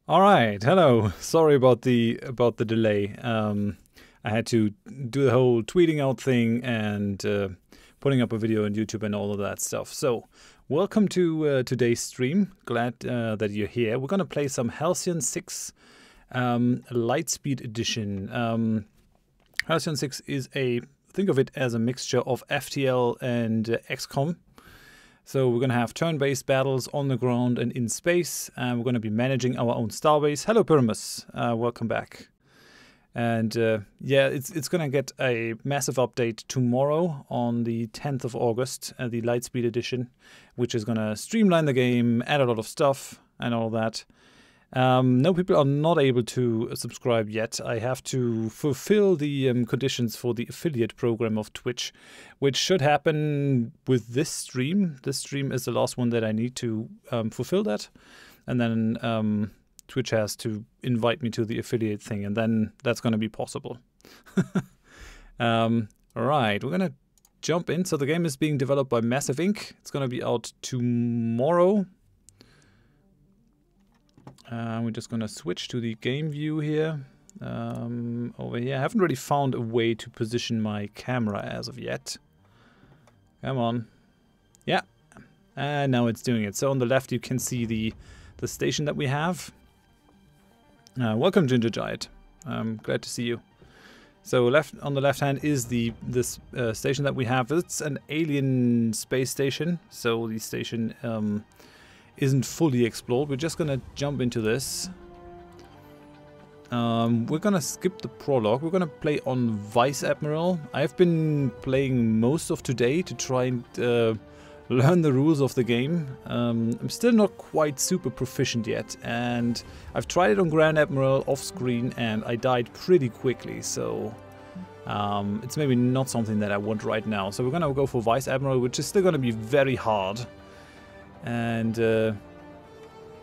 All right, hello. Sorry about the delay. I had to do the whole tweeting out thing and putting up a video on YouTube and all of that stuff. So, welcome to today's stream. Glad that you're here. We're gonna play some Halcyon 6 Lightspeed Edition. Halcyon 6 is think of it as a mixture of FTL and XCOM. So we're going to have turn-based battles on the ground and in space, and we're going to be managing our own starbase. Hello, Pyramus. Welcome back. And yeah, it's going to get a massive update tomorrow on the 10th of August, the Lightspeed Edition, which is going to streamline the game, add a lot of stuff, and all that. No, people are not able to subscribe yet. I have to fulfill the conditions for the affiliate program of Twitch, which should happen with this stream. This stream is the last one that I need to fulfill that. And then Twitch has to invite me to the affiliate thing, and then that's going to be possible. All right, we're going to jump in. So the game is being developed by Massive Inc. It's going to be out tomorrow. We're just going to switch to the game view here. Over here. I haven't really found a way to position my camera as of yet. Come on. Yeah. And now it's doing it. So on the left you can see the station that we have. Welcome, Ginger Giant. I'm glad to see you. So on the left hand is this station that we have. It's an alien space station. So the station isn't fully explored. We're just gonna jump into this. We're gonna skip the prologue. We're gonna play on Vice Admiral. I've been playing most of today to try and learn the rules of the game. I'm still not quite super proficient yet, and I've tried it on Grand Admiral off screen and I died pretty quickly, so it's maybe not something that I want right now. So we're gonna go for Vice Admiral, which is still gonna be very hard. And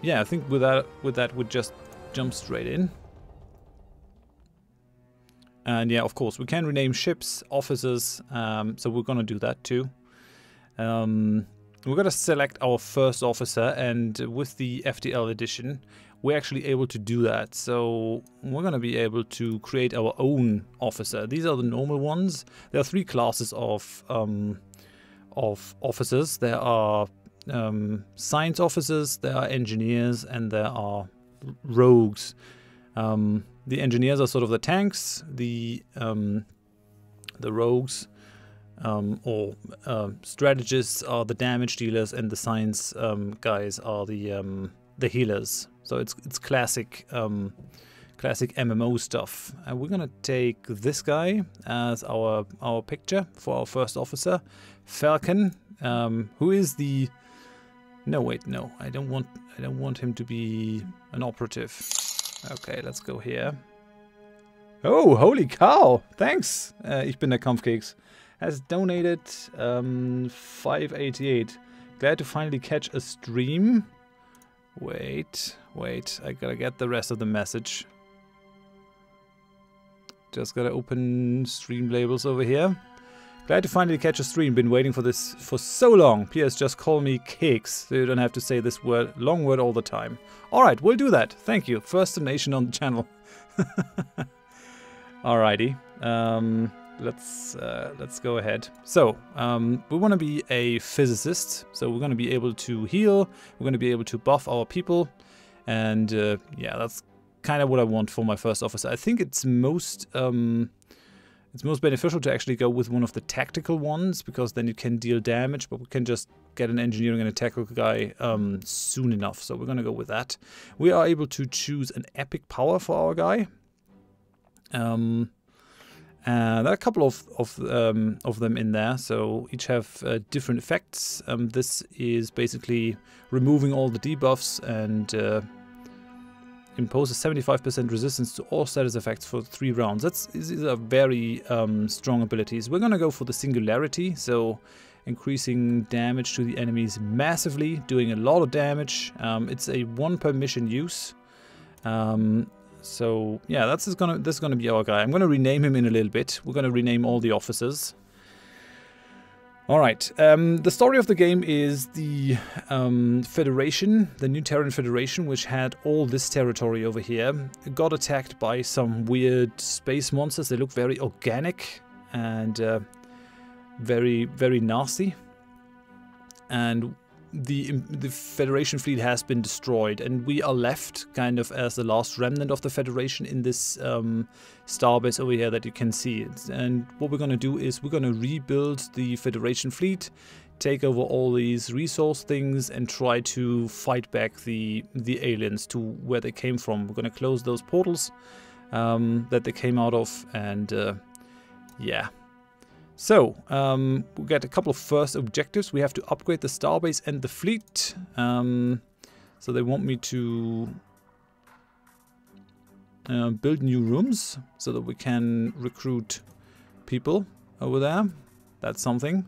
yeah, I think with that we'd just jump straight in. And yeah, of course, we can rename ships, officers, so we're gonna do that too. We're gonna select our first officer, and with the FTL edition, we're actually able to do that. So we're gonna be able to create our own officer. These are the normal ones. There are three classes of officers. There are science officers, there are engineers, and there are rogues. The engineers are sort of the tanks, the rogues or strategists are the damage dealers, and the science guys are the healers. So it's classic classic MMO stuff. And we're gonna take this guy as our picture for our first officer, Falcon, who is the no, wait, no. I don't want him to be an operative. Okay, let's go here. Oh, holy cow! Thanks! Ich bin der Kampfkeks. Has donated 588. Glad to finally catch a stream. Wait, I gotta get the rest of the message. Just gotta open stream labels over here. Glad to finally catch a stream. Been waiting for this for so long. P.S. Just call me Cakes, so you don't have to say this long word all the time. Alright, we'll do that. Thank you. First donation on the channel. Alrighty. Let's go ahead. So, we want to be a physicist. So we're going to be able to heal. We're going to be able to buff our people. And yeah, that's kind of what I want for my first officer. I think it's most beneficial to actually go with one of the tactical ones, because then you can deal damage, but we can just get an engineering and a tactical guy soon enough. So we're going to go with that. We are able to choose an epic power for our guy. There are a couple of them in there, so each have different effects. This is basically removing all the debuffs and imposes 75% resistance to all status effects for 3 rounds. These are very strong abilities. We're gonna go for the singularity, so increasing damage to the enemies massively, doing a lot of damage. It's a 1 per mission use. So yeah, this is gonna be our guy. I'm gonna rename him in a little bit. We're gonna rename all the officers. Alright, the story of the game is the Federation, the New Terran Federation, which had all this territory over here, got attacked by some weird space monsters. They look very organic and very, very nasty. And the Federation fleet has been destroyed, and we are left kind of as the last remnant of the Federation in this starbase over here that you can see. And what we're going to do is we're going to rebuild the Federation fleet, take over all these resource things, and try to fight back the aliens to where they came from. We're going to close those portals that they came out of, and yeah. So, we get a couple of first objectives. We have to upgrade the starbase and the fleet. So they want me to build new rooms so that we can recruit people over there. That's something.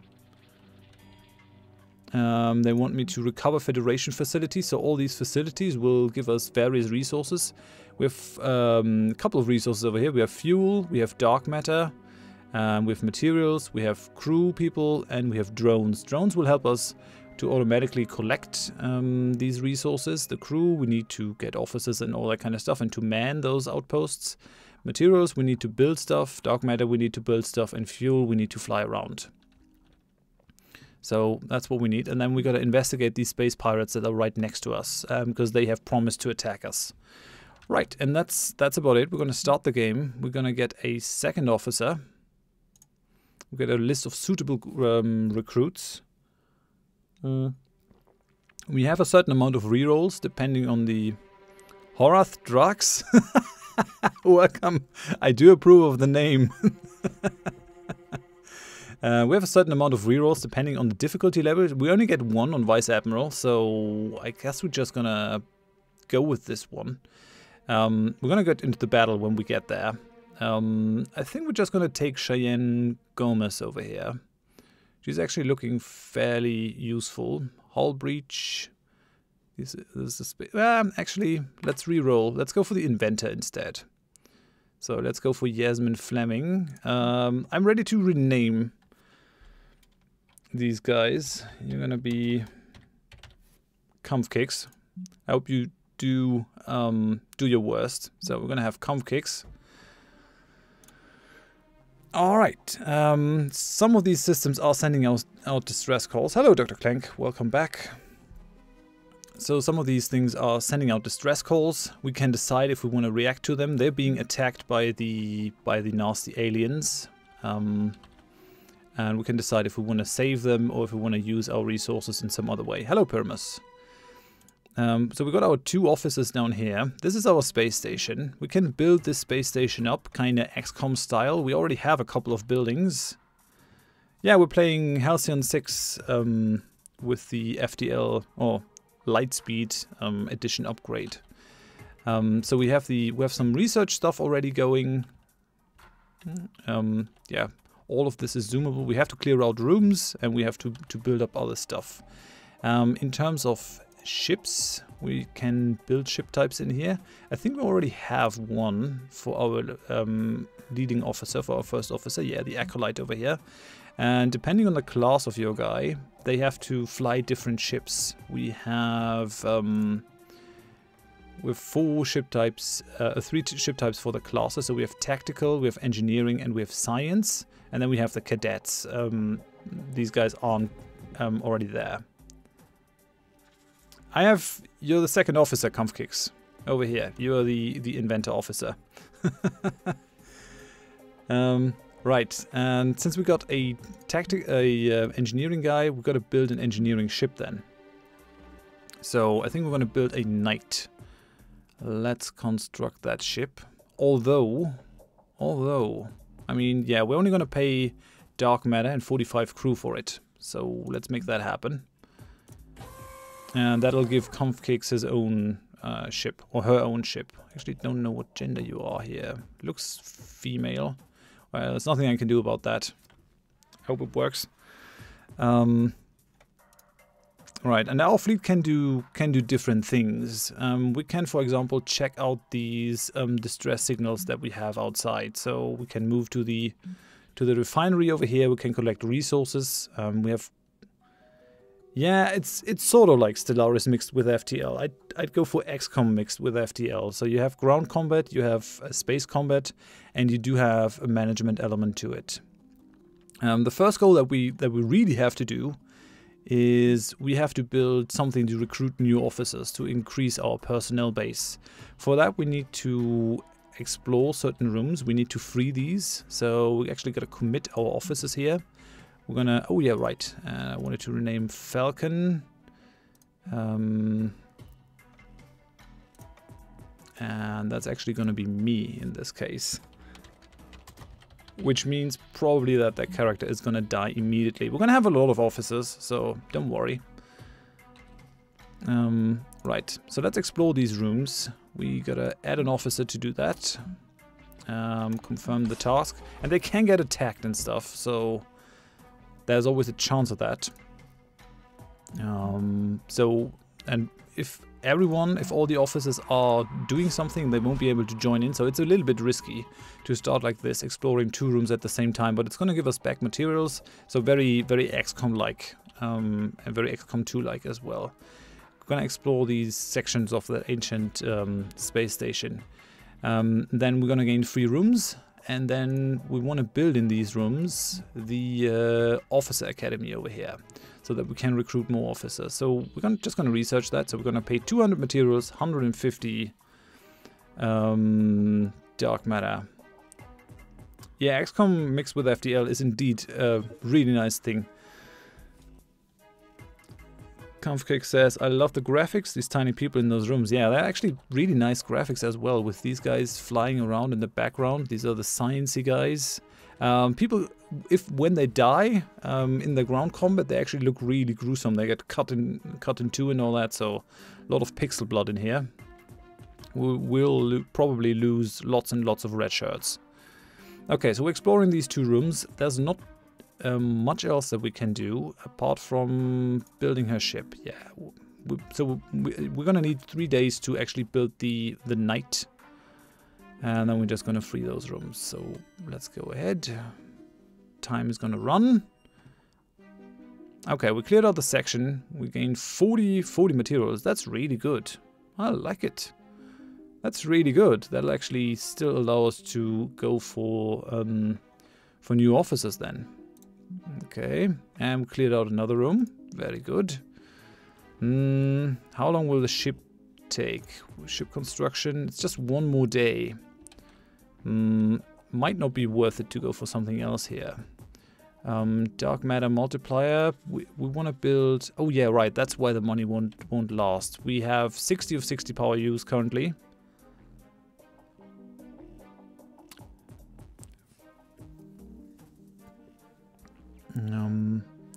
They want me to recover Federation facilities. So all these facilities will give us various resources. We have a couple of resources over here. We have fuel, we have dark matter. We have materials, we have crew people, and we have drones. Drones will help us to automatically collect these resources. The crew, we need to get officers and all that kind of stuff, and to man those outposts. Materials, we need to build stuff. Dark matter, we need to build stuff. And fuel, we need to fly around. So that's what we need. And then we got to investigate these space pirates that are right next to us, because they have promised to attack us. Right, and that's about it. We're going to start the game. We're going to get a second officer. We get a list of suitable recruits. We have a certain amount of rerolls depending on the Horath Drax. Welcome. I do approve of the name. We have a certain amount of rerolls depending on the difficulty level. We only get one on Vice Admiral, so I guess we're just gonna go with this one. We're gonna get into the battle when we get there. I think we're just going to take Cheyenne Gomez over here. She's actually looking fairly useful. Hull breach. This is actually, let's re-roll. Let's go for the Inventor instead. So let's go for Yasmin Fleming. I'm ready to rename these guys. You're going to be Comf Kicks. I hope you do your worst. So we're going to have Comf Kicks. Alright, some of these systems are sending out distress calls. Hello, Dr. Clank, welcome back. So some of these things are sending out distress calls. We can decide if we want to react to them. They're being attacked by the nasty aliens. And we can decide if we want to save them or if we want to use our resources in some other way. Hello, Pyramus. So we got our two offices down here. This is our space station. We can build this space station up kind of XCOM style. We already have a couple of buildings. Yeah, we're playing Halcyon 6 with the FTL or Lightspeed edition upgrade. So we have some research stuff already going. Yeah, all of this is zoomable. We have to clear out rooms and we have to build up other stuff. In terms of ships, we can build ship types in here. I think we already have one for our leading officer, for our first officer. Yeah, the Acolyte over here. And depending on the class of your guy, they have to fly different ships. We have four ship types, three ship types for the classes. So we have tactical, we have engineering, and we have science. And then we have the cadets. These guys aren't already there. You're the second officer, Comfkicks. Over here. You're the inventor officer. Right, and since we got a engineering guy, we've got to build an engineering ship then. So I think we're going to build a knight. Let's construct that ship. Although, I mean, yeah, we're only going to pay dark matter and 45 crew for it. So let's make that happen. And that'll give Comfkicks his own ship, or her own ship. I actually don't know what gender you are here. Looks female. Well, there's nothing I can do about that. Hope it works. Right, and our fleet can do different things. We can, for example, check out these distress signals that we have outside. So we can move to the to the refinery over here. We can collect resources. We have... Yeah, it's sort of like Stellaris mixed with FTL. I'd go for XCOM mixed with FTL. So you have ground combat, you have space combat, and you do have a management element to it. The first goal that we really have to do is we have to build something to recruit new officers to increase our personnel base. For that we need to explore certain rooms. We need to free these. So we actually got to commit our officers here. We're gonna, oh yeah, right. I wanted to rename Falcon. And that's actually gonna be me in this case. Which means probably that character is gonna die immediately. We're gonna have a lot of officers, so don't worry. Right, so let's explore these rooms. We gotta add an officer to do that. Confirm the task. And they can get attacked and stuff, so... there's always a chance of that. And if all the officers are doing something, they won't be able to join in. So it's a little bit risky to start like this, exploring 2 rooms at the same time. But it's going to give us back materials. So very, very XCOM-like, and very XCOM 2-like as well. We're going to explore these sections of the ancient space station. Then we're going to gain 3 rooms. And then we want to build in these rooms the officer academy over here, so that we can recruit more officers. So we're just going to research that. So we're going to pay 200 materials, 150 dark matter. Yeah, XCOM mixed with FTL is indeed a really nice thing. Comfcake says, I love the graphics, these tiny people in those rooms. Yeah, they're actually really nice graphics as well, with these guys flying around in the background. These are the sciencey guys. People, when they die in the ground combat, they actually look really gruesome. They get cut in 2 and all that, so a lot of pixel blood in here. We'll probably lose lots and lots of red shirts. Okay, so we're exploring these 2 rooms. There's not much else that we can do apart from building her ship. Yeah, we're gonna need 3 days to actually build the knight, and then we're just gonna free those rooms. So let's go ahead. Time is gonna run. Okay, we cleared out the section. We gained 40 materials. That's really good. I like it. That's really good. That'll actually still allow us to go for new officers then. Okay, and we cleared out another room. Very good. How long will the ship take? Ship construction, it's just 1 more day. Might not be worth it to go for something else here. Dark matter multiplier, we want to build... Oh yeah, right, that's why the money won't last. We have 60 of 60 power use currently.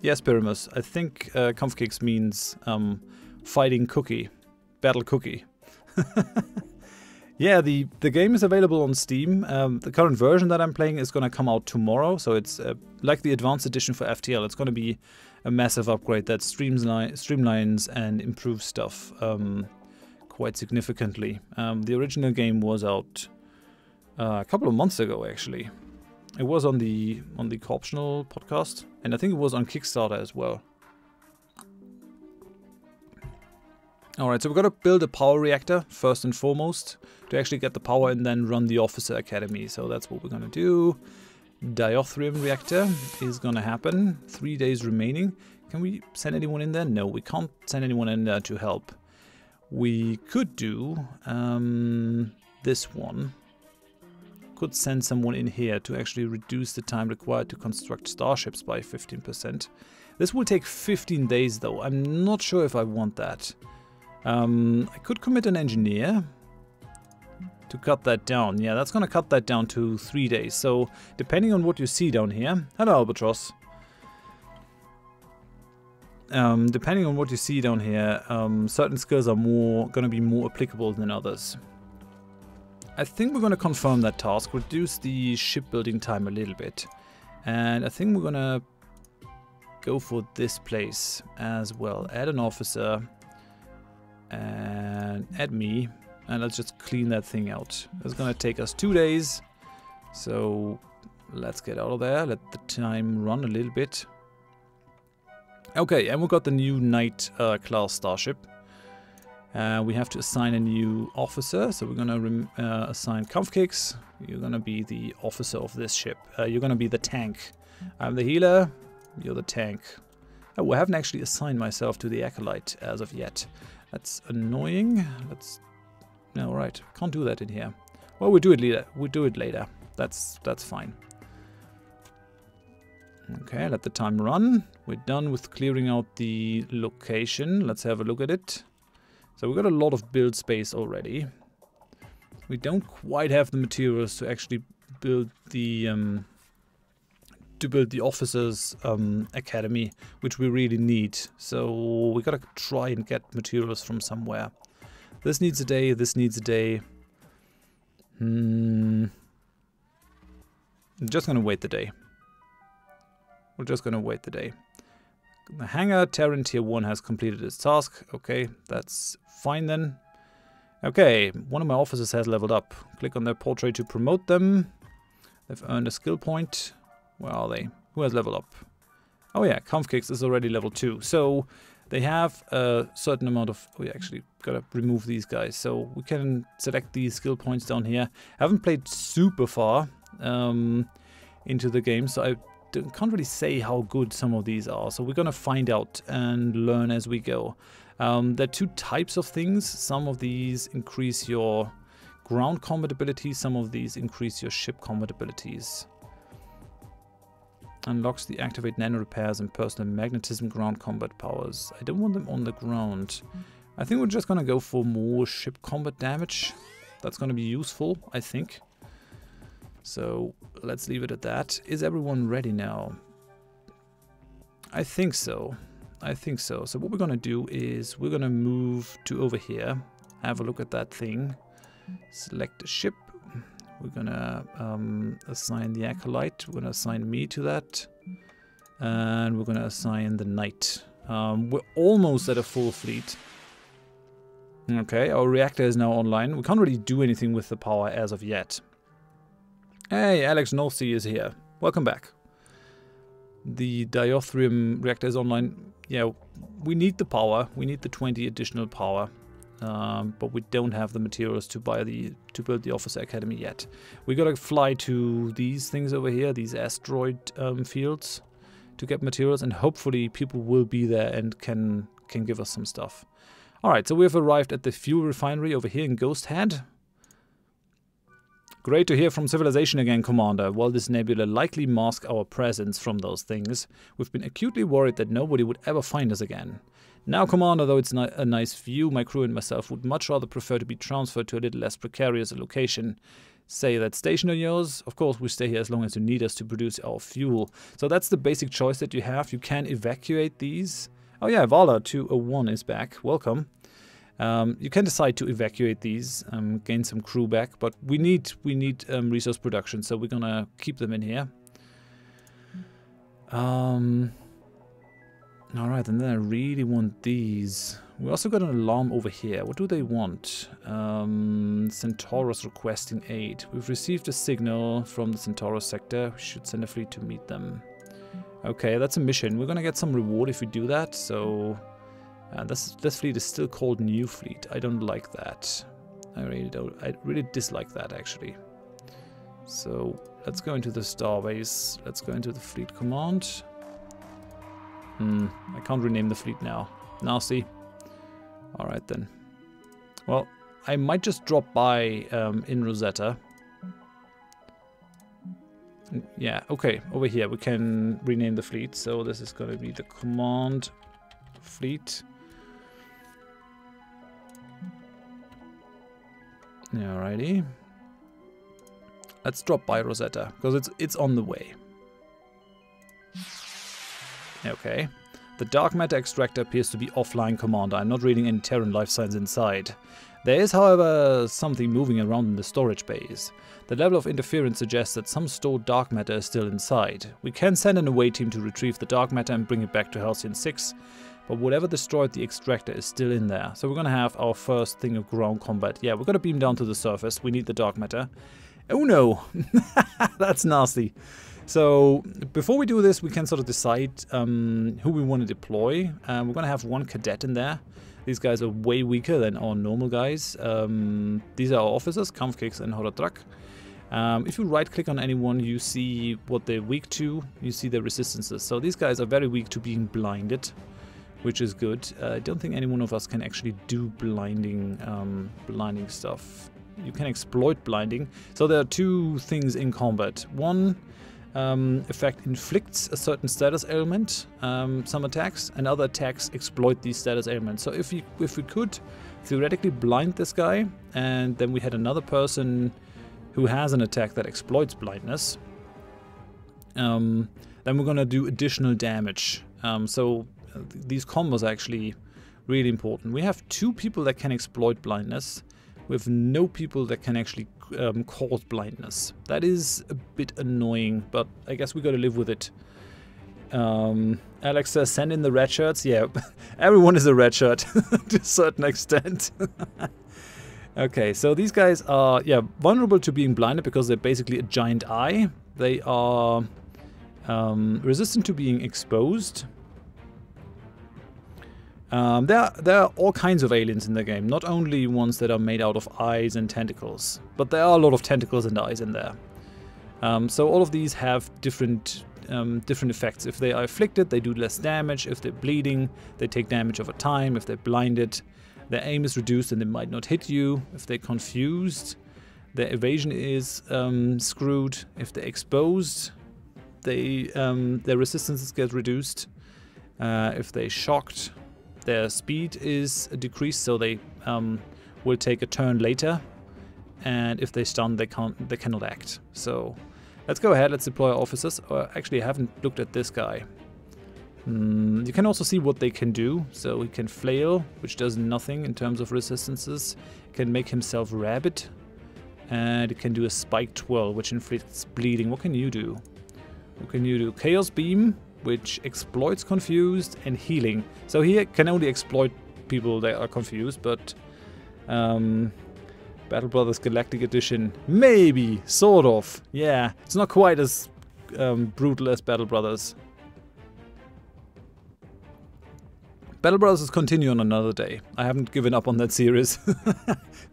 Yes, Pyramus. I think Comfcakes means fighting cookie, battle cookie. Yeah, the game is available on Steam. The current version that I'm playing is going to come out tomorrow, so it's like the advanced edition for FTL. It's going to be a massive upgrade that streamlines and improves stuff quite significantly. The original game was out a couple of months ago, actually. It was on the Corptional podcast, and I think it was on Kickstarter as well. Alright, so we're gonna build a power reactor first and foremost to actually get the power and then run the Officer Academy. So that's what we're gonna do. Diothrium reactor is gonna happen. 3 days remaining. Can we send anyone in there? No, we can't send anyone in there to help. We could do this one. Could send someone in here to actually reduce the time required to construct starships by 15%. This will take 15 days though. I'm not sure if I want that. I could commit an engineer to cut that down. Yeah, that's gonna cut that down to 3 days. So depending on what you see down here. Hello, Albatross. Depending on what you see down here, certain skills are gonna be more applicable than others. I think we're going to confirm that task, reduce the shipbuilding time a little bit. And I think we're going to go for this place as well. Add an officer and add me. And let's just clean that thing out. It's going to take us 2 days. So let's get out of there. Let the time run a little bit. Okay, and we got the new Knight class starship. We have to assign a new officer, so we're gonna assign Kampfkeks. You're gonna be the officer of this ship. You're gonna be the tank. I'm the healer, you're the tank. Oh, I haven't actually assigned myself to the Acolyte as of yet. That's annoying. No, right, can't do that in here. Well, we'll do it later. We'll do it later. That's fine. Okay, let the time run. We're done with clearing out the location. Let's have a look at it. So we've got a lot of build space already. We don't quite have the materials to actually build the officers' academy, which we really need. So we gotta try and get materials from somewhere. This needs a day. This needs a day. I'm just gonna wait the day. We're just gonna wait the day. The hangar Terran Tier 1 has completed its task. Okay, that's fine then. Okay, one of my officers has leveled up. Click on their portrait to promote them. They've earned a skill point. Where are they? Who has leveled up? Oh yeah, Kampfkeks is already level 2. So they have a certain amount of... We actually gotta remove these guys. So we can select these skill points down here. I haven't played super far into the game, so I can't really say how good some of these are. So we're gonna find out and learn as we go. There are two types of things. Some of these increase your ground combat abilities. Some of these increase your ship combat abilities. Unlocks the activate nano repairs and personal magnetism ground combat powers. I don't want them on the ground. I think we're just gonna go for more ship combat damage. That's gonna be useful, I think. So let's leave it at that. Is everyone ready now? I think so. I think so. So what we're gonna do is we're gonna move to over here. Have a look at that thing. Select a ship. We're gonna assign the Acolyte. We're gonna assign me to that. And we're gonna assign the Knight. We're almost at a full fleet. Okay, our reactor is now online. We can't really do anything with the power as of yet. Hey, Alex Northsea is here. Welcome back. The Diothrium reactor is online. Yeah, we need the power. We need the 20 additional power. But we don't have the materials to build the Officer Academy yet. We gotta fly to these things over here, these asteroid fields, to get materials, and hopefully people will be there and can give us some stuff. Alright, so we've arrived at the fuel refinery over here in Ghost Head. Great to hear from Civilization again, Commander. While this nebula likely masks our presence from those things, we've been acutely worried that nobody would ever find us again. Now, Commander, though it's a nice view, my crew and myself would much rather prefer to be transferred to a little less precarious location. Say that station of yours. Of course, we stay here as long as you need us to produce our fuel. So that's the basic choice that you have. You can evacuate these. Oh yeah, Vala 201 is back. Welcome. You can decide to evacuate these, gain some crew back, but we need resource production, so we're gonna keep them in here. Alright, and then I really want these. We also got an alarm over here. What do they want? Centaurus requesting aid. We've received a signal from the Centaurus sector. We should send a fleet to meet them. Okay, that's a mission. We're gonna get some reward if we do that, so... this fleet is still called New Fleet. I don't like that. I really dislike that, actually. So, let's go into the Starbase. Let's go into the Fleet Command. I can't rename the fleet now. Nasty. Alright then. Well, I might just drop by in Rosetta. Yeah, okay. Over here we can rename the fleet. So this is going to be the Command Fleet. Alrighty. Let's drop by Rosetta, because it's on the way. Okay. The dark matter extractor appears to be offline, Commander. I'm not reading any Terran life signs inside. There is, however, something moving around in the storage bays. The level of interference suggests that some stored dark matter is still inside. We can send an away team to retrieve the dark matter and bring it back to Halcyon 6, but whatever destroyed the extractor is still in there. So we're gonna have our first thing of ground combat. Yeah, we're gonna beam down to the surface. We need the dark matter. Oh no, that's nasty. So before we do this, we can sort of decide who we want to deploy. We're going to have one cadet in there. These guys are way weaker than our normal guys. These are our officers, Kampfkriegs and Horadrak. If you right-click on anyone, you see what they're weak to. You see their resistances. So these guys are very weak to being blinded, which is good. I don't think any one of us can actually do blinding stuff. You can exploit blinding. So there are two things in combat. One effect inflicts a certain status ailment, some attacks, and other attacks exploit these status ailments. So if we could theoretically blind this guy, and then we had another person who has an attack that exploits blindness, then we're gonna do additional damage. These combos are actually really important. We have two people that can exploit blindness, with no people that can actually cause blindness. That is a bit annoying, but I guess we gotta live with it. Alex says, send in the red shirts. Yeah, everyone is a red shirt to a certain extent. Okay, so these guys are, yeah, vulnerable to being blinded because they're basically a giant eye. They are resistant to being exposed. There are all kinds of aliens in the game, not only ones that are made out of eyes and tentacles, but there are a lot of tentacles and eyes in there. So all of these have different effects. If they are afflicted, they do less damage. If they're bleeding, they take damage over time. If they're blinded, their aim is reduced and they might not hit you. If they're confused, their evasion is screwed. If they're exposed, their resistance gets reduced. If they're shocked, their speed is decreased, so they will take a turn later. And if they stun, they cannot act. So let's go ahead. Let's deploy our officers. Actually, I haven't looked at this guy. You can also see what they can do. So he can flail, which does nothing in terms of resistances. Can make himself rabid, and it can do a spike twirl, which inflicts bleeding. What can you do? What can you do? Chaos beam, which exploits confused, and healing. So he can only exploit people that are confused, but Battle Brothers Galactic Edition, maybe, sort of. Yeah, it's not quite as brutal as Battle Brothers. Battle Brothers is continue on another day. I haven't given up on that series.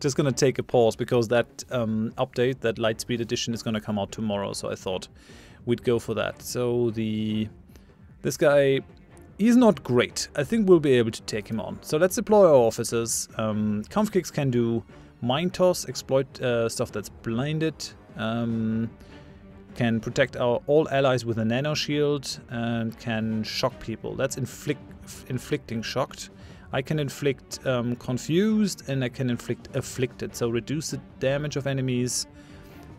Just gonna take a pause because that update, that Lightspeed Edition, is gonna come out tomorrow, so I thought we'd go for that. So this guy, he's not great. I think we'll be able to take him on. So let's deploy our officers. Kampfkriegs can do Mind Toss, exploit stuff that's blinded, can protect all allies with a nano shield, and can shock people. That's inflicting shocked. I can inflict confused, and I can inflict afflicted. So reduce the damage of enemies.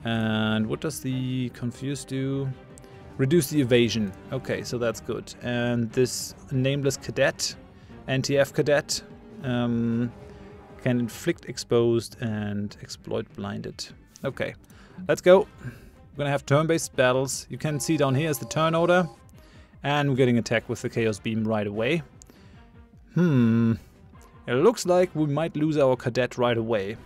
And what does the confused do? Reduce the evasion. Okay, so that's good. And this nameless cadet, NTF cadet, can inflict exposed and exploit blinded. Okay, let's go. We're gonna have turn-based battles. You can see down here is the turn order, and we're getting attacked with the Chaos Beam right away. It looks like we might lose our cadet right away.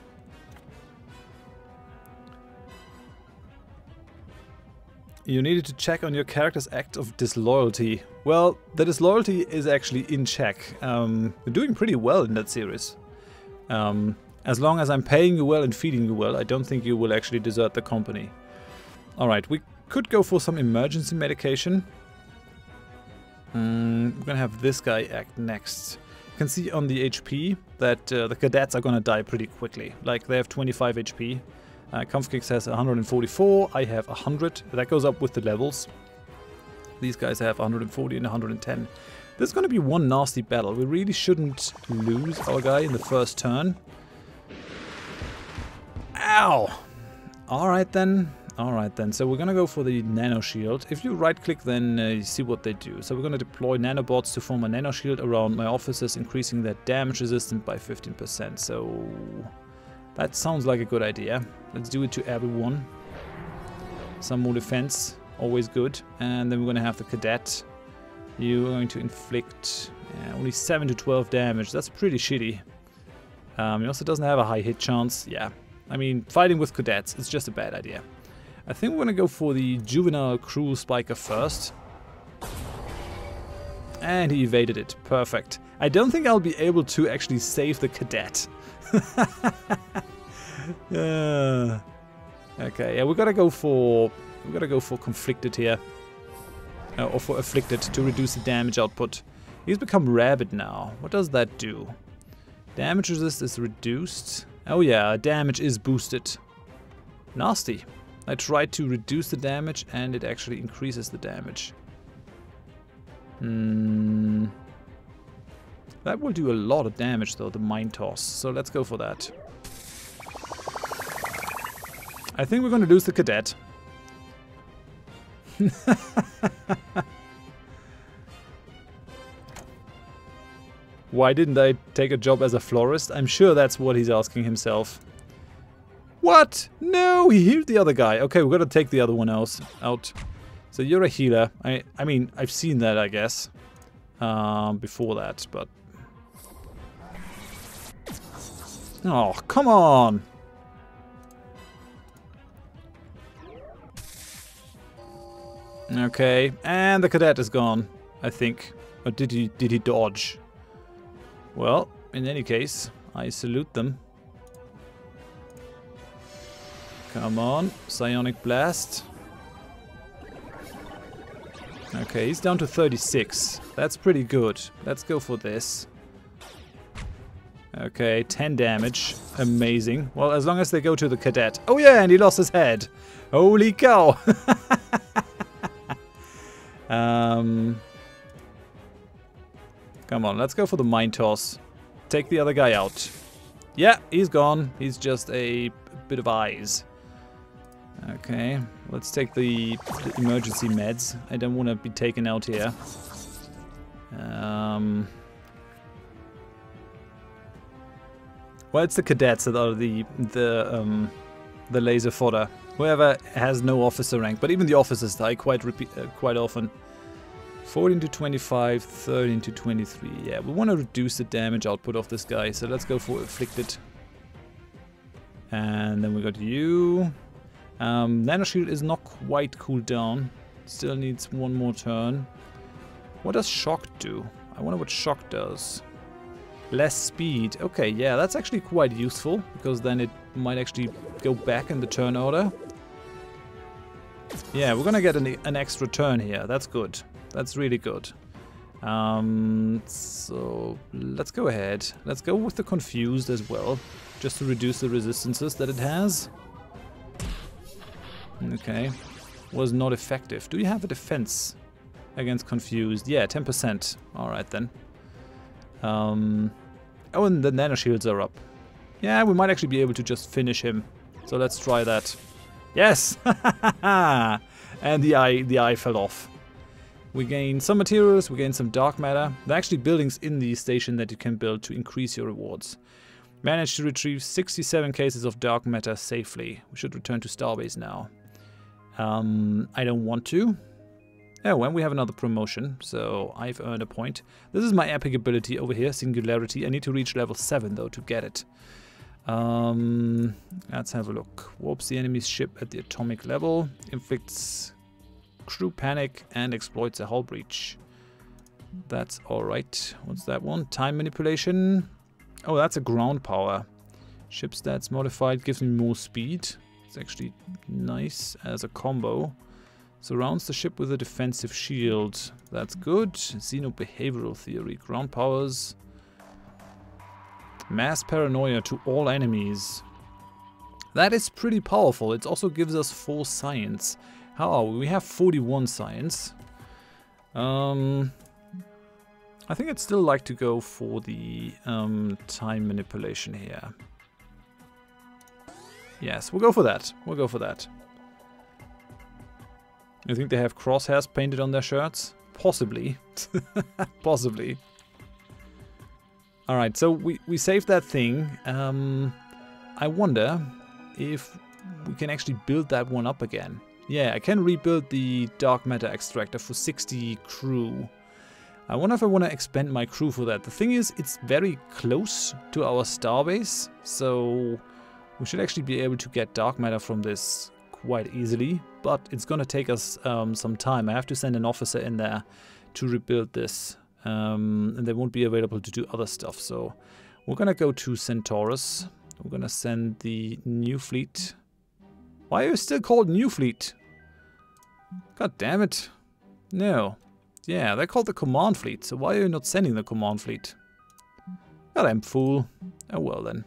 You needed to check on your character's act of disloyalty. Well, the disloyalty is actually in check. We're doing pretty well in that series. As long as I'm paying you well and feeding you well, I don't think you will actually desert the company. Alright, we could go for some emergency medication. We're gonna have this guy act next. You can see on the HP that the cadets are gonna die pretty quickly. Like, they have 25 HP. Kampfkriegs has 144, I have 100. That goes up with the levels. These guys have 140 and 110. This is gonna be one nasty battle. We really shouldn't lose our guy in the first turn. Ow! Alright then. Alright then, so we're gonna go for the nano shield. If you right click, then you see what they do. So we're gonna deploy nanobots to form a nano shield around my officers, increasing their damage resistance by 15%. So that sounds like a good idea. Let's do it to everyone. Some more defense, always good. And then we're gonna have the cadet. You're going to inflict only 7 to 12 damage. That's pretty shitty. He also doesn't have a high hit chance. Yeah, I mean, fighting with cadets is just a bad idea. I think we're gonna go for the juvenile cruel spiker first. And he evaded it. Perfect. I don't think I'll be able to actually save the cadet. Okay, yeah, we gotta go for conflicted here. Or for afflicted to reduce the damage output. He's become rabid now. What does that do? Damage resist is reduced. Oh yeah, damage is boosted. Nasty. I tried to reduce the damage and it actually increases the damage. That will do a lot of damage though, the Mind Toss. So let's go for that. I think we're going to lose the cadet. Why didn't I take a job as a florist? I'm sure that's what he's asking himself. What? No, he healed the other guy. Okay, we're gonna take the other one else out. So you're a healer. I mean, I've seen that, I guess, before that, but... Oh, come on! Okay, and the cadet is gone, I think. Or did he dodge? Well, in any case, I salute them. Come on, Psionic Blast. Okay, he's down to 36. That's pretty good. Let's go for this. Okay, 10 damage. Amazing. Well, as long as they go to the cadet. Oh yeah, and he lost his head. Holy cow. Come on, let's go for the Mind Toss. Take the other guy out. Yeah, he's gone. He's just a bit of eyes. Okay, let's take the emergency meds. I don't want to be taken out here. Well, it's the cadets that are the laser fodder. Whoever has no officer rank, but even the officers die quite often. 14 to 25, 13 to 23. Yeah, we want to reduce the damage output of this guy, so let's go for afflicted. And then we got you. Nano Shield is not quite cooled down. Still needs one more turn. What does Shock do? I wonder what Shock does. Less speed. Okay, yeah, that's actually quite useful, because then it might actually go back in the turn order. Yeah, we're gonna get an extra turn here. That's good. That's really good. So let's go ahead. Let's go with the Confused as well, just to reduce the resistances that it has. Okay. Was not effective. Do you have a defense against Confused? Yeah, 10%. Alright then. Oh, and the Nano Shields are up. Yeah, we might actually be able to just finish him. So let's try that. Yes! And the eye fell off. We gain some materials, we gain some dark matter. There are actually buildings in the station that you can build to increase your rewards. Managed to retrieve 67 cases of dark matter safely. We should return to Starbase now. I don't want to. Oh, and we have another promotion, so I've earned a point. This is my epic ability over here, Singularity. I need to reach level 7 though to get it. Let's have a look. Warps the enemy's ship at the atomic level, inflicts crew panic, and exploits a hull breach. That's alright. What's that one? Time manipulation. Oh, that's a ground power. Ship stats modified, gives me more speed. It's actually nice as a combo. Surrounds the ship with a defensive shield. That's good. Xenobehavioral theory. Ground powers. Mass paranoia to all enemies. That is pretty powerful. It also gives us 4 science. How are we? We have 41 science. I think I'd still like to go for the time manipulation here. Yes, we'll go for that. We'll go for that. You think they have crosshairs painted on their shirts? Possibly. Possibly. Alright, so we saved that thing. I wonder if we can actually build that one up again. Yeah, I can rebuild the dark matter extractor for 60 crew. I wonder if I want to expand my crew for that. The thing is, it's very close to our starbase, so We should actually be able to get dark matter from this quite easily, but it's gonna take us some time. I have to send an officer in there to rebuild this, and they won't be available to do other stuff. So we're gonna go to Centaurus. We're gonna send the new fleet. Why are you still called New Fleet? God damn it. No. Yeah, they're called the Command Fleet, so why are you not sending the Command Fleet? Goddamn fool. Oh well then.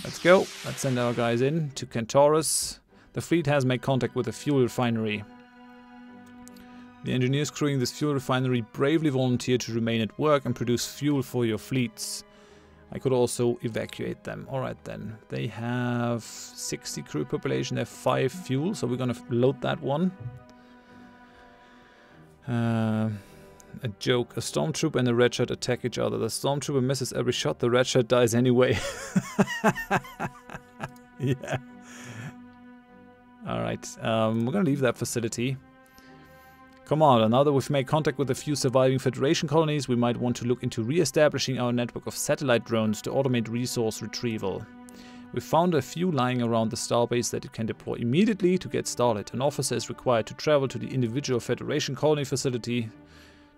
Let's go. Let's send our guys in to Centaurus. The fleet has made contact with a fuel refinery. The engineers crewing this fuel refinery bravely volunteered to remain at work and produce fuel for your fleets. I could also evacuate them. Alright then. They have 60 crew population. They have 5 fuel, so we're gonna load that one. A joke. A stormtrooper and a redshirt attack each other. The stormtrooper misses every shot, the redshirt dies anyway. Yeah. Alright, we're gonna leave that facility. Come on, now that we've made contact with a few surviving Federation colonies, we might want to look into re-establishing our network of satellite drones to automate resource retrieval. We found a few lying around the starbase that it can deploy immediately to get started. An officer is required to travel to the individual Federation colony facility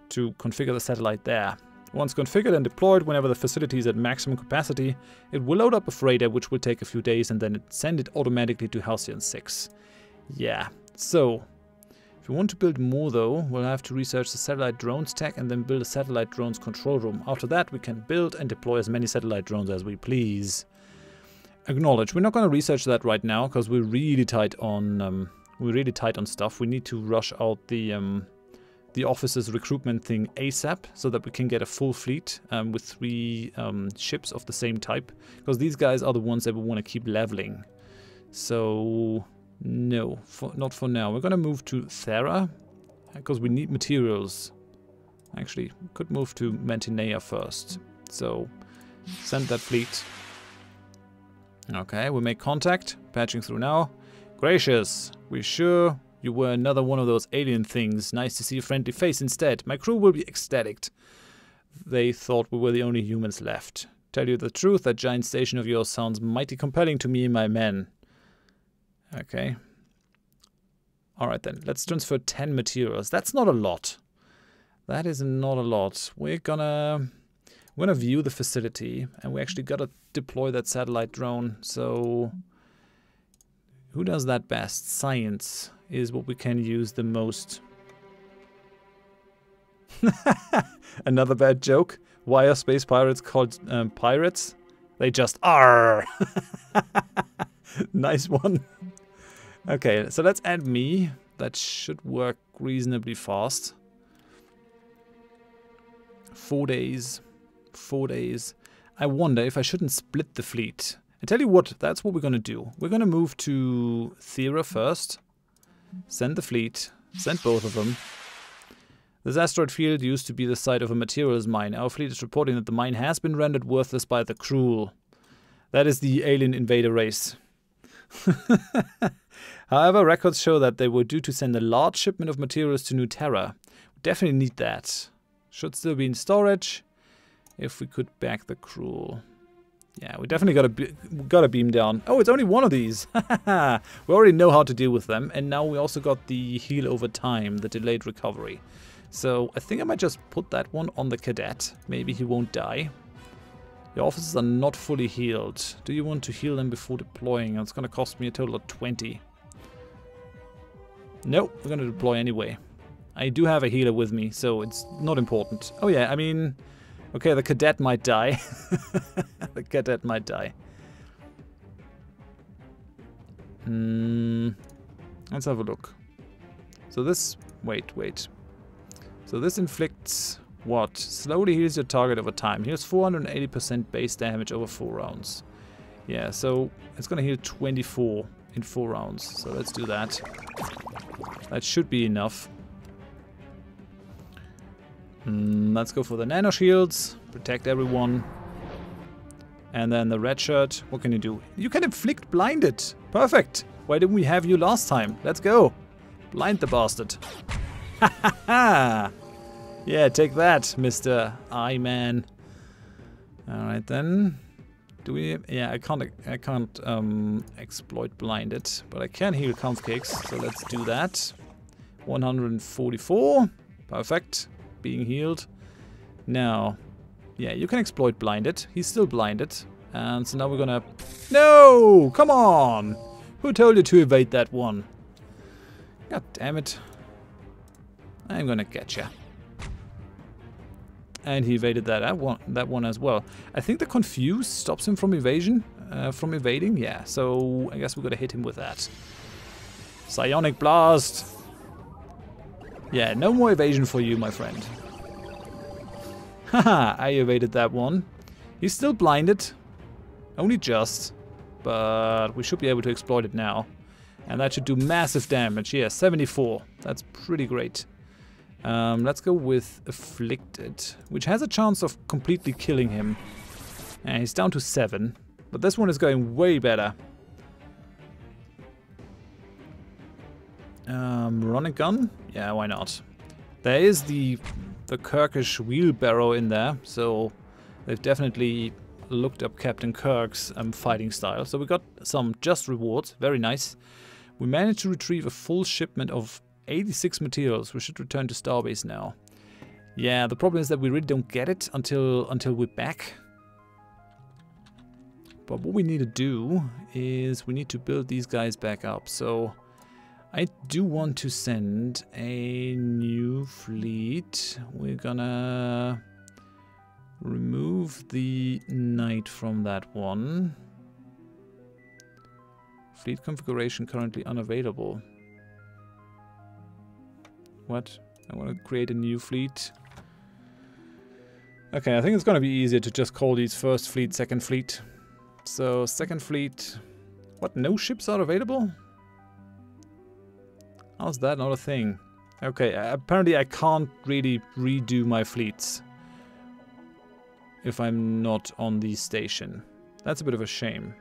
to configure the satellite there. Once configured and deployed, whenever the facility is at maximum capacity, it will load up a freighter, which will take a few days, and then send it automatically to Halcyon 6. Yeah, so if we want to build more though, we'll have to research the satellite drones tech and then build a satellite drones control room. After that, we can build and deploy as many satellite drones as we please. Acknowledge, we're not going to research that right now because we're really tight on stuff. We need to rush out the officer's recruitment thing ASAP so that we can get a full fleet with 3 ships of the same type, because these guys are the ones that we want to keep leveling. So no, not for now. We're going to move to Thera because we need materials. Actually, we could move to Mantinea first. So send that fleet. Okay, we make contact. Patching through now. Gracious, we sure you were another one of those alien things. Nice to see a friendly face instead. My crew will be ecstatic. They thought we were the only humans left. Tell you the truth, that giant station of yours sounds mighty compelling to me and my men. Okay. Alright then, let's transfer 10 materials. That's not a lot. That is not a lot. We're gonna view the facility, and we actually gotta deploy that satellite drone. So who does that best? Science is what we can use the most. Another bad joke. Why are space pirates called pirates? They just are. Nice one. Okay, so let's add me. That should work reasonably fast. 4 days. 4 days. I wonder if I shouldn't split the fleet. I tell you what, that's what we're going to do. We're going to move to Thera first. Send the fleet. Send both of them. This asteroid field used to be the site of a materials mine. Our fleet is reporting that the mine has been rendered worthless by the Cruel. That is the alien invader race. However, records show that they were due to send a large shipment of materials to New Terra. We definitely need that. Should still be in storage. If we could back the Cruel. Yeah, we definitely gotta beam down. Oh, it's only one of these. We already know how to deal with them, and now we also got the heal over time, the delayed recovery. So I think I might just put that one on the cadet. Maybe he won't die. The officers are not fully healed. Do you want to heal them before deploying? It's gonna cost me a total of 20. Nope, we're gonna deploy anyway. I do have a healer with me, so it's not important. Oh yeah, I mean, okay, the cadet might die. The cadet might die. Let's have a look. So this, wait. So this inflicts what? Slowly heals your target over time. Heals 480% base damage over 4 rounds. Yeah, so it's gonna heal 24 in 4 rounds. So let's do that. That should be enough. Let's go for the nano shields. Protect everyone. And then the red shirt. What can you do? You can inflict blinded. Perfect. Why didn't we have you last time? Let's go. Blind the bastard. Ha ha ha. Yeah, take that, Mr. Eye Man. Alright then. Do we? Yeah, I can't exploit blinded, but I can heal Kampfkicks, so let's do that. 144. Perfect. Being healed. Now, yeah, you can exploit blinded. He's still blinded. And so now we're gonna... No! Come on! Who told you to evade that one? God damn it. I'm gonna get ya. And he evaded that one as well. I think the Confuse stops him from evasion, from evading. Yeah, so I guess we gotta hit him with that. Psionic Blast! Yeah, no more evasion for you, my friend. Haha, I evaded that one. He's still blinded. Only just. But we should be able to exploit it now. And that should do massive damage. Yeah, 74. That's pretty great. Let's go with Afflicted, which has a chance of completely killing him. And he's down to 7. But this one is going way better. Run and gun? Yeah, why not? There is the Kirkish wheelbarrow in there, so they've definitely looked up Captain Kirk's fighting style. So we got some just rewards, very nice. We managed to retrieve a full shipment of 86 materials. We should return to Starbase now. Yeah, the problem is that we really don't get it until we're back. But what we need to do is we need to build these guys back up. So I do want to send a new fleet. We're gonna remove the Knight from that one. Fleet configuration currently unavailable. What? I want to create a new fleet. Okay, I think it's gonna be easier to just call these first fleet, second fleet. So, second fleet... What, no ships are available? How's that not a thing? Okay, apparently I can't really redo my fleets if I'm not on the station. That's a bit of a shame.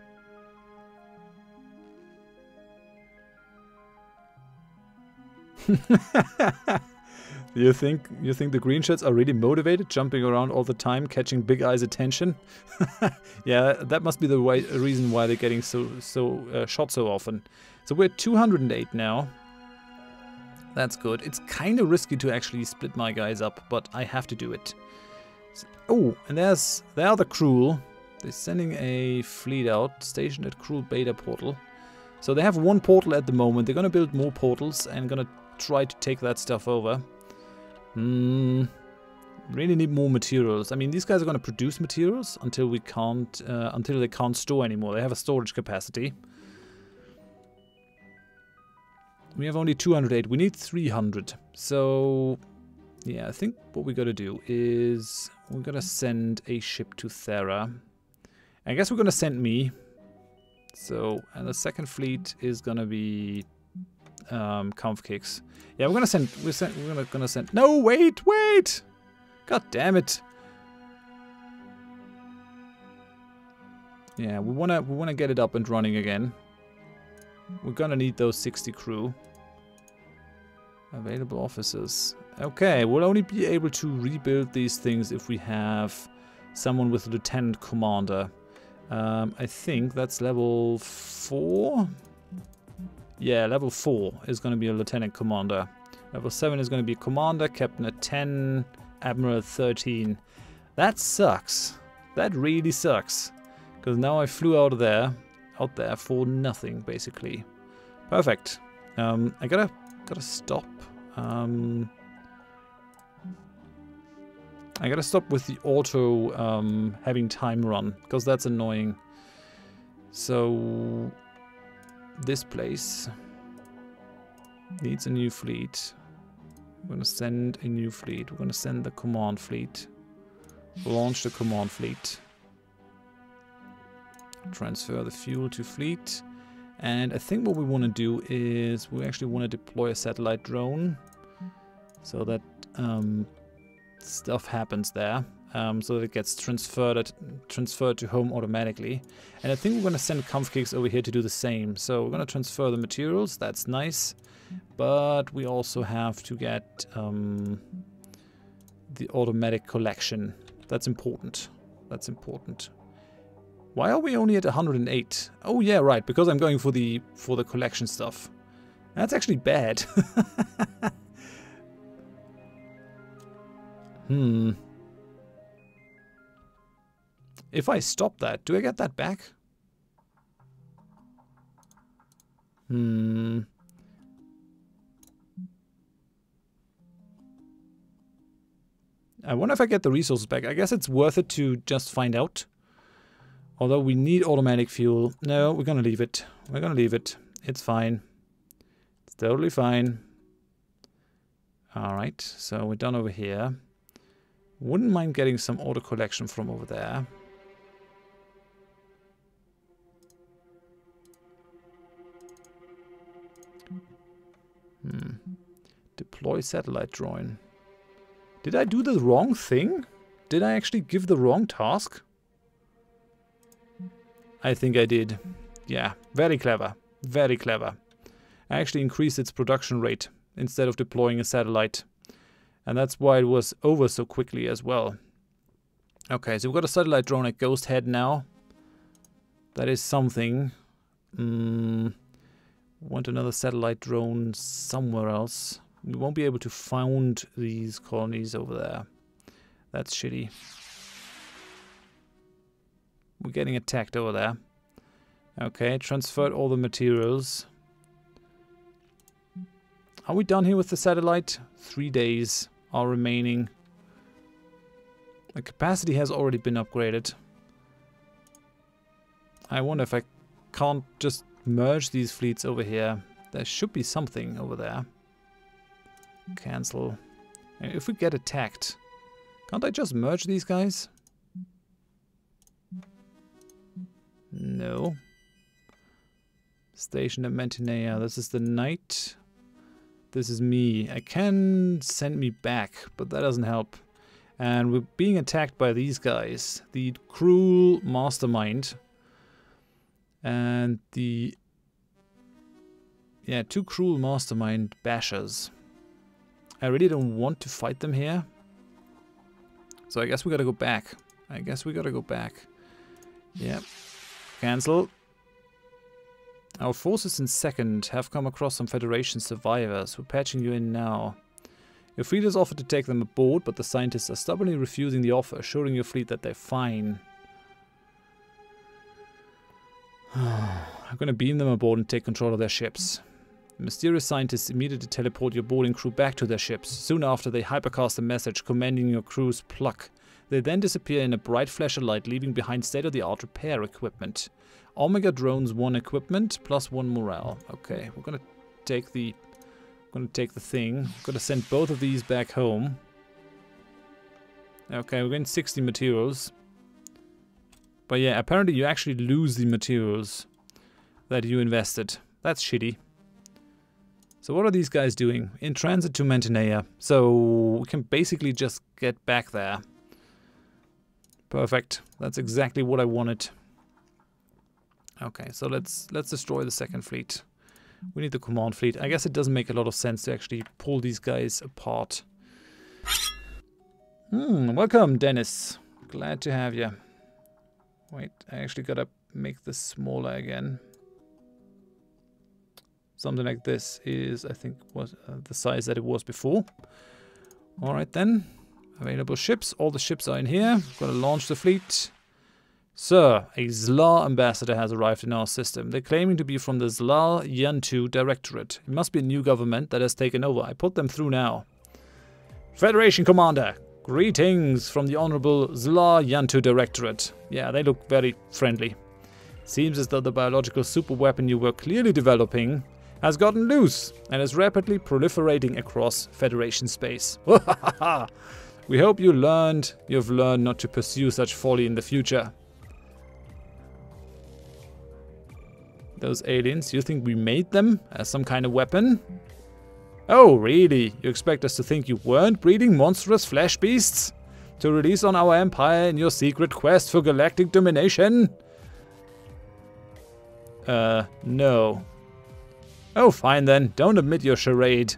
You think the green shirts are really motivated, jumping around all the time, catching Big Eye's attention? Yeah, that must be the reason why they're getting shot so often. So we're at 208 now. That's good. It's kind of risky to actually split my guys up, but I have to do it. Oh, and there are the Cruel. They're sending a fleet out, stationed at Cruel Beta Portal. So they have one portal at the moment. They're gonna build more portals and gonna try to take that stuff over. Really need more materials. I mean, these guys are gonna produce materials until we can't, until they can't store anymore. They have a storage capacity. We have only 208. We need 300. So, yeah, I think what we gotta do is we're gonna send a ship to Thera. I guess we're gonna send me. So, and the second fleet is gonna be Kampfkicks. Yeah, we're gonna send. We're gonna send. No, wait. God damn it. Yeah, we wanna get it up and running again. We're gonna need those 60 crew. Available officers. Okay, we'll only be able to rebuild these things if we have someone with Lieutenant Commander. I think that's level 4. Yeah, level 4 is going to be a Lieutenant Commander. Level 7 is going to be Commander, Captain at 10, Admiral at 13. That sucks. That really sucks. Because now I flew out there for nothing, basically. Perfect. I gotta stop. I gotta stop with the auto having time run, because that's annoying. So this place needs a new fleet. We're gonna send a new fleet. We're gonna send the command fleet. Launch the command fleet. Transfer the fuel to fleet. And I think what we want to do is we actually want to deploy a satellite drone so that stuff happens there, so that it gets transferred to home automatically. And I think we're going to send Kampfkicks over here to do the same. So we're going to transfer the materials. That's nice, but we also have to get the automatic collection. That's important. That's important. Why are we only at 108? Oh yeah, right, because I'm going for the collection stuff. That's actually bad. If I stop that, do I get that back? I wonder if I get the resources back. I guess it's worth it to just find out. Although we need automatic fuel. No, we're gonna leave it. We're gonna leave it. It's fine. It's totally fine. Alright, so we're done over here. Wouldn't mind getting some auto collection from over there. Deploy satellite drone. Did I do the wrong thing? Did I actually give the wrong task? I think I did. Yeah, very clever. Very clever. I actually increased its production rate instead of deploying a satellite. And that's why it was over so quickly as well. Okay, so we've got a satellite drone at Ghost Head now. That is something. Want another satellite drone somewhere else. We won't be able to found these colonies over there. That's shitty. We're getting attacked over there. Okay, transferred all the materials. Are we done here with the satellite? 3 days are remaining. The capacity has already been upgraded. I wonder if I can't just merge these fleets over here. There should be something over there. Cancel. And if we get attacked, can't I just merge these guys? No. Station at Mantinea. This is the night. This is me. I can send me back, but that doesn't help. And we're being attacked by these guys. The cruel mastermind. And the... yeah, two cruel mastermind bashers. I really don't want to fight them here. So I guess we gotta go back. Yep. Cancel. Our forces in second have come across some Federation survivors. We're patching you in now. Your fleet has offered to take them aboard, but the scientists are stubbornly refusing the offer, assuring your fleet that they're fine. I'm gonna beam them aboard and take control of their ships. The mysterious scientists immediately teleport your boarding crew back to their ships. Soon after, they hypercast a message commending your crew's pluck. They then disappear in a bright flash of light, leaving behind state-of-the-art repair equipment. Omega Drones 1 equipment, plus 1 morale. Okay, we're gonna take the thing. I'm gonna send both of these back home. Okay, we're getting 60 materials. But yeah, apparently you actually lose the materials that you invested. That's shitty. So what are these guys doing? In transit to Mantinea. So we can basically just get back there. Perfect. That's exactly what I wanted. Okay, so let's destroy the second fleet. We need the command fleet. I guess it doesn't make a lot of sense to actually pull these guys apart. Welcome, Dennis. Glad to have you. Wait, I actually gotta make this smaller again. Something like this is, I think, was the size that it was before. Alright then. Available ships. All the ships are in here. Gonna launch the fleet. Sir, a Zlar ambassador has arrived in our system. They're claiming to be from the Zlar Yantu Directorate. It must be a new government that has taken over. I put them through now. Federation Commander, greetings from the Honorable Zlar Yantu Directorate. Yeah, they look very friendly. Seems as though the biological superweapon you were clearly developing has gotten loose and is rapidly proliferating across Federation space. We hope you've learned not to pursue such folly in the future. Those aliens, you think we made them as some kind of weapon? Oh, really? You expect us to think you weren't breeding monstrous flesh beasts? To release on our empire in your secret quest for galactic domination? No. Oh, fine then. Don't admit your charade.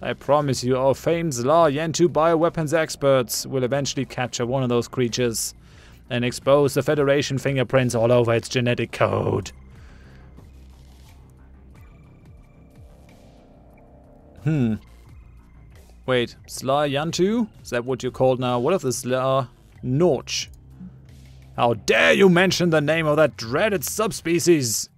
I promise you our famed Zlar Yantu bioweapons experts will eventually capture one of those creatures. and expose the Federation fingerprints all over its genetic code. Wait, Sla Yantu? Is that what you're called now? What of the Sla Norch? How dare you mention the name of that dreaded subspecies?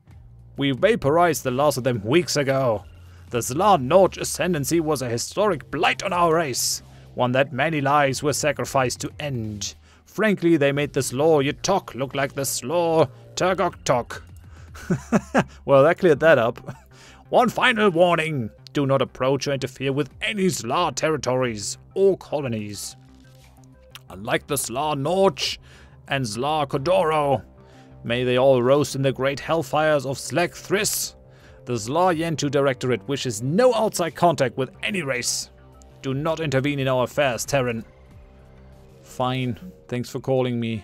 We vaporized the last of them weeks ago. The Sla Norch ascendancy was a historic blight on our race, one that many lives were sacrificed to end. Frankly, they made the Slaw Y'Tok look like the Slaw Turgok Tok. Well, that cleared that up. One final warning. Do not approach or interfere with any Sla territories or colonies. Unlike the Sla Norch and Sla Kodoro, may they all roast in the great hellfires of Slek Thriss. The Sla Yentu Directorate wishes no outside contact with any race. Do not intervene in our affairs, Terran. Fine. Thanks for calling me.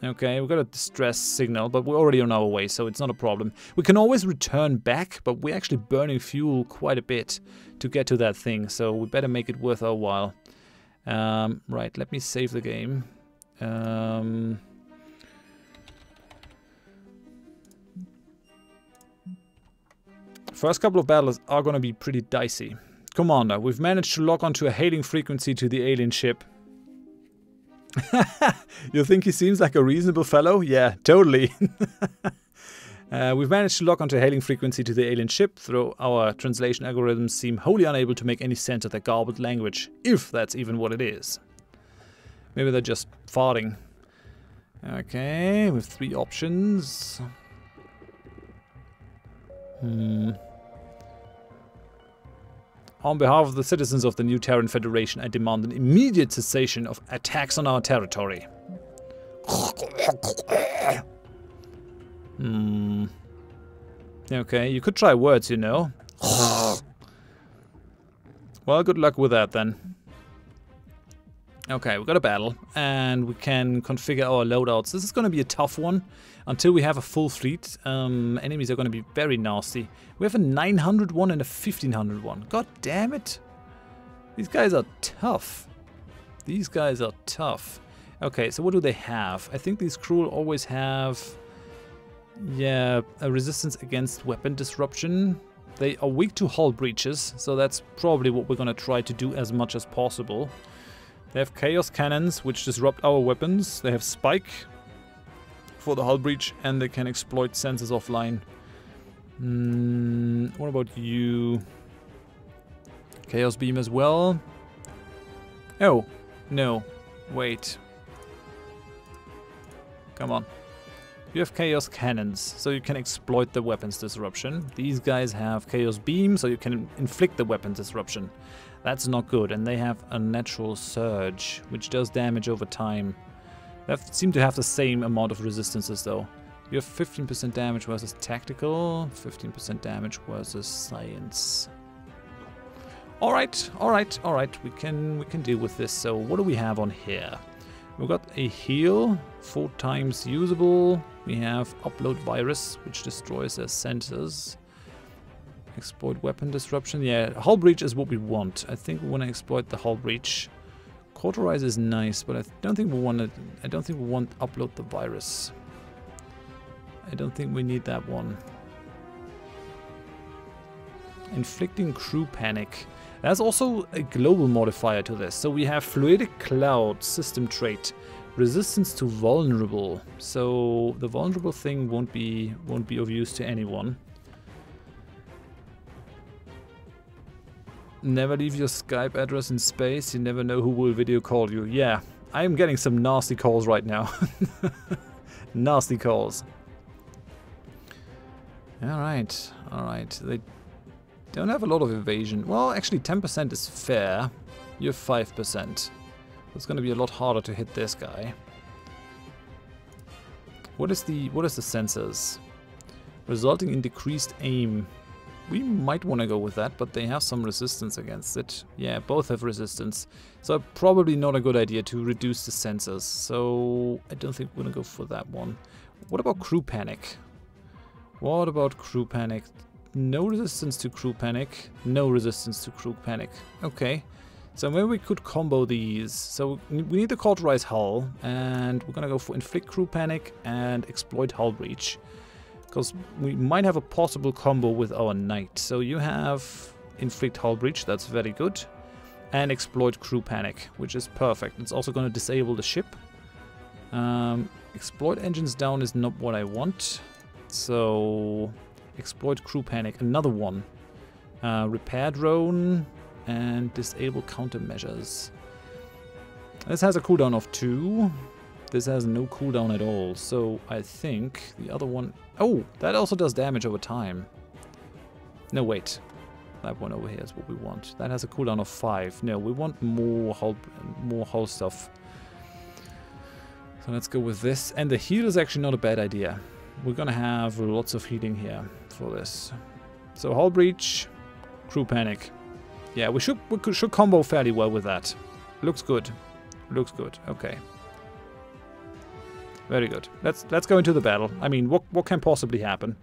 Okay, we've got a distress signal, but we're already on our way, so it's not a problem. We can always return back, but we're actually burning fuel quite a bit to get to that thing, so we better make it worth our while. Right, let me save the game. First couple of battles are going to be pretty dicey. Commander, we've managed to lock onto a hailing frequency to the alien ship. You think he seems like a reasonable fellow? Yeah, totally. We've managed to lock onto a hailing frequency to the alien ship, though our translation algorithms seem wholly unable to make any sense of their garbled language, if that's even what it is. Maybe they're just farting. Okay, we have 3 options. On behalf of the citizens of the New Terran Federation, I demand an immediate cessation of attacks on our territory. Okay, you could try words, you know. Well, good luck with that then. Okay, we've got a battle, and we can configure our loadouts. This is going to be a tough one. Until we have a full fleet, enemies are going to be very nasty. We have a 900 one and a 1500 one. God damn it. These guys are tough. These guys are tough. Okay, so what do they have? I think these crew will always have... yeah, a resistance against weapon disruption. They are weak to hull breaches, so that's probably what we're going to try to do as much as possible. They have Chaos Cannons, which disrupt our weapons. They have Spike for the hull breach, and they can exploit sensors offline. What about you? Chaos Beam as well. Oh, no. Wait. Come on. You have Chaos Cannons, so you can exploit the weapons disruption. These guys have Chaos Beam, so you can inflict the weapon disruption. That's not good, and they have a Natural Surge, which does damage over time. They seem to have the same amount of resistances, though. You have 15% damage versus Tactical, 15% damage versus Science. Alright, alright, alright, we can deal with this. So what do we have on here? We've got a heal, 4 times usable. We have Upload Virus, which destroys their sensors. Exploit weapon disruption. Yeah, hull breach is what we want. I think we want to exploit the hull breach. Cauterize is nice, but I don't think we want to. I don't think we want upload the virus. I don't think we need that one. Inflicting crew panic. There's also a global modifier to this. So we have fluidic cloud system trait, resistance to vulnerable. So the vulnerable thing won't be of use to anyone. Never leave your Skype address in space. You never know who will video call you. Yeah, I am getting some nasty calls right now. Nasty calls. Alright, alright. They don't have a lot of evasion. Well, actually 10% is fair. You have 5%. It's going to be a lot harder to hit this guy. What is the sensors? Resulting in decreased aim. We might want to go with that, but they have some resistance against it. Yeah, both have resistance. So probably not a good idea to reduce the sensors. So I don't think we're going to go for that one. What about crew panic? What about crew panic? No resistance to crew panic. No resistance to crew panic. Okay. So maybe we could combo these. So we need the Cauterize Hull, and we're gonna go for Inflict Crew Panic and Exploit Hull Breach. Because we might have a possible combo with our Knight. So you have Inflict Hull Breach, that's very good. And Exploit Crew Panic, which is perfect. It's also gonna disable the ship. Exploit Engines Down is not what I want. So Exploit Crew Panic, another one. Repair Drone and Disable Countermeasures. This has a cooldown of 2. This has no cooldown at all. So I think the other one... Oh, that also does damage over time. No, wait. That one over here is what we want. That has a cooldown of 5. No, we want more hull stuff. So let's go with this. And the heal is actually not a bad idea. We're gonna have lots of healing here for this. So Hull Breach, Crew Panic. Yeah, we should combo fairly well with that. Looks good. Looks good. Okay. Very good. Let's go into the battle. I mean, what can possibly happen?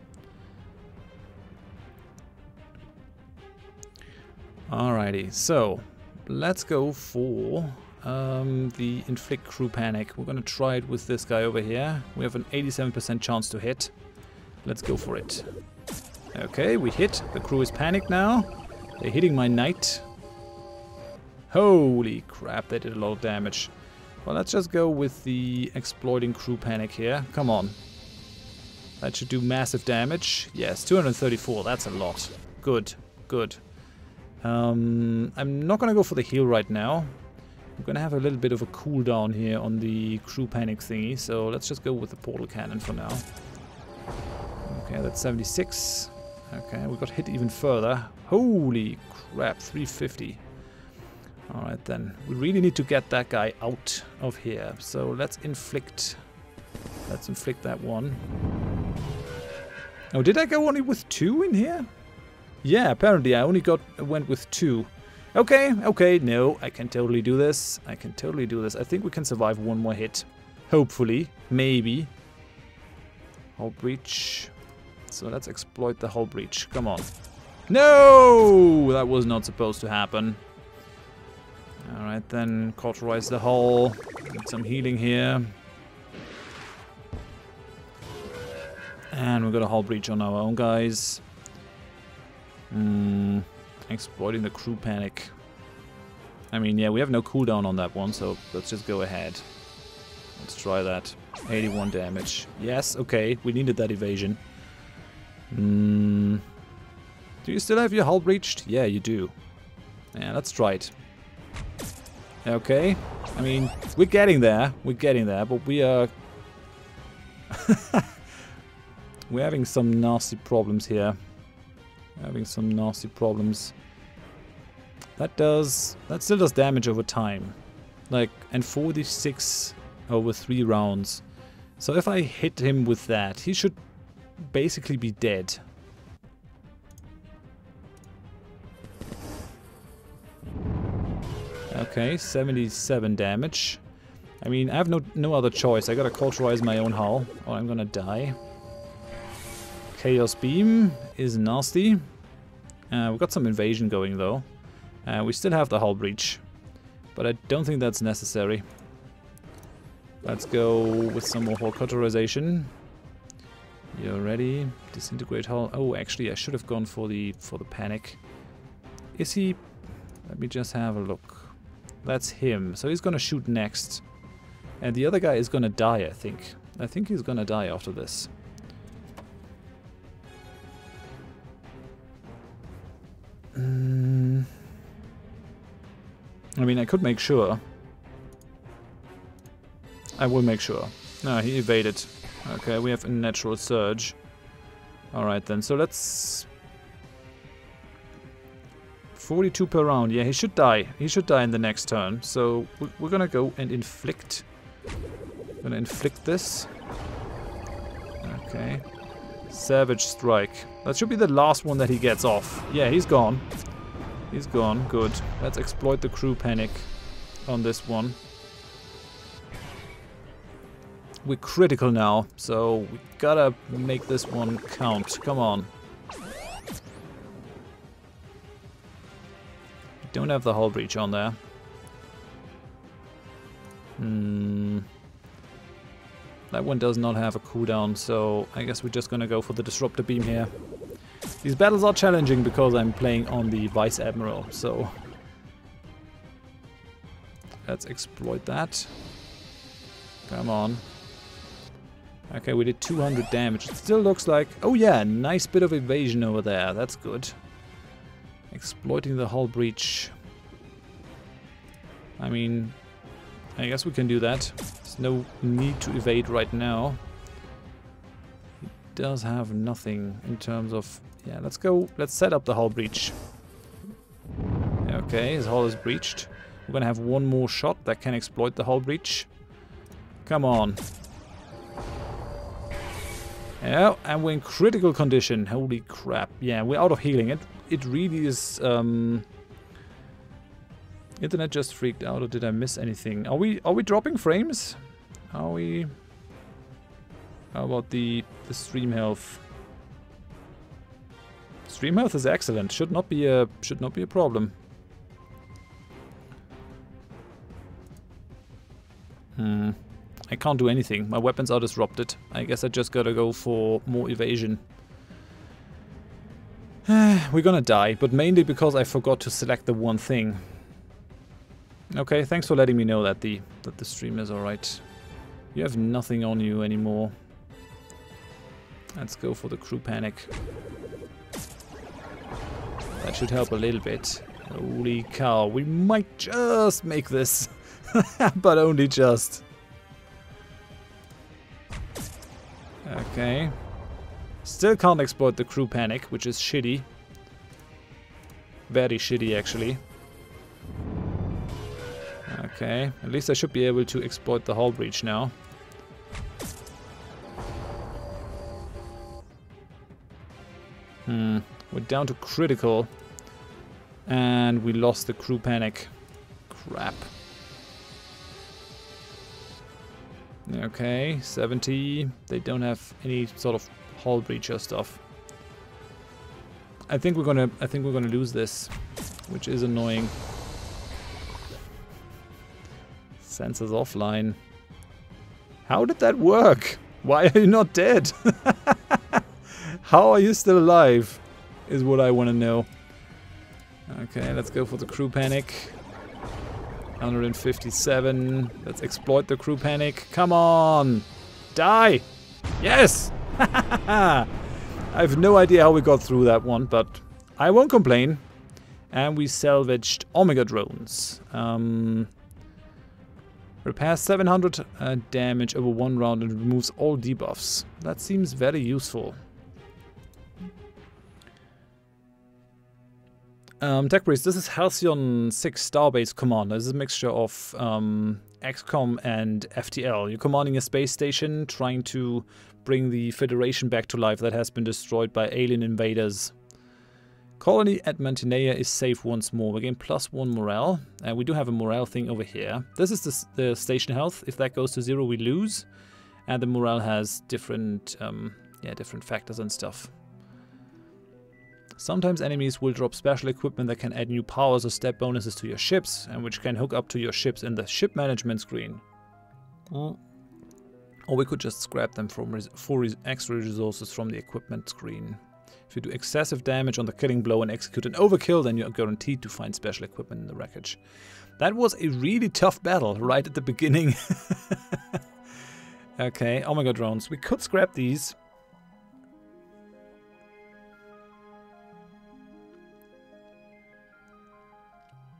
Alrighty, so let's go for the Inflict Crew Panic. We're gonna try it with this guy over here. We have an 87% chance to hit. Let's go for it. Okay, we hit. The crew is panicked now. They're hitting my Knight. Holy crap, they did a lot of damage. Well, let's just go with the Exploiting Crew Panic here. Come on. That should do massive damage. Yes, 234, that's a lot. Good, good. I'm not gonna go for the heal right now. I'm gonna have a little bit of a cooldown here on the Crew Panic thingy, so let's just go with the Portal Cannon for now. Okay, that's 76. Okay, we got hit even further. Holy crap, 350. Alright then, we really need to get that guy out of here. So let's inflict that one. Oh, did I go only with 2 in here? Yeah, apparently I only went with 2. Okay, okay, no, I can totally do this. I can totally do this. I think we can survive one more hit. Hopefully, maybe. Hull Breach. So let's exploit the Hull Breach. Come on. No! That was not supposed to happen. Alright then, cauterize the hull. Get some healing here. And we've got a Hull Breach on our own guys. Exploiting the Crew Panic. I mean, yeah, we have no cooldown on that one, so let's just go ahead. Let's try that. 81 damage. Yes, okay, we needed that evasion. Do you still have your hull breached? Yeah, you do. Yeah, let's try it. Okay. I mean, we're getting there. We're getting there, but we are... we're having some nasty problems here. We're having some nasty problems. That still does damage over time. Like, and 46 over 3 rounds. So if I hit him with that, he should basically be dead. Okay, 77 damage. I mean, I have no other choice. I gotta cauterize my own hull, or I'm gonna die. Chaos Beam is nasty. We've got some invasion going though. We still have the hull breach, but I don't think that's necessary. Let's go with some more hull cauterization. You're ready. Disintegrate hull. Oh, actually, I should have gone for the panic. Is he? Let me just have a look. That's him. So he's gonna shoot next, and the other guy is gonna die. I think. I think he's gonna die after this. I mean, I could make sure. I will make sure. No, he evaded. Okay, we have a natural surge. Alright then, so let's... 42 per round. Yeah, he should die. He should die in the next turn. So we're gonna go and inflict. Gonna inflict this. Okay. Savage Strike. That should be the last one that he gets off. Yeah, he's gone. He's gone. Good. Let's exploit the crew panic on this one. We're critical now, so we gotta make this one count. Come on. don't have the hull breach on there. That one does not have a cooldown, so I guess we're just gonna go for the Disruptor Beam here. These battles are challenging because I'm playing on the Vice Admiral, so let's exploit that. Come on. Okay, we did 200 damage. It still looks like... Oh yeah, nice bit of evasion over there. That's good. Exploiting the hull breach. I mean, I guess we can do that. There's no need to evade right now. He does have nothing in terms of... Yeah, let's go. Let's set up the hull breach. Okay, his hull is breached. We're gonna have one more shot that can exploit the hull breach. Come on. Yeah, and we're in critical condition. Holy crap. Yeah, we're out of healing. It really is... Internet just freaked out, or did I miss anything? Are we dropping frames? Are we... How about the stream health? Stream health is excellent. Should not be a problem. I can't do anything. My weapons are disrupted. I guess I just gotta go for more evasion. We're gonna die, but mainly because I forgot to select the one thing. Okay, thanks for letting me know that the stream is alright. You have nothing on you anymore. Let's go for the crew panic. That should help a little bit. Holy cow, we might just make this. But only just. Okay. Still can't exploit the crew panic, which is shitty. Very shitty, actually. Okay, at least I should be able to exploit the hull breach now. We're down to critical. And we lost the crew panic. Crap. Okay, 70. They don't have any sort of hull breacher stuff. I think we're gonna lose this, which is annoying. Sensors offline. How did that work? Why are you not dead? How are you still alive? Is what I want to know. Okay, let's go for the crew panic. 157. Let's exploit the crew panic. Come on! Die! Yes! I have no idea how we got through that one, but I won't complain. And we salvaged Omega drones. Repairs 700 damage over one round and removes all debuffs. That seems very useful. Tech Priest, this is Halcyon 6 Starbase Commander. This is a mixture of XCOM and FTL. You're commanding a space station, trying to bring the Federation back to life that has been destroyed by alien invaders. Colony at Mantinea is safe once more. We gain +1 morale. We do have a morale thing over here. This is the station health. If that goes to 0, we lose. And the morale has different, different factors and stuff. Sometimes enemies will drop special equipment that can add new powers or step bonuses to your ships, and which can hook up to your ships in the ship management screen. Or we could just scrap them for extra resources from the equipment screen. If you do excessive damage on the killing blow and execute an overkill, then you are guaranteed to find special equipment in the wreckage. That was a really tough battle right at the beginning. Okay, Omega drones. We could scrap these.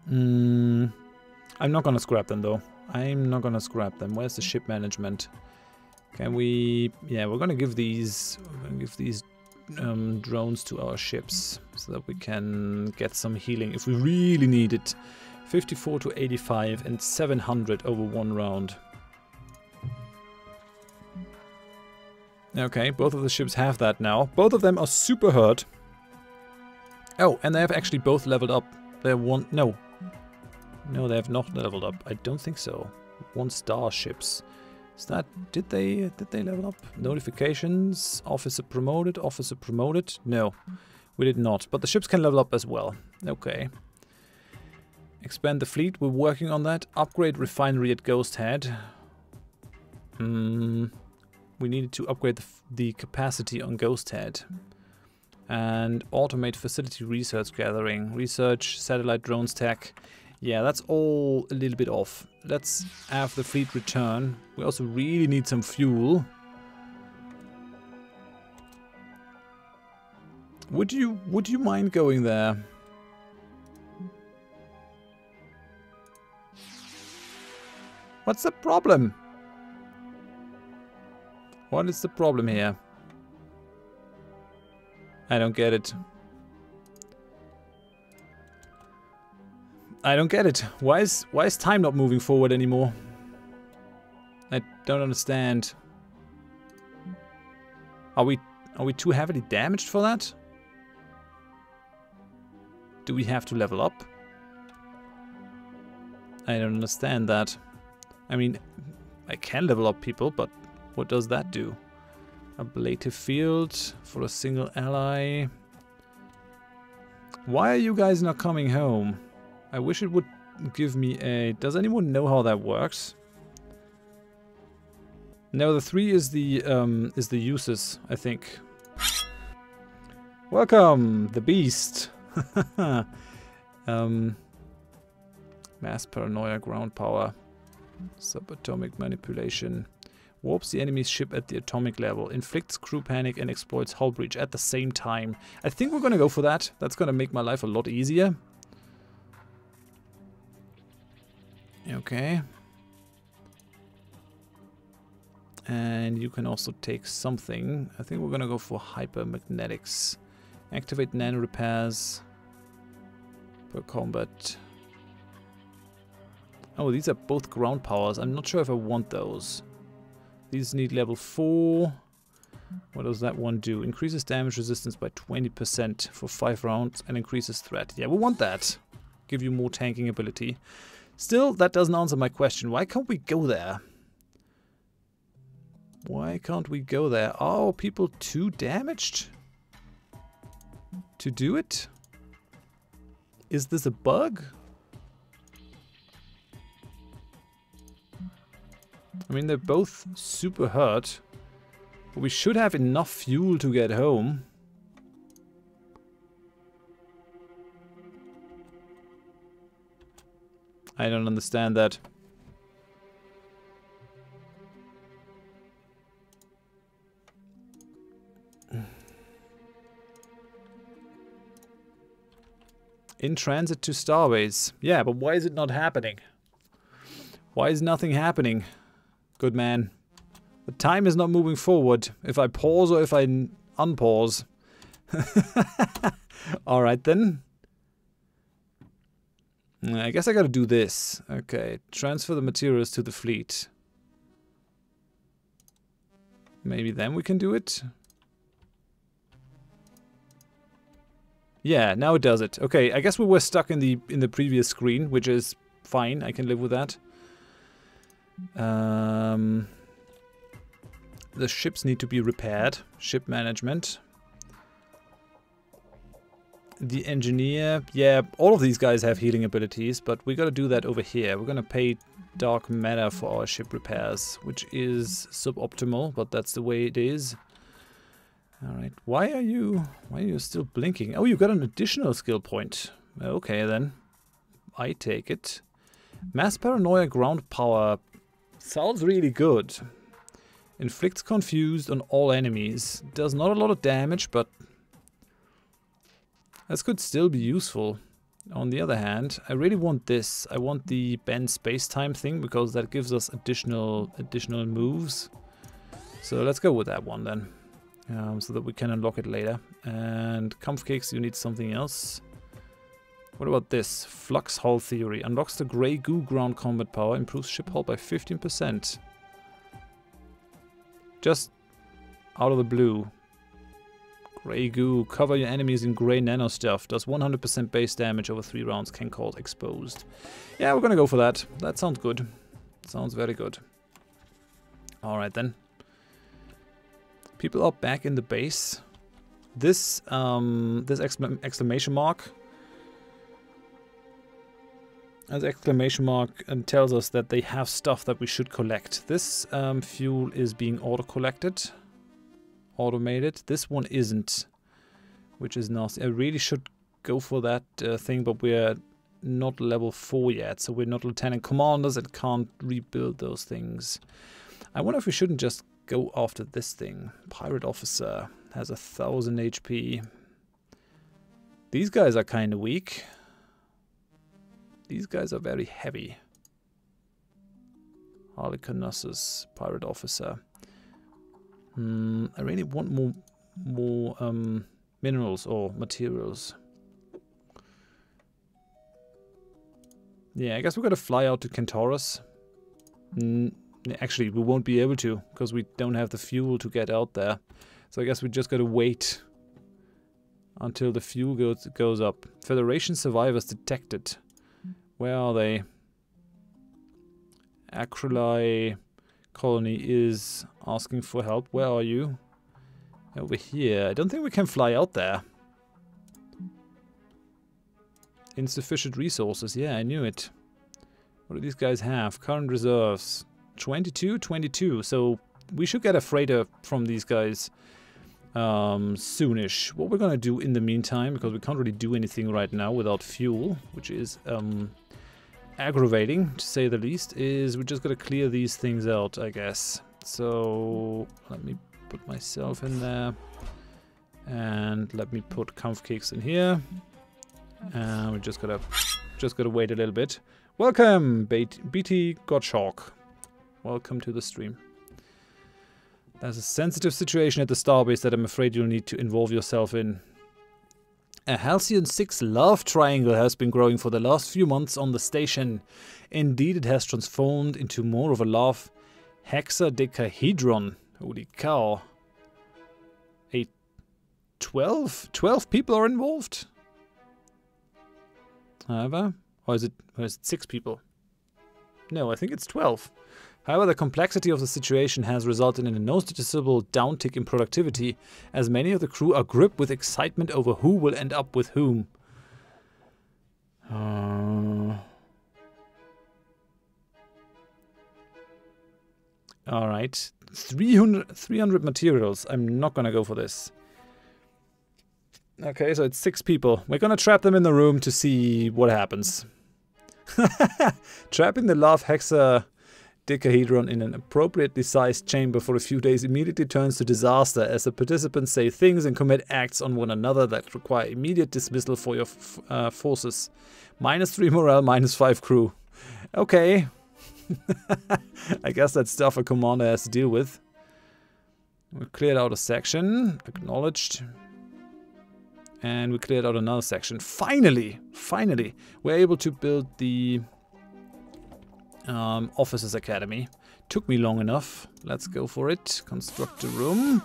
I'm not gonna scrap them though. I'm not gonna scrap them. Where's the ship management? Can we... Yeah, we're gonna give these drones to our ships so that we can get some healing if we really need it. 54 to 85 and 700 over one round. Okay, both of the ships have that now. Both of them are super hurt. Oh, and they have actually both leveled up. They're one... No. No, they have not leveled up. I don't think so. 1-star ships. Is that... Did they level up? Notifications. Officer promoted. Officer promoted. No, we did not. But the ships can level up as well. Okay. Expand the fleet, we're working on that. Upgrade refinery at Ghost Head. We needed to upgrade the capacity on Ghost Head. And automate facility research gathering. Research, satellite drones tech. Yeah, that's all a little bit off. Let's have the fleet return. We also really need some fuel. Would you mind going there? What's the problem? What is the problem here? I don't get it. I don't get it. Why is time not moving forward anymore? I don't understand. Are we too heavily damaged for that? Do we have to level up? I don't understand that. I mean, I can level up people, but what does that do? Ablative field for a single ally. Why are you guys not coming home? I wish it would give me a... Does anyone know how that works? No, the 3 is the uses, I think. Welcome, the beast. Mass paranoia, ground power, subatomic manipulation. Warps the enemy's ship at the atomic level, inflicts crew panic and exploits hull breach at the same time. I think we're gonna go for that. That's gonna make my life a lot easier. Okay. And you can also take something. I think we're gonna go for hypermagnetics. Activate nano repairs per combat. Oh, these are both ground powers. I'm not sure if I want those. These need level 4. What does that one do? Increases damage resistance by 20% for 5 rounds and increases threat. Yeah, we want that. Give you more tanking ability. Still, that doesn't answer my question. Why can't we go there? Why can't we go there? Are people too damaged to do it? Is this a bug? I mean, they're both super hurt. But we should have enough fuel to get home. I don't understand that. In transit to Starbase. Yeah, but why is it not happening? Why is nothing happening? Good man. The time is not moving forward. If I pause or if I unpause. Alright then. I guess I gotta do this. Okay, transfer the materials to the fleet. Maybe then we can do it. Yeah, now it does it. Okay, I guess we were stuck in the previous screen, which is fine. I can live with that. The ships need to be repaired. Ship management. The engineer. Yeah, all of these guys have healing abilities, but we gotta do that over here. We're gonna pay dark matter for our ship repairs, which is suboptimal, but that's the way it is. Alright, why are you still blinking? Oh, you got an additional skill point. Okay then. I take it. Mass paranoia ground power sounds really good. Inflicts confused on all enemies. Does not a lot of damage, but this could still be useful. On the other hand, I really want this. I want the bend space-time thing because that gives us additional moves. So let's go with that one then. So that we can unlock it later. And Kampfkeks, you need something else. What about this? Flux hull theory. Unlocks the grey goo ground combat power. Improves ship hull by 15%. Just out of the blue. Grey goo. Cover your enemies in grey nano stuff. Does 100% base damage over 3 rounds. Can cause exposed. Yeah, we're gonna go for that. That sounds good. Sounds very good. Alright then. People are back in the base. This exclamation mark as exclamation mark and tells us that they have stuff that we should collect. This fuel is being auto-collected, automated. This one isn't, which is nasty. I really should go for that thing, but we're not level 4 yet, so we're not lieutenant commanders and can't rebuild those things. I wonder if we shouldn't just go after this thing. Pirate officer has 1000 HP. These guys are kind of weak. These guys are very heavy. Harlequinus's pirate officer. I really want more minerals or materials. Yeah, I guess we're gonna fly out to Centaurus. Actually, we won't be able to, because we don't have the fuel to get out there. So I guess we just gotta wait until the fuel goes up. Federation survivors detected. Where are they? Acroli colony is asking for help. Where are you? Over here. I don't think we can fly out there. Insufficient resources. Yeah, I knew it. What do these guys have? Current reserves. 22. So we should get a freighter from these guys soonish. What we're gonna do in the meantime, because we can't really do anything right now without fuel, which is aggravating to say the least, is we're just gonna clear these things out, I guess. So let me put myself in there, and let me put Kampfkeks in here, and we're just gotta wait a little bit. Welcome, BT Gottschalk. Welcome to the stream. There's a sensitive situation at the starbase that I'm afraid you'll need to involve yourself in. A Halcyon 6 love triangle has been growing for the last few months on the station. Indeed, it has transformed into more of a love hexadecahedron. Holy cow. 12 people are involved? However, or is it 6 people? No, I think it's 12. However, the complexity of the situation has resulted in a noticeable downtick in productivity, as many of the crew are gripped with excitement over who will end up with whom. Alright, 300 materials. I'm not gonna go for this. Okay, so it's 6 people. We're gonna trap them in the room to see what happens. Trapping the love hexadecahedron in an appropriately sized chamber for a few days immediately turns to disaster as the participants say things and commit acts on one another that require immediate dismissal for your forces. -3 morale, -5 crew. Okay. I guess that's stuff a commander has to deal with. We cleared out a section. Acknowledged. And we cleared out another section. Finally! Finally! We're able to build the Officers Academy. Took me long enough. Let's go for it. Construct a room.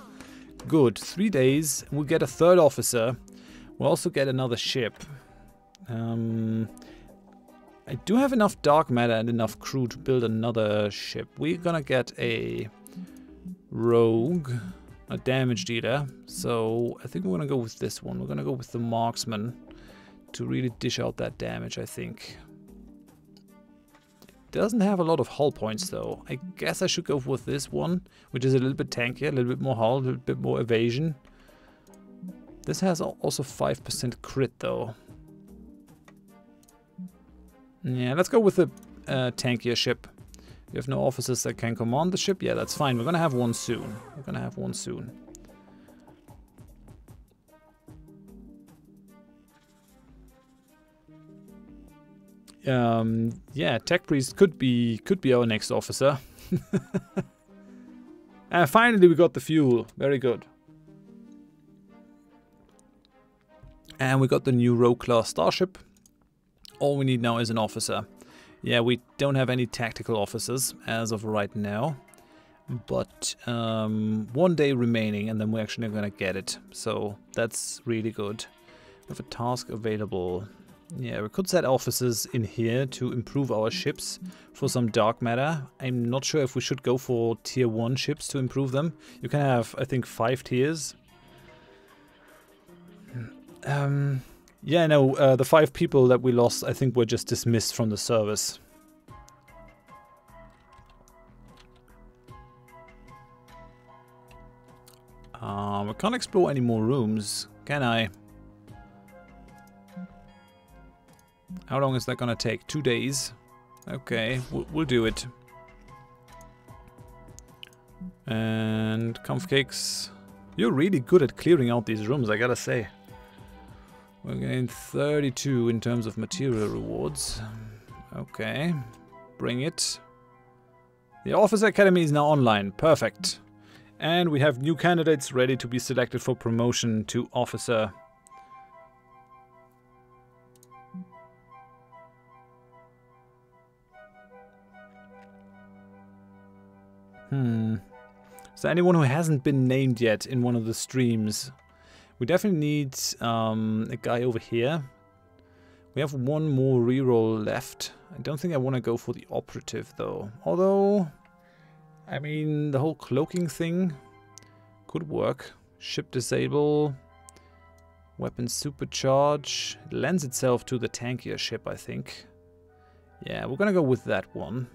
Good. 3 days. We'll get a 3rd officer. We'll also get another ship. I do have enough dark matter and enough crew to build another ship. We're gonna get a rogue. A damage dealer, so I think we're gonna go with this one. We're gonna go with the marksman to really dish out that damage, I think. It doesn't have a lot of hull points though. I guess I should go with this one, which is a little bit tankier, a little bit more hull, a little bit more evasion. This has also 5% crit though. Yeah, let's go with the tankier ship. We have no officers that can command the ship. Yeah, that's fine. We're gonna have one soon. We're gonna have one soon. Yeah, Tech Priest could be our next officer. And finally we got the fuel. Very good. And we got the new Rogue class starship. All we need now is an officer. Yeah, we don't have any tactical officers as of right now, but 1 day remaining and then we're actually gonna get it, so that's really good. We have a task available. Yeah, we could set officers in here to improve our ships for some dark matter. I'm not sure if we should go for tier 1 ships to improve them. You can have, I think, 5 tiers. Yeah, no, the 5 people that we lost, I think, were just dismissed from the service. I can't explore any more rooms, can I? How long is that gonna take? 2 days? Okay, we'll do it. And Comfcakes, you're really good at clearing out these rooms, I gotta say. We're getting 32 in terms of material rewards. Okay, bring it. The Officer Academy is now online, perfect. And we have new candidates ready to be selected for promotion to officer. Is there anyone who hasn't been named yet in one of the streams? We definitely need a guy over here. We have one more reroll left. I don't think I want to go for the operative though. Although, I mean, the whole cloaking thing could work. Ship disable, weapon supercharge. It lends itself to the tankier ship, I think. Yeah, we're gonna go with that one.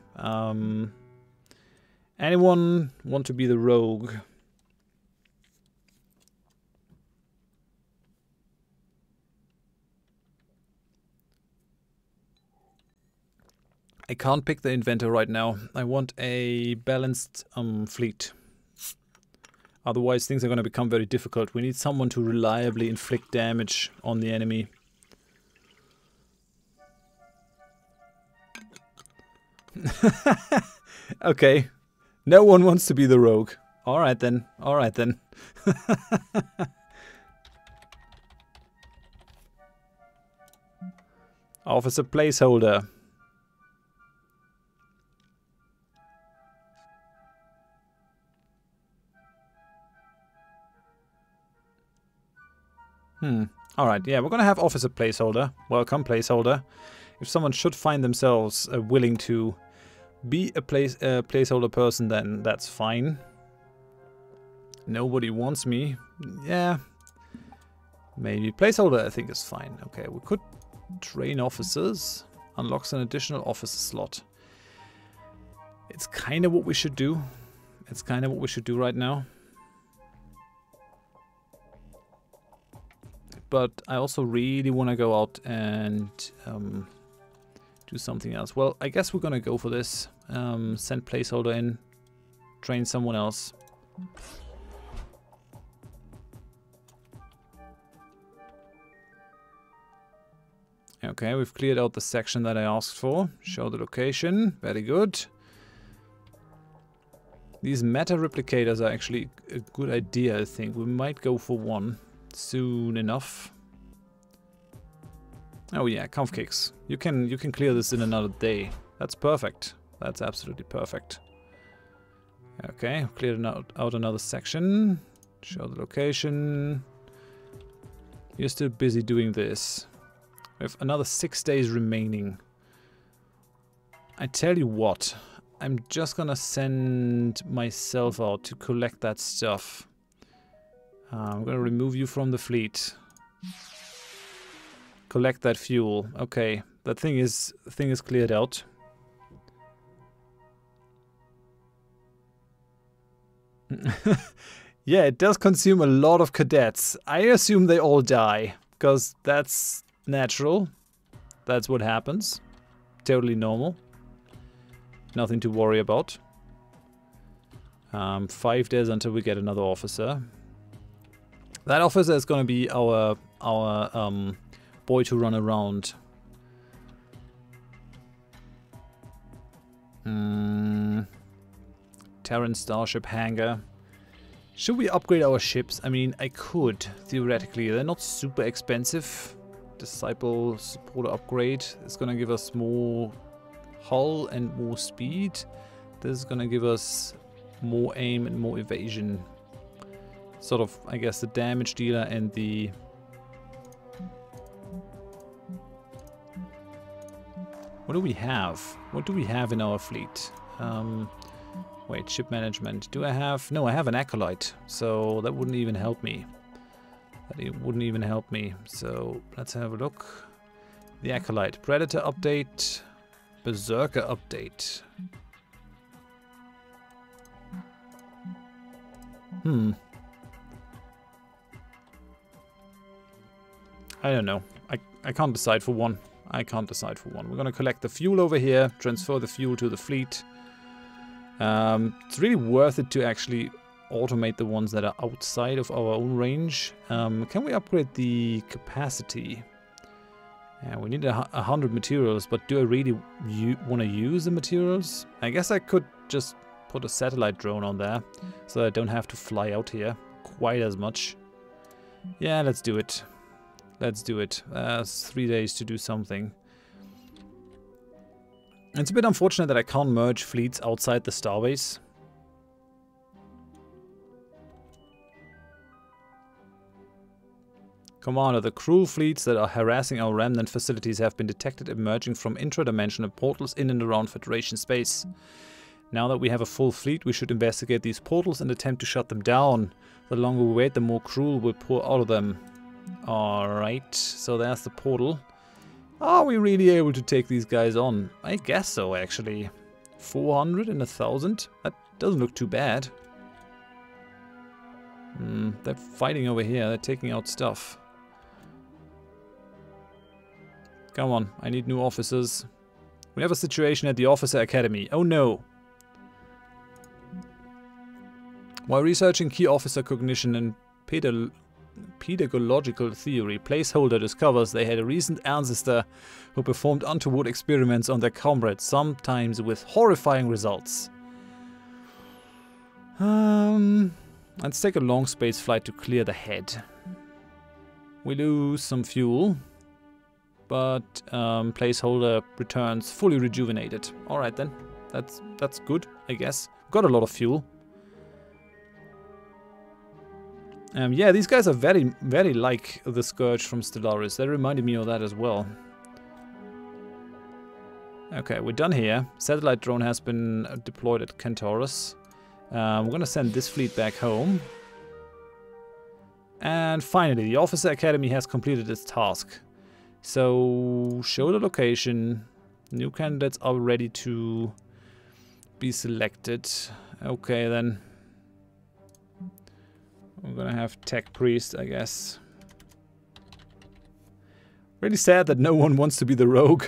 Anyone want to be the rogue? I can't pick the inventor right now. I want a balanced fleet. Otherwise things are going to become very difficult. We need someone to reliably inflict damage on the enemy. Okay. No one wants to be the rogue. Alright then. Alright then. Officer placeholder. Alright, yeah, we're gonna have officer placeholder. Welcome, placeholder. If someone should find themselves willing to be a placeholder person, then that's fine. Nobody wants me. Yeah. Maybe placeholder I think is fine. Okay, we could train officers. Unlocks an additional officer slot. It's kind of what we should do. It's kind of what we should do right now. But I also really want to go out and do something else. Well, I guess we're gonna go for this. Send placeholder in. Train someone else. Okay, we've cleared out the section that I asked for. Show the location. Very good. These meta replicators are actually a good idea, I think. We might go for one soon enough. Oh yeah, Comfcakes. You can clear this in another day. That's perfect. That's absolutely perfect. Okay, cleared out another section. Show the location. You're still busy doing this. We have another 6 days remaining. I tell you what, I'm just gonna send myself out to collect that stuff. I'm gonna remove you from the fleet. Collect that fuel. Okay, that thing is cleared out. Yeah, it does consume a lot of cadets. I assume they all die, because that's natural. That's what happens. Totally normal. Nothing to worry about. 5 days until we get another officer. That officer is gonna be our boy to run around. Terran Starship hangar. Should we upgrade our ships? I mean, I could, theoretically. They're not super expensive. Disciple supporter upgrade is gonna give us more hull and more speed. This is gonna give us more aim and more evasion. Sort of, I guess, the damage dealer and the... What do we have? What do we have in our fleet? Wait, ship management. Do I have... No, I have an acolyte, so that wouldn't even help me. But it wouldn't even help me. So let's have a look. The Acolyte. Predator update. Berserker update. I don't know. I can't decide for one. I can't decide for one. We're going to collect the fuel over here. Transfer the fuel to the fleet. It's really worth it to actually automate the ones that are outside of our own range. Can we upgrade the capacity? Yeah, we need 100 materials, but do I really want to use the materials? I guess I could just put a satellite drone on there, so I don't have to fly out here quite as much. Yeah, let's do it. Let's do it. It's 3 days to do something. It's a bit unfortunate that I can't merge fleets outside the starbase. Commander, the cruel fleets that are harassing our remnant facilities have been detected emerging from intradimensional portals in and around Federation space. Now that we have a full fleet, we should investigate these portals and attempt to shut them down. The longer we wait, the more cruel will pour out of them. Alright, so there's the portal. Are we really able to take these guys on? I guess so, actually. 400 and 1,000? That doesn't look too bad. They're fighting over here. They're taking out stuff. Come on, I need new officers. We have a situation at the Officer Academy. Oh no! While researching key officer cognition and pedagogical theory, Placeholder discovers they had a recent ancestor who performed untoward experiments on their comrades, sometimes with horrifying results. Let's take a long space flight to clear the head. We lose some fuel, but Placeholder returns fully rejuvenated. Alright then, that's good, I guess. Got a lot of fuel. Yeah, these guys are very, very like the Scourge from Stellaris. They reminded me of that as well. Okay, we're done here. Satellite drone has been deployed at Centaurus. We're gonna send this fleet back home. And finally, the Officer Academy has completed its task. So, show the location. New candidates are ready to be selected. Okay, then. We're gonna have Tech Priest, I guess. Really sad that no one wants to be the rogue.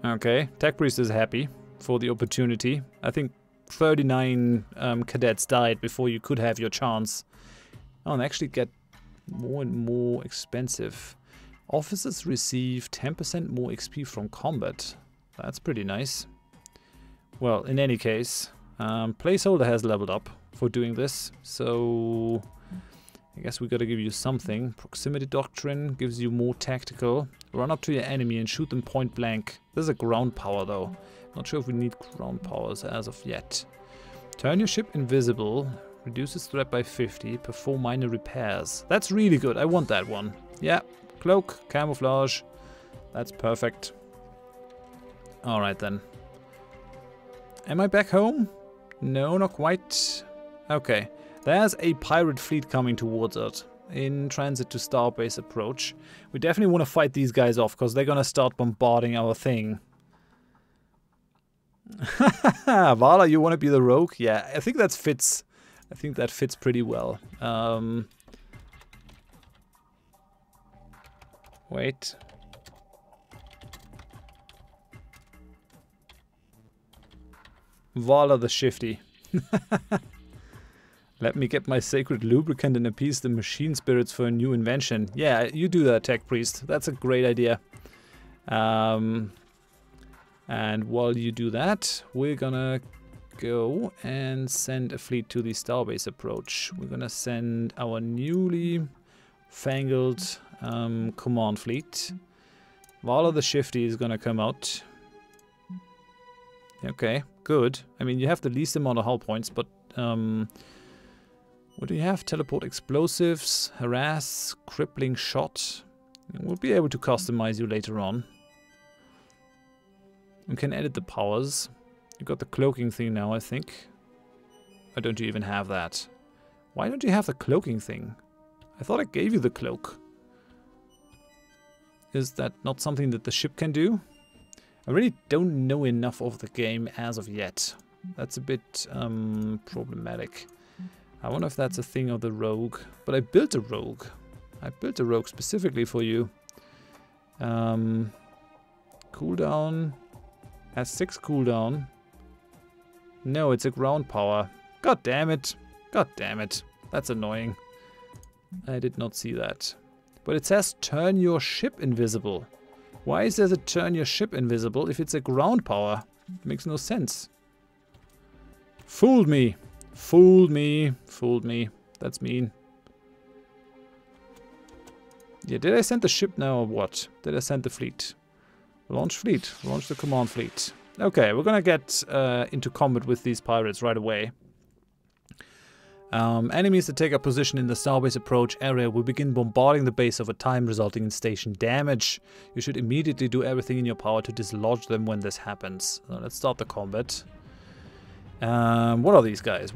Okay, Tech Priest is happy for the opportunity. I think 39 cadets died before you could have your chance. Oh, and actually get more and more expensive. Officers receive 10% more XP from combat. That's pretty nice. Well, in any case, Placeholder has leveled up for doing this, so I guess we gotta give you something. Proximity Doctrine gives you more tactical. Run up to your enemy and shoot them point blank. This is a ground power though. Not sure if we need ground powers as of yet. Turn your ship invisible. Reduces threat by 50. Perform minor repairs. That's really good. I want that one. Yeah. Cloak, camouflage. That's perfect. Alright then. Am I back home? No, not quite. Okay. There's a pirate fleet coming towards us. In transit to Starbase approach. We definitely want to fight these guys off because they're gonna start bombarding our thing. Vala, you want to be the rogue? Yeah, I think that fits. I think that fits pretty well. Wait. Vala the Shifty. Let me get my sacred lubricant and appease the machine spirits for a new invention. Yeah, you do that, Tech Priest. That's a great idea. And while you do that, we're gonna go and send a fleet to the Starbase approach. We're gonna send our newly fangled command fleet. Vala the Shifty is gonna come out. Okay, good. I mean, you have the least amount of hull points, but what do you have? Teleport explosives, harass, crippling shot. We'll be able to customize you later on. We can edit the powers. You got the cloaking thing now, I think. Or don't you even have that? Why don't you have the cloaking thing? I thought I gave you the cloak. Is that not something that the ship can do? I really don't know enough of the game as of yet. That's a bit problematic. I wonder if that's a thing of the rogue. But I built a rogue. I built a rogue specifically for you. Cooldown. Has 6 cooldown. No, it's a ground power. God damn it. God damn it. That's annoying. I did not see that. But it says turn your ship invisible. Why is there a turn your ship invisible if it's a ground power? It makes no sense. Fooled me. Fooled me. Fooled me. That's mean. Yeah, did I send the ship now or what? Did I send the fleet? Launch fleet. Launch the command fleet. Okay, we're gonna get into combat with these pirates right away. Enemies that take up position in the Starbase approach area will begin bombarding the base over time, resulting in station damage. You should immediately do everything in your power to dislodge them when this happens. So let's start the combat. What are these guys?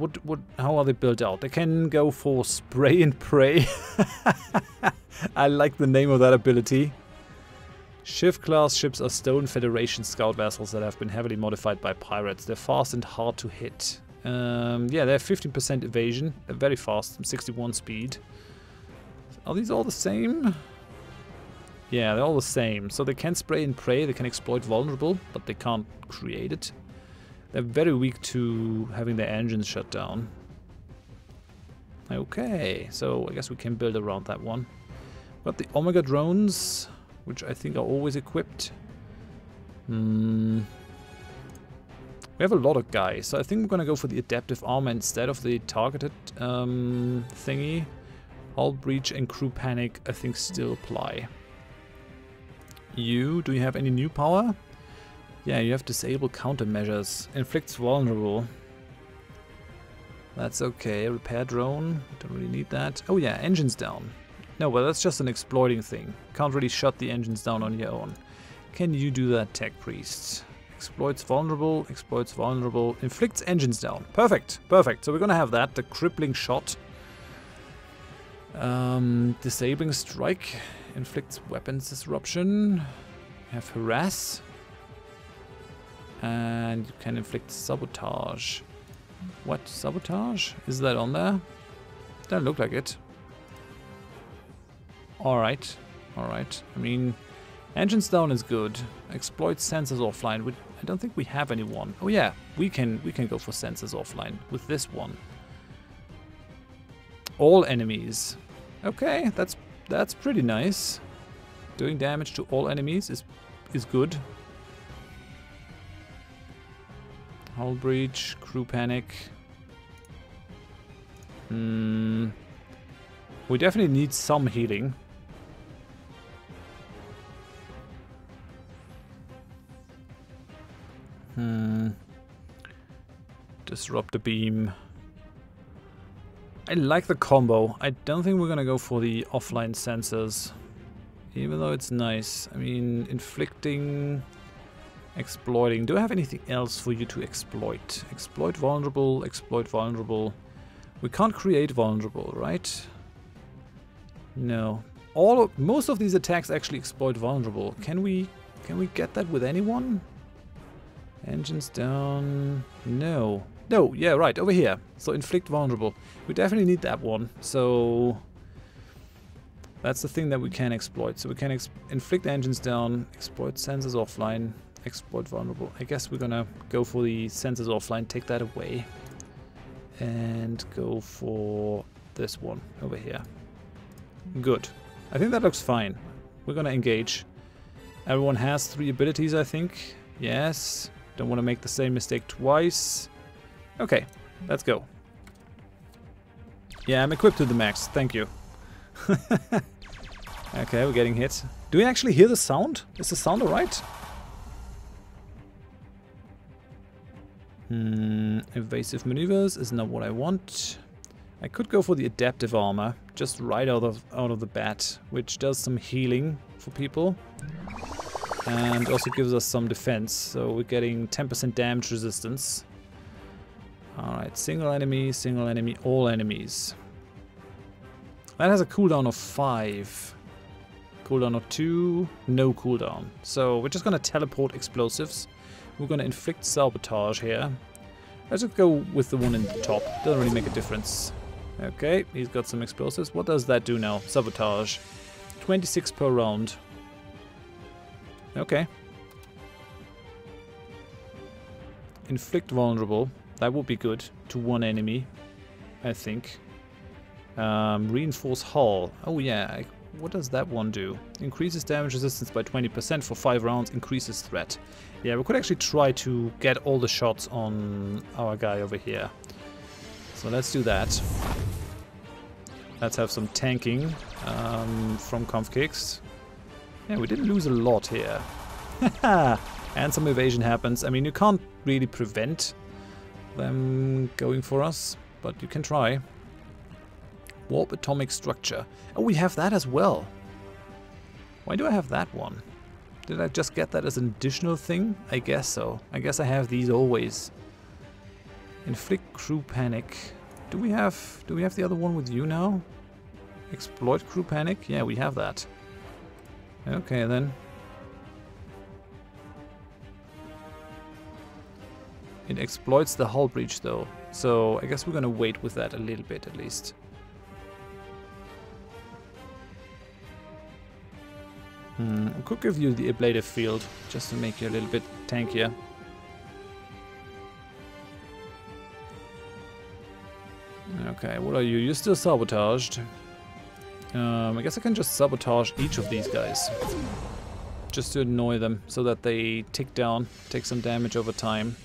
How are they built out? They can go for spray and pray. I like the name of that ability. Shift-class ships are Stone Federation scout vessels that have been heavily modified by pirates. They're fast and hard to hit. Yeah, they have 15% evasion. They're very fast, 61 speed. Are these all the same? Yeah, they're all the same. So they can spray and pray, they can exploit vulnerable, but they can't create it. They're very weak to having their engines shut down. Okay, so I guess we can build around that one. Got the Omega drones, which I think are always equipped. We have a lot of guys, so I think we're gonna go for the adaptive armor instead of the targeted thingy. Hull breach and crew panic, I think, still apply. Do you have any new power? Yeah, you have disable countermeasures. Inflicts vulnerable. That's okay. Repair drone. Don't really need that. Oh yeah, engines down. No, well that's just an exploiting thing. Can't really shut the engines down on your own. Can you do that, Tech Priest? Exploits vulnerable, inflicts engines down. Perfect, perfect. So we're gonna have that, the crippling shot. Disabling strike, inflicts weapons disruption. You have harass. And you can inflict sabotage. What, sabotage? Is that on there? Doesn't look like it. Alright, alright. I mean, engines down is good. Exploit sensors offline. I don't think we have anyone. Oh yeah, we can go for sensors offline with this one. All enemies. Okay, that's pretty nice. Doing damage to all enemies is good. Hull breach, crew panic. We definitely need some healing. Disrupt the beam. I like the combo. I don't think we're gonna go for the offline sensors. Even though it's nice. I mean, inflicting, exploiting. Do I have anything else for you to exploit? Exploit vulnerable, exploit vulnerable. We can't create vulnerable, right? No. Most of these attacks actually exploit vulnerable. Can we get that with anyone? Engines down. No. No, yeah, right, over here. So inflict vulnerable. We definitely need that one. So that's the thing that we can exploit. So we can inflict engines down, exploit sensors offline, exploit vulnerable. I guess we're gonna go for the sensors offline, take that away, and go for this one over here. Good. I think that looks fine. We're gonna engage. Everyone has 3 abilities, I think. Yes. Don't want to make the same mistake twice. Okay, let's go. Yeah, I'm equipped to the max. Thank you. Okay, we're getting hit. Do we actually hear the sound? Is the sound alright? Evasive maneuvers is not what I want. I could go for the adaptive armor, just right out of the bat, which does some healing for people. And also gives us some defense, so we're getting 10% damage resistance. Alright, single enemy, all enemies. That has a cooldown of 5. Cooldown of 2, no cooldown. So we're just gonna teleport explosives. We're gonna inflict sabotage here. Let's just go with the one in the top. Doesn't really make a difference. Okay, he's got some explosives. What does that do now? Sabotage. 26 per round. Okay. Inflict vulnerable. That would be good to one enemy, I think. Reinforce hull. Oh yeah, what does that one do? Increases damage resistance by 20% for 5 rounds, increases threat. Yeah, we could actually try to get all the shots on our guy over here. So let's do that. Let's have some tanking from Kampfkicks. Yeah, we didn't lose a lot here. And some evasion happens. I mean, you can't really prevent them going for us, but you can try. Warp atomic structure. Oh, we have that as well. Why do I have that one? Did I just get that as an additional thing? I guess so. I guess I have these always. Inflict crew panic. Do we have the other one with you now? Exploit crew panic? Yeah, we have that. Okay then. It exploits the hull breach though, so I guess we're gonna wait with that a little bit at least. I could give you the ablative field, just to make you a little bit tankier. Okay, what are you? You're still sabotaged. I guess I can just sabotage each of these guys. Just to annoy them, so that they tick down, take some damage over time.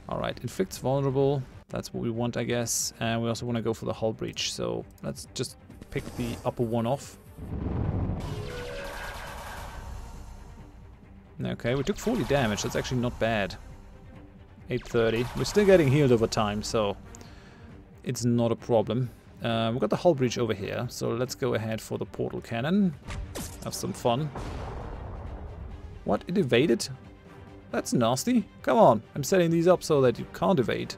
Alright, inflicts vulnerable. That's what we want, I guess. And we also want to go for the hull breach. So let's just pick the upper one off. Okay, we took 40 damage. That's actually not bad. 830. We're still getting healed over time, so it's not a problem. We've got the hull breach over here, so let's go ahead for the portal cannon. Have some fun. What? It evaded? That's nasty. Come on, I'm setting these up so that you can't evade.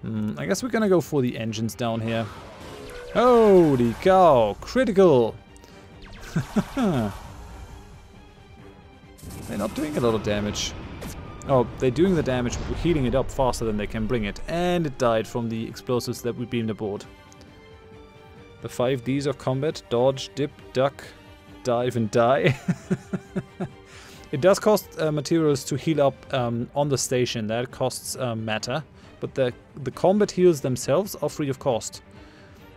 I guess we're gonna go for the engines down here. Holy cow, critical! They're not doing a lot of damage. Oh, they're doing the damage, but we're heating it up faster than they can bring it. And it died from the explosives that we beamed aboard. The 5 Ds of combat: dodge, dip, duck, dive, and die. It does cost materials to heal up on the station. That costs matter. But the combat heals themselves are free of cost.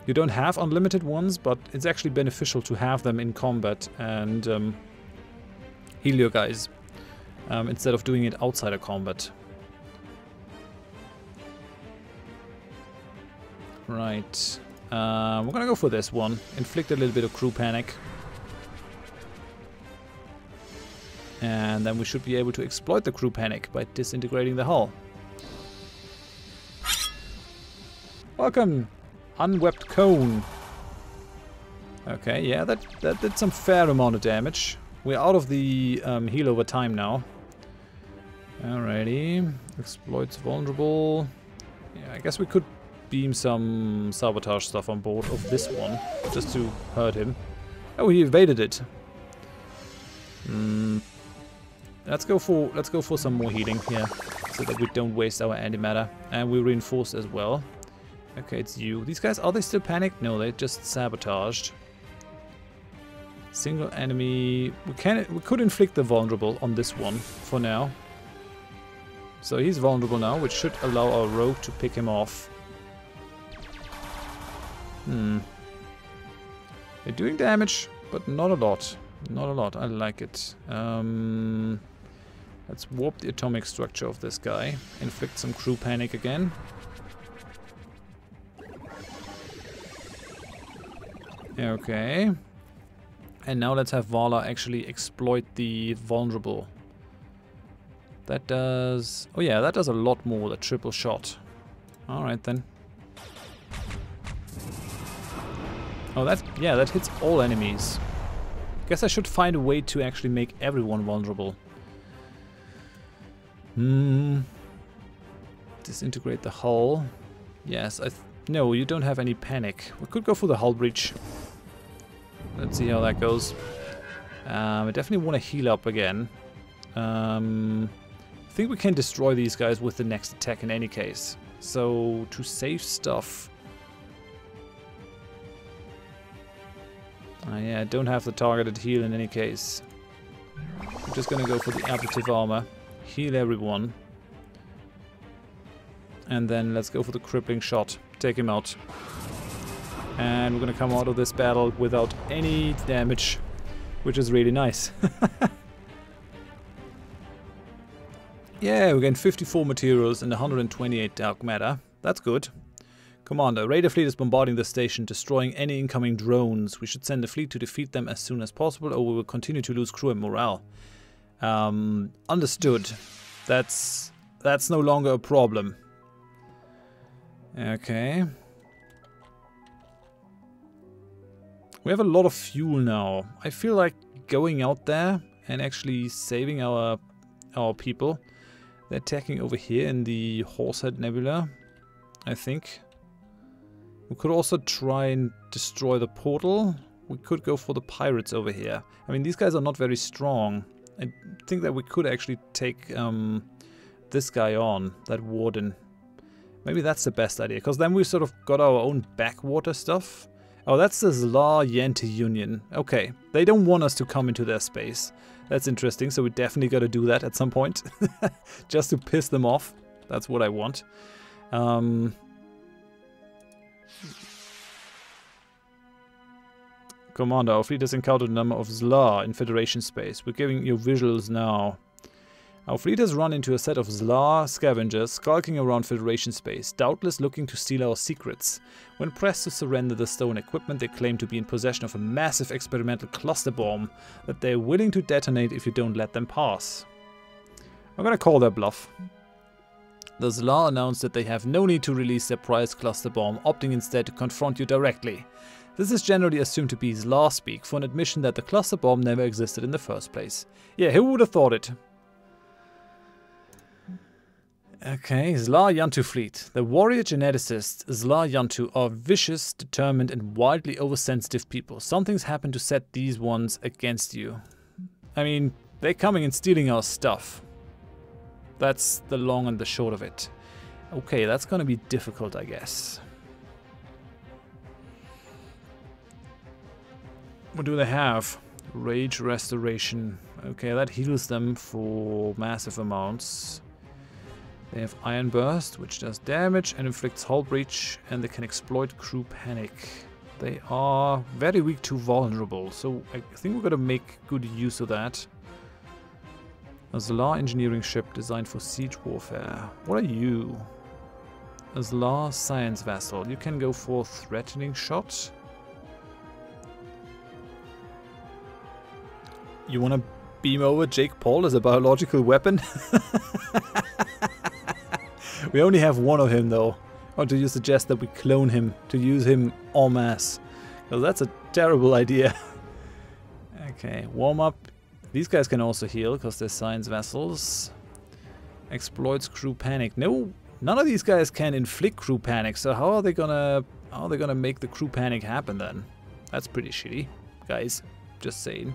You don't have unlimited ones, but it's actually beneficial to have them in combat and heal your guys instead of doing it outside of combat. Right. We're gonna go for this one. Inflict a little bit of crew panic. And then we should be able to exploit the crew panic by disintegrating the hull. Welcome, unwept cone. Okay, yeah, that did some fair amount of damage. We're out of the heal over time now. Alrighty, exploits vulnerable. Yeah, I guess we could beam some sabotage stuff on board of this one, just to hurt him. Oh, he evaded it. Let's go for some more healing here, so that we don't waste our antimatter, and we reinforce as well. Okay, it's you. These guys, are they still panicked? No, they just sabotaged. Single enemy. We could inflict the vulnerable on this one for now. So he's vulnerable now, which should allow our rogue to pick him off. They're doing damage, but not a lot. Not a lot. I like it. Let's warp the atomic structure of this guy. Inflict some crew panic again. Okay. And now let's have Vala actually exploit the vulnerable. That does... Oh yeah, that does a lot more, the triple shot. Alright then. Oh, that hits all enemies. Guess I should find a way to actually make everyone vulnerable. Disintegrate the hull. Yes, no, you don't have any panic. We could go for the hull breach. Let's see how that goes. I definitely want to heal up again. I think we can destroy these guys with the next attack in any case. So, to save stuff... yeah, I don't have the targeted heal in any case. I'm just gonna go for the ablative armor. Heal everyone. And then let's go for the crippling shot. Take him out. And we're gonna come out of this battle without any damage, which is really nice. Yeah, we gained 54 materials and 128 dark matter. That's good. Commander, Raider fleet is bombarding the station, destroying any incoming drones. We should send the fleet to defeat them as soon as possible, or we will continue to lose crew and morale. Understood. That's no longer a problem. Okay. We have a lot of fuel now. I feel like going out there and actually saving our people. They're attacking over here in the Horsehead Nebula, I think. We could also try and destroy the portal. We could go for the pirates over here. I mean, these guys are not very strong. I think that we could actually take this guy on, that warden. Maybe that's the best idea, because then we sort of got our own backwater stuff. Oh, that's the Zlar Yenti Union. Okay, they don't want us to come into their space. That's interesting, so we definitely got to do that at some point. Just to piss them off. That's what I want. Commander, our fleet has encountered a number of Zlar in Federation space. We're giving you visuals now. Our fleet has run into a set of Zlar scavengers skulking around Federation space, doubtless looking to steal our secrets. When pressed to surrender the stolen equipment, they claim to be in possession of a massive experimental cluster bomb that they're willing to detonate if you don't let them pass. I'm gonna call their bluff. The Zlar announced that they have no need to release their prized cluster bomb, opting instead to confront you directly. This is generally assumed to be Zlar speak for an admission that the cluster bomb never existed in the first place. Yeah, who would have thought it? Okay, Zlar Yantu fleet. The warrior geneticists Zlar Yantu are vicious, determined and wildly oversensitive people. Something's happened to set these ones against you. I mean, they're coming and stealing our stuff. That's the long and the short of it. Okay, that's gonna be difficult, I guess. What do they have? Rage Restoration. Okay, that heals them for massive amounts. They have Iron Burst, which does damage and inflicts hull breach, and they can exploit crew panic. They are very weak to vulnerable, so I think we're gonna make good use of that. A Zlar engineering ship designed for siege warfare. What are you? A Zlar science vessel. You can go for threatening shot. You wanna beam over Jake Paul as a biological weapon? We only have one of him though. Or do you suggest that we clone him to use him en masse? Because that's a terrible idea. Okay, warm up. These guys can also heal because they're science vessels. Exploits crew panic. No, none of these guys can inflict crew panic. So how are they gonna make the crew panic happen then? That's pretty shitty, guys. Just saying.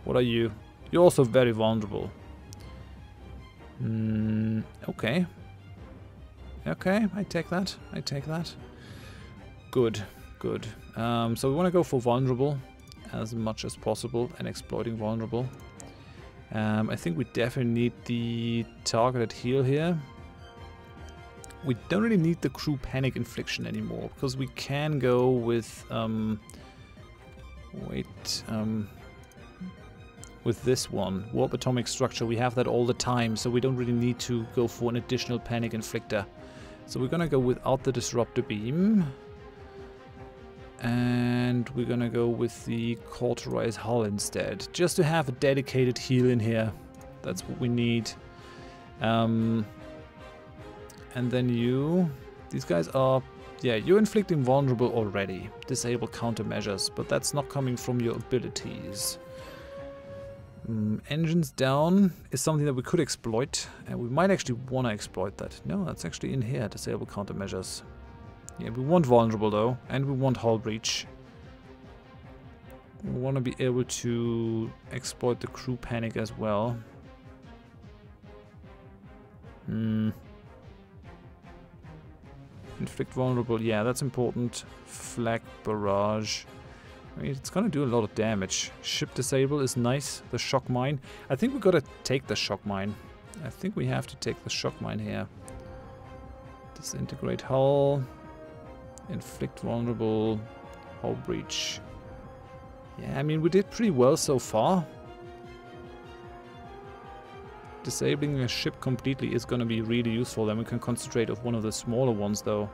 What are you? You're also very vulnerable. Okay. Okay, I take that. I take that. Good, good. So we want to go for vulnerable as much as possible and exploiting vulnerable. I think we definitely need the targeted heal here. We don't really need the crew panic infliction anymore because we can go with with this one, warp atomic structure. We have that all the time, so we don't really need to go for an additional panic inflictor. So we're gonna go without the disruptor beam, and we're gonna go with the cauterize hull instead, just to have a dedicated heal in here. That's what we need. And then these guys are, yeah, you're inflicting vulnerable already. Disable countermeasures, but that's not coming from your abilities. Engines down is something that we could exploit, and we might actually want to exploit that. No, that's actually in here, disable countermeasures. Yeah, we want vulnerable though, and we want hull breach. We want to be able to exploit the crew panic as well. Inflict vulnerable, yeah, that's important. Flag barrage. I mean, it's gonna do a lot of damage. Ship disable is nice. The shock mine. I think we gotta take the shock mine. I think we have to take the shock mine here. Disintegrate hull. Inflict vulnerable. Hull breach. Yeah, I mean, we did pretty well so far. Disabling a ship completely is gonna be really useful. Then we can concentrate on one of the smaller ones though.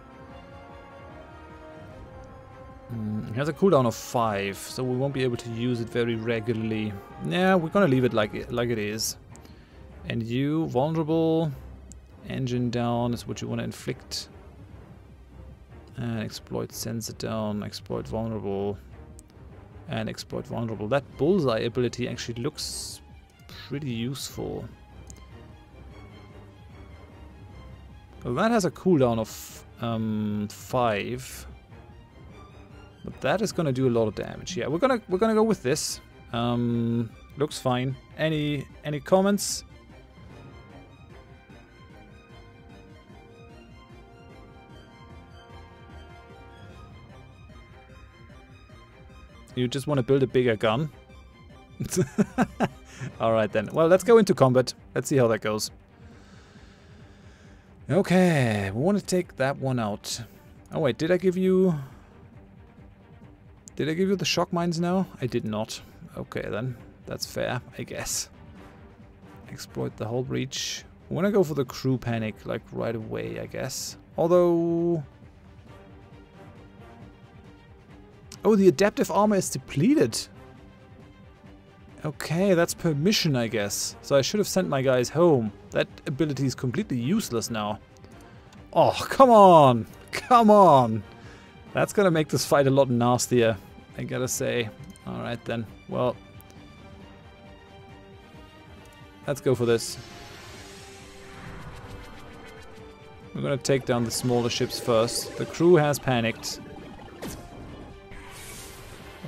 It has a cooldown of 5, so we won't be able to use it very regularly. Yeah, we're gonna leave it like it is. And you, vulnerable, engine down is what you want to inflict. And exploit sensor down, exploit vulnerable, and exploit vulnerable. That bullseye ability actually looks pretty useful. Well, that has a cooldown of 5. But that is gonna do a lot of damage. Yeah, we're gonna go with this. Looks fine. Any comments? You just want to build a bigger gun? Alright then. Well, let's go into combat. Let's see how that goes. Okay, we want to take that one out. Oh wait, did I give you the shock mines now? I did not. Okay then, that's fair, I guess. Exploit the hull breach. We want to go for the crew panic, like right away, I guess. Although... oh, the adaptive armor is depleted. Okay, that's per mission, I guess. So I should have sent my guys home. That ability is completely useless now. Oh, come on! Come on! That's gonna make this fight a lot nastier, I gotta say. Alright then, well... let's go for this. We're gonna take down the smaller ships first. The crew has panicked.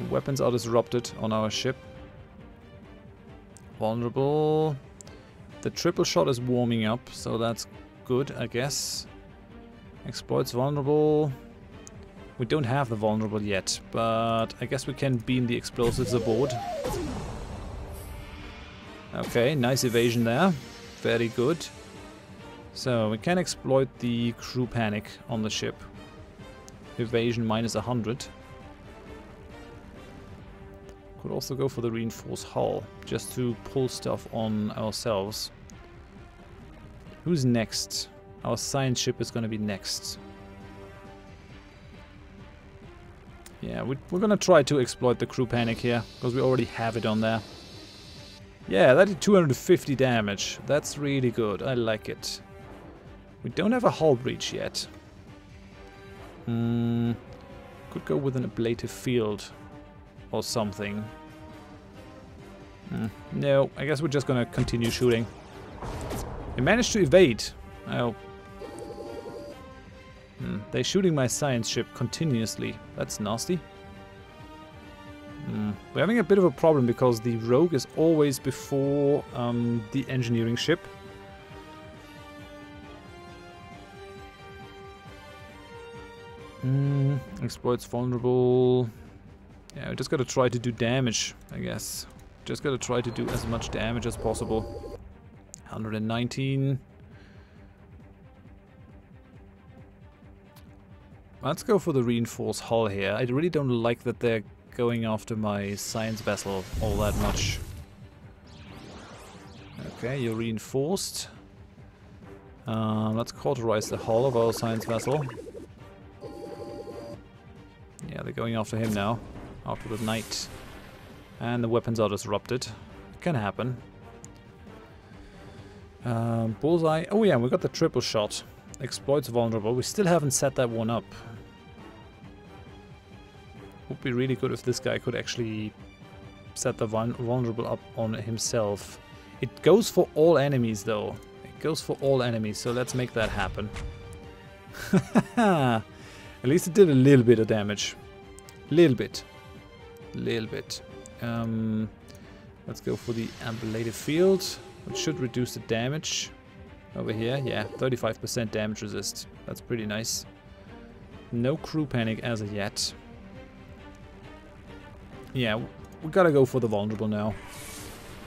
Weapons are disrupted on our ship. Vulnerable. The triple shot is warming up, so that's good, I guess. Exploits vulnerable. We don't have the vulnerable yet, but I guess we can beam the explosives aboard. Okay, nice evasion there. Very good. So we can exploit the crew panic on the ship. Evasion minus 100. Could also go for the reinforced hull, just to pull stuff on ourselves. Who's next? Our science ship is going to be next. Yeah, we're going to try to exploit the crew panic here, because we already have it on there. Yeah, that did 250 damage. That's really good. I like it. We don't have a hull breach yet. Could go with an ablative field or something. No, I guess we're just gonna continue shooting. We managed to evade. Oh. They're shooting my science ship continuously. That's nasty. We're having a bit of a problem because the rogue is always before the engineering ship. Exploits vulnerable. Yeah, we just gotta try to do damage, I guess. Just gotta try to do as much damage as possible. 119. Let's go for the reinforced hull here. I really don't like that they're going after my science vessel all that much. Okay, you're reinforced. Let's cauterize the hull of our science vessel. Yeah, they're going after him now. After the knight. And the weapons are disrupted. It can happen. Bullseye. Oh yeah, we got the triple shot. Exploits vulnerable. We still haven't set that one up. Would be really good if this guy could actually set the vulnerable up on himself. It goes for all enemies though. It goes for all enemies, so let's make that happen. At least it did a little bit of damage. Little bit. Let's go for the Ambulated Field, which should reduce the damage. Over here, yeah, 35% damage resist. That's pretty nice. No crew panic as of yet. Yeah, we gotta go for the vulnerable now.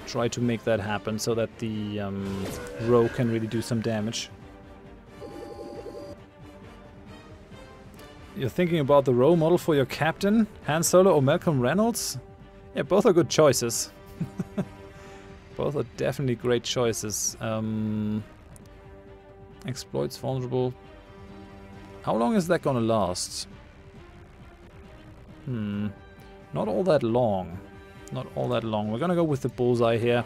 Try to make that happen so that the row can really do some damage. You're thinking about the row model for your captain? Han Solo or Malcolm Reynolds? Yeah, both are good choices. Both are definitely great choices. Exploits vulnerable. How long is that gonna last? Not all that long. Not all that long. We're gonna go with the bullseye here.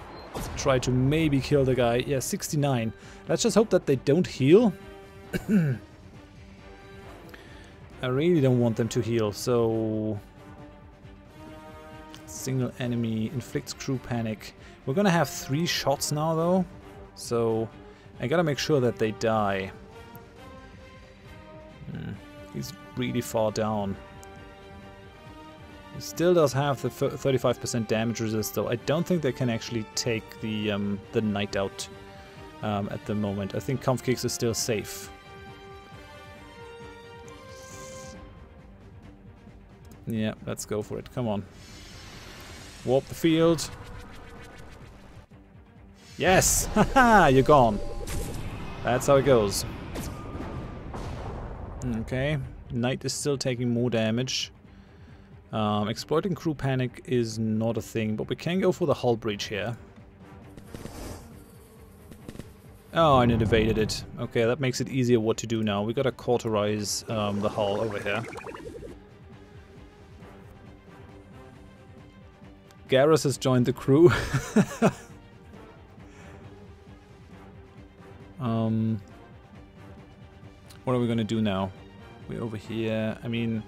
Try to maybe kill the guy. Yeah, 69. Let's just hope that they don't heal. I really don't want them to heal, so... Single enemy inflicts crew panic. We're gonna have 3 shots now though, so I gotta make sure that they die. He's really far down. He still does have the 35% damage resist though. I don't think they can actually take the knight out at the moment. I think Kampfkeks is still safe. Yeah, let's go for it. Come on. Warp the field. Yes! Haha! You're gone. That's how it goes. Okay. Knight is still taking more damage. Exploiting crew panic is not a thing, but we can go for the hull breach here. Oh, and it evaded it. Okay, that makes it easier what to do now. We gotta cauterize the hull over here. Garrus has joined the crew. What are we gonna do now? We're over here. I mean,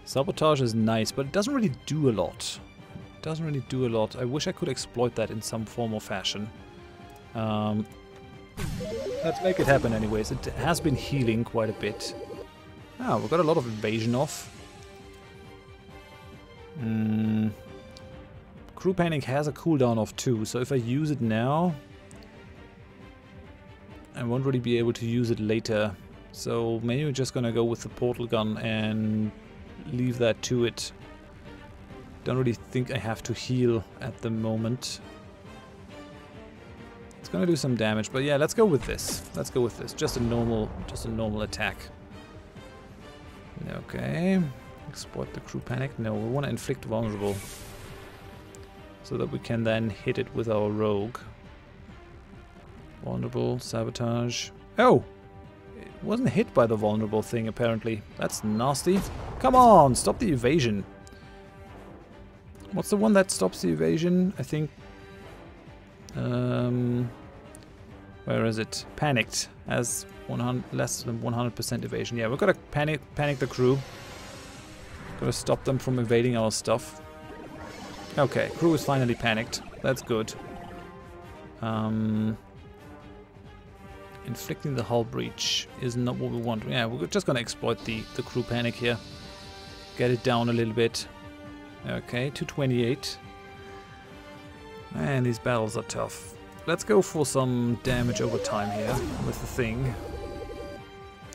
sabotage is nice, but it doesn't really do a lot. It doesn't really do a lot. I wish I could exploit that in some form or fashion. Let's make it happen anyways. It has been healing quite a bit. Ah, we've got a lot of evasion off. Crew panic has a cooldown of 2, so if I use it now, I won't really be able to use it later. So maybe we're just gonna go with the portal gun and leave that to it. Don't really think I have to heal at the moment. It's gonna do some damage, but yeah, let's go with this. Let's go with this. Just a normal attack. Okay. Exploit the crew panic. No, we want to inflict vulnerable, so that we can then hit it with our rogue. Vulnerable, sabotage. Oh! It wasn't hit by the vulnerable thing, apparently. That's nasty. Come on, stop the evasion. What's the one that stops the evasion? I think... where is it? Panicked. Has 100, less than 100% evasion. Yeah, we've got to panic the crew. Gotta stop them from evading our stuff. Okay, crew is finally panicked. That's good. Inflicting the hull breach is not what we want. Yeah, we're just gonna exploit the crew panic here. Get it down a little bit. Okay, 228. Man, these battles are tough. Let's go for some damage over time here with the thing.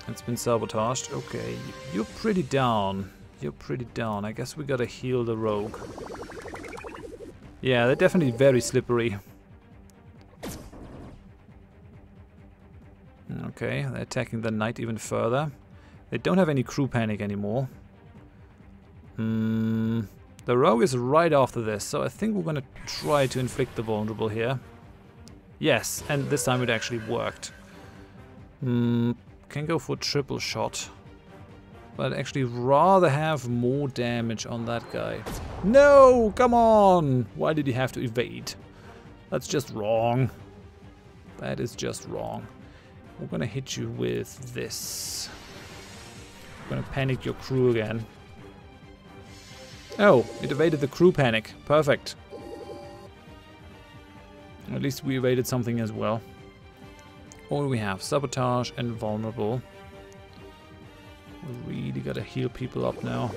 It's been sabotaged. Okay, you're pretty down. You're pretty down. I guess we gotta heal the rogue. Yeah, they're definitely very slippery. Okay, they're attacking the knight even further. They don't have any crew panic anymore. The rogue is right after this, so I think we're gonna try to inflict the vulnerable here. Yes, and this time it actually worked. Can go for triple shot. But I'd actually rather have more damage on that guy. No! Come on! Why did he have to evade? That's just wrong. That is just wrong. We're gonna hit you with this. We're gonna panic your crew again. Oh, it evaded the crew panic. Perfect. At least we evaded something as well. Or we have sabotage and vulnerable. We really gotta heal people up now.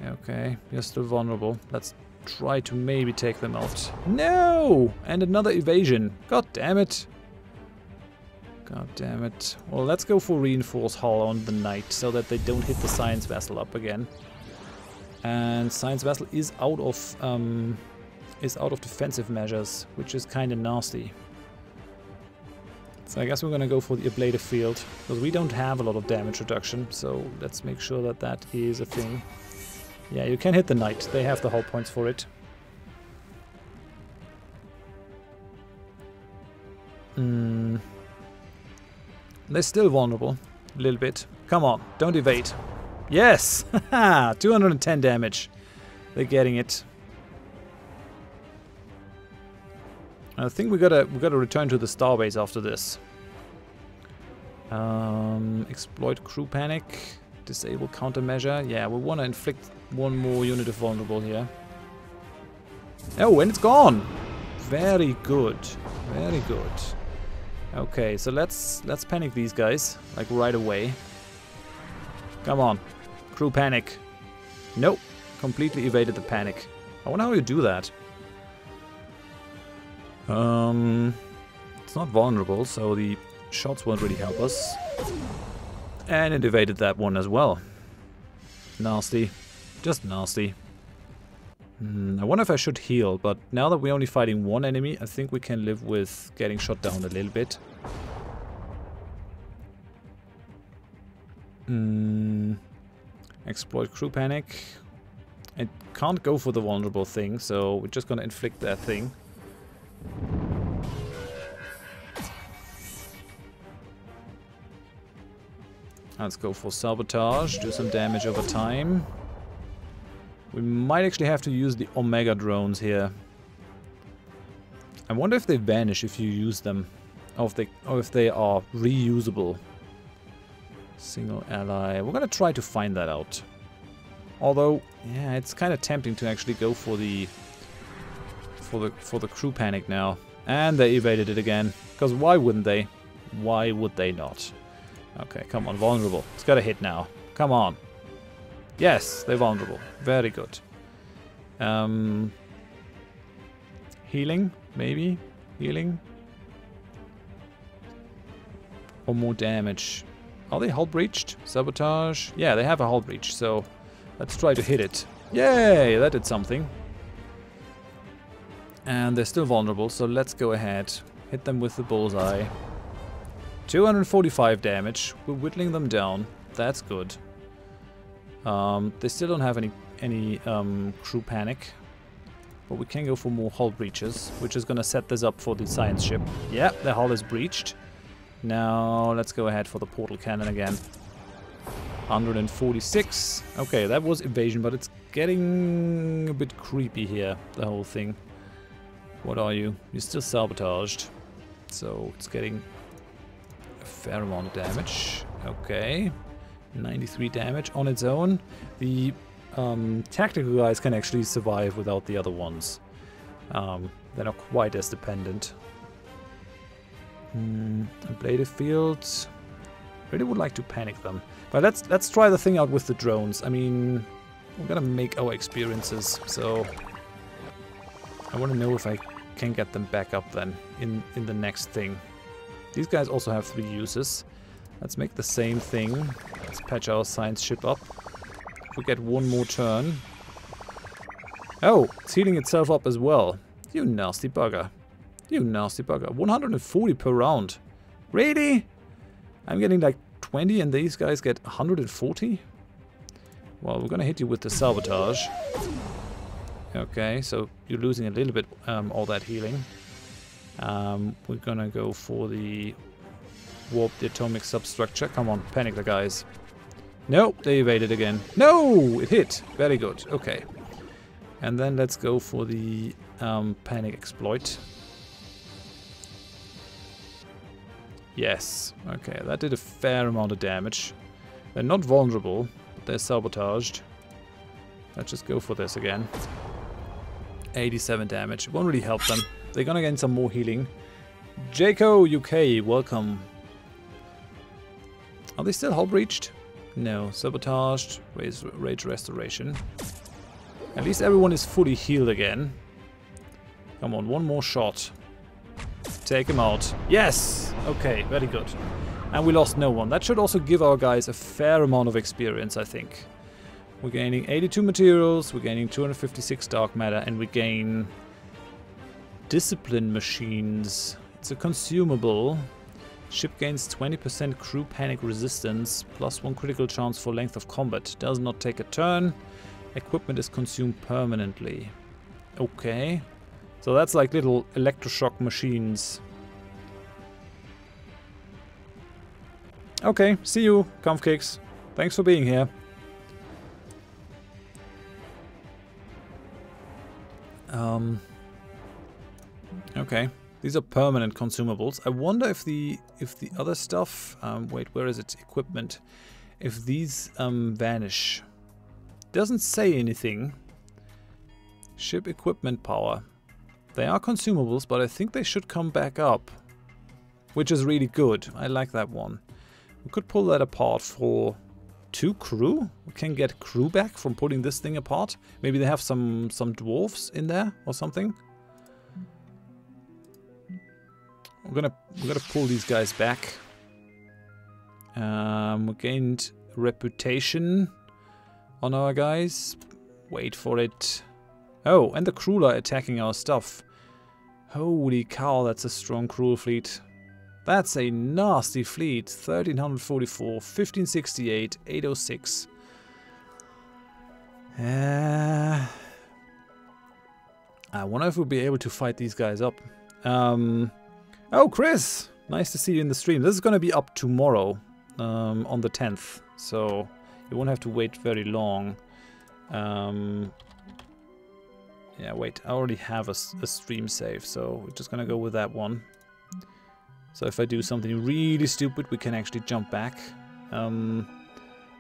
Okay, you're still vulnerable. Let's try to maybe take them out. No! And another evasion. God damn it. God damn it. Well, let's go for reinforce hull on the knight so that they don't hit the science vessel up again. And science vessel is out of defensive measures, which is kind of nasty. So I guess we're gonna go for the ablative field because we don't have a lot of damage reduction. So let's make sure that that is a thing. Yeah, you can hit the knight. They have the hull points for it. They're still vulnerable. A little bit. Come on, don't evade. Yes! Haha! 210 damage. They're getting it. I think we gotta return to the starbase after this. Exploit crew panic. Disable countermeasure. Yeah, we wanna inflict one more unit of vulnerable here. Oh, and it's gone! Very good. Very good. Okay, so let's panic these guys, like right away. Come on. Crew panic. Nope. Completely evaded the panic. I wonder how you do that. It's not vulnerable, so the shots won't really help us. And it evaded that one as well. Nasty. Just nasty. I wonder if I should heal, but now that we're only fighting one enemy, I think we can live with getting shot down a little bit. Exploit crew panic. It can't go for the vulnerable thing, so we're just gonna inflict that thing. Let's go for sabotage, do some damage over time. We might actually have to use the Omega drones here. I wonder if they vanish if you use them, or if they are reusable. Single ally. We're gonna try to find that out. Although, yeah, it's kind of tempting to actually go for the crew panic now. And they evaded it again. Because why wouldn't they? Why would they not? Okay, come on, vulnerable. It's got a hit now. Come on. Yes, they're vulnerable. Very good. Healing, maybe? Healing? Or more damage. Are they hull breached? Sabotage? Yeah, they have a hull breach, so let's try to hit it. Yay, that did something. And they're still vulnerable, so let's go ahead. Hit them with the bullseye. 245 damage. We're whittling them down. That's good. They still don't have any crew panic. But we can go for more hull breaches, which is going to set this up for the science ship. Yeah, the hull is breached. Now let's go ahead for the portal cannon again. 146. Okay, that was evasion, but it's getting a bit creepy here, the whole thing. What are you? You're still sabotaged. So it's getting a fair amount of damage. Okay. 93 damage on its own. The tactical guys can actually survive without the other ones. They're not quite as dependent. Ablative fields. Really would like to panic them. But let's try the thing out with the drones. I mean, we're gonna make our experiences, so I want to know if I can get them back up then in the next thing. These guys also have 3 uses. Let's make the same thing. Let's patch our science ship up. If we get one more turn. Oh, it's healing itself up as well. You nasty bugger. You nasty bugger. 140 per round. Really? I'm getting like 20 and these guys get 140? Well, we're gonna hit you with the sabotage. Okay, so you're losing a little bit all that healing. We're gonna go for the warp the atomic substructure. Come on, panic the guys. Nope, they evaded again. No, it hit. Very good. Okay. And then let's go for the panic exploit. Yes. Okay, that did a fair amount of damage. They're not vulnerable, but they're sabotaged. Let's just go for this again. 87 damage. It won't really help them. They're gonna gain some more healing. Jaco UK, welcome. Are they still hull breached? No. Sabotaged. Rage restoration. At least everyone is fully healed again. Come on, one more shot. Take him out. Yes! Okay, very good. And we lost no one. That should also give our guys a fair amount of experience, I think. We're gaining 82 materials, we're gaining 256 dark matter, and we gain discipline machines. It's a consumable. Ship gains 20% crew panic resistance, plus 1 critical chance for length of combat. Does not take a turn. Equipment is consumed permanently. Okay. So that's like little electroshock machines. Okay, see you, Comfkicks. Thanks for being here. Okay, these are permanent consumables. I wonder if the other stuff, wait, where is it? Equipment. If these vanish. Doesn't say anything. Ship equipment power. They are consumables, but I think they should come back up, which is really good. I like that one. We could pull that apart for 2 crew. We can get crew back from pulling this thing apart. Maybe they have some dwarves in there or something. We're gonna pull these guys back. We gained reputation on our guys. Wait for it. Oh, and the Crueler attacking our stuff. Holy cow, that's a strong Cruel fleet. That's a nasty fleet. 1344, 1568, 806. I wonder if we'll be able to fight these guys up. Oh, Chris! Nice to see you in the stream. This is going to be up tomorrow, on the 10th. So you won't have to wait very long. Yeah, wait. I already have a stream save, so we're just going to go with that one. So if I do something really stupid, we can actually jump back.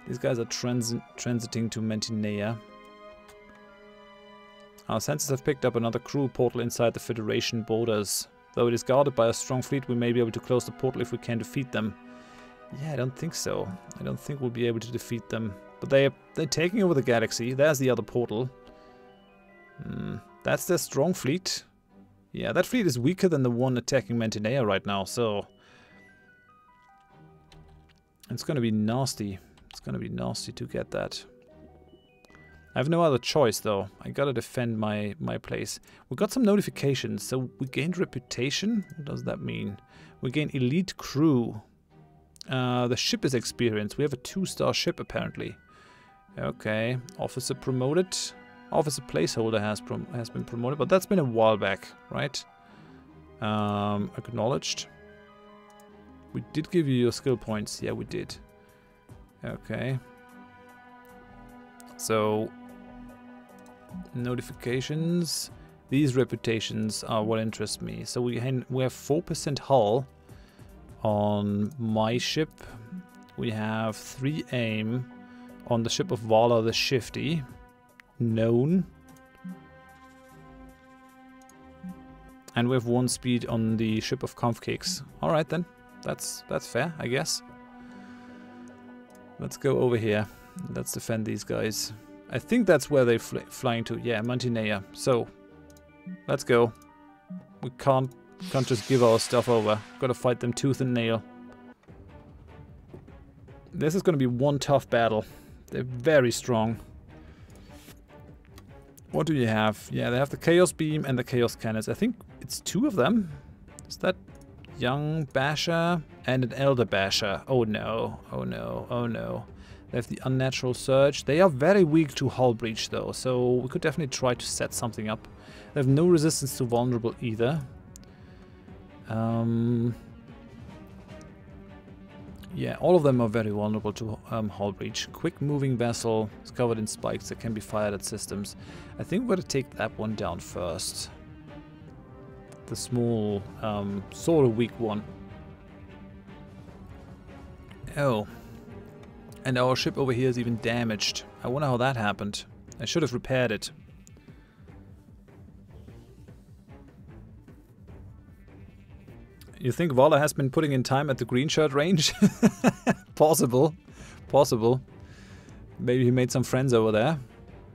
These guys are transiting to Mantinea. Our sensors have picked up another crew portal inside the Federation borders. Though it is guarded by a strong fleet, we may be able to close the portal if we can defeat them. Yeah, I don't think so. I don't think we'll be able to defeat them. But they're taking over the galaxy. There's the other portal. That's their strong fleet. Yeah, that fleet is weaker than the one attacking Mantinea right now, so it's gonna be nasty. It's gonna be nasty to get that. I have no other choice though. I gotta defend my place. We got some notifications. So we gained reputation. What does that mean? We gain elite crew. The ship is experienced. We have a 2-star ship apparently. Okay, officer promoted. Officer placeholder has been promoted, but that's been a while back, right? Acknowledged. We did give you your skill points. Yeah, we did. Okay. So notifications. These reputations are what interest me. So we have 4% hull on my ship. We have 3 aim on the ship of Vala the Shifty. Known. And we have 1 speed on the ship of Comfcakes. Alright then. That's fair, I guess. Let's go over here. Let's defend these guys. I think that's where they're flying to. Yeah, Mantinea. So, let's go. We can't just give our stuff over. Gotta fight them tooth and nail. This is gonna be one tough battle. They're very strong. What do you have? Yeah, they have the Chaos Beam and the Chaos Cannons. I think it's 2 of them. Is that Young Basher and an Elder Basher? Oh no, oh no, oh no. They have the Unnatural Surge. They are very weak to hull breach though, so we could definitely try to set something up. They have no resistance to vulnerable either. Yeah, all of them are very vulnerable to hull breach. Quick moving vessel is covered in spikes that can be fired at systems. I think we're going to take that one down first. The small, sort of weak one. Oh. And our ship over here is even damaged. I wonder how that happened. I should have repaired it. You think Vala has been putting in time at the green shirt range? Possible. Possible. Maybe he made some friends over there.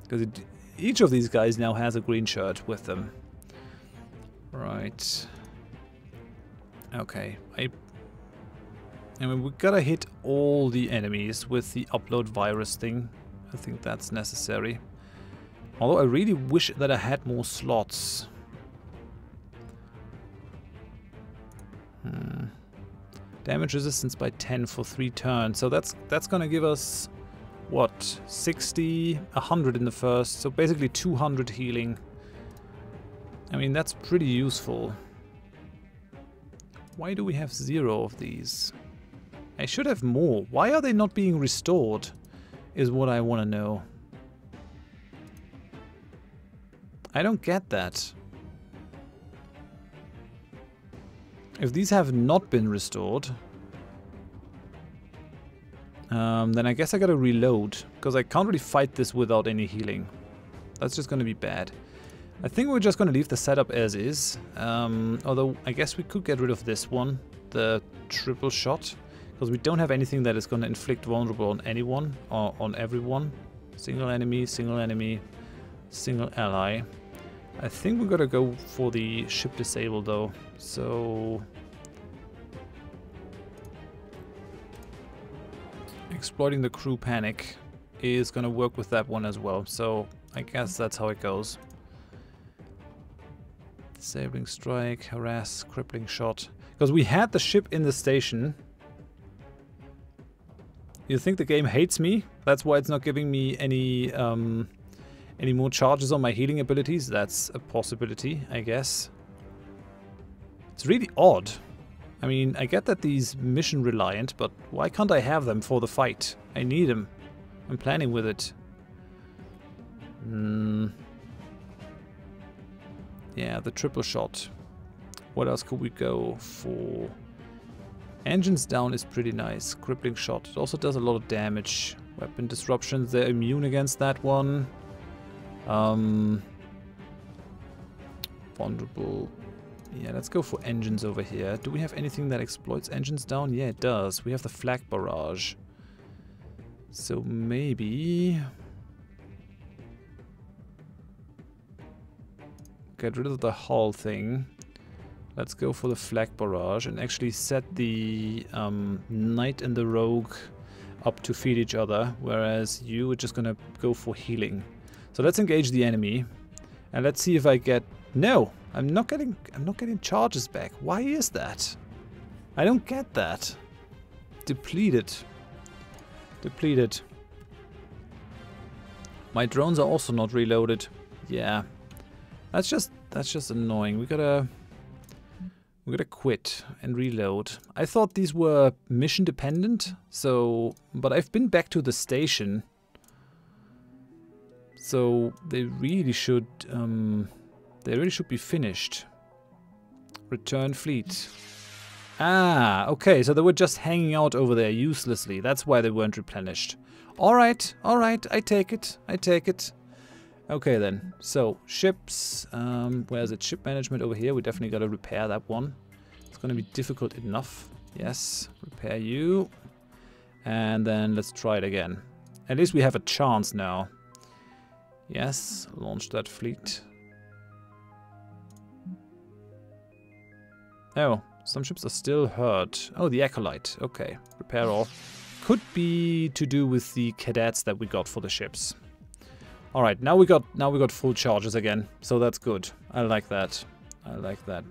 Because each of these guys now has a green shirt with them. Right. Okay. I mean, we gotta hit all the enemies with the upload virus thing. I think that's necessary. Although I really wish that I had more slots. Damage resistance by 10 for 3 turns. So that's gonna give us, what, 60, 100 in the first. So basically 200 healing. I mean, that's pretty useful. Why do we have 0 of these? I should have more. Why are they not being restored? Is what I want to know. I don't get that. If these have not been restored, then I guess I gotta reload, because I can't really fight this without any healing. That's just gonna be bad. I think we're just gonna leave the setup as is, although I guess we could get rid of this one, the triple shot, because we don't have anything that is gonna inflict vulnerable on anyone, or on everyone. Single enemy, single enemy, single ally. I think we're gonna go for the ship disable though, so... Exploiting the crew panic is gonna work with that one as well, so I guess that's how it goes. Disabling strike, harass, crippling shot. Because we had the ship in the station. You think the game hates me? That's why it's not giving me any more charges on my healing abilities? That's a possibility, I guess. It's really odd. I mean, I get that these mission reliant, but why can't I have them for the fight? I need them. I'm planning with it. Yeah, the triple shot. What else could we go for? Engines down is pretty nice. Crippling shot. It also does a lot of damage. Weapon disruptions, they're immune against that one. Vulnerable. Yeah, let's go for engines over here. Do we have anything that exploits engines down? Yeah, it does. We have the flak barrage. So maybe... get rid of the hull thing. Let's go for the flak barrage and actually set the knight and the rogue up to feed each other, whereas you are just gonna go for healing. So let's engage the enemy, and let's see if I get... No! I'm not getting charges back. Why is that? I don't get that. Depleted. Depleted. My drones are also not reloaded. Yeah. That's just annoying. We gotta quit and reload. I thought these were mission dependent, so... But I've been back to the station. So they really should... They really should be finished. Return fleet. Ah, okay, so they were just hanging out over there uselessly. That's why they weren't replenished. Alright, I take it. I take it. Okay then, so ships. Where is it? Ship management over here. We definitely gotta repair that one. It's gonna be difficult enough. Yes, repair you. And then let's try it again. At least we have a chance now. Yes, launch that fleet. Oh, some ships are still hurt. Oh, the Acolyte. Okay, repair all. Could be to do with the cadets that we got for the ships. All right, now we got full charges again, so that's good. I like that. I like that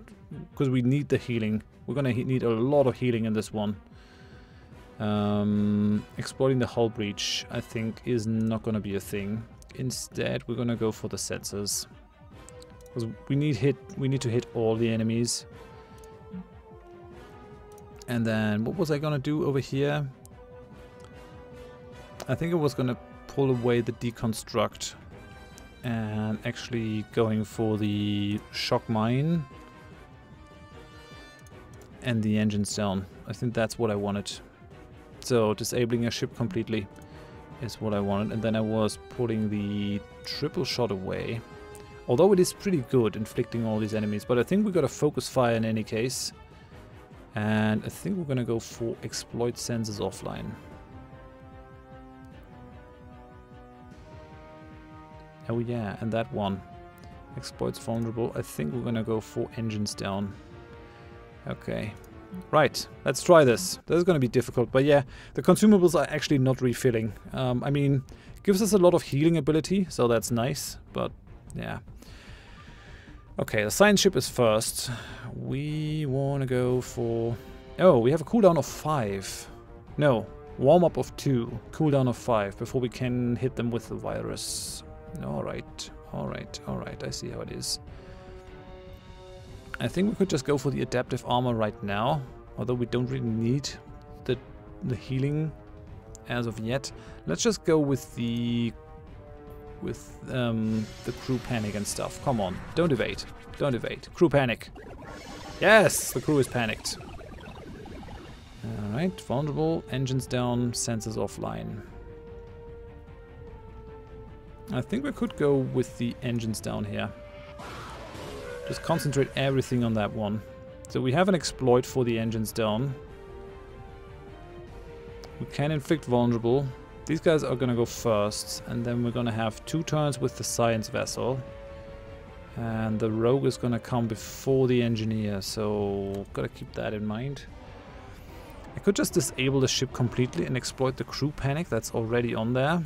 because we need the healing. We're gonna need a lot of healing in this one. Exploiting the hull breach, I think, is not gonna be a thing. Instead, we're gonna go for the sensors because we need to hit all the enemies. And then, what was I gonna do over here? I think I was gonna pull away the deconstruct and actually going for the shock mine and the engines down. I think that's what I wanted. So disabling a ship completely is what I wanted, and then I was putting the triple shot away. Although it is pretty good inflicting all these enemies, but I think we got a focus fire in any case. And I think we're gonna go for exploit sensors offline. Oh yeah, and that one. Exploits vulnerable. I think we're gonna go for engines down. Okay. Right, let's try this. This is gonna be difficult, but yeah, the consumables are actually not refilling. I mean, gives us a lot of healing ability, so that's nice, but yeah. Okay, the science ship is first. We wanna go for... Oh, we have a cooldown of 5. No, warm-up of 2, cooldown of 5, before we can hit them with the virus. Alright, alright, alright, I see how it is. I think we could just go for the adaptive armor right now, although we don't really need the healing as of yet. Let's just go with the crew panic and stuff. Come on, don't evade, don't evade. Crew panic. Yes, the crew is panicked. Alright, vulnerable, engines down, sensors offline. I think we could go with the engines down here. Just concentrate everything on that one. So we have an exploit for the engines down. We can inflict vulnerable. These guys are gonna go first, and then we're gonna have 2 turns with the science vessel. And the rogue is gonna come before the engineer, so gotta keep that in mind. I could just disable the ship completely and exploit the crew panic that's already on there.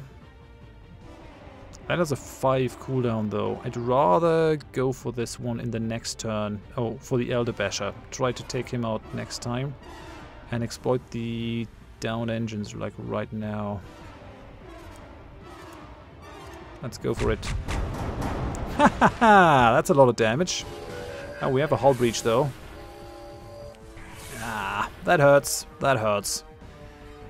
That has a 5 cooldown though. I'd rather go for this one in the next turn. Oh, for the Elder Basher. Try to take him out next time. And exploit the down engines like right now. Let's go for it. Ha ha ha! That's a lot of damage. Oh, we have a hull breach though. Ah, that hurts. That hurts.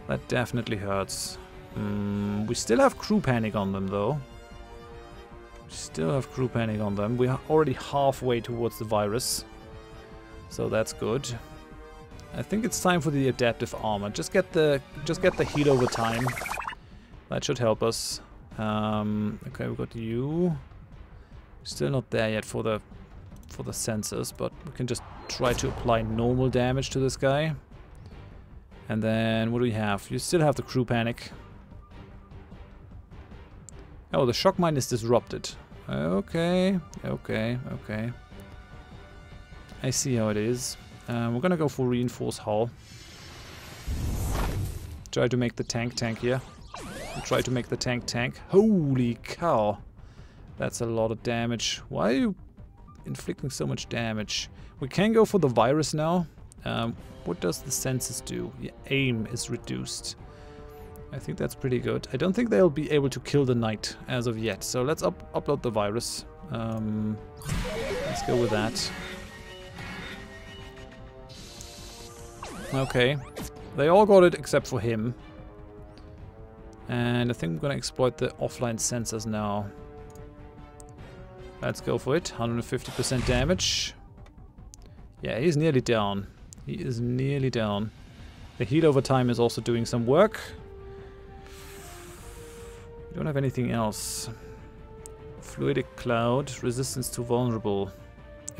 That definitely hurts. We still have crew panic on them though. Still have crew panic on them. We are already halfway towards the virus, so that's good. I think it's time for the adaptive armor. Just get the heat over time. That should help us. Okay, we got you. Still not there yet for the sensors, but we can just try to apply normal damage to this guy. And then what do we have? You still have the crew panic. Oh, the shock mine is disrupted. Okay, okay, okay. I see how it is. We're gonna go for reinforced hull. Try to make the tank here. Try to make the tank. Holy cow! That's a lot of damage. Why are you inflicting so much damage? We can go for the virus now. What does the sensors do? Yeah, aim is reduced. I think that's pretty good. I don't think they'll be able to kill the knight as of yet. So let's upload the virus. Let's go with that. Okay. They all got it except for him. And I think I'm gonna exploit the offline sensors now. Let's go for it. 150% damage. Yeah, he's nearly down. He is nearly down. The heat over time is also doing some work. We don't have anything else. Fluidic cloud, resistance to vulnerable.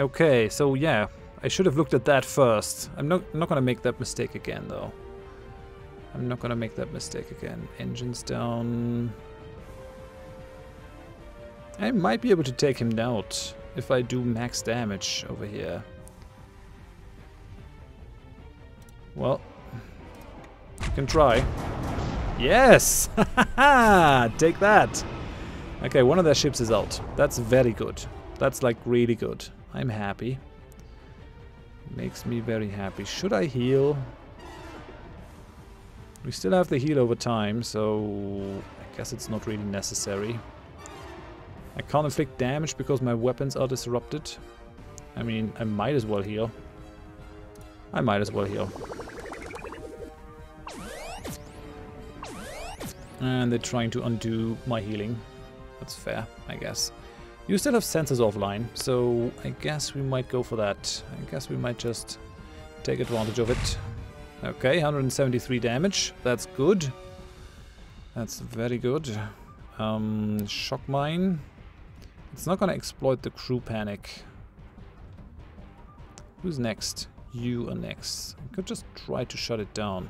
Okay, so yeah, I should have looked at that first. I'm not gonna make that mistake again though. I'm not gonna make that mistake again. Engines down. I might be able to take him out if I do max damage over here. Well, you can try. Yes! Take that! Okay, one of their ships is out. That's very good. That's like really good. I'm happy. Makes me very happy. Should I heal? We still have the heal over time, so I guess it's not really necessary. I can't inflict damage because my weapons are disrupted. I mean, I might as well heal. I might as well heal. And they're trying to undo my healing. That's fair, I guess. You still have sensors offline, so I guess we might go for that. I guess we might just take advantage of it. Okay, 173 damage. That's good. That's very good. Shock mine. It's not gonna exploit the crew panic. Who's next? you are next. I could just try to shut it down.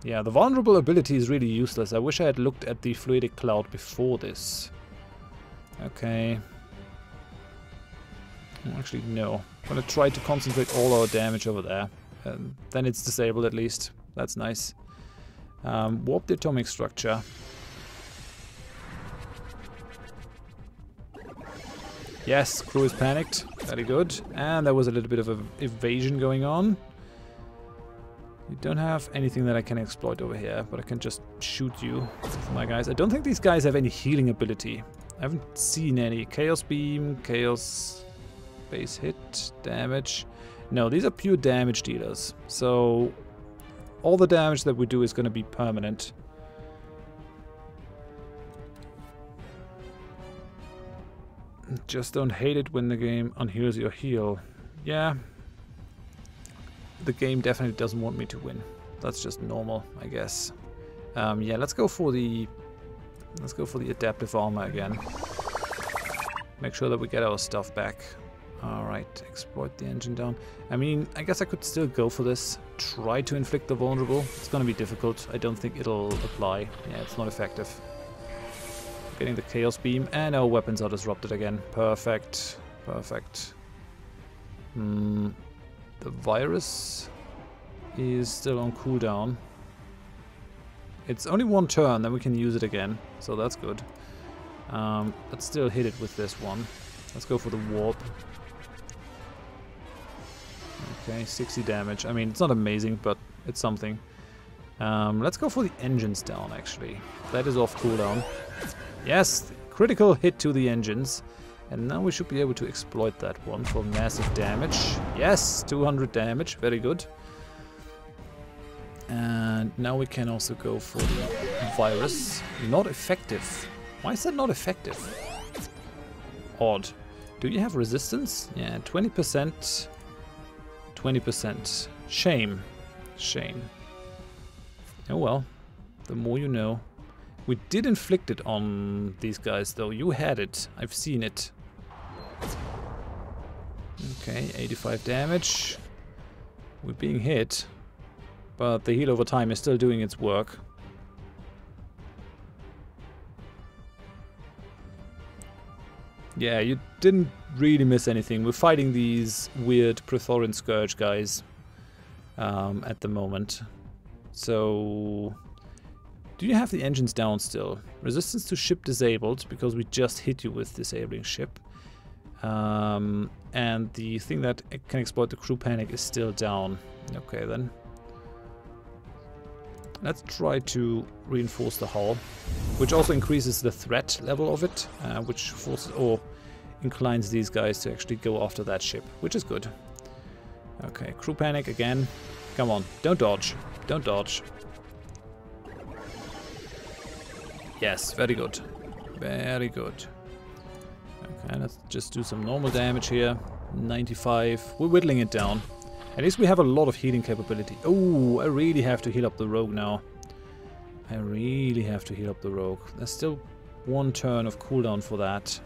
Yeah, the vulnerable ability is really useless. I wish I had looked at the fluidic cloud before this. Okay. Actually, no. I'm gonna try to concentrate all our damage over there. Then it's disabled at least. That's nice. Warp the atomic structure. Yes, crew is panicked. Very good. And there was a little bit of an evasion going on. We don't have anything that I can exploit over here, but I can just shoot you with my guys. I don't think these guys have any healing ability. I haven't seen any. Chaos Beam, Chaos Base Hit, Damage. No, these are pure damage dealers. So all the damage that we do is going to be permanent. Just don't hate it when the game unheals your heal. Yeah. The game definitely doesn't want me to win. That's just normal, I guess. Yeah, let's go for the adaptive armor again. Make sure that we get our stuff back. Alright, exploit the engine down. I mean, I guess I could still go for this. Try to inflict the vulnerable. It's gonna be difficult. I don't think it'll apply. Yeah, it's not effective. Getting the Chaos Beam, and our weapons are disrupted again. Perfect. Perfect. The virus is still on cooldown. It's only one turn, then we can use it again. So that's good. Let's still hit it with this one. Let's go for the warp. Okay, 60 damage. I mean, it's not amazing, but it's something. Let's go for the engines down, actually. That is off cooldown. Yes, critical hit to the engines. And now we should be able to exploit that one for massive damage. Yes, 200 damage, very good. And now we can also go for the virus. Not effective. Why is that not effective? Odd. Do you have resistance? Yeah, 20%. 20%. Shame. Shame. Oh well. The more you know. We did inflict it on these guys though. You had it. I've seen it. Okay, 85 damage. We're being hit. But the heal over time is still doing its work. Yeah, you didn't really miss anything. We're fighting these weird Praetorian Scourge guys at the moment. So, do you have the engines down still? Resistance to ship disabled, because we just hit you with disabling ship. And the thing that can exploit the crew panic is still down. Okay then. Let's try to reinforce the hull, which also increases the threat level of it, which forces or inclines these guys to actually go after that ship, which is good. Okay, crew panic again. Come on, don't dodge. Don't dodge. Yes, very good. Very good. Okay, let's just do some normal damage here. 95. We're whittling it down. At least we have a lot of healing capability. Oh, I really have to heal up the rogue now. I really have to heal up the rogue. There's still one turn of cooldown for that.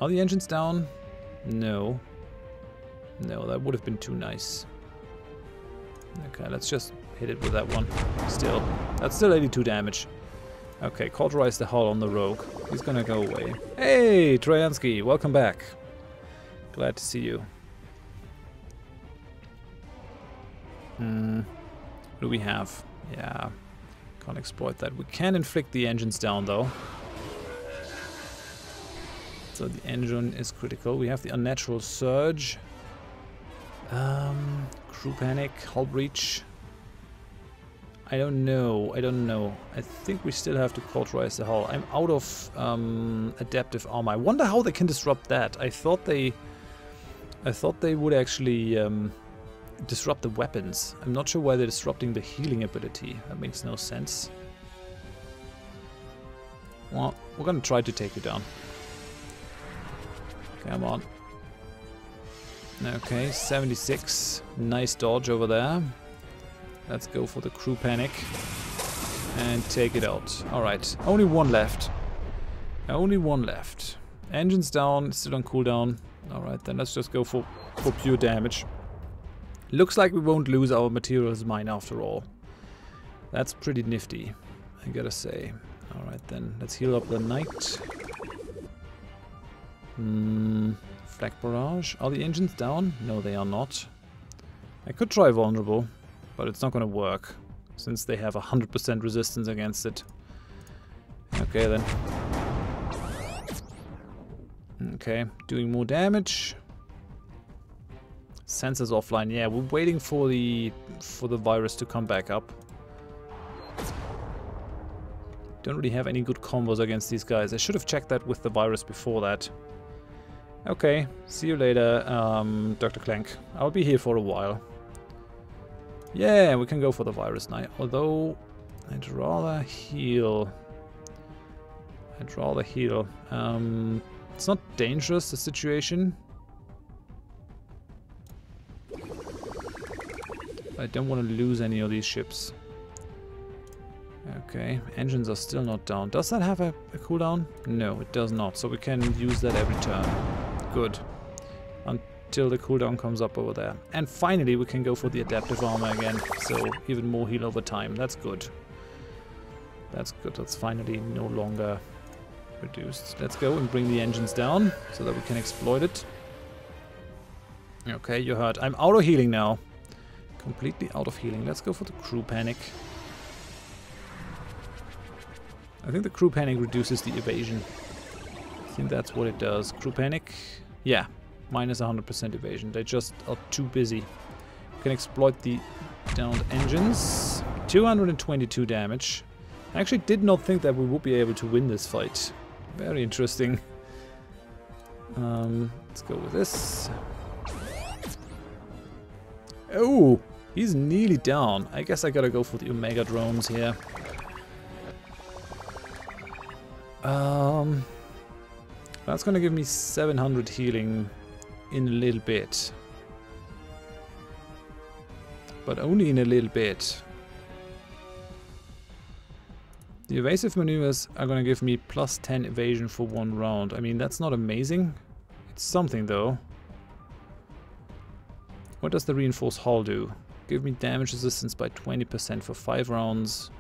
Are the engines down? No. No, that would have been too nice. Okay, let's just hit it with that one. Still. That's still 82 damage. Okay, cauterize the hull on the rogue. He's gonna go away. Hey, Troyansky, welcome back. Glad to see you. What do we have? Yeah, can't exploit that. We can inflict the engines down though. So the engine is critical. We have the unnatural surge. Crew panic, hull breach. I don't know. I don't know. I think we still have to cauterize the hull. I'm out of adaptive armor. I wonder how they can disrupt that. I thought they would actually disrupt the weapons. I'm not sure why they're disrupting the healing ability. That makes no sense. Well, we're gonna try to take you down. Come on. Okay, 76. Nice dodge over there. Let's go for the crew panic and take it out. Alright, only one left. Only one left. Engines down, still on cooldown. Alright, then let's just go for pure damage. Looks like we won't lose our materials mine after all. That's pretty nifty, I gotta say. Alright then, let's heal up the knight. Flak barrage. Are the engines down? No, they are not. I could try vulnerable, but it's not gonna work, since they have 100% resistance against it. Okay then. Okay, doing more damage. Sensors offline. Yeah, we're waiting for the virus to come back up. Don't really have any good combos against these guys. I should have checked that with the virus before that. Okay, see you later, Dr. Clank. I'll be here for a while. Yeah, we can go for the virus now. Although, I'd rather heal. It's not dangerous, the situation. I don't want to lose any of these ships. Okay, engines are still not down. Does that have a cooldown? No, it does not. So we can use that every turn. Good. Until the cooldown comes up over there. And finally we can go for the adaptive armor again. So even more heal over time. That's good. That's good. That's finally no longer reduced. Let's go and bring the engines down so that we can exploit it. Okay, you're hurt. I'm out of healing now. Completely out of healing. Let's go for the crew panic. I think the crew panic reduces the evasion. I think that's what it does. Crew panic. Yeah, minus 100% evasion. They just are too busy. We can exploit the downed engines. 222 damage. I actually did not think that we would be able to win this fight. Very interesting. Let's go with this. Oh, he's nearly down. I guess I gotta go for the Omega drones here. That's gonna give me 700 healing in a little bit. But only in a little bit. The evasive maneuvers are gonna give me plus 10 evasion for one round. I mean, that's not amazing. It's something though. What does the reinforced hull do? Give me damage resistance by 20% for 5 rounds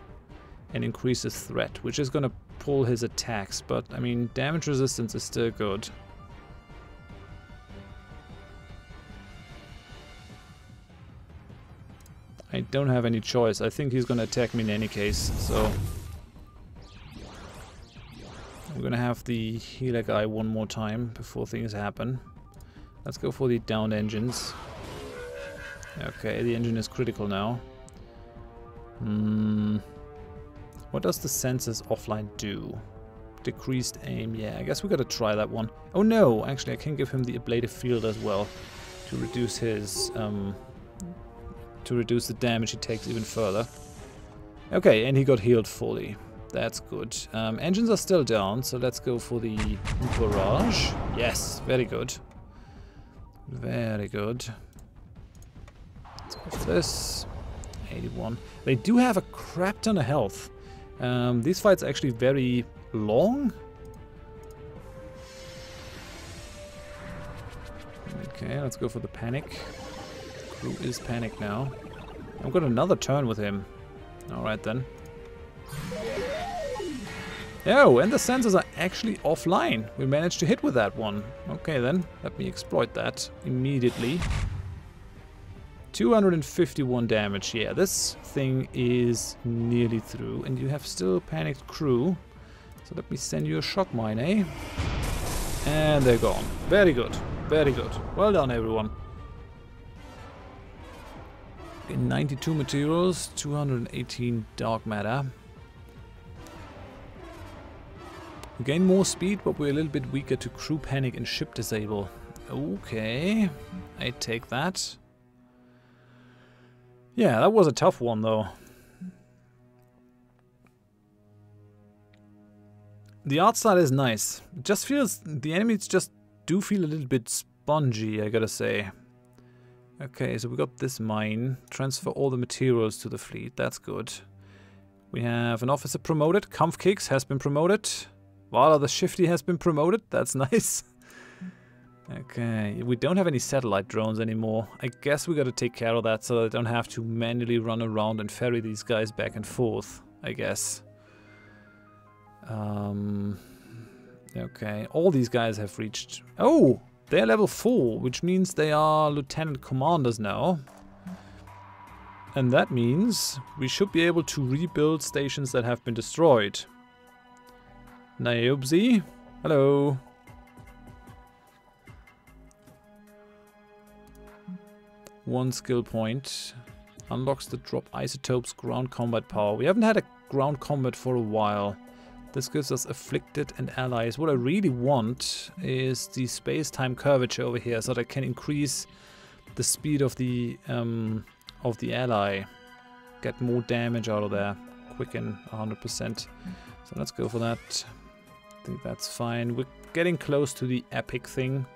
and increases threat, which is gonna pull his attacks, but I mean, damage resistance is still good. I don't have any choice. I think he's gonna attack me in any case, so we're gonna have the healer guy one more time before things happen. Let's go for the downed engines. Okay, the engine is critical now. What does the sensors offline do? Decreased aim. Yeah, I guess we gotta try that one. Oh no, actually I can give him the ablative field as well to reduce his to reduce the damage he takes even further. Okay, and he got healed fully. That's good. Engines are still down, so let's go for the barrage. Yes, very good. Very good. Let's go for this. 81. They do have a crap ton of health. These fights are actually very long. Okay, let's go for the panic. Crew is panic now. I've got another turn with him. Alright then. Oh, and the sensors are actually offline. We managed to hit with that one. Okay then, let me exploit that immediately. 251 damage. Yeah, this thing is nearly through. And you have still panicked crew. So let me send you a shock mine, eh? And they're gone. Very good. Very good. Well done, everyone. Okay, 92 materials, 218 dark matter. We gain more speed, but we're a little bit weaker to crew panic and ship disable. Okay, I take that. Yeah, that was a tough one though. The art style is nice. It just feels, the enemies just do feel a little bit spongy, I gotta say. Okay, so we got this mine. Transfer all the materials to the fleet, that's good. We have an officer promoted. Kampfkicks has been promoted. Vala the Shifty has been promoted, that's nice. Okay, we don't have any satellite drones anymore. I guess we gotta take care of that so that I don't have to manually run around and ferry these guys back and forth, I guess. Okay, all these guys have reached... Oh! They're level 4, which means they are lieutenant commanders now. And that means we should be able to rebuild stations that have been destroyed. Niobzi, hello. One skill point. Unlocks the drop isotopes ground combat power. We haven't had a ground combat for a while. This gives us afflicted and allies. What I really want is the space-time curvature over here, so that I can increase the speed of the ally. Get more damage out of there. Quicken 100%. So let's go for that. I think that's fine. We're getting close to the epic thing.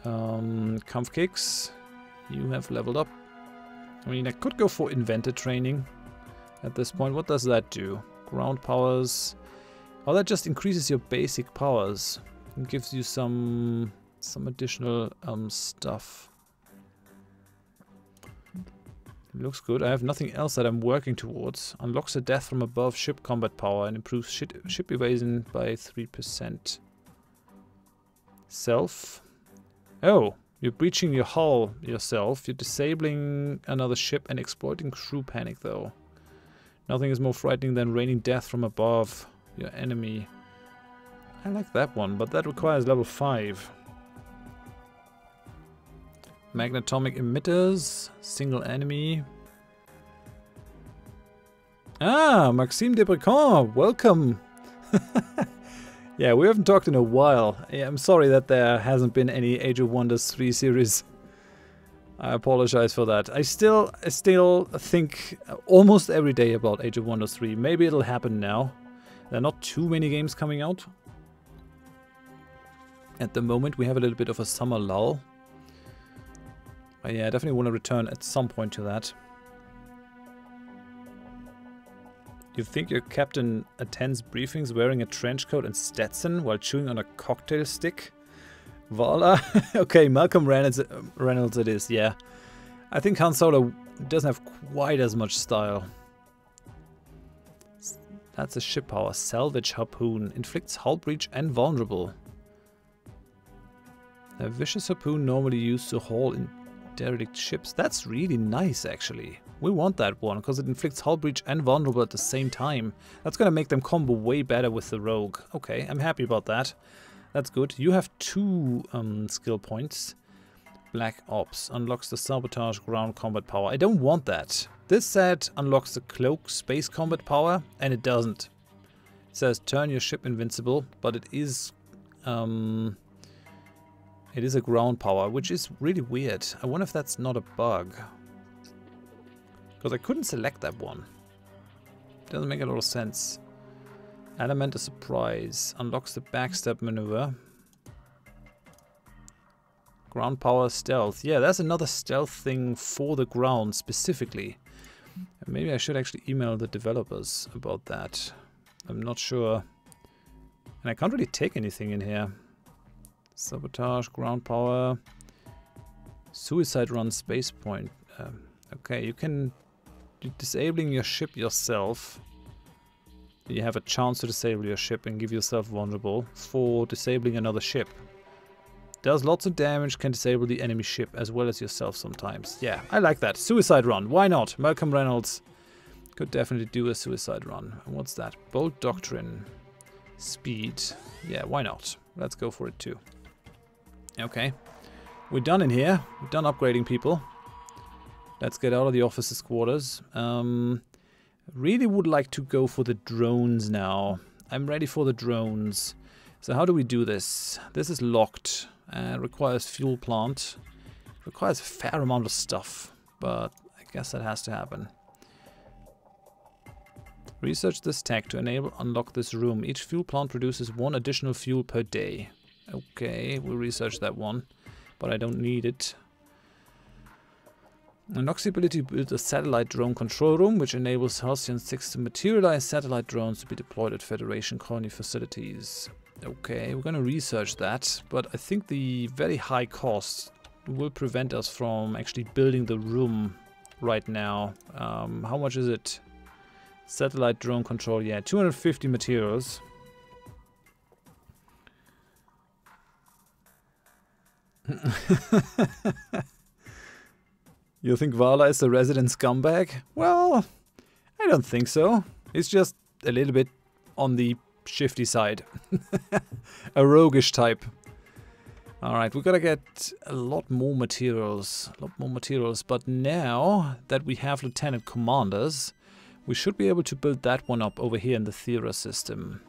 Kampfkicks. You have leveled up. I mean, I could go for inventor training at this point. What does that do? Ground powers. Oh, that just increases your basic powers and gives you some additional stuff. Looks good. I have nothing else that I'm working towards. Unlocks a death from above ship combat power and improves ship evasion by 3%. Self. Oh. You're breaching your hull yourself. You're disabling another ship and exploiting crew panic, though. Nothing is more frightening than raining death from above your enemy. I like that one, but that requires level 5. Magnetomic emitters. Single enemy. Ah, Maxime Debricant, welcome! Yeah, we haven't talked in a while. I'm sorry that there hasn't been any Age of Wonders 3 series. I apologize for that. I still think almost every day about Age of Wonders 3. Maybe it'll happen now. There are not too many games coming out. At the moment we have a little bit of a summer lull. But yeah, I definitely want to return at some point to that. You think your captain attends briefings wearing a trench coat and Stetson while chewing on a cocktail stick? Voila. Okay, Malcolm Reynolds it is, yeah. I think Han Solo doesn't have quite as much style. That's a ship power. Salvage harpoon. Inflicts hull breach and vulnerable. A vicious harpoon normally used to haul in derelict ships. That's really nice, actually. We want that one, because it inflicts hull breach and vulnerable at the same time. That's going to make them combo way better with the rogue. Okay, I'm happy about that. That's good. You have 2 skill points. Black Ops. Unlocks the sabotage ground combat power. I don't want that. This set unlocks the cloak space combat power, and it doesn't. It says turn your ship invincible, but it is a ground power, which is really weird. I wonder if that's not a bug. Because I couldn't select that one. Doesn't make a lot of sense. Element of surprise. Unlocks the backstab maneuver. Ground power stealth. Yeah, that's another stealth thing for the ground specifically. Maybe I should actually email the developers about that. I'm not sure. And I can't really take anything in here. Sabotage, ground power. Suicide run space point. Okay, you can... disabling your ship yourself. You have a chance to disable your ship and give yourself vulnerable for disabling another ship. Does lots of damage, can disable the enemy ship as well as yourself sometimes. Yeah, I like that. Suicide run, why not? Malcolm Reynolds could definitely do a suicide run. And what's that? Bolt Doctrine. Speed. Yeah, why not? Let's go for it too. Okay. We're done in here. We're done upgrading people. Let's get out of the officers' quarters. Really would like to go for the drones now. I'm ready for the drones. So how do we do this? This is locked. Requires fuel plant. Requires a fair amount of stuff. But I guess that has to happen. Research this tech to enable unlock this room. Each fuel plant produces 1 additional fuel per day. Okay, we'll research that one. But I don't need it. Unlocks the ability to build a satellite drone control room, which enables Halcyon 6 to materialize satellite drones to be deployed at Federation colony facilities. Okay, we're gonna research that, but I think the very high cost will prevent us from actually building the room right now. How much is it? Satellite drone control, yeah, 250 materials. You think Vala is a resident scumbag? Well, I don't think so. He's just a little bit on the shifty side. A roguish type. Alright, we gotta get a lot more materials. But now that we have lieutenant commanders, we should be able to build that one up over here in the Thera system.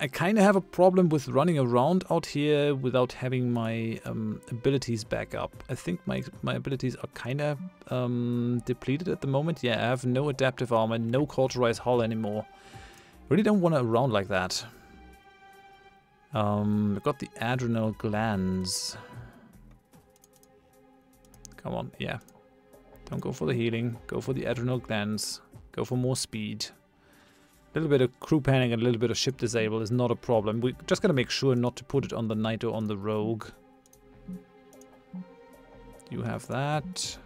I kind of have a problem with running around out here without having my abilities back up. I think my abilities are kind of depleted at the moment. Yeah, I have no adaptive armor, no cauterized hull anymore. Really don't want to around like that. I've got the adrenal glands. Come on, yeah. Don't go for the healing. Go for the adrenal glands. Go for more speed. A little bit of crew panic and a little bit of ship disable is not a problem. We just gotta make sure not to put it on the knight or on the rogue. You have that.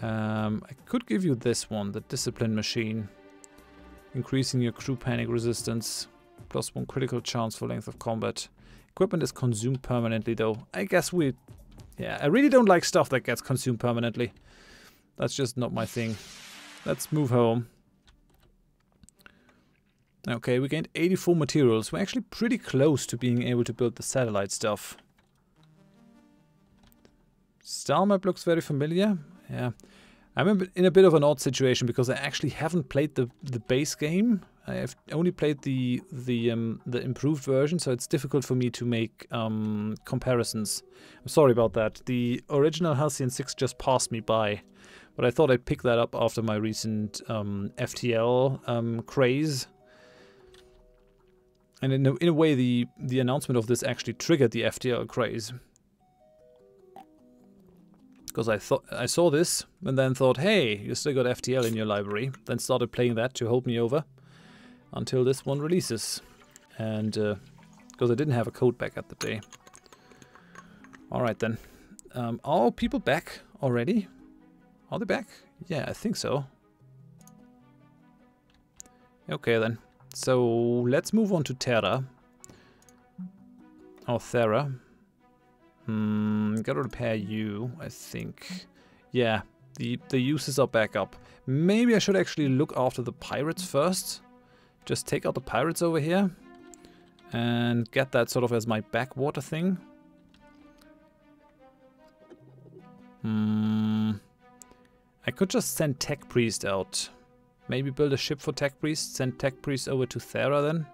I could give you this one, the discipline machine. Increasing your crew panic resistance. +1 critical chance for length of combat. Equipment is consumed permanently though. I guess we... Yeah, I really don't like stuff that gets consumed permanently. That's just not my thing. Let's move home. Okay, we gained 84 materials. We're actually pretty close to being able to build the satellite stuff. Star map looks very familiar. Yeah. I'm in a bit of an odd situation because I actually haven't played the base game. I have only played the improved version, so it's difficult for me to make comparisons. I'm sorry about that. The original Halcyon 6 just passed me by, but I thought I'd pick that up after my recent FTL craze. And in a way, the announcement of this actually triggered the FTL craze. Because I saw this and then thought, hey, you still got FTL in your library. Then started playing that to hold me over until this one releases. And because I didn't have a code back at the day. Alright then. Are people back already? Are they back? Yeah, I think so. Okay then. So let's move on to Terra. Or Thera. Gotta repair you, I think. Yeah, the uses are back up. Maybe I should actually look after the pirates first. Just take out the pirates over here. And get that sort of as my backwater thing. I could just send Tech Priest out. Maybe build a ship for Tech Priest, send Tech Priest over to Thera then.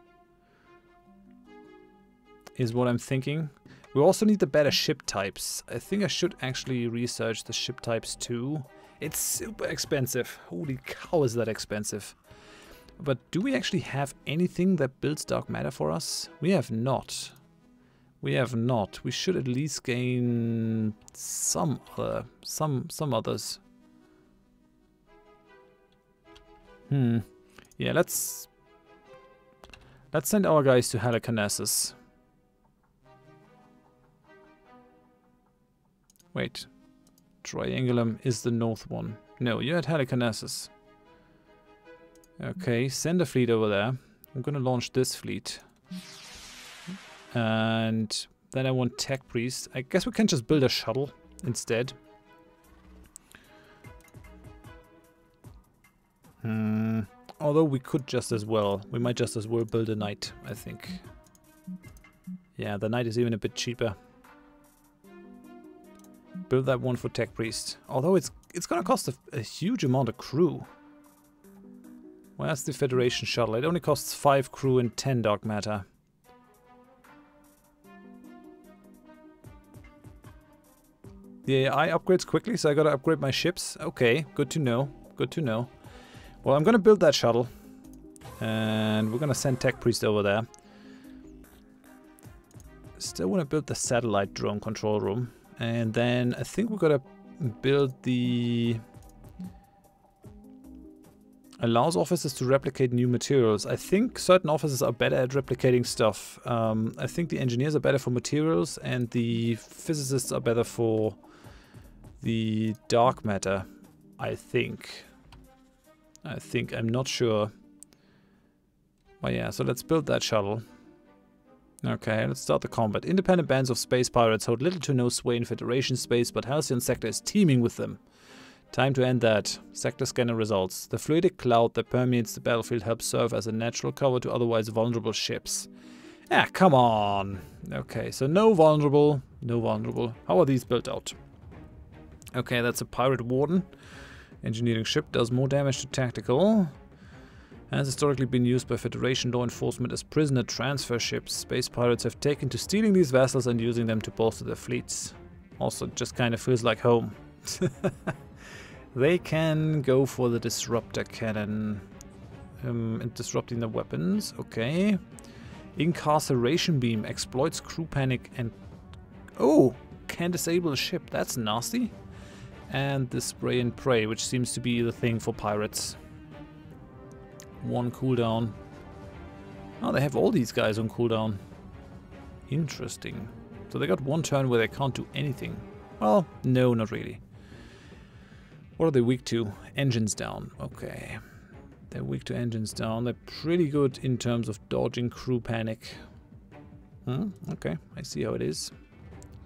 Is what I'm thinking. We also need the better ship types. I think I should actually research the ship types too. It's super expensive. Holy cow, is that expensive. But do we actually have anything that builds dark matter for us? We have not. We have not. We should at least gain some others. Yeah, let's send our guys to Halicarnassus. Wait, Triangulum is the north one. No, you're at Halicarnassus. Okay, send a fleet over there. I'm gonna launch this fleet. And then I want Tech Priest. I guess we can just build a shuttle instead. Although we could just as well. We might just as well build a knight, I think. Yeah, the knight is even a bit cheaper. Build that one for Tech Priest. Although it's gonna cost a huge amount of crew. Where's the Federation shuttle? It only costs 5 crew and 10 dark matter. The AI upgrades quickly, so I gotta upgrade my ships. Okay, good to know. Good to know. Well, I'm gonna build that shuttle. And we're gonna send Tech Priest over there. Still wanna build the satellite drone control room. And then I think we're gonna build the Allows officers to replicate new materials. I think certain officers are better at replicating stuff. I think the engineers are better for materials and the physicists are better for the dark matter. I think. I'm not sure. But yeah, so let's build that shuttle. Okay, let's start the combat. Independent bands of space pirates hold little to no sway in Federation space, but Halcyon Sector is teeming with them. Time to end that. Sector scanner results. The fluidic cloud that permeates the battlefield helps serve as a natural cover to otherwise vulnerable ships. Ah, come on. Okay, so no vulnerable, no vulnerable. How are these built out? Okay, that's a pirate warden. Engineering ship does more damage to tactical. Has historically been used by Federation law enforcement as prisoner transfer ships. Space pirates have taken to stealing these vessels and using them to bolster their fleets. Also, it just kind of feels like home. They can go for the disruptor cannon. And disrupting the weapons. Okay. Incarceration beam exploits crew panic and... Oh! Can disable a ship. That's nasty. And the spray and pray, which seems to be the thing for pirates. 1 cooldown. Oh, they have all these guys on cooldown. Interesting. So they got 1 turn where they can't do anything. Well, no, not really. What are they weak to? Engines down. Okay. They're weak to engines down. They're pretty good in terms of dodging crew panic. Okay, I see how it is.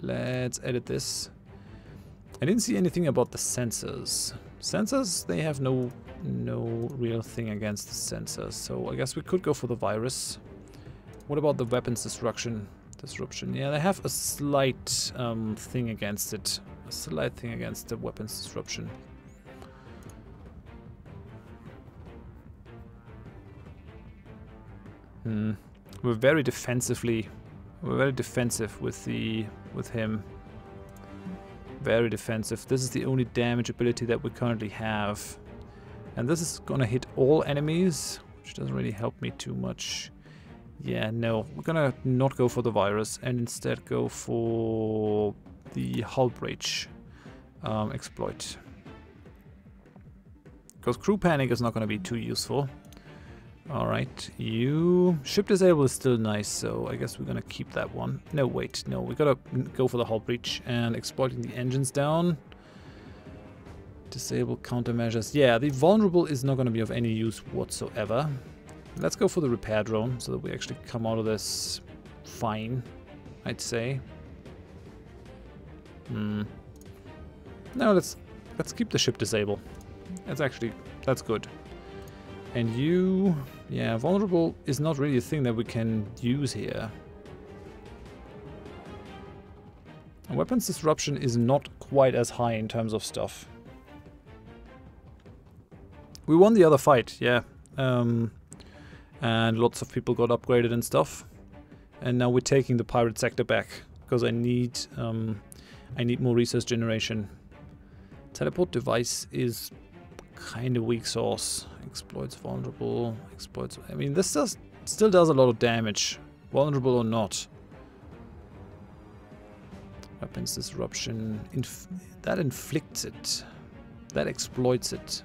Let's edit this. I didn't see anything about the sensors. Sensors, they have no real thing against the sensors. So I guess we could go for the virus. What about the weapons disruption? Yeah, they have a slight thing against it. A slight thing against the weapons disruption. We're very defensive with him. Very defensive. This is the only damage ability that we currently have. And this is gonna hit all enemies, which doesn't really help me too much. Yeah, no. We're gonna not go for the virus and instead go for the hull breach exploit. Because crew panic is not gonna be too useful. Alright, ship disable is still nice, so I guess we're gonna keep that one. No, wait, no, we gotta go for the hull breach and exploiting the engines down. Disable countermeasures. Yeah, the vulnerable is not gonna be of any use whatsoever. Let's go for the repair drone so that we actually come out of this fine, I'd say. No, let's keep the ship disable. That's good. And yeah, vulnerable is not really a thing that we can use here. And weapons disruption is not quite as high in terms of stuff. We won the other fight, yeah. And lots of people got upgraded and stuff. And now we're taking the pirate sector back because I need more resource generation. Teleport device is kind of weak sauce. Exploits vulnerable. Exploits. I mean, this still does a lot of damage, vulnerable or not. Weapons disruption. That inflicts it. That exploits it.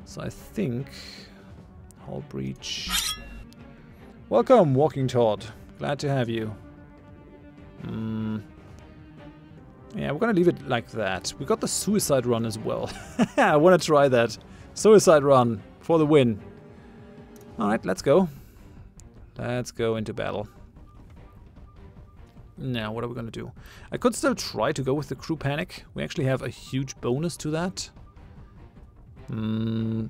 So I think hull breach. Welcome, Walking Todd. Glad to have you. Yeah, we're gonna leave it like that. We got the suicide run as well. I want to try that. Suicide run for the win. Alright, let's go. Let's go into battle. Now, what are we gonna do? I could still try to go with the crew panic. We actually have a huge bonus to that. But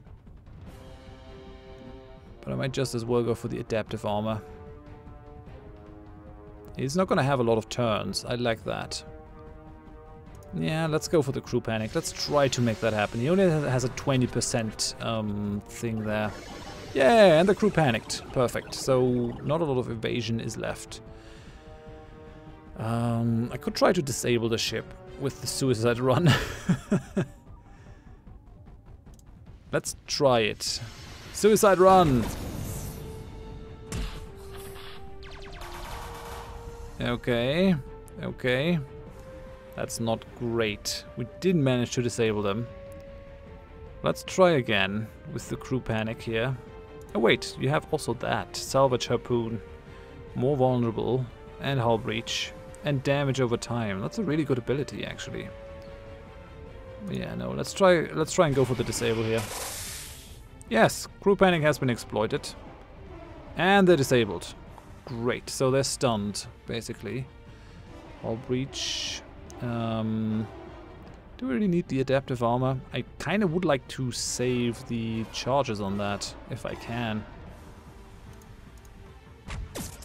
I might just as well go for the adaptive armor. He's not gonna have a lot of turns. I like that. Yeah, let's go for the crew panic. Let's try to make that happen. He only has a 20% thing there. Yeah, and the crew panicked. Perfect. So not a lot of evasion is left. I could try to disable the ship with the suicide run. Let's try it. Suicide run! Okay. Okay. That's not great. We didn't manage to disable them. Let's try again with the crew panic here. Oh wait, you have also that. Salvage harpoon. More vulnerable. And hull breach. And damage over time. That's a really good ability actually. Yeah, no, let's try and go for the disable here. Yes, crew panic has been exploited. And they're disabled. Great, so they're stunned, basically. Hull breach. Do we really need the adaptive armor? I kind of would like to save the charges on that, if I can.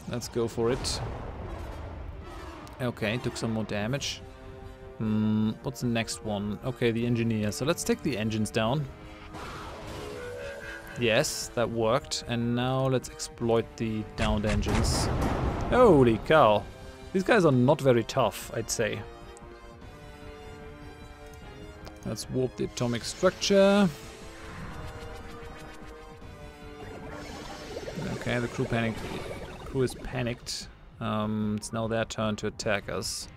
Let's go for it. Okay, took some more damage. What's the next one? Okay, the engineer. So let's take the engines down. Yes, that worked. And now let's exploit the downed engines. Holy cow. These guys are not very tough, I'd say. Let's warp the atomic structure. Okay, the crew is panicked. It's now their turn to attack us.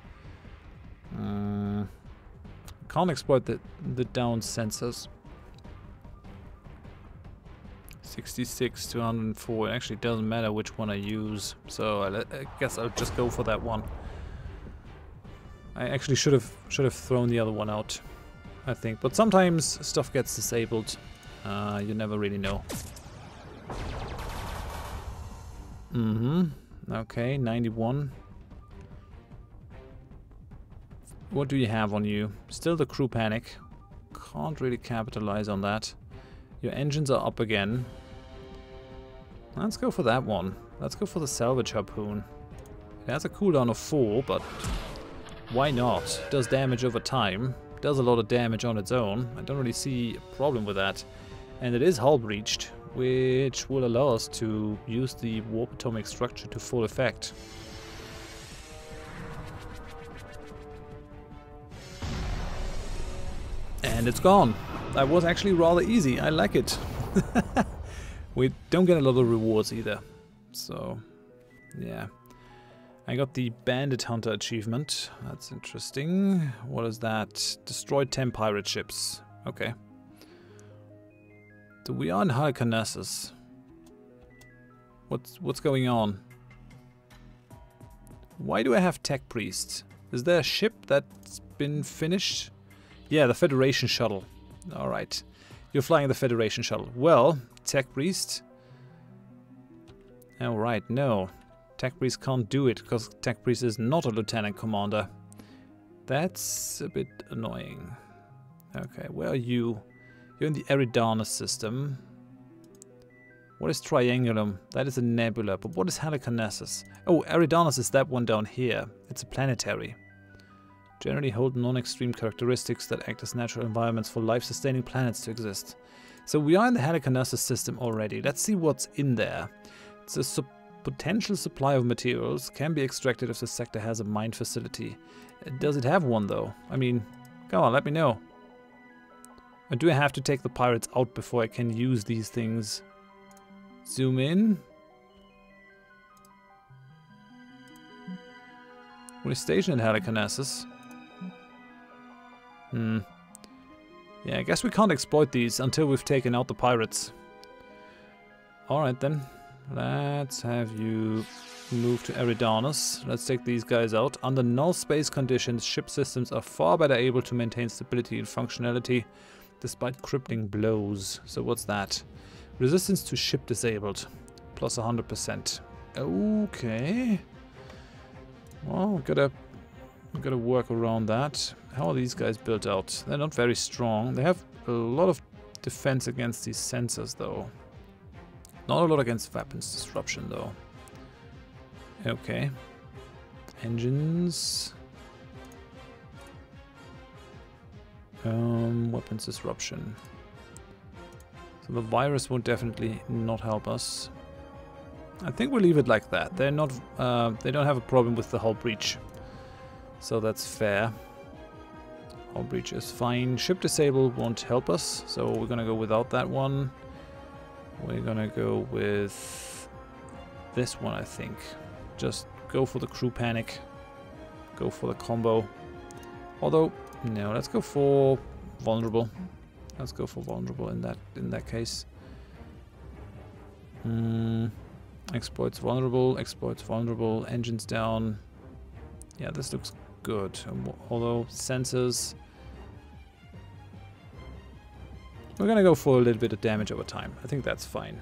Can't exploit the down sensors. 66 to 104. It actually doesn't matter which one I use, so I guess I'll just go for that one. I actually should have thrown the other one out, I think. But sometimes stuff gets disabled. You never really know. Okay, 91. What do you have on you? Still the crew panic. Can't really capitalize on that. Your engines are up again. Let's go for that one. Let's go for the salvage harpoon. It has a cooldown of 4, but why not? It does damage over time. Does a lot of damage on its own. I don't really see a problem with that. And it is hull breached, which will allow us to use the warp atomic structure to full effect. And it's gone. That was actually rather easy. I like it. We don't get a lot of rewards either. So, yeah. I got the Bandit Hunter achievement. That's interesting. What is that? Destroyed 10 pirate ships. Okay. So we are in Halicarnassus. What's going on? Why do I have Tech Priest? Is there a ship that's been finished? Yeah, the Federation shuttle. Alright. You're flying the Federation shuttle. Well, Tech Priest. Alright, no. Tech Priest can't do it because Tech Priest is not a Lieutenant Commander. That's a bit annoying. Okay, where are you? You're in the Eridanus system. What is Triangulum? That is a nebula, but what is Halicarnassus? Oh, Eridanus is that one down here. It's a planetary. Generally hold non-extreme characteristics that act as natural environments for life-sustaining planets to exist. So we are in the Halicarnassus system already. Let's see what's in there. It's a potential supply of materials. Can be extracted if the sector has a mine facility. Does it have one though? I mean, come on, let me know. Or do I have to take the pirates out before I can use these things? Zoom in. We're stationed in Halicarnassus. Yeah, I guess we can't exploit these until we've taken out the pirates. Alright then. Let's have you move to Eridanus. Let's take these guys out. Under null space conditions, ship systems are far better able to maintain stability and functionality despite crippling blows. So what's that? Resistance to ship disabled. Plus 100%. Okay. Well, we've got to work around that. How are these guys built out? They're not very strong. They have a lot of defense against these sensors, though. Not a lot against weapons disruption, though. Okay. Engines. Weapons disruption. So the virus will definitely not help us. I think we'll leave it like that. They're not. They don't have a problem with the hull breach. So that's fair. Hull breach is fine. Ship disable won't help us, so we're gonna go without that one. We're gonna go with this one, I think. Just go for the crew panic. Go for the combo. Although, no, let's go for vulnerable. Let's go for vulnerable in that case. Exploits vulnerable, engines down. Yeah, this looks good. Although sensors, we're gonna go for a little bit of damage over time. I think that's fine.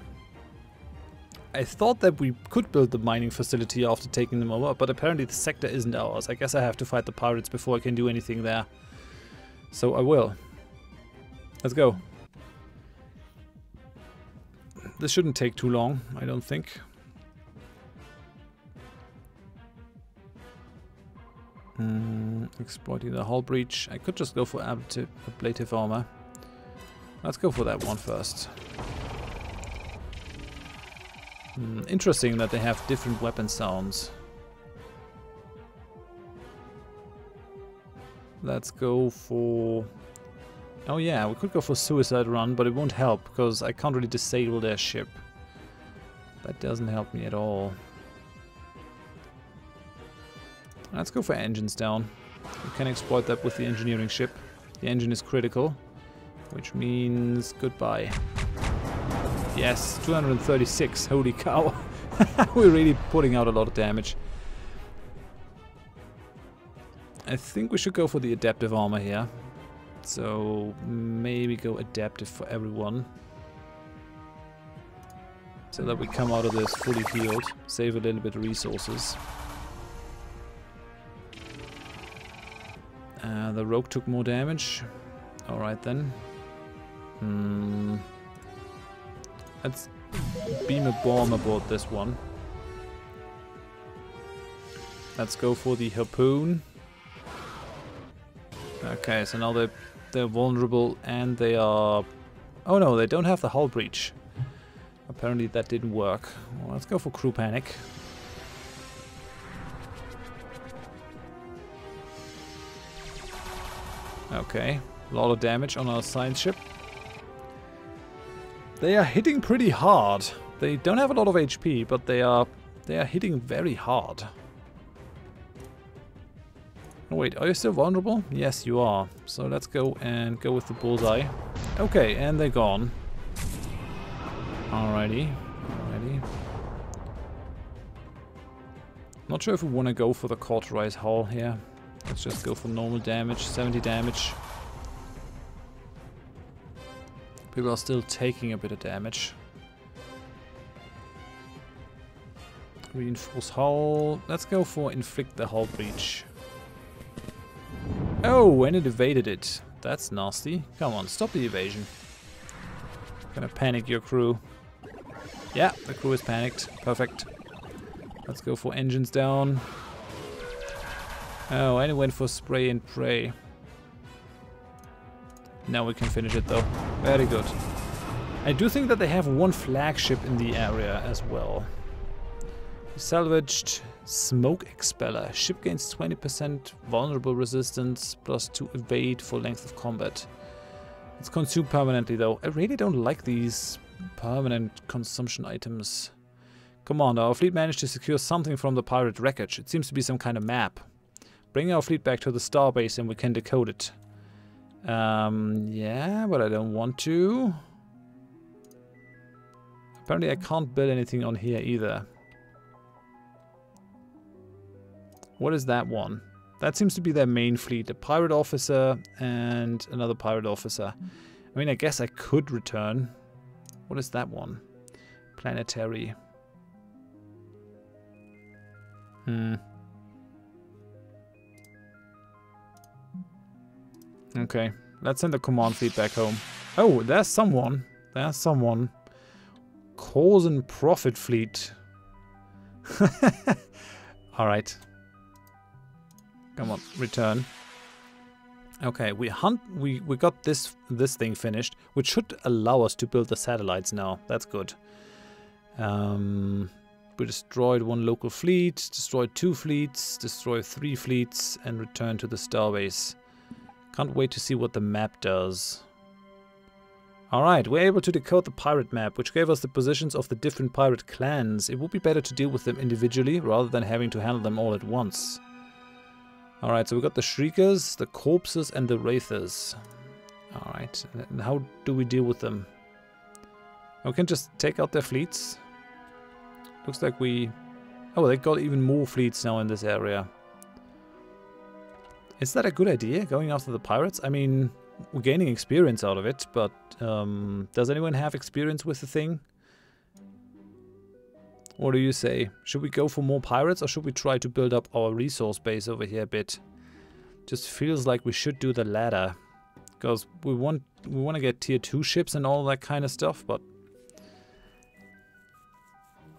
I thought that we could build the mining facility after taking them over, but apparently the sector isn't ours. I guess I have to fight the pirates before I can do anything there. So I will. Let's go. This shouldn't take too long, I don't think. Exploiting the hull breach. I could just go for ablative armor. Let's go for that one first. Interesting that they have different weapon sounds. Let's go for... Oh yeah, we could go for Suicide Run, but it won't help because I can't really disable their ship. That doesn't help me at all. Let's go for engines down. We can exploit that with the engineering ship. The engine is critical, which means goodbye. Yes, 236, holy cow. We're really putting out a lot of damage. I think we should go for the adaptive armor here. So maybe go adaptive for everyone. So that we come out of this fully healed, save a little bit of resources. The rogue took more damage. Alright then. Let's beam a bomb aboard this one. Let's go for the harpoon. Okay, so now they're vulnerable and they are... Oh no, they don't have the hull breach. Apparently that didn't work. Well, let's go for crew panic. Okay, a lot of damage on our science ship. They are hitting pretty hard. They don't have a lot of HP, but they are hitting very hard. Oh wait, are you still vulnerable? Yes, you are. So let's go and go with the bullseye. Okay, and they're gone. Alrighty. Not sure if we want to go for the cauterized hull here. Let's just go for normal damage, 70 damage. People are still taking a bit of damage. Reinforce hull. Let's go for inflict the hull breach. Oh, and it evaded it. That's nasty. Come on, stop the evasion. Gonna panic your crew. Yeah, the crew is panicked. Perfect. Let's go for engines down. Oh, and it went for spray and pray. Now we can finish it though. Very good. I do think that they have one flagship in the area as well. Salvaged smoke expeller. Ship gains 20% vulnerable resistance plus 2 evade for length of combat. It's consumed permanently though. I really don't like these permanent consumption items. Commander, our fleet managed to secure something from the pirate wreckage. It seems to be some kind of map. Bring our fleet back to the starbase and we can decode it. Yeah, but I don't want to. Apparently I can't build anything on here either. What is that one? That seems to be their main fleet. A pirate officer and another pirate officer. I mean, I guess I could return. What is that one? Planetary. Okay, let's send the command fleet back home. Oh, there's someone. There's someone. Cause and profit fleet. Alright. Come on, return. Okay, we got this thing finished, which should allow us to build the satellites now. That's good. We destroyed 1 local fleet, destroyed 2 fleets, destroyed 3 fleets, and returned to the starbase. Can't wait to see what the map does. Alright, we're able to decode the pirate map, which gave us the positions of the different pirate clans. It would be better to deal with them individually, rather than having to handle them all at once. Alright, so we got the Shriekers, the Corpses, and the Wraithers. Alright, and how do we deal with them? We can just take out their fleets. Looks like we... Oh, they got even more fleets now in this area. Is that a good idea, going after the pirates? I mean, we're gaining experience out of it, but does anyone have experience with the thing? What do you say? Should we go for more pirates, or should we try to build up our resource base over here a bit? Just feels like we should do the latter. Because we want to get tier 2 ships and all that kind of stuff, but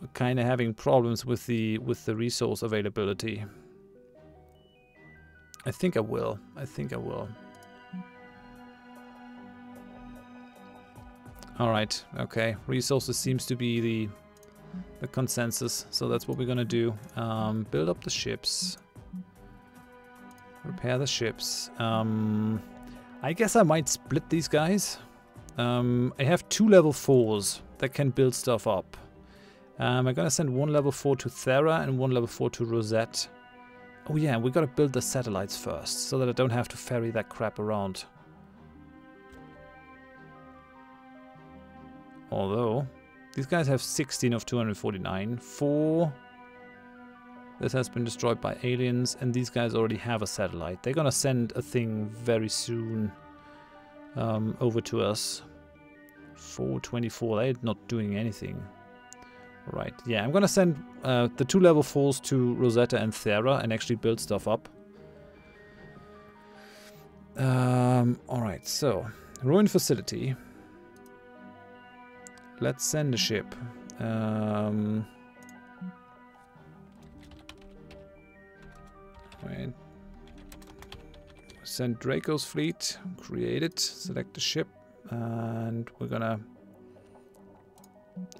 we're kind of having problems with the resource availability. I think I will. Alright, okay. Resources seems to be the consensus, so that's what we're gonna do. Build up the ships. Repair the ships. I guess I might split these guys. I have 2 level 4s that can build stuff up. I'm gonna send 1 level 4 to Thera and 1 level 4 to Rosette. Oh yeah, we gotta build the satellites first, so that I don't have to ferry that crap around. Although, these guys have 16 of 249. 4... This has been destroyed by aliens, and these guys already have a satellite. They're gonna send a thing very soon over to us. 424, they're not doing anything. Right, yeah, I'm gonna send the 2 level 4s to Rosetta and Thera and actually build stuff up. Alright, so, ruin facility. Let's send a ship. Right. Send Draco's fleet, create it, select the ship, and we're gonna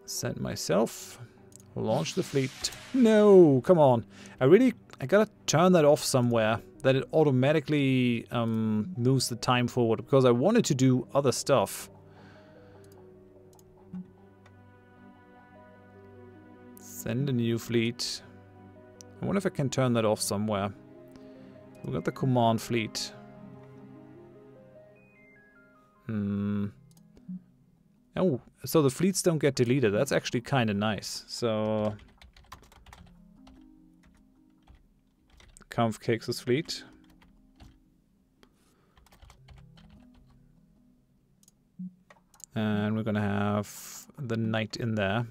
send myself, launch the fleet. No, come on. I gotta turn that off somewhere, that it automatically moves the time forward, because I wanted to do other stuff. Send a new fleet. I wonder if I can turn that off somewhere. We got the command fleet. Oh, so the fleets don't get deleted. That's actually kind of nice. So, Kampfkeks's fleet. And we're gonna have the knight in there.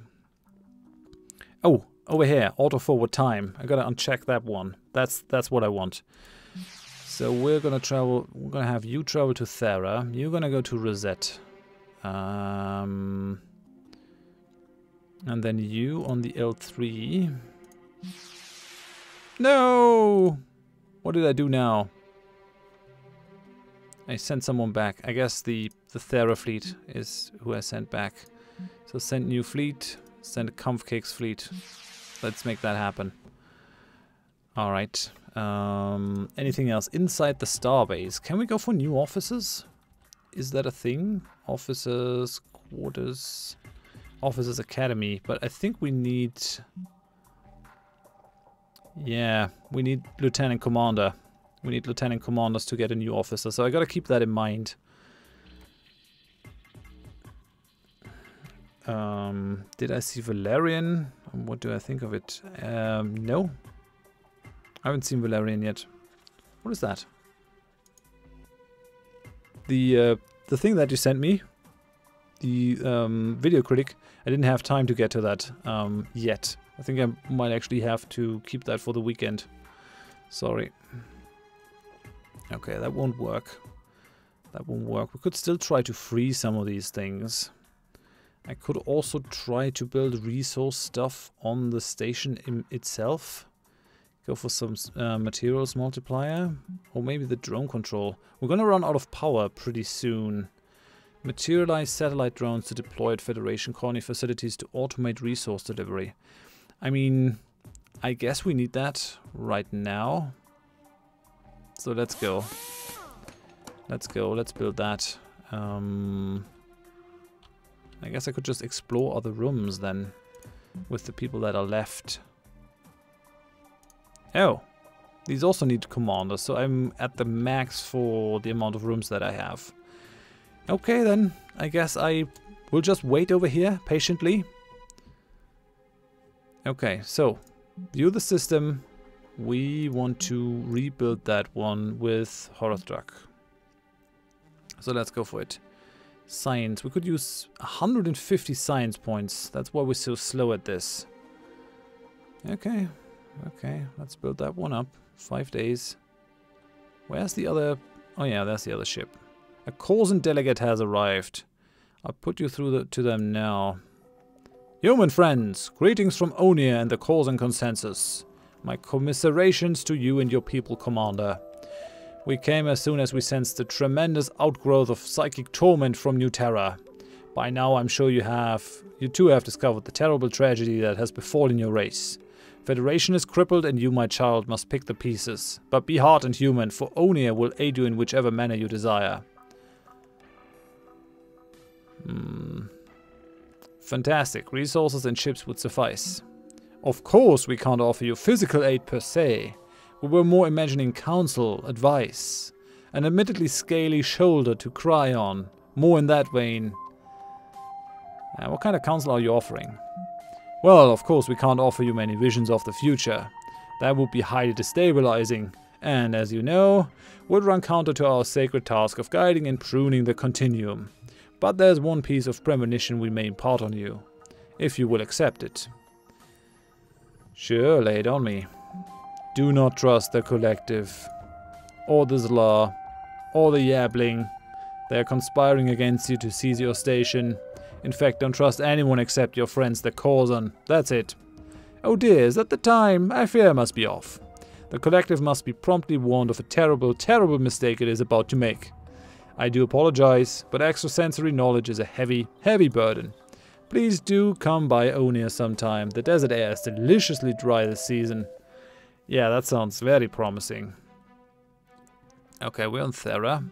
Oh, over here, auto forward time. I gotta uncheck that one. That's what I want. So we're gonna travel. We're gonna have you travel to Thera. You're gonna go to Rosette, and then you on the L3. No! What did I do now? I sent someone back. I guess the Thera fleet is who I sent back. So send new fleet. Send a Kampfkeks fleet. Let's make that happen. Alright. Anything else? Inside the starbase. Can we go for new offices? Is that a thing? Officers, quarters, officers academy. But I think we need... Yeah, we need lieutenant commander. We need lieutenant commanders to get a new officer. So I gotta keep that in mind. Did I see Valerian? What do I think of it? No. I haven't seen Valerian yet. What is that? The thing that you sent me, the video critic, I didn't have time to get to that yet. I think I might actually have to keep that for the weekend. Sorry. Okay, that won't work. That won't work. We could still try to free some of these things. I could also try to build resource stuff on the station itself. Go for some materials multiplier. Or maybe the drone control. We're gonna run out of power pretty soon. Materialize satellite drones to deploy at Federation colony facilities to automate resource delivery. I mean, I guess we need that right now. So let's go. Let's go, let's build that. I guess I could just explore other rooms then with the people that are left. Oh, these also need commanders, so I'm at the max for the amount of rooms that I have. Okay, then. I guess I will just wait over here patiently. Okay, so view the system. We want to rebuild that one with Horathrak. So let's go for it. Science. We could use 150 science points. That's why we're so slow at this. Okay. Okay, let's build that one up. 5 days. Where's the other... Oh yeah, that's the other ship. A Corsan delegate has arrived. I'll put you through to them now. Human friends, greetings from Onia and the Corsan Consensus. My commiserations to you and your people, Commander. We came as soon as we sensed the tremendous outgrowth of psychic torment from New Terra. By now I'm sure you too have discovered the terrible tragedy that has befallen your race. Federation is crippled and you, my child, must pick the pieces. But be hardened, human, for Onia will aid you in whichever manner you desire. Fantastic. Resources and ships would suffice. Of course we can't offer you physical aid per se. We were more imagining counsel, advice. An admittedly scaly shoulder to cry on. More in that vein. What kind of counsel are you offering? Well, of course we can't offer you many visions of the future. That would be highly destabilizing. And as you know, would run counter to our sacred task of guiding and pruning the continuum. But there's one piece of premonition we may impart on you, if you will accept it. Sure, lay it on me. Do not trust the Collective, or the Zla, or the Yabling. They are conspiring against you to seize your station. In fact, don't trust anyone except your friends, the Corsan. That's it. Oh dear, is that the time? I fear I must be off. The Collective must be promptly warned of a terrible, terrible mistake it is about to make. I do apologize, but extrasensory knowledge is a heavy, heavy burden. Please do come by Onia sometime. The desert air is deliciously dry this season. Yeah, that sounds very promising. Okay, we're on Thera.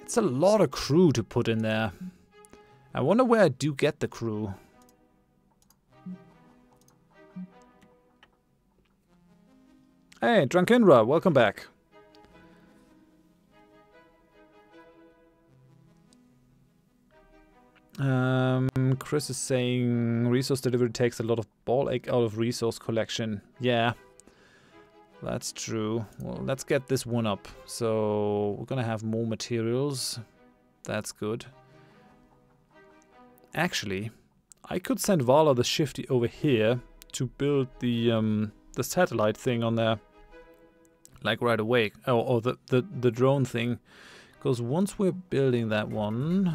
It's a lot of crew to put in there. I wonder where I do get the crew. Hey, Drunkindra, welcome back. Chris is saying resource delivery takes a lot of ball ache out of resource collection. Yeah, that's true. Well, let's get this one up. So we're gonna have more materials. That's good. Actually, I could send Vala the Shifty over here to build the satellite thing on there, like right away. Oh, the drone thing. Because once we're building that one.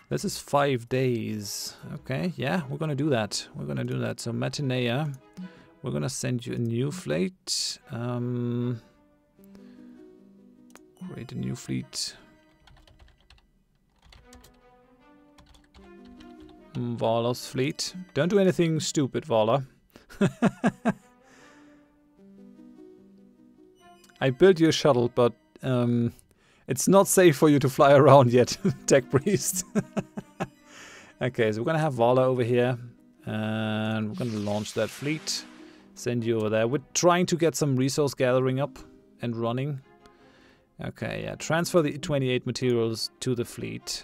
This is 5 days. Okay, yeah, we're gonna do that. We're gonna do that. So Matinea, we're gonna send you a new fleet. Create a new fleet. Vala's fleet. Don't do anything stupid, Vala. I built you a shuttle, but it's not safe for you to fly around yet, Tech Priest. Okay, so we're gonna have Vala over here, and we're gonna launch that fleet. Send you over there. We're trying to get some resource gathering up and running. Okay, yeah, transfer the 28 materials to the fleet.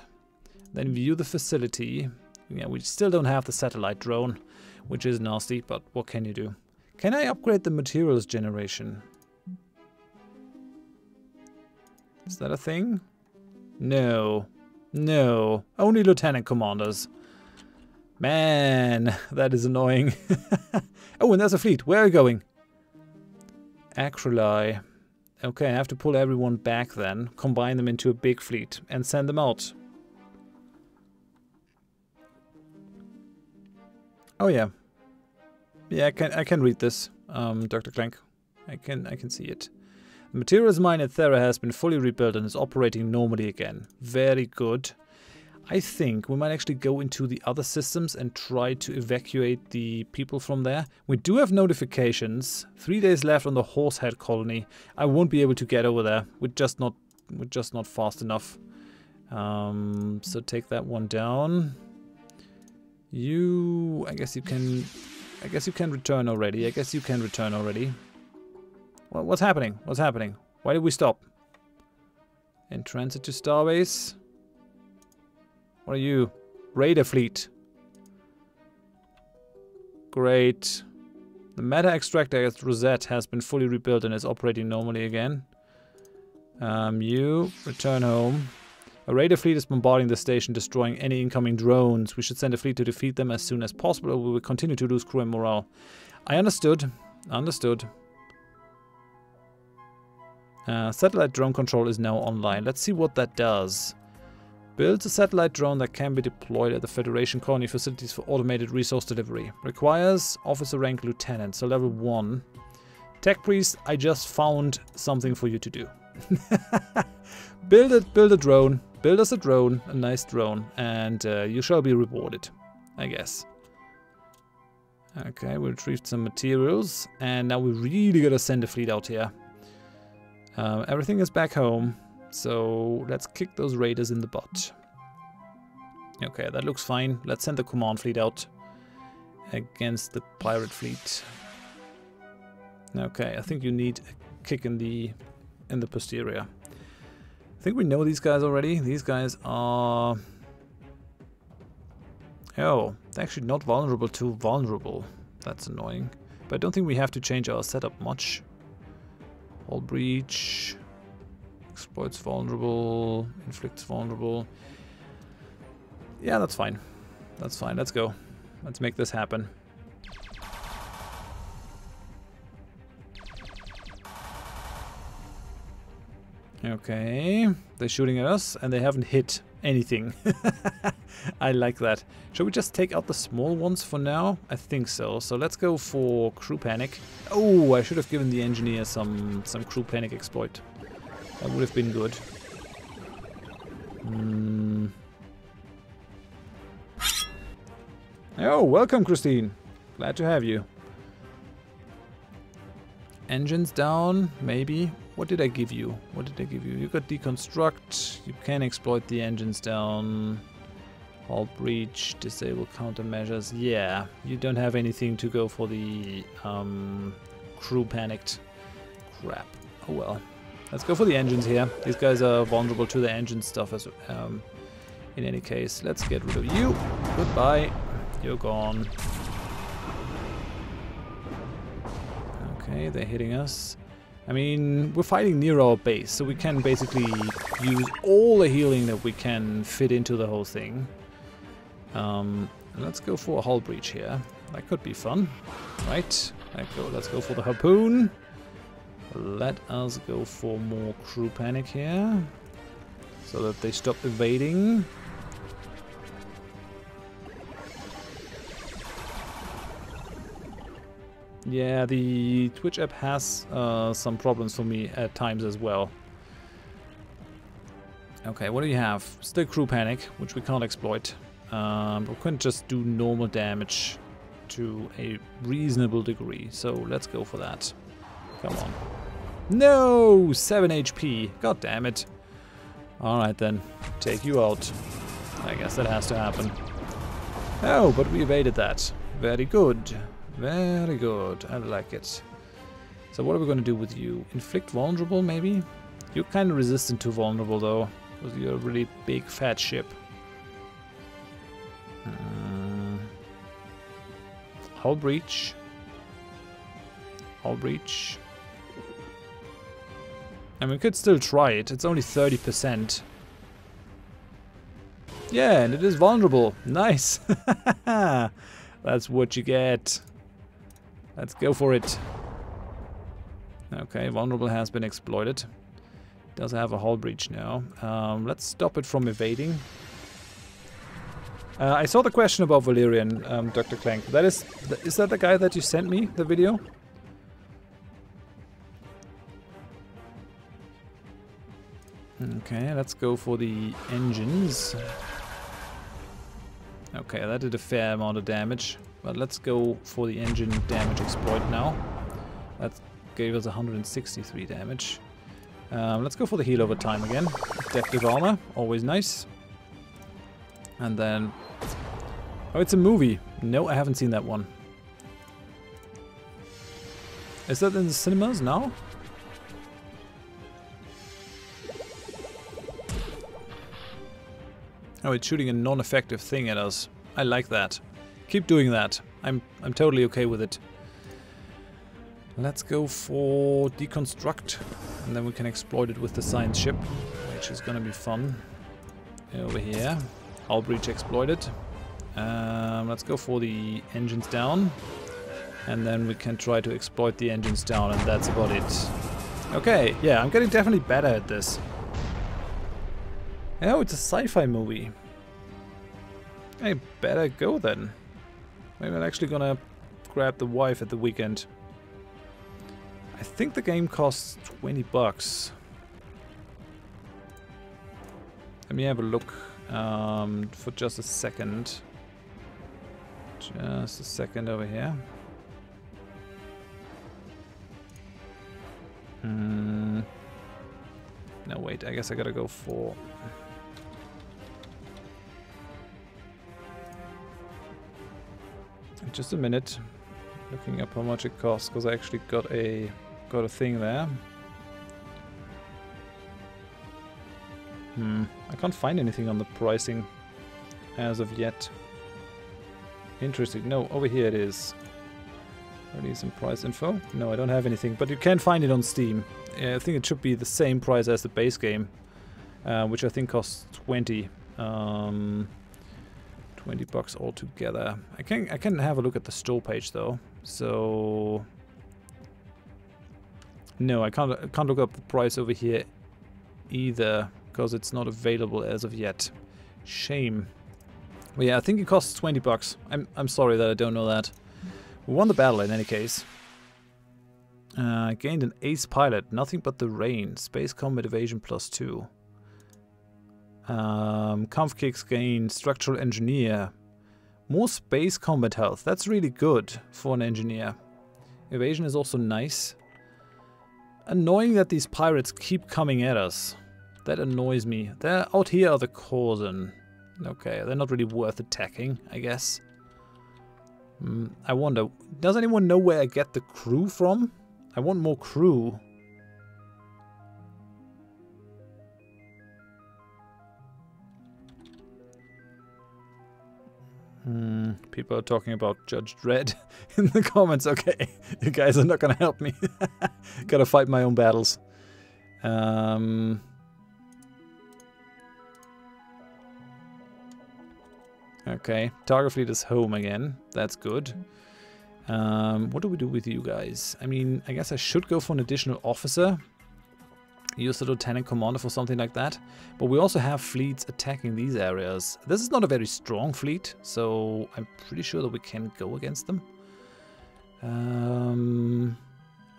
Then view the facility. Yeah, we still don't have the satellite drone, which is nasty, but what can you do? Can I upgrade the materials generation? Is that a thing? No. No. Only lieutenant commanders. Man, that is annoying. Oh, and there's a fleet. Where are you going? Acroli. Okay, I have to pull everyone back then, combine them into a big fleet, and send them out. Oh yeah. Yeah, I can read this, Dr. Clank. I can see it. The materials mine at Thera has been fully rebuilt and is operating normally again. Very good. I think we might actually go into the other systems and try to evacuate the people from there. We do have notifications. 3 days left on the Horsehead colony. I won't be able to get over there. We're just not fast enough. So take that one down. I guess you can return already. Well, what's happening? What's happening? Why did we stop? In transit to Starbase. What are you? Raider fleet. Great. The meta extractor at Rosette has been fully rebuilt and is operating normally again. You return home. A raider fleet is bombarding the station, destroying any incoming drones. We should send a fleet to defeat them as soon as possible, or we will continue to lose crew and morale. I understood. Understood. Satellite drone control is now online. Let's see what that does. Builds a satellite drone that can be deployed at the Federation colony facilities for automated resource delivery. Requires officer rank lieutenant, so level 1. Tech priest, I just found something for you to do. Build a drone. Build us a drone, a nice drone, and you shall be rewarded, I guess. Okay, we retrieved some materials, and now we really gotta send a fleet out here. Everything is back home, so let's kick those raiders in the butt. Okay, that looks fine. Let's send the command fleet out against the pirate fleet. Okay, I think you need a kick in the posterior. I think we know these guys already. These guys are... Oh, they're actually not vulnerable to vulnerable. That's annoying. But I don't think we have to change our setup much. Hull breach. Exploits vulnerable. Inflicts vulnerable. Yeah, that's fine. That's fine. Let's go. Let's make this happen. Okay, they're shooting at us and they haven't hit anything. I like that. Shall we just take out the small ones for now? I think so. So let's go for crew panic. Oh, I should have given the engineer some crew panic exploit. That would have been good. Oh, welcome, Christine. Glad to have you. Engines down, maybe. What did I give you? What did I give you? You got deconstruct. You can exploit the engines down. Hull breach, disable countermeasures. Yeah, you don't have anything to go for the crew panicked. Crap. Oh well. Let's go for the engines here. These guys are vulnerable to the engine stuff as in any case. Let's get rid of you. Goodbye. You're gone. Okay, they're hitting us. I mean, we're fighting near our base, so we can basically use all the healing that we can fit into the whole thing. Let's go for a hull breach here. That could be fun, right? Let's go for the harpoon. Let us go for more crew panic here, so that they stop evading. Yeah, the Twitch app has some problems for me at times as well. Okay, what do you have? Still crew panic, which we can't exploit. We couldn't just do normal damage to a reasonable degree, so let's go for that. Come on. No! 7 HP. God damn it. Alright then. Take you out. I guess that has to happen. Oh, but we evaded that. Very good. Very good. I like it. So what are we going to do with you? Inflict vulnerable, maybe? You're kind of resistant to vulnerable, though. Because you're a really big, fat ship. Hull breach. Hull breach. I mean, we could still try it. It's only 30%. Yeah, and it is vulnerable. Nice. That's what you get. Let's go for it. Okay, vulnerable has been exploited. It does have a hull breach now. Let's stop it from evading. I saw the question about Valerian, Dr. Clank. Is that the guy that you sent me, the video? Okay, let's go for the engines. Okay, that did a fair amount of damage. But let's go for the engine damage exploit now. That gave us 163 damage. Let's go for the heal over time again. Defective armor, always nice. And then... Oh, it's a movie. No, I haven't seen that one. Is that in the cinemas now? Oh, it's shooting a non-effective thing at us. I like that. Keep doing that. I'm totally okay with it. Let's go for deconstruct, and then we can exploit it with the science ship, which is gonna be fun. Over here, hull breach exploited. Let's go for the engines down, and then we can try to exploit the engines down, and that's about it. Okay, yeah, I'm getting definitely better at this. Oh, it's a sci-fi movie. I better go then. Maybe I'm actually gonna grab the wife at the weekend. I think the game costs 20 bucks. Let me have a look for just a second. Just a second over here. No, wait, I guess I gotta go for... Just a minute. Looking up how much it costs, because I actually got a thing there. I can't find anything on the pricing as of yet. Interesting. No, over here it is. Already some price info. No, I don't have anything, but you can find it on Steam. I think it should be the same price as the base game, which I think costs 20. 20 bucks altogether. I can have a look at the store page though. So no, I can't look up the price over here either, because it's not available as of yet. Shame. But yeah, I think it costs 20 bucks. I'm sorry that I don't know that. We won the battle in any case. Gained an ace pilot, nothing but the rain. Space combat evasion +2. Kampf kicks gain structural engineer. More space combat health. That's really good for an engineer. Evasion is also nice. Annoying that these pirates keep coming at us. That annoys me. They're out here are the Corzin. Okay, they're not really worth attacking, I guess. I wonder, does anyone know where I get the crew from? I want more crew. People are talking about Judge Dredd in the comments. Okay, you guys are not gonna help me. Gotta fight my own battles. Okay, target fleet is home again. That's good. What do we do with you guys? I mean, I guess I should go for an additional officer. Use the lieutenant commander for something like that. But we also have fleets attacking these areas. This is not a very strong fleet, so I'm pretty sure that we can go against them. And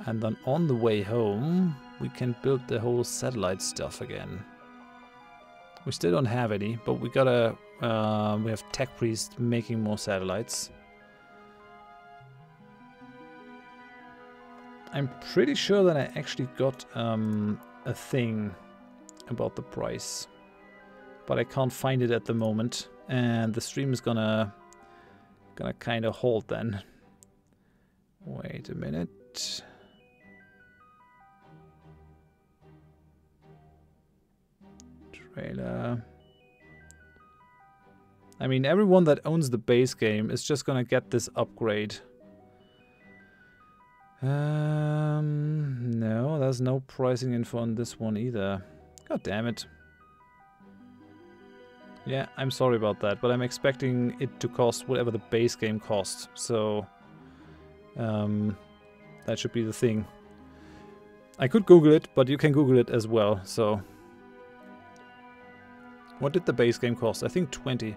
then on the way home, we can build the whole satellite stuff again. We still don't have any, but we gotta... we have Tech Priest making more satellites. I'm pretty sure that I actually got a thing about the price, but I can't find it at the moment, and the stream is gonna kind of halt then. Wait a minute. Trailer. I mean, everyone that owns the base game is just gonna get this upgrade. No, there's no pricing info on this one either. God damn it. Yeah, I'm sorry about that, but I'm expecting it to cost whatever the base game costs, so that should be the thing. I could Google it, but you can Google it as well, so... What did the base game cost? I think 20.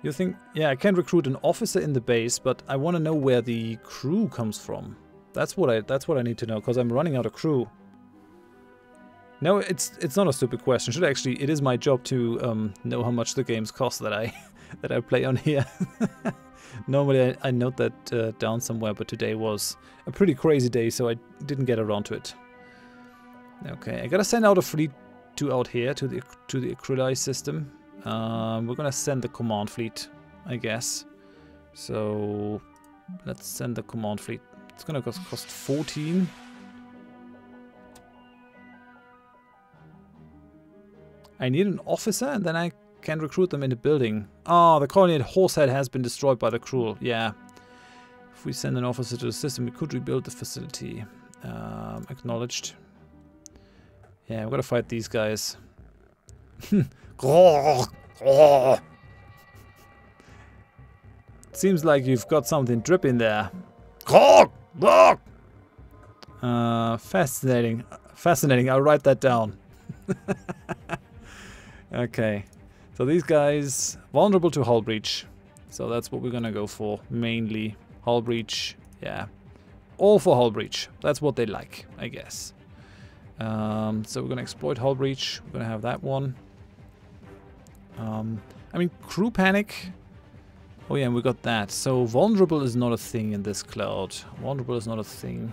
You think... Yeah, I can recruit an officer in the base, but I want to know where the crew comes from. That's what I need to know, because I'm running out of crew. No, it's not a stupid question. It is my job to know how much the games cost that I play on here. Normally I note that down somewhere, but today was a pretty crazy day, so I didn't get around to it. Okay, I gotta send out a fleet out here to the Acryli system. We're gonna send the command fleet, I guess. So let's send the command fleet. It's gonna cost 14. I need an officer, and then I Can't recruit them in the building. Oh, the colony at Horsehead has been destroyed by the Cruel. Yeah. If we send an officer to the system, we could rebuild the facility. Acknowledged. Yeah, we've got to fight these guys. Seems like you've got something dripping there. Fascinating. Fascinating. I'll write that down. Okay. So these guys, vulnerable to hull breach. So that's what we're gonna go for. Mainly hull breach. Yeah. All for hull breach. That's what they like, I guess. So we're gonna exploit hull breach. We're gonna have that one. I mean, crew panic. Oh yeah, and we got that. So vulnerable is not a thing in this cloud. Vulnerable is not a thing.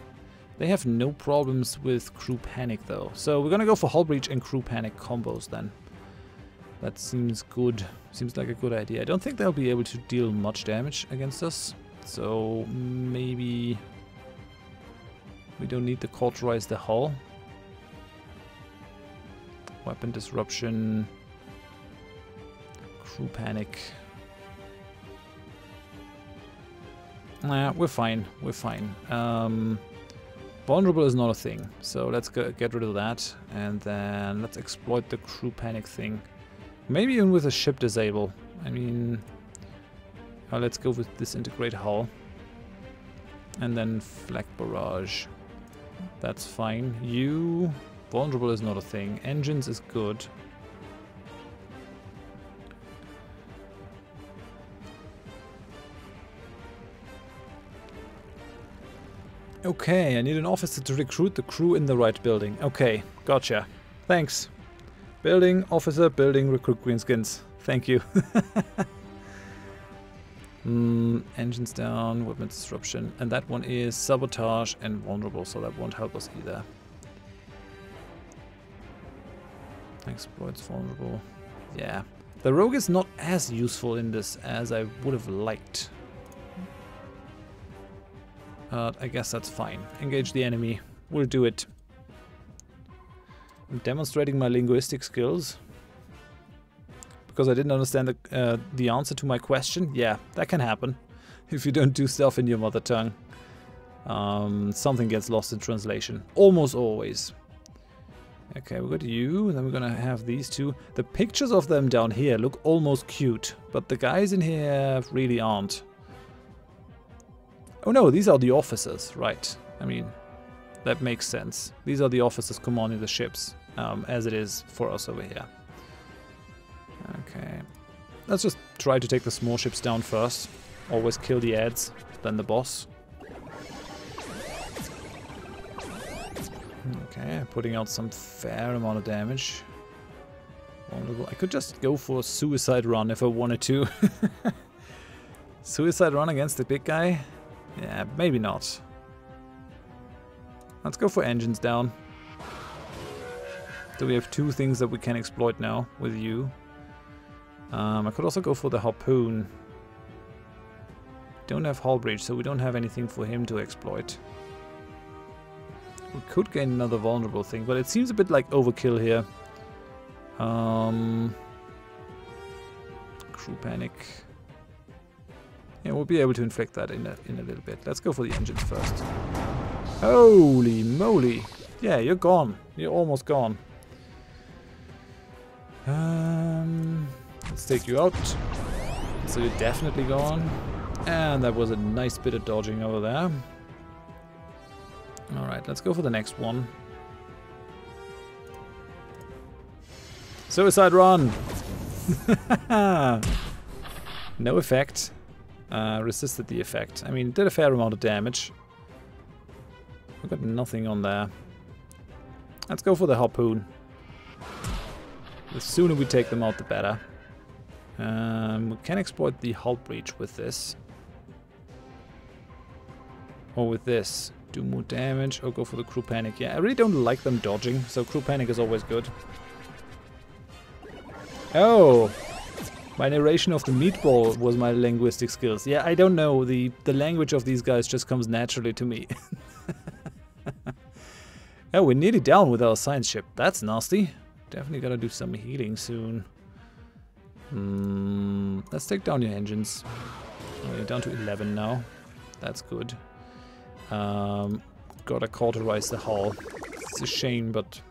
They have no problems with crew panic though. So we're gonna go for hull breach and crew panic combos then. That seems good. Seems like a good idea. I don't think they'll be able to deal much damage against us. So maybe we don't need to cauterize the hull. Weapon disruption. Crew panic. Nah, we're fine. We're fine. Vulnerable is not a thing, so let's get rid of that, and then let's exploit the crew panic thing. Maybe even with a ship disable. I mean, let's go with disintegrate hull, and then flak barrage. That's fine. You vulnerable is not a thing. Engines is good. Okay, I need an officer to recruit the crew in the right building. Okay, gotcha. Thanks. Building, officer, building, recruit greenskins. Thank you. Engines down, weapon disruption. And that one is sabotage and vulnerable, so that won't help us either. Exploits vulnerable. Yeah. The rogue is not as useful in this as I would have liked. I guess that's fine. Engage the enemy. We'll do it. I'm demonstrating my linguistic skills. Because I didn't understand the answer to my question. Yeah, that can happen. If you don't do stuff in your mother tongue. Something gets lost in translation. Almost always. Okay, we got you. Then we're gonna have these two. The pictures of them down here look almost cute. But the guys in here really aren't. Oh no, these are the officers, right. I mean, that makes sense. These are the officers commanding the ships, as it is for us over here. Okay. Let's just try to take the small ships down first. Always kill the ads, then the boss. Okay, putting out some fair amount of damage. Vulnerable. I could just go for a suicide run if I wanted to. Suicide run against the big guy? Yeah, maybe not. Let's go for engines down. So we have two things that we can exploit now with you. I could also go for the harpoon. Don't have hull breach, so we don't have anything for him to exploit. We could gain another vulnerable thing, but it seems a bit like overkill here. Crew panic. Yeah, we'll be able to inflict that in a little bit. Let's go for the engines first. Holy moly! Yeah, you're gone. You're almost gone. Let's take you out. So you're definitely gone. And that was a nice bit of dodging over there. Alright, let's go for the next one. Suicide run! No effect. Resisted the effect. I mean, did a fair amount of damage. We've got nothing on there. Let's go for the harpoon. The sooner we take them out, the better. We can exploit the hull breach with this. Or with this. Do more damage, or go for the crew panic. Yeah, I really don't like them dodging, so crew panic is always good. Oh! My narration of the meatball was my linguistic skills. Yeah, I don't know. The language of these guys just comes naturally to me. Oh, we're nearly down with our science ship. That's nasty. Definitely gotta do some healing soon. Let's take down your engines. Oh, you're down to 11 now. That's good. Gotta cauterize the hull. It's a shame, but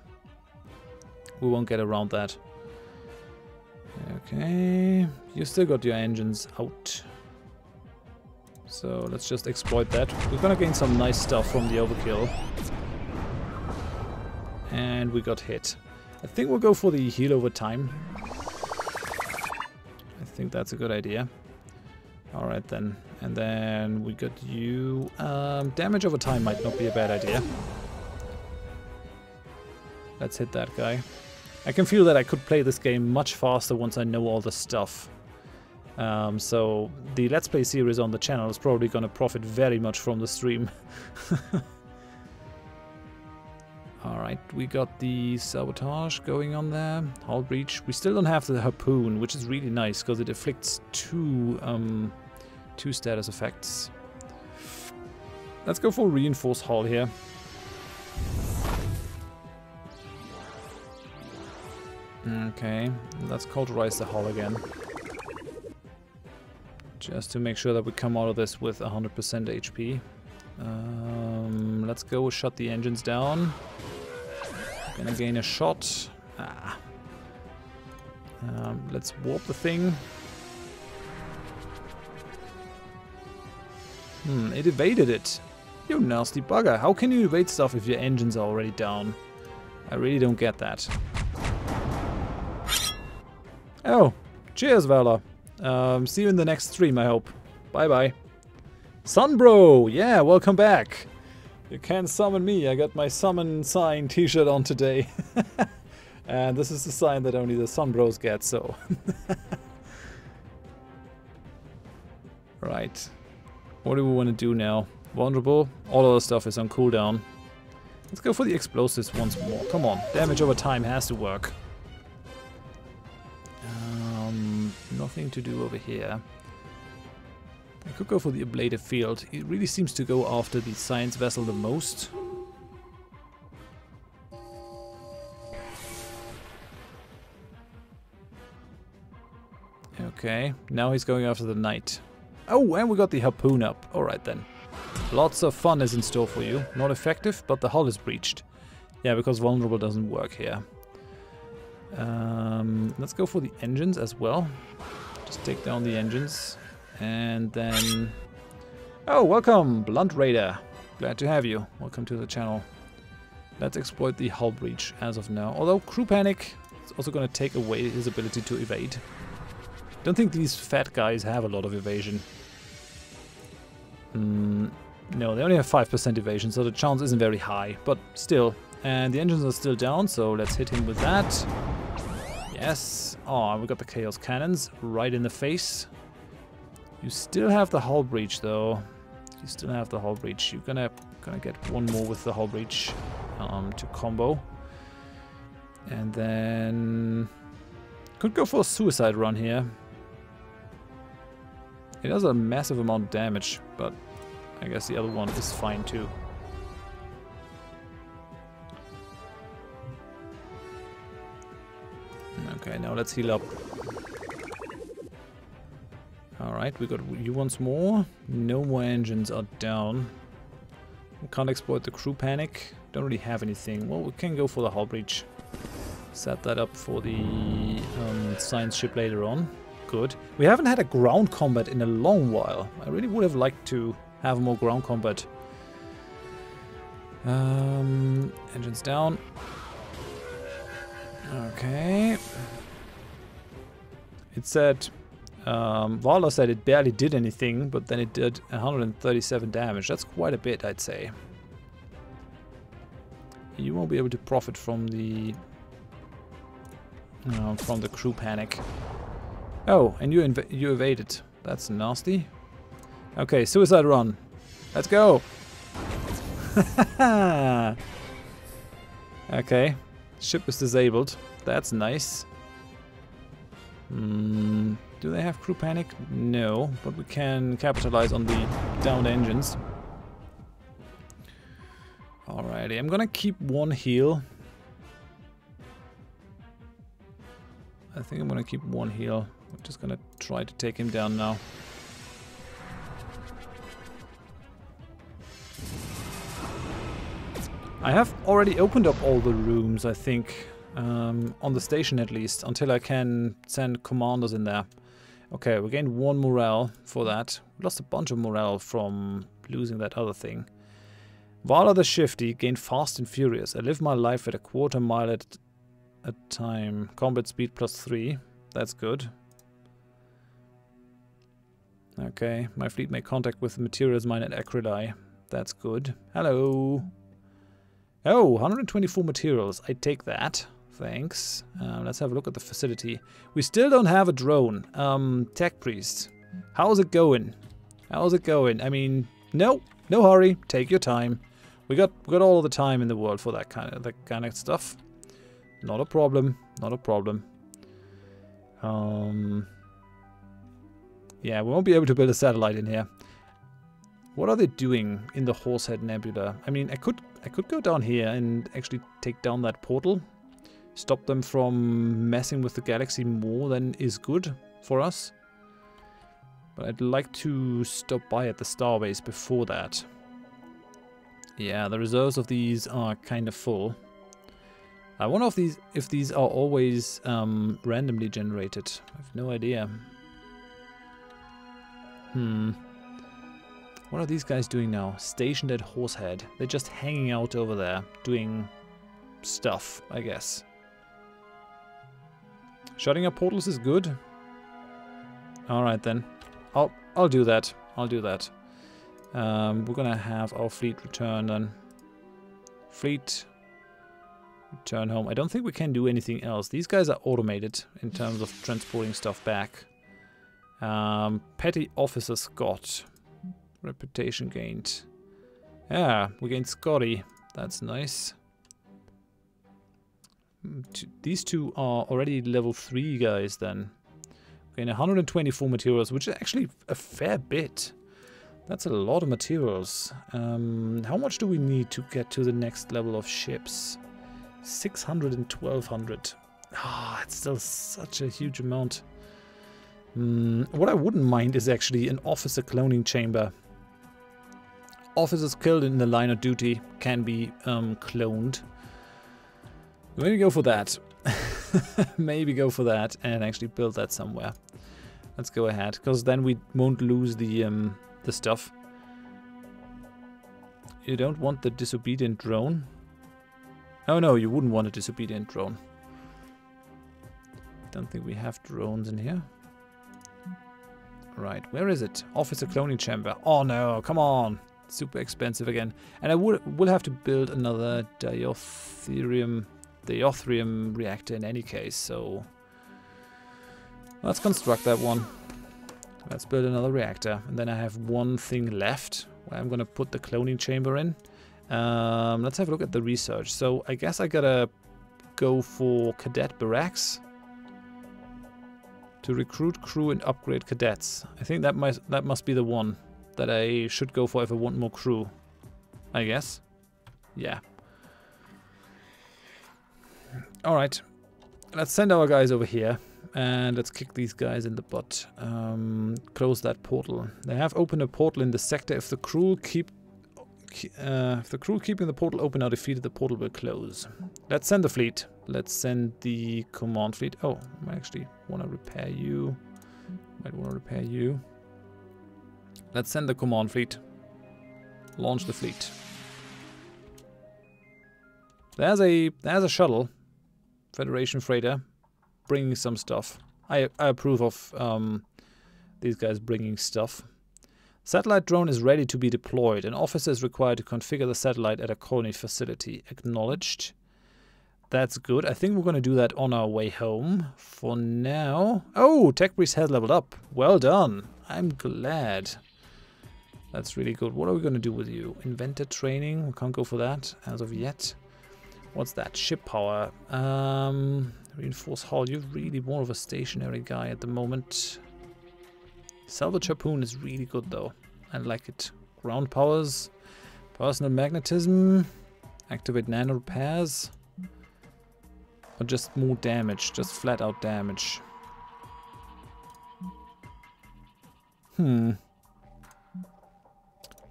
we won't get around that. Okay, you still got your engines out. So let's just exploit that. We're gonna gain some nice stuff from the overkill. And we got hit. I think we'll go for the heal over time. I think that's a good idea. Alright then. And then we got you. Damage over time might not be a bad idea. Let's hit that guy. I can feel that I could play this game much faster once I know all the stuff. So the Let's Play series on the channel is probably going to profit very much from the stream. Alright, we got the sabotage going on there. Hull breach. We still don't have the harpoon, which is really nice because it afflicts two status effects. Let's go for reinforced hull here. Okay, let's cauterize the hull again. Just to make sure that we come out of this with 100% HP. Let's go shut the engines down. Gonna gain a shot. Let's warp the thing. It evaded it. You nasty bugger. How can you evade stuff if your engines are already down? I really don't get that. Oh, cheers, Valor. See you in the next stream, I hope. Bye-bye. Sunbro! Yeah, welcome back. You can summon me. I got my summon sign t-shirt on today. And this is the sign that only the Sunbros get, so... Right. What do we want to do now? Vulnerable. All other stuff is on cooldown. Let's go for the explosives once more. Come on. Damage over time has to work. Nothing to do over here. I could go for the ablative field. It really seems to go after the science vessel the most. Okay, now he's going after the knight. Oh, and we got the harpoon up. Alright then. Lots of fun is in store for you. Not effective, but the hull is breached. Yeah, because vulnerable doesn't work here. Let's go for the engines as well. Just take down the engines. And then... Oh, welcome, Blunt Raider. Glad to have you. Welcome to the channel. Let's exploit the hull breach as of now. Although Crew Panic is also going to take away his ability to evade. Don't think these fat guys have a lot of evasion. No, they only have 5% evasion, so the chance isn't very high. But still. And the engines are still down, so let's hit him with that. Yes. Oh, we got the Chaos Cannons right in the face. You still have the hull breach, though. You still have the hull breach. You're gonna get one more with the hull breach to combo. And then... Could go for a suicide run here. It does a massive amount of damage, but I guess the other one is fine too. Okay, now let's heal up. Alright, we got you once more. No more engines are down. We can't exploit the Crew Panic. Don't really have anything. Well, we can go for the hull breach. Set that up for the science ship later on. Good. We haven't had a ground combat in a long while. I really would have liked to have more ground combat. Engines down. Okay. It said... Valor said it barely did anything, but then it did 137 damage. That's quite a bit, I'd say. You won't be able to profit from the Crew Panic. Oh, and you evaded. That's nasty. Okay, suicide run. Let's go. Okay, ship is disabled. That's nice. Do they have Crew Panic? No, but we can capitalize on the downed engines. Alrighty, I'm gonna keep one heal. I I think I'm gonna keep one heal. We're just gonna try to take him down now. I have already opened up all the rooms, I think. On the station at least, until I can send commanders in there. Okay, we gained 1 morale for that. We lost a bunch of morale from losing that other thing. Vala the Shifty gained Fast and Furious. I live my life at a quarter mile at a time. Combat speed +3. That's good. Okay, my fleet made contact with the materials mine at Acryli. That's good. Hello. Oh, 124 materials. I take that. Thanks. Let's have a look at the facility. We still don't have a drone. Tech Priest. How's it going? How's it going? I mean, no hurry. Take your time. We got all the time in the world for that kind of stuff. Not a problem. Not a problem. Yeah, we won't be able to build a satellite in here. What are they doing in the Horsehead Nebula? I mean, I could go down here and actually take down that portal. Stop them from messing with the galaxy more than is good for us. But I'd like to stop by at the starbase before that. Yeah, the reserves of these are kind of full. I wonder if these are always randomly generated. I have no idea. What are these guys doing now? Stationed at Horsehead. They're just hanging out over there, doing stuff, I guess. Shutting up portals is good. Alright then. I'll do that. I'll do that. We're gonna have our fleet return then. Fleet return home. I don't think we can do anything else. These guys are automated in terms of transporting stuff back. Petty Officer Scott. Reputation gained. Yeah, we gained Scotty. That's nice. These two are already level 3 guys then. Gain 124 materials, which is actually a fair bit. That's a lot of materials. How much do we need to get to the next level of ships? 600 and 1200. Ah, it's still such a huge amount. What I wouldn't mind is actually an officer cloning chamber. Officers killed in the line of duty can be cloned. Maybe go for that. Maybe go for that and actually build that somewhere. Let's go ahead, because then we won't lose the stuff. You don't want the disobedient drone? Oh no, you wouldn't want a disobedient drone. Don't think we have drones in here. Right, where is it? Officer cloning chamber. Oh no, come on. Super expensive again. And I will have to build another Diothrium reactor in any case, so let's construct that one. Let's build another reactor, and then I have one thing left where I'm gonna put the cloning chamber in. Let's have a look at the research. So I guess I gotta go for cadet barracks to recruit crew and upgrade cadets. I think that must be the one that I should go for if I want more crew, I guess. Yeah. Alright, let's send our guys over here and let's kick these guys in the butt. Close that portal. They have opened a portal in the sector. If the crew keeping the portal open are defeated, the portal will close. Let's send the fleet. Let's send the command fleet. Oh, I actually want to repair you. Might want to repair you. Let's send the command fleet. Launch the fleet. There's a shuttle. Federation freighter, bringing some stuff. I approve of these guys bringing stuff. Satellite drone is ready to be deployed. An officer is required to configure the satellite at a colony facility. Acknowledged. That's good. I think we're going to do that on our way home. For now... Oh, Tech Priest has leveled up. Well done. I'm glad. That's really good. What are we going to do with you? Inventor training. We can't go for that as of yet. What's that? Ship power. Reinforced hull. You're really more of a stationary guy at the moment. Salvage harpoon is really good though. I like it. Ground powers. Personal magnetism. Activate nano repairs. Or just more damage, just flat out damage. We're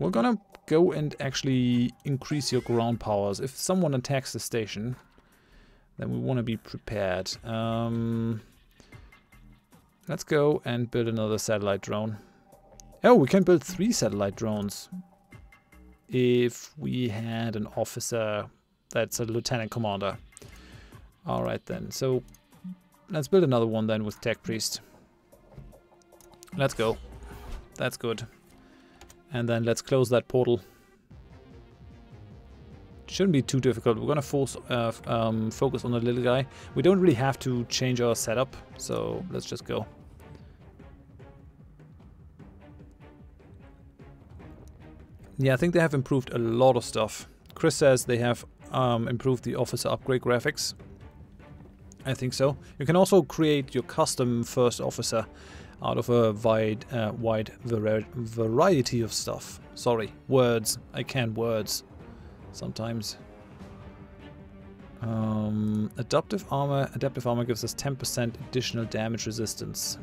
gonna go and actually increase your ground powers. If someone attacks the station, then we want to be prepared. Let's go and build another satellite drone. Oh, we can build 3 satellite drones. If we had an officer that's a lieutenant commander. Alright then, so let's build another one then with Tech Priest. Let's go. That's good. And then let's close that portal. Shouldn't be too difficult. We're gonna focus on the little guy. We don't really have to change our setup, so let's just go. Yeah, I think they have improved a lot of stuff. Chris says they have improved the officer upgrade graphics. I think so. You can also create your custom first officer out of a wide variety of stuff. Sorry, words. I can't words sometimes. Adaptive armor. Adaptive armor gives us 10% additional damage resistance.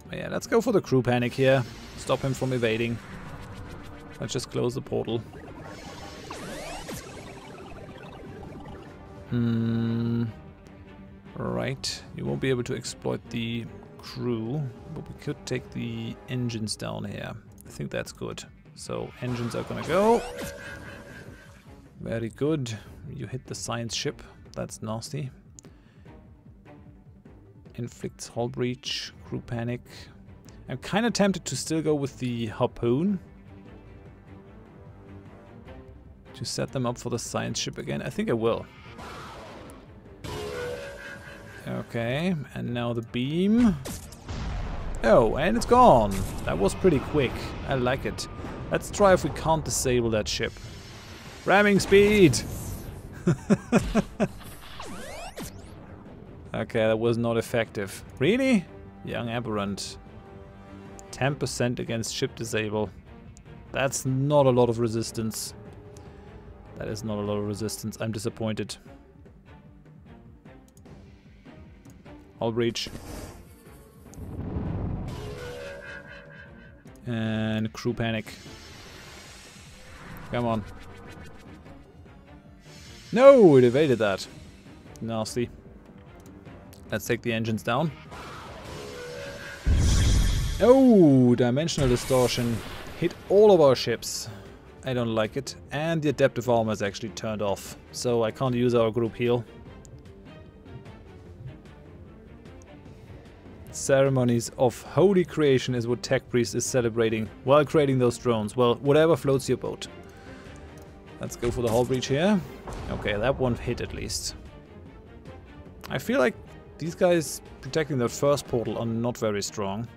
But yeah, let's go for the crew panic here. Stop him from evading. Let's just close the portal. Right, you won't be able to exploit the crew, but we could take the engines down here. I think that's good. So engines are gonna go. Very good. You hit the science ship. That's nasty. Inflicts hull breach, crew panic. I'm kind of tempted to still go with the harpoon. To set them up for the science ship again. I think I will. Okay, and now the beam. Oh, and it's gone. That was pretty quick. I like it. Let's try if we can't disable that ship. Ramming speed! Okay, that was not effective. Really? Young Aberrant. 10% against ship disable. That's not a lot of resistance. That is not a lot of resistance. I'm disappointed. Hull breach. And crew panic. Come on. No, it evaded that. Nasty. Let's take the engines down. Oh, dimensional distortion. Hit all of our ships. I don't like it. And the adaptive armor is actually turned off. So I can't use our group heal. Ceremonies of holy creation is what Tech Priest is celebrating while creating those drones. Well, whatever floats your boat. Let's go for the hull breach here. Okay, that one hit at least. I feel like these guys protecting the first portal are not very strong.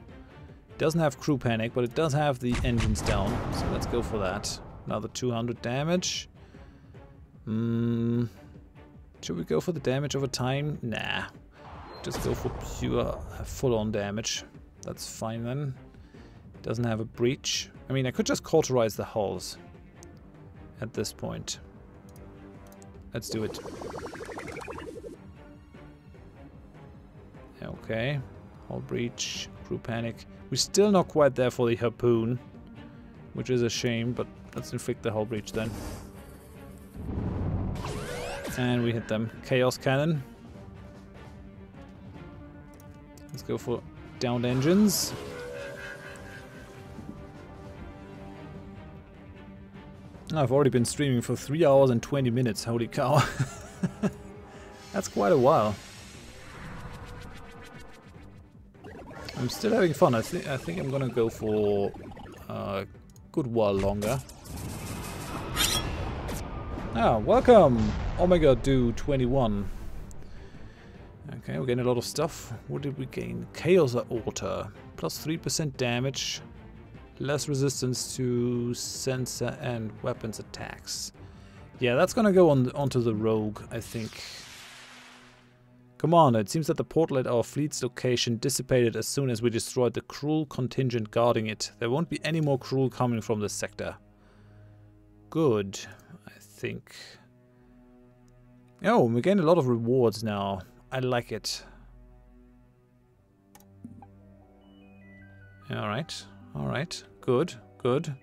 It doesn't have crew panic, but it does have the engines down. So let's go for that. Another 200 damage. Should we go for the damage over time? Nah. Just go for pure full-on damage. That's fine then. It doesn't have a breach. I mean, I could just cauterize the hulls at this point. Let's do it. Okay. Hull breach, crew panic. We're still not quite there for the harpoon, which is a shame, but let's inflict the hull breach then. And we hit them. Chaos cannon. Let's go for downed engines. I've already been streaming for 3 hours and 20 minutes, holy cow. That's quite a while. I'm still having fun. I think I'm gonna go for a good while longer. Ah, welcome! Omega Do 21. Okay, we're getting a lot of stuff. What did we gain? Chaos Altar. Plus 3% damage. Less resistance to sensor and weapons attacks. Yeah, that's gonna go onto the rogue, I think. Commander, it seems that the portal at our fleet's location dissipated as soon as we destroyed the cruel contingent guarding it. There won't be any more cruel coming from this sector. Good, I think. Oh, we gained a lot of rewards now. I like it. Alright, alright. Good, good.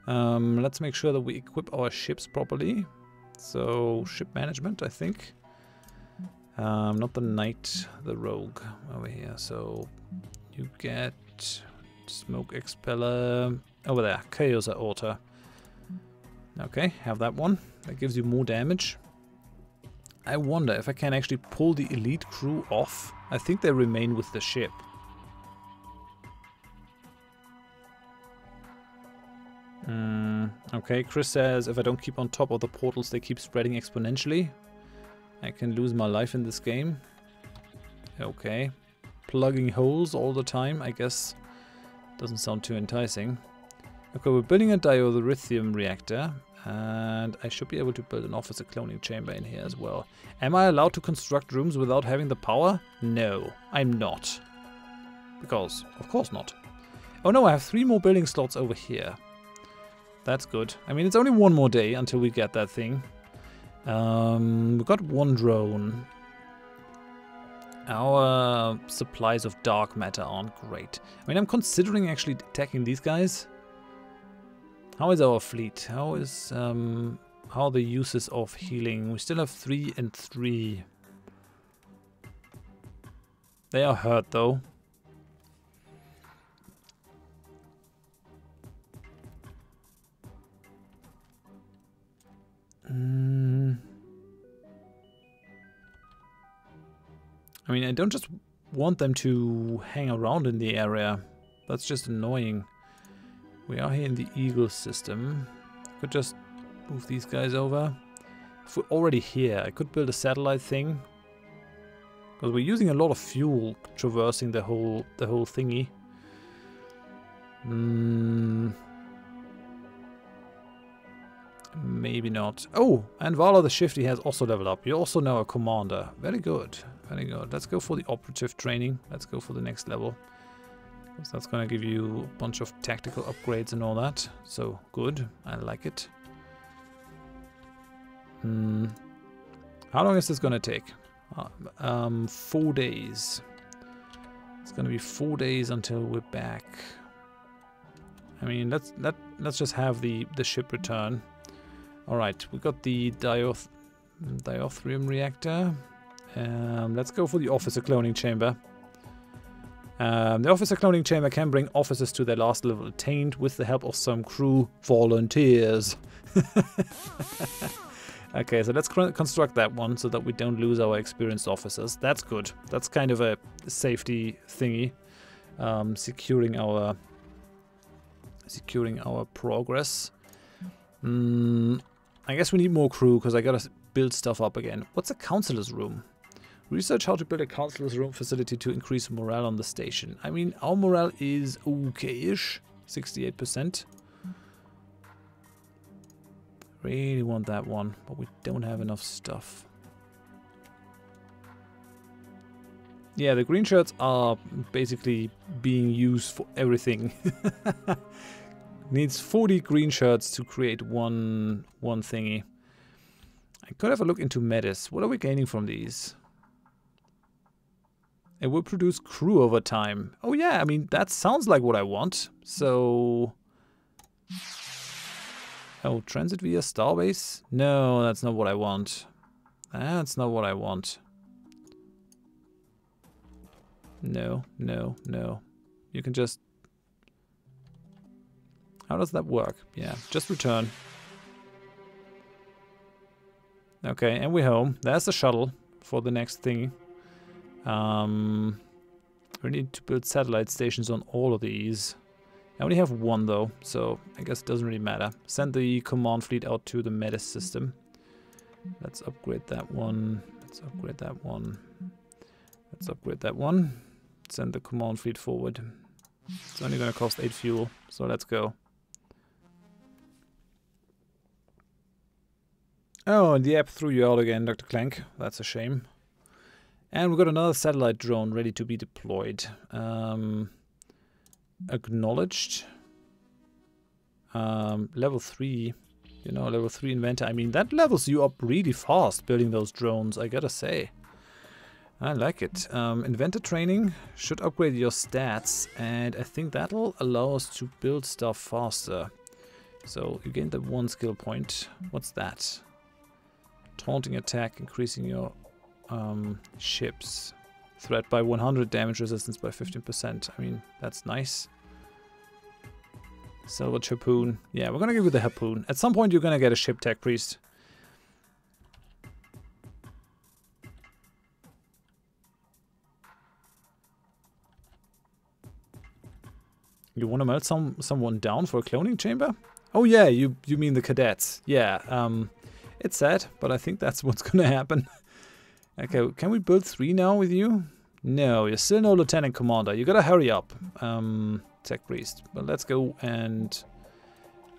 Let's make sure that we equip our ships properly. So, ship management, I think. Not the knight, the rogue over here. So, you get smoke expeller over there. Chaos Aorta. Okay, have that one. That gives you more damage. I wonder if I can actually pull the elite crew off. I think they remain with the ship. Okay, Chris says if I don't keep on top of the portals, they keep spreading exponentially. I can lose my life in this game. Okay. Plugging holes all the time, I guess. Doesn't sound too enticing. Okay, we're building a diorhythium reactor. And I should be able to build an officer cloning chamber in here as well. Am I allowed to construct rooms without having the power? No, I'm not. Because, of course not. Oh no, I have 3 more building slots over here. That's good. I mean, it's only 1 more day until we get that thing. We've got 1 drone. Our supplies of dark matter aren't great. I mean, I'm considering actually attacking these guys. How is our fleet? How is how are the uses of healing? We still have 3 and 3. They are hurt though. I mean, I don't just want them to hang around in the area. That's just annoying. We are here in the Eagle system. Could just move these guys over. If we're already here, I could build a satellite thing. Because we're using a lot of fuel traversing the whole thingy. Maybe not. Oh, and Vala the Shifty has also leveled up. You're also now a commander. Very good. Very good. Let's go for the operative training. Let's go for the next level. Because that's going to give you a bunch of tactical upgrades and all that. So, good. I like it. How long is this going to take? 4 days. It's going to be 4 days until we're back. I mean, let's just have the ship return. All right, we got the diorhythium reactor. Let's go for the officer cloning chamber. The officer cloning chamber can bring officers to their last level attained with the help of some crew volunteers. Okay, so let's construct that one so that we don't lose our experienced officers. That's good. That's kind of a safety thingy. Securing our progress. I guess we need more crew because I gotta build stuff up again. What's a counselor's room? Research how to build a counselor's room facility to increase morale on the station. I mean, our morale is okay-ish. 68%. Really want that one, but we don't have enough stuff. Yeah, the green shirts are basically being used for everything. Needs 40 green shirts to create one thingy. I could have a look into Metis. What are we gaining from these? It will produce crew over time. Oh yeah, I mean, that sounds like what I want. So... Oh, transit via Starbase? No, that's not what I want. That's not what I want. No, no, no. You can just... How does that work? Yeah, just return. Okay, and we're home. There's the shuttle for the next thing. We need to build satellite stations on all of these. I only have 1 though, so I guess it doesn't really matter. Send the command fleet out to the Metis system. Let's upgrade that one. Let's upgrade that one. Let's upgrade that one. Send the command fleet forward. It's only going to cost 8 fuel, so let's go. Oh, and the app threw you out again, Dr. Clank. That's a shame. And we've got another satellite drone ready to be deployed. Acknowledged. Level 3. You know, level 3 inventor. I mean, that levels you up really fast building those drones, I gotta say. I like it. Inventor training should upgrade your stats, and I think that'll allow us to build stuff faster. So you gain the 1 skill point. What's that? Taunting attack, increasing your ships. Threat by 100, damage resistance by 15%. I mean, that's nice. Salvage harpoon. Yeah, we're gonna give you the harpoon. At some point you're gonna get a ship tech priest. You want to melt someone down for a cloning chamber? Oh yeah, you mean the cadets. Yeah, it's sad, but I think that's what's gonna happen. Okay, can we build 3 now with you? No, you're still no lieutenant commander. You gotta hurry up. Tech priest. But let's go and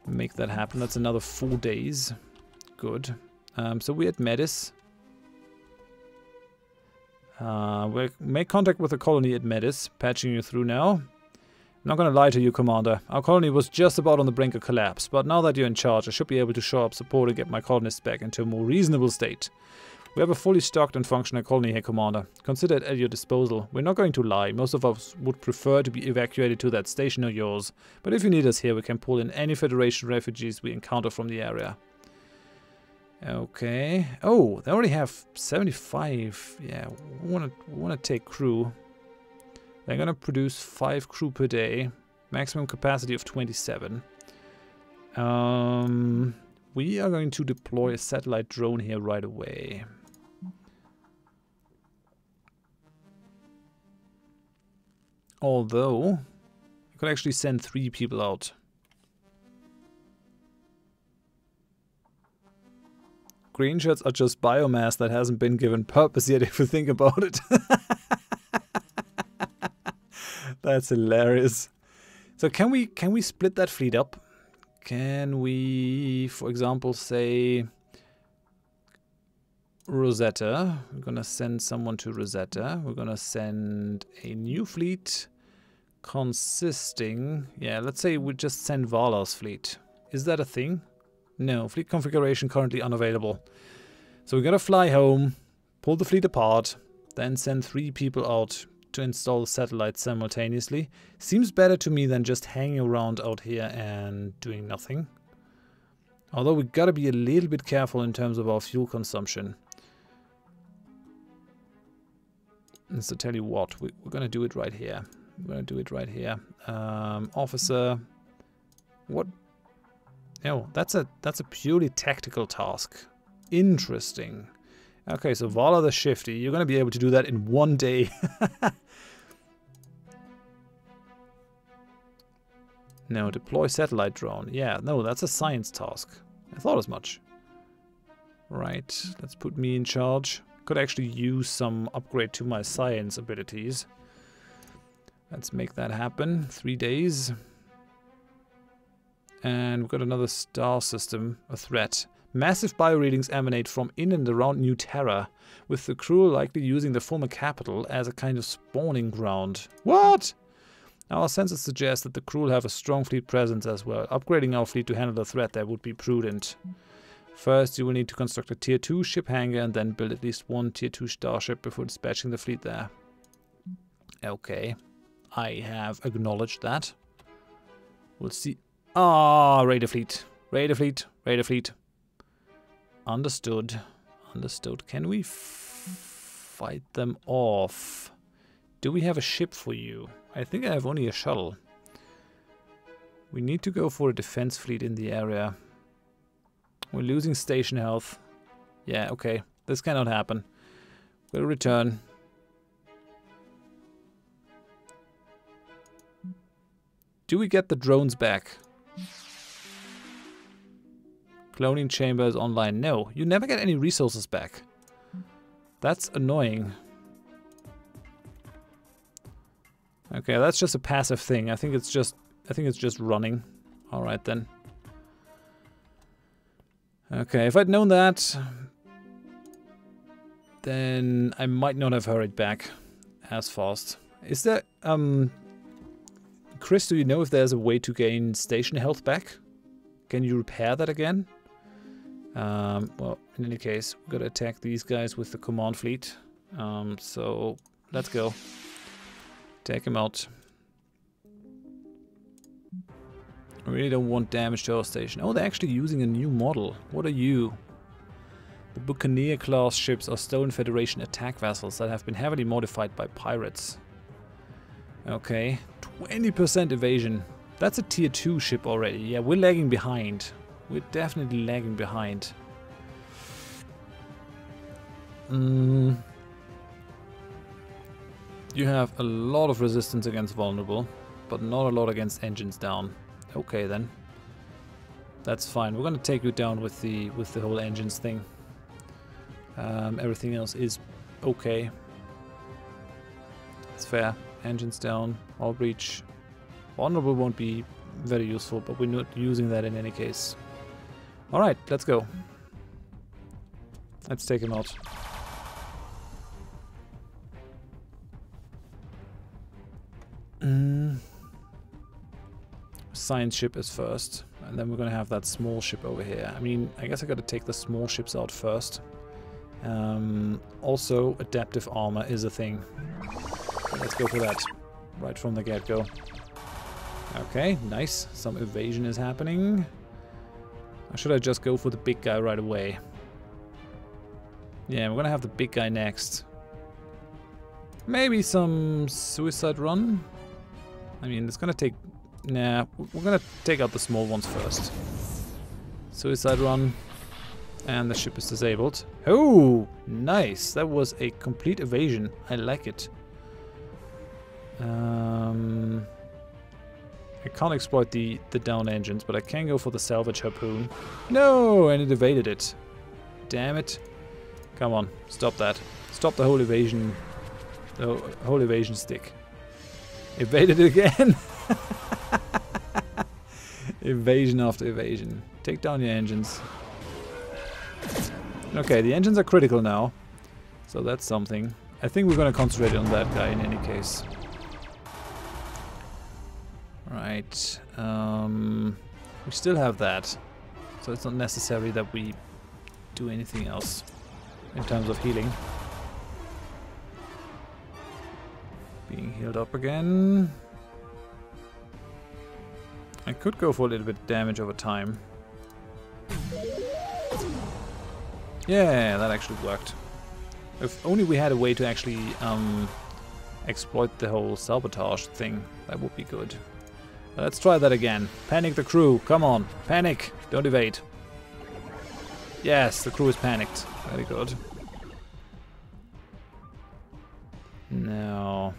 make that happen. That's another 4 days. Good. So we're at Metis. We'll make contact with the colony at Metis. Patching you through now. I'm not gonna lie to you, Commander. Our colony was just about on the brink of collapse, but now that you're in charge, I should be able to show up support and get my colonists back into a more reasonable state. We have a fully stocked and functional colony here, Commander. Consider it at your disposal. We're not going to lie. Most of us would prefer to be evacuated to that station of yours. But if you need us here, we can pull in any Federation refugees we encounter from the area. Okay. Oh, they already have 75. Yeah, we wanna take crew. They're gonna produce 5 crew per day. Maximum capacity of 27. We are going to deploy a satellite drone here right away. Although, I could actually send 3 people out. Green shirts are just biomass that hasn't been given purpose yet, if you think about it. That's hilarious. So can we split that fleet up? Can we, for example, say Rosetta? We're gonna send someone to Rosetta. We're gonna send a new fleet consisting, yeah, let's say we just send Vala's fleet. Is that a thing? No, fleet configuration currently unavailable. So we're gonna fly home, pull the fleet apart, then send 3 people out to install the satellites simultaneously. Seems better to me than just hanging around out here and doing nothing. Although we gotta be a little bit careful in terms of our fuel consumption. And so tell you what, we're gonna do it right here. We're gonna do it right here. Officer, what? No, that's a purely tactical task. Interesting. Okay, so Vala the Shifty, you're gonna be able to do that in 1 day. No, deploy satellite drone. Yeah, no, that's a science task. I thought as much. Right, let's put me in charge. Could actually use some upgrade to my science abilities. Let's make that happen. 3 days. And we've got another star system, a threat. Massive bioreadings emanate from in and around New Terra, with the crew likely using the former capital as a kind of spawning ground. What? Our sensors suggest that the crew will have a strong fleet presence as well. Upgrading our fleet to handle the threat there would be prudent. First, you will need to construct a Tier 2 ship hangar and then build at least 1 Tier 2 starship before dispatching the fleet there. Okay, I have acknowledged that. We'll see. Ah, Raider fleet. Raider fleet. Raider fleet. Understood. Understood. Can we fight them off? Do we have a ship for you? I think I have only a shuttle. We need to go for a defense fleet in the area. We're losing station health. Yeah, okay. This cannot happen. We'll return. Do we get the drones back? Cloning chamber is online. No, you never get any resources back. That's annoying. Okay, that's just a passive thing. I think it's just running. All right then. Okay, if I'd known that, then I might not have hurried back as fast. Is there Chris, do you know if there's a way to gain station health back? Can you repair that again? Well, in any case, we're gonna attack these guys with the command fleet. So let's go. Take him out. I really don't want damage to our station. Oh, they're actually using a new model. What are you? The Buccaneer class ships are Stolen Federation attack vessels that have been heavily modified by pirates. Okay, 20% evasion. That's a tier 2 ship already. Yeah, we're lagging behind. We're definitely lagging behind. You have a lot of resistance against vulnerable, but not a lot against engines down. Okay then. That's fine. We're gonna take you down with the whole engines thing. Everything else is okay. It's fair. Engines down, all breach. Vulnerable won't be very useful, but we're not using that in any case. Alright, let's go. Let's take him out. Science ship is first, and then we're gonna have that small ship over here. I mean, I guess I gotta take the small ships out first. Also, adaptive armor is a thing. So let's go for that right from the get-go. Okay, nice. Some evasion is happening. Or should I just go for the big guy right away? Yeah, we're gonna have the big guy next. Maybe some suicide run? I mean, it's gonna take... Nah, we're gonna take out the small ones first. Suicide run. And the ship is disabled. Oh, nice. That was a complete evasion. I like it. I can't exploit the down engines, but I can go for the salvage harpoon. No, and it evaded it. Damn it. Come on, stop that. Stop the whole evasion. The whole evasion stick. Evaded it again. Evasion after evasion. Take down your engines. Okay, the engines are critical now. So that's something. I think we're going to concentrate on that guy in any case. Right. We still have that. So it's not necessary that we do anything else in terms of healing. Being healed up again. I could go for a little bit of damage over time. Yeah, that actually worked. If only we had a way to actually exploit the whole sabotage thing, that would be good. Let's try that again. Panic the crew, come on, panic, don't evade. Yes, the crew is panicked, very good. Now,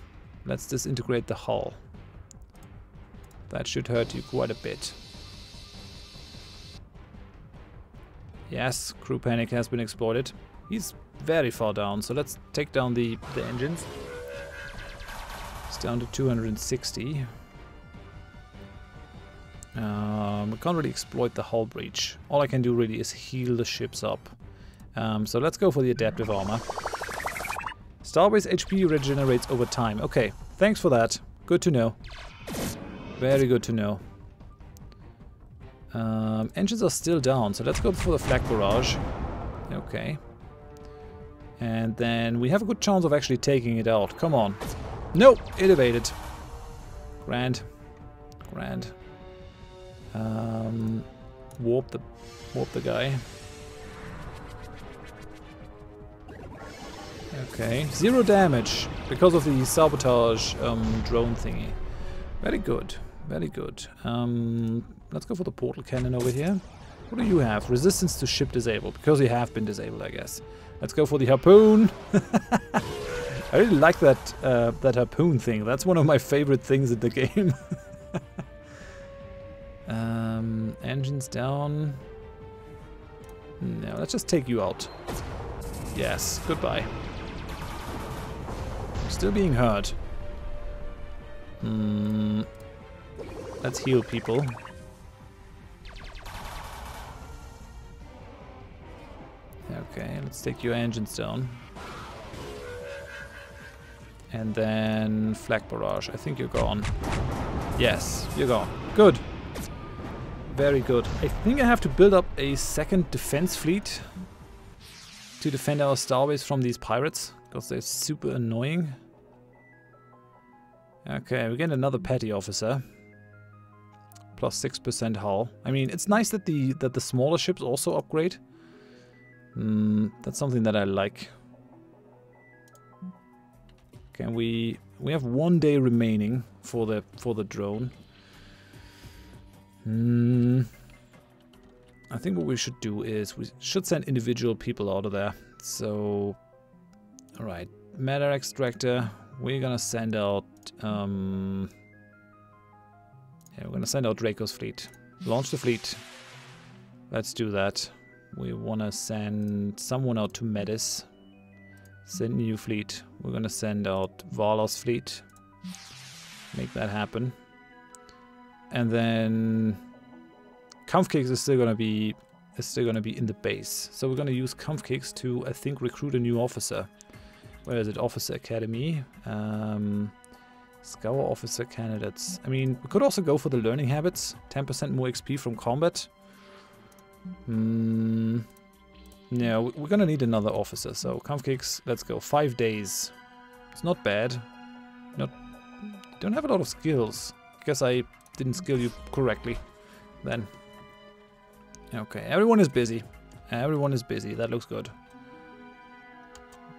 let's disintegrate the hull. That should hurt you quite a bit. Yes, crew panic has been exploited. He's very far down, so let's take down the engines. It's down to 260. We can't really exploit the hull breach. All I can do really is heal the ships up. So let's go for the adaptive armor. Starbase HP regenerates over time. Okay, thanks for that. Good to know. Very good to know. Engines are still down, so let's go for the flak barrage. Okay. And then we have a good chance of actually taking it out. Come on. Nope, it evaded. Grand. Grand. Warp the guy. Okay, 0 damage because of the sabotage drone thingy. Very good, very good. Let's go for the portal cannon over here. What do you have? Resistance to ship disabled, because you have been disabled, I guess. Let's go for the harpoon. I really like that that harpoon thing. That's one of my favorite things in the game. Engines down. No, let's just take you out. Yes, goodbye. I'm still being hurt. Let's heal people. Okay, let's take your engines down. And then flak barrage. I think you're gone. Yes, you're gone. Good. Very good. I think I have to build up a second defense fleet to defend our starbase from these pirates, because they're super annoying. Okay, we get another petty officer. Plus 6% hull. I mean, it's nice that the smaller ships also upgrade. That's something that I like. Okay, we have 1 day remaining for the drone. I think what we should do is we should send individual people out of there. So, all right, matter extractor. We're gonna send out. Yeah, we're gonna send out Draco's fleet. Launch the fleet. Let's do that. We wanna send someone out to Metis. Send new fleet. We're gonna send out Valos fleet. Make that happen. And then Kampfkeks is still gonna be in the base. So we're gonna use Kampfkeks to, I think, recruit a new officer. Where is it? Officer Academy. Scour officer candidates. I mean, we could also go for the learning habits. 10% more XP from combat. Yeah, we're gonna need another officer. So Kampfkeks, let's go. 5 days. It's not bad. Don't have a lot of skills. Guess I didn't skill you correctly then. Okay, everyone is busy. Everyone is busy. That looks good.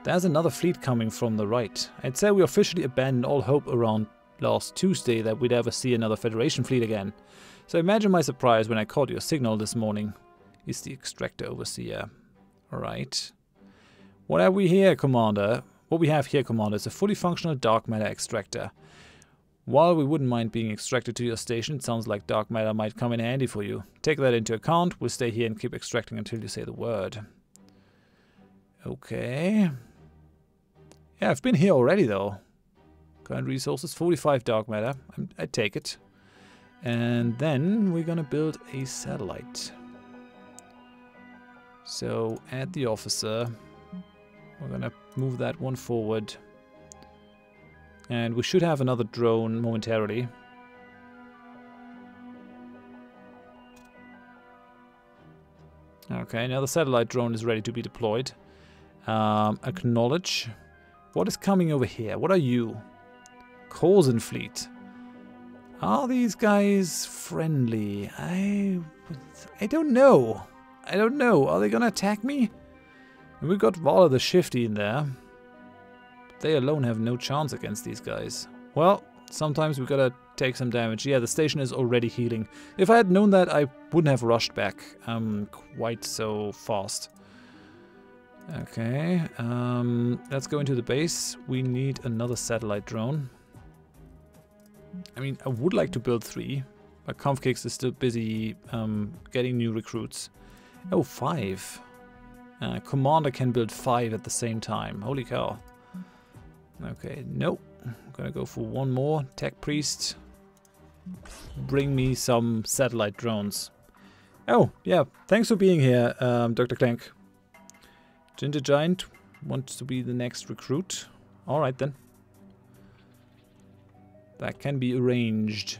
There's another fleet coming from the right. I'd say we officially abandoned all hope around last Tuesday that we'd ever see another Federation fleet again. So imagine my surprise when I caught your signal this morning. He's the extractor overseer. Alright. What have we here, Commander? What we have here, Commander, is a fully functional dark matter extractor. While we wouldn't mind being extracted to your station, it sounds like dark matter might come in handy for you. Take that into account. We'll stay here and keep extracting until you say the word. Okay. Yeah, I've been here already, though. Current resources, 45 dark matter. I take it. And then we're gonna build a satellite. So, add the officer. We're gonna move that one forward. And we should have another drone momentarily. Okay, now the satellite drone is ready to be deployed. Acknowledge. What is coming over here? What are you? Corzin fleet. Are these guys friendly? I don't know. I don't know. Are they gonna attack me? And we've got Vala the Shifty in there. They alone have no chance against these guys. Well, sometimes we gotta take some damage. Yeah, the station is already healing. If I had known that, I wouldn't have rushed back quite so fast. Okay, let's go into the base. We need another satellite drone. I mean, I would like to build 3, but Kampfkeks is still busy getting new recruits. Oh, 5. Commander can build 5 at the same time. Holy cow. Okay, nope. I'm gonna go for one more. Tech Priest. Bring me some satellite drones. Oh, yeah. Thanks for being here, Dr. Clank. Ginger Giant wants to be the next recruit. Alright then. That can be arranged.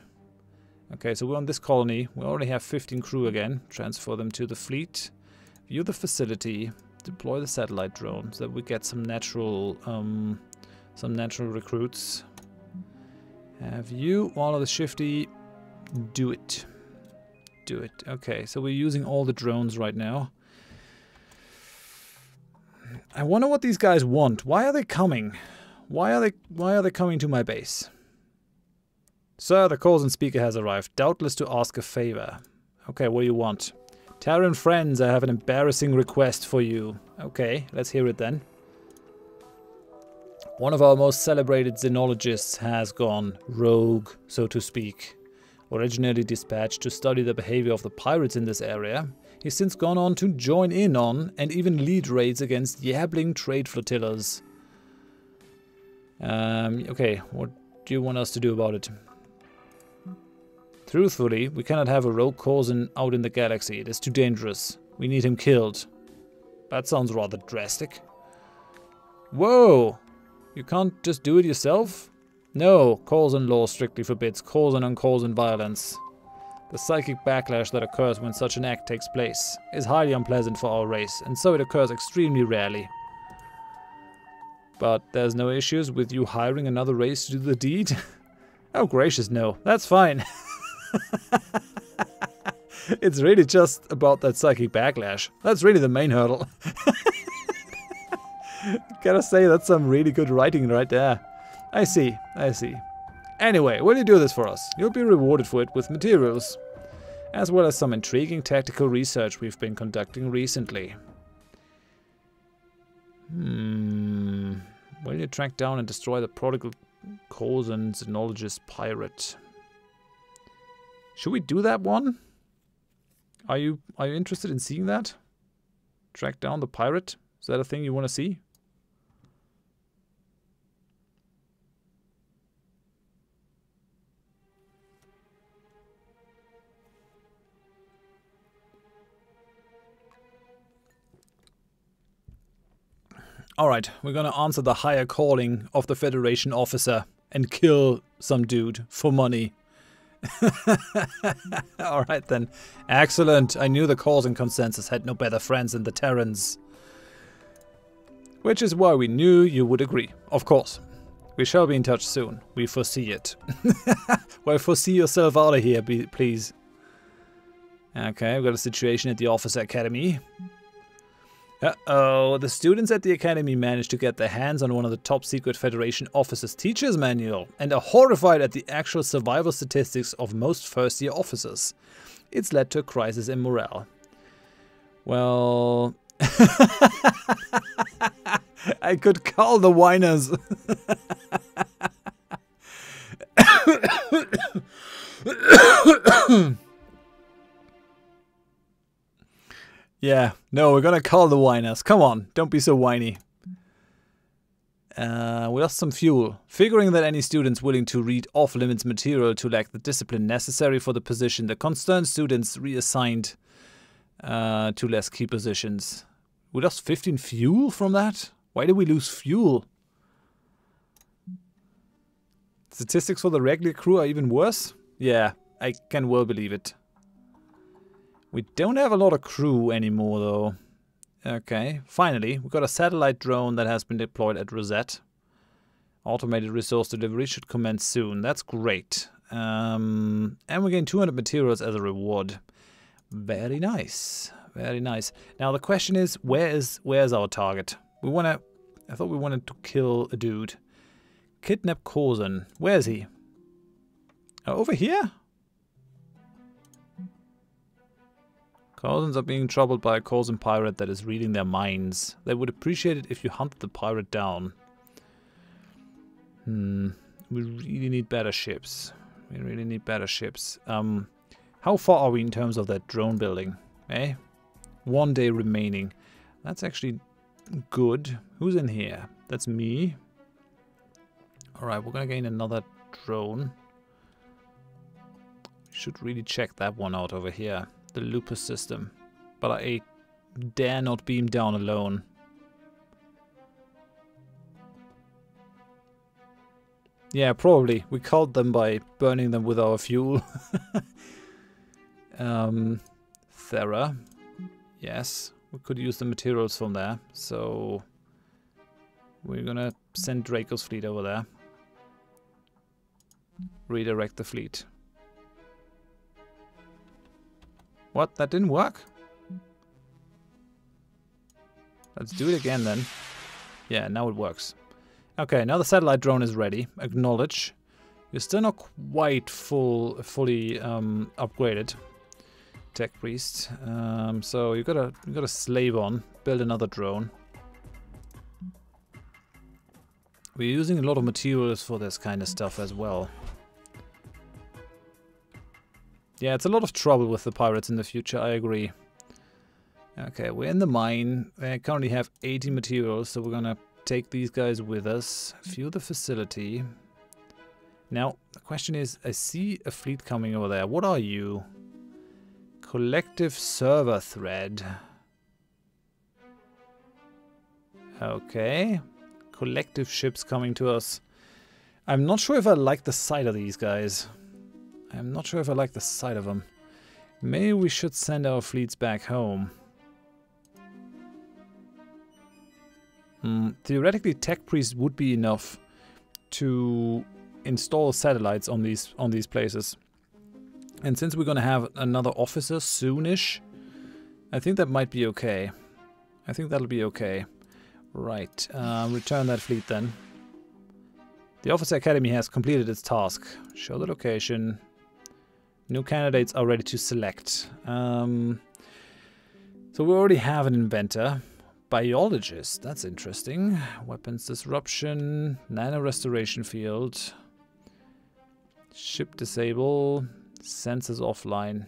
Okay, so we're on this colony. We already have 15 crew again. Transfer them to the fleet. View the facility. Deploy the satellite drone so that we get some natural recruits. Have you, all of the Shifty, do it. Do it. Okay, so we're using all the drones right now. I wonder what these guys want. Why are they coming? Why are they coming to my base? Sir, the Corzin speaker has arrived, doubtless to ask a favor. Okay, what do you want? Terran friends, I have an embarrassing request for you. Okay, let's hear it then. One of our most celebrated xenologists has gone rogue, so to speak. Originally dispatched to study the behavior of the pirates in this area, he's since gone on to join in on and even lead raids against Yabling trade flotillas. Okay, what do you want us to do about it? Truthfully, we cannot have a rogue Corzin out in the galaxy. It is too dangerous. We need him killed. That sounds rather drastic. Whoa! You can't just do it yourself? No, Corzin law strictly forbids Corzin on Corzin violence. The psychic backlash that occurs when such an act takes place is highly unpleasant for our race, and so it occurs extremely rarely. But there's no issues with you hiring another race to do the deed? Oh gracious, no. That's fine. It's really just about that psychic backlash. That's really the main hurdle. Gotta say, that's some really good writing right there. I see, I see. Anyway, will you do this for us? You'll be rewarded for it with materials, as well as some intriguing tactical research we've been conducting recently. Will you track down and destroy the prodigal Corzan Xenologist pirate? Should we do that one? Are you interested in seeing that? Track down the pirate? Is that a thing you want to see? Alright, we're gonna answer the higher calling of the Federation officer and kill some dude for money. Alright then. Excellent. I knew the Corzan Consensus had no better friends than the Terrans. Which is why we knew you would agree. Of course. We shall be in touch soon. We foresee it. Well, foresee yourself out of here, please. Okay, we've got a situation at the Officer Academy. Uh-oh, the students at the Academy managed to get their hands on one of the top secret Federation officers' teacher's manual and are horrified at the actual survival statistics of most first-year officers. It's led to a crisis in morale. Well... I could call the whiners. Yeah, no, we're gonna call the whiners. Come on, don't be so whiny. We lost some fuel. Figuring that any students willing to read off-limits material to lack the discipline necessary for the position, the concerned students reassigned to less key positions. We lost 15 fuel from that? Why did we lose fuel? Statistics for the regular crew are even worse? Yeah, I can well believe it. We don't have a lot of crew anymore, though. Okay, finally, we've got a satellite drone that has been deployed at Rosette. Automated resource delivery should commence soon. That's great. And we gain 200 materials as a reward. Very nice. Very nice. Now the question is, where's our target? I thought we wanted to kill a dude. Kidnap Corzan. Where is he? Over here? Corzans are being troubled by a Corzan pirate that is reading their minds. They would appreciate it if you hunted the pirate down. We really need better ships. We really need better ships. How far are we in terms of that drone building? Eh? 1 day remaining. That's actually good. Who's in here? That's me. Alright, we're gonna gain another drone. Should really check that one out over here. The Lupus system. But I dare not beam down alone. Yeah, probably. We culled them by burning them with our fuel. Thera. Yes, we could use the materials from there. So we're gonna send Draco's fleet over there. Redirect the fleet. What? That didn't work? Let's do it again then. Yeah, now it works. Okay, now the satellite drone is ready. Acknowledge. You're still not quite fully upgraded. Tech priest. So you got a slave on. Build another drone. We're using a lot of materials for this kind of stuff as well. Yeah, it's a lot of trouble with the pirates in the future, I agree. Okay, we're in the mine. We currently have 80 materials, so we're gonna take these guys with us. Fuel the facility. Now, the question is, I see a fleet coming over there. What are you? Collective server thread. Okay. Collective ships coming to us. I'm not sure if I like the sight of these guys. I'm not sure if I like the sight of them. Maybe we should send our fleets back home. Theoretically, Tech Priest would be enough to install satellites on these places. And since we're gonna have another officer soonish, I think that might be okay. I think that'll be okay. Right, return that fleet then. The Officer Academy has completed its task. Show the location. New candidates are ready to select. So we already have an inventor. Biologist, that's interesting. Weapons disruption. Nano restoration field. Ship disable. Sensors offline.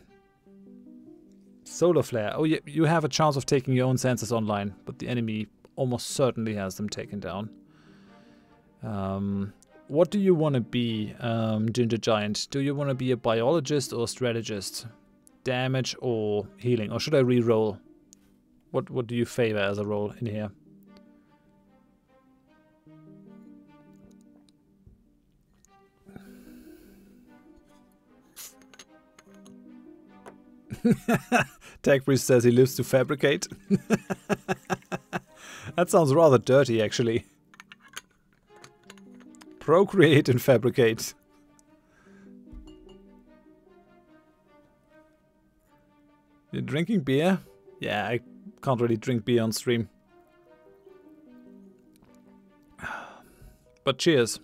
Solar flare. Oh, yeah, you have a chance of taking your own sensors online, but the enemy almost certainly has them taken down. What do you want to be, Ginger Giant? Do you want to be a biologist or a strategist? Damage or healing? Or should I re-roll? What do you favor as a role in here? Tech Priest says he lives to fabricate. That sounds rather dirty, actually. Procreate and fabricate. You're drinking beer? Yeah, I can't really drink beer on stream. But cheers.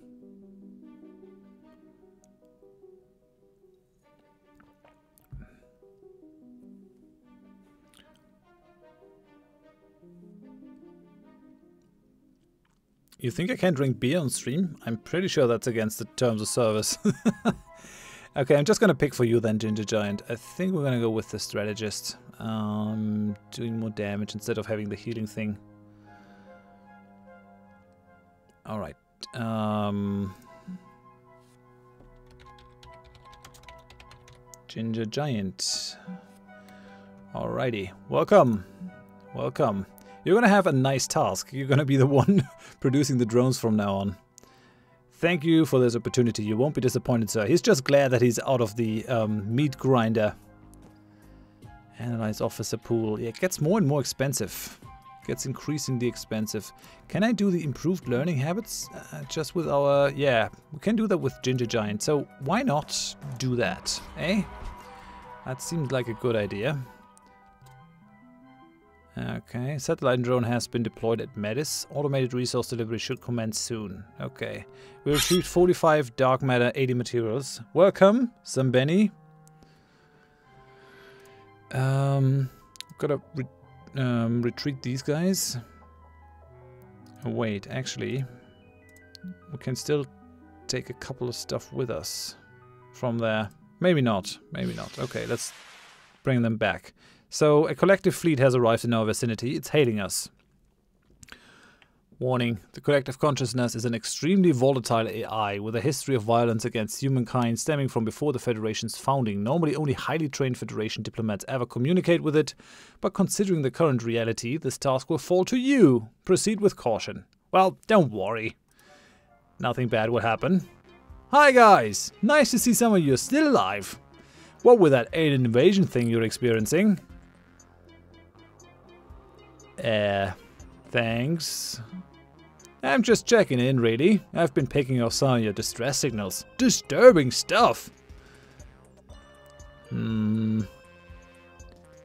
You think I can drink beer on stream? I'm pretty sure that's against the terms of service. Okay, I'm just gonna pick for you then, Ginger Giant. I think we're gonna go with the strategist. Doing more damage instead of having the healing thing. Alright. Ginger Giant. Alrighty. Welcome. Welcome. You're gonna have a nice task. You're gonna be the one producing the drones from now on. Thank you for this opportunity. You won't be disappointed, sir. He's just glad that he's out of the meat grinder. Analyze officer pool. Yeah, it gets more and more expensive. Gets increasingly expensive. Can I do the improved learning habits just with our... Yeah, we can do that with Ginger Giant. So why not do that, eh? That seemed like a good idea. Okay, satellite drone has been deployed at Metis. Automated resource delivery should commence soon. Okay. We retrieved 45 dark matter, 80 materials. Welcome, Zambeni. Gotta retreat these guys. Oh, wait, actually, we can still take a couple of stuff with us from there. Maybe not, maybe not. Okay, let's bring them back. So, a collective fleet has arrived in our vicinity. It's hailing us. Warning, the collective consciousness is an extremely volatile AI with a history of violence against humankind stemming from before the Federation's founding. Normally only highly trained Federation diplomats ever communicate with it, but considering the current reality, this task will fall to you. Proceed with caution. Well, don't worry. Nothing bad will happen. Hi guys! Nice to see some of you still alive. What with that alien invasion thing you're experiencing? Thanks. I'm just checking in, really. I've been picking up some of your distress signals. Disturbing stuff! I'm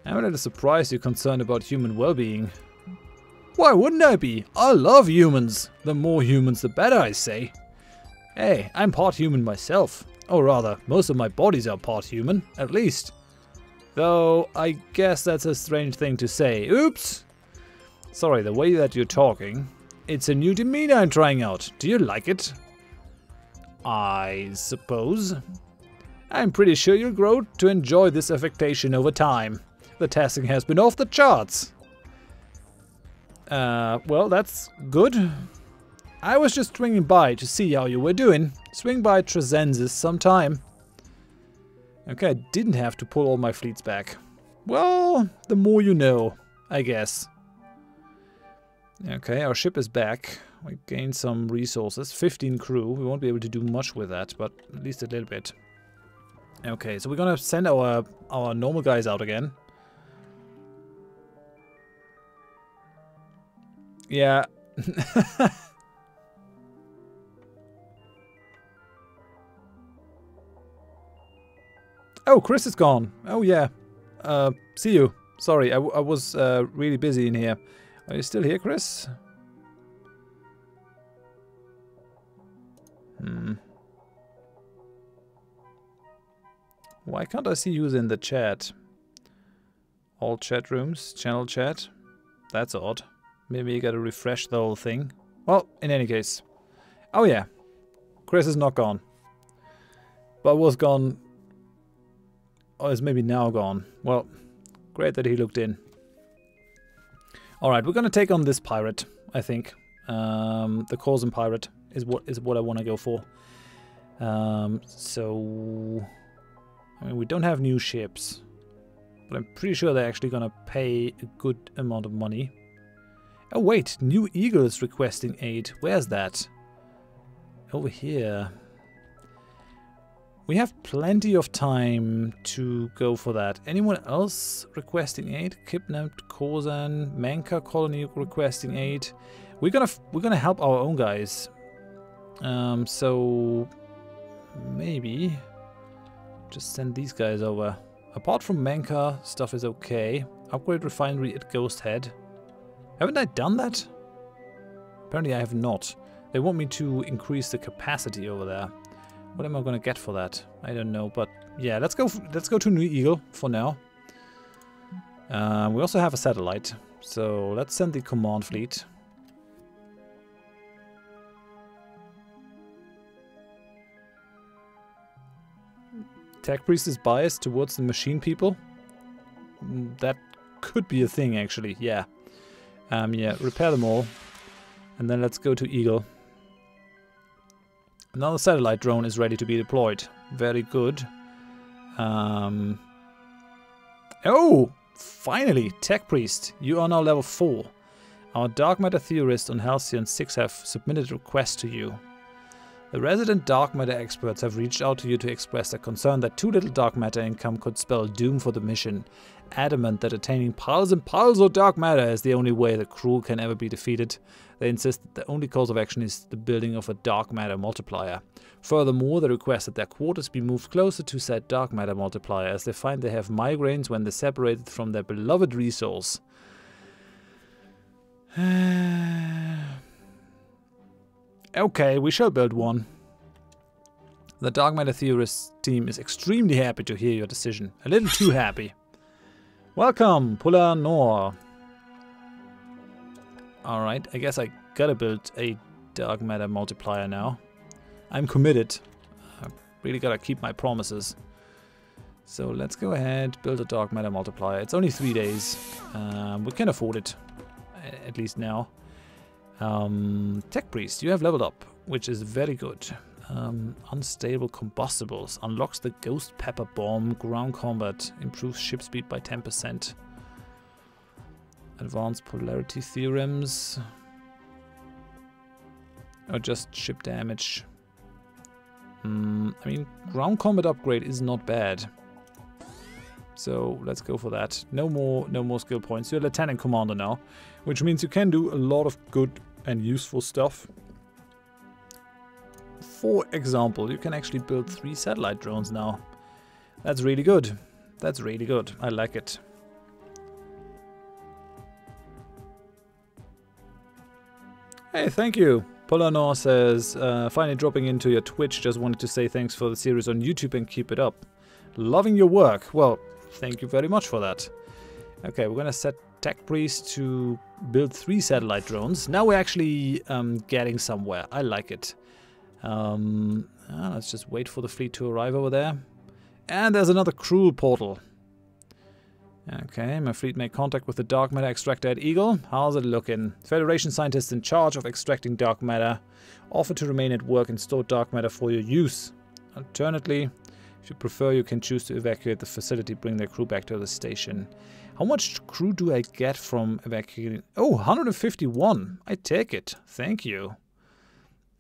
a little surprised you're concerned about human well-being. Why wouldn't I be? I love humans! The more humans, the better, I say. Hey, I'm part human myself. Or rather, most of my bodies are part human, at least. Though, I guess that's a strange thing to say. Oops! Sorry, the way that you're talking. It's a new demeanor I'm trying out. Do you like it? I suppose. I'm pretty sure you'll grow to enjoy this affectation over time. The testing has been off the charts. Well, that's good. I was just swinging by to see how you were doing. Swing by Tresensis sometime. Okay, I didn't have to pull all my fleets back. Well, the more you know, I guess. Okay, our ship is back. We gained some resources. 15 crew. We won't be able to do much with that, but at least a little bit. Okay, so we're gonna send our normal guys out again. Yeah. Oh, Chris is gone. Oh yeah. See you. Sorry, I was really busy in here. Are you still here, Chris? Why can't I see who's in the chat? All chat rooms, channel chat. That's odd. Maybe you gotta refresh the whole thing. Well, in any case. Oh yeah. Chris is not gone. But was gone. Or is maybe now gone. Well, great that he looked in. Alright, we're gonna take on this pirate, I think. The Corzin pirate is what I want to go for. So... I mean, we don't have new ships. But I'm pretty sure they're actually gonna pay a good amount of money. Oh wait, New Eagle is requesting aid. Where's that? Over here. We have plenty of time to go for that. Anyone else requesting aid? Kidnapped Corzin, Manka colony requesting aid. We're gonna help our own guys. So maybe just send these guys over. Apart from Manka, stuff is okay. Upgrade refinery at Ghost Head. Haven't I done that? Apparently I have not. They want me to increase the capacity over there. What am I gonna get for that? I don't know, but yeah, let's go to New Eagle for now. We also have a satellite, so let's send the command fleet. Tech Priest is biased towards the machine people. That could be a thing, actually. Yeah. Yeah, repair them all. And then let's go to Eagle. Another satellite drone is ready to be deployed. Very good. Oh! Finally! Tech Priest, you are now level 4. Our dark matter theorists on Halcyon 6 have submitted a request to you. The resident dark matter experts have reached out to you to express their concern that too little dark matter income could spell doom for the mission. Adamant that attaining piles and piles of dark matter is the only way the Cruel can ever be defeated, they insist that the only course of action is the building of a dark matter multiplier. Furthermore, they request that their quarters be moved closer to said dark matter multiplier, as they find they have migraines when they're separated from their beloved resource. Okay, we shall build one. The Dark Matter Theorists team is extremely happy to hear your decision. A little too happy. Welcome, Polar Nor. Alright, I guess I gotta build a Dark Matter multiplier now. I'm committed. I really gotta keep my promises. So let's go ahead, build a Dark Matter multiplier. It's only 3 days. We can afford it, at least now. Tech Priest, you have leveled up, which is very good. Unstable combustibles unlocks the Ghost Pepper Bomb. Ground combat improves ship speed by 10%. Advanced polarity theorems, or just ship damage. I mean, ground combat upgrade is not bad. So let's go for that. No more skill points. You're Lieutenant Commander now, which means you can do a lot of good and useful stuff. For example, you can actually build 3 satellite drones now. That's really good. That's really good. I like it. Hey, thank you. Polanor says, finally dropping into your Twitch. Just wanted to say thanks for the series on YouTube and keep it up. Loving your work. Well, thank you very much for that. Okay, we're gonna set Tech Priest to build 3 satellite drones. Now we're actually getting somewhere. I like it. Let's just wait for the fleet to arrive over there. And there's another Cruel portal. Okay, my fleet made contact with the dark matter extractor at Eagle. How's it looking? Federation scientists in charge of extracting dark matter offer to remain at work and store dark matter for your use. Alternately, if you prefer, you can choose to evacuate the facility, bring their crew back to the station. How much crew do I get from evacuating? Oh, 151. I take it. Thank you.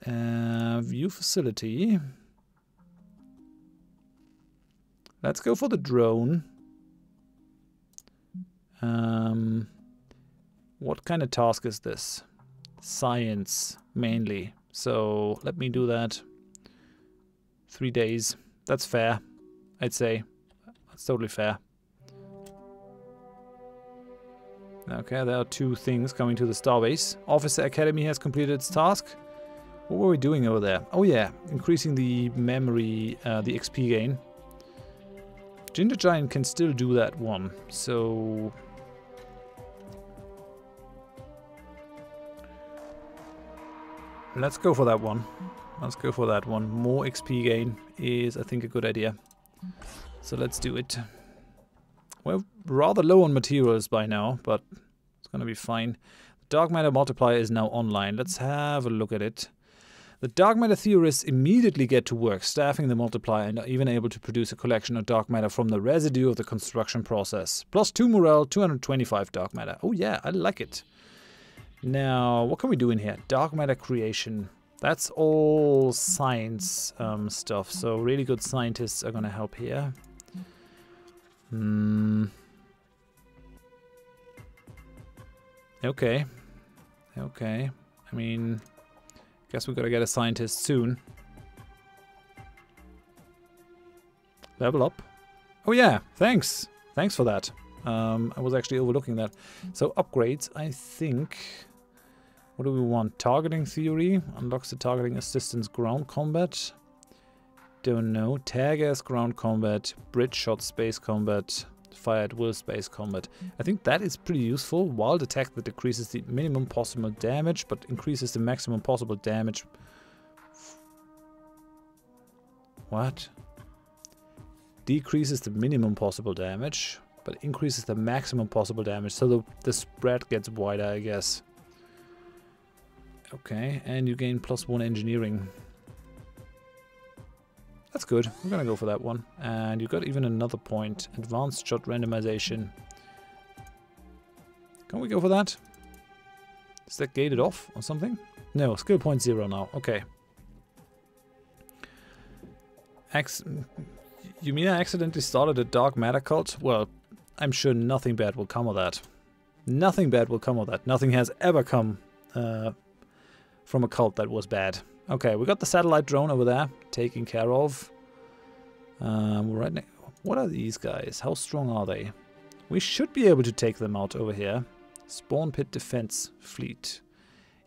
View facility. Let's go for the drone. What kind of task is this? Science, mainly. So let me do that. 3 days. That's fair, I'd say. That's totally fair. Okay, there are 2 things coming to the starbase. Officer Academy has completed its task. What were we doing over there? Oh yeah, increasing the memory, the XP gain. Ginger Giant can still do that one, so... let's go for that one. Let's go for that one. More XP gain is, I think, a good idea. So let's do it. We're rather low on materials by now, but it's gonna be fine. The dark matter multiplier is now online. Let's have a look at it. The dark matter theorists immediately get to work, staffing the multiplier and are even able to produce a collection of dark matter from the residue of the construction process. +2 morale, 225 dark matter. Oh yeah, I like it. Now, what can we do in here? Dark matter creation. That's all science stuff, so really good scientists are gonna help here. Okay. Okay. I mean, guess we gotta get a scientist soon. Level up. Oh yeah, thanks. Thanks for that. I was actually overlooking that. So upgrades, I think... what do we want? Targeting theory. Unlocks the targeting assistance ground combat. Don't know. Tag as ground combat. Bridge shot space combat. Fire at will space combat. I think that is pretty useful. Wild attack that decreases the minimum possible damage but increases the maximum possible damage. What? Decreases the minimum possible damage but increases the maximum possible damage. So the spread gets wider, I guess. Okay, and you gain +1 engineering. That's good. We're gonna go for that one. And you got even another point. Advanced shot randomization. Can we go for that? Is that gated off or something? No, skill point 0 now. Okay. You mean I accidentally started a dark matter cult? Well, I'm sure nothing bad will come of that. Nothing bad will come of that. Nothing has ever come from a cult that was bad. Okay, we got the satellite drone over there, taken care of. Right now, what are these guys? How strong are they? We should be able to take them out over here. Spawn pit defense fleet.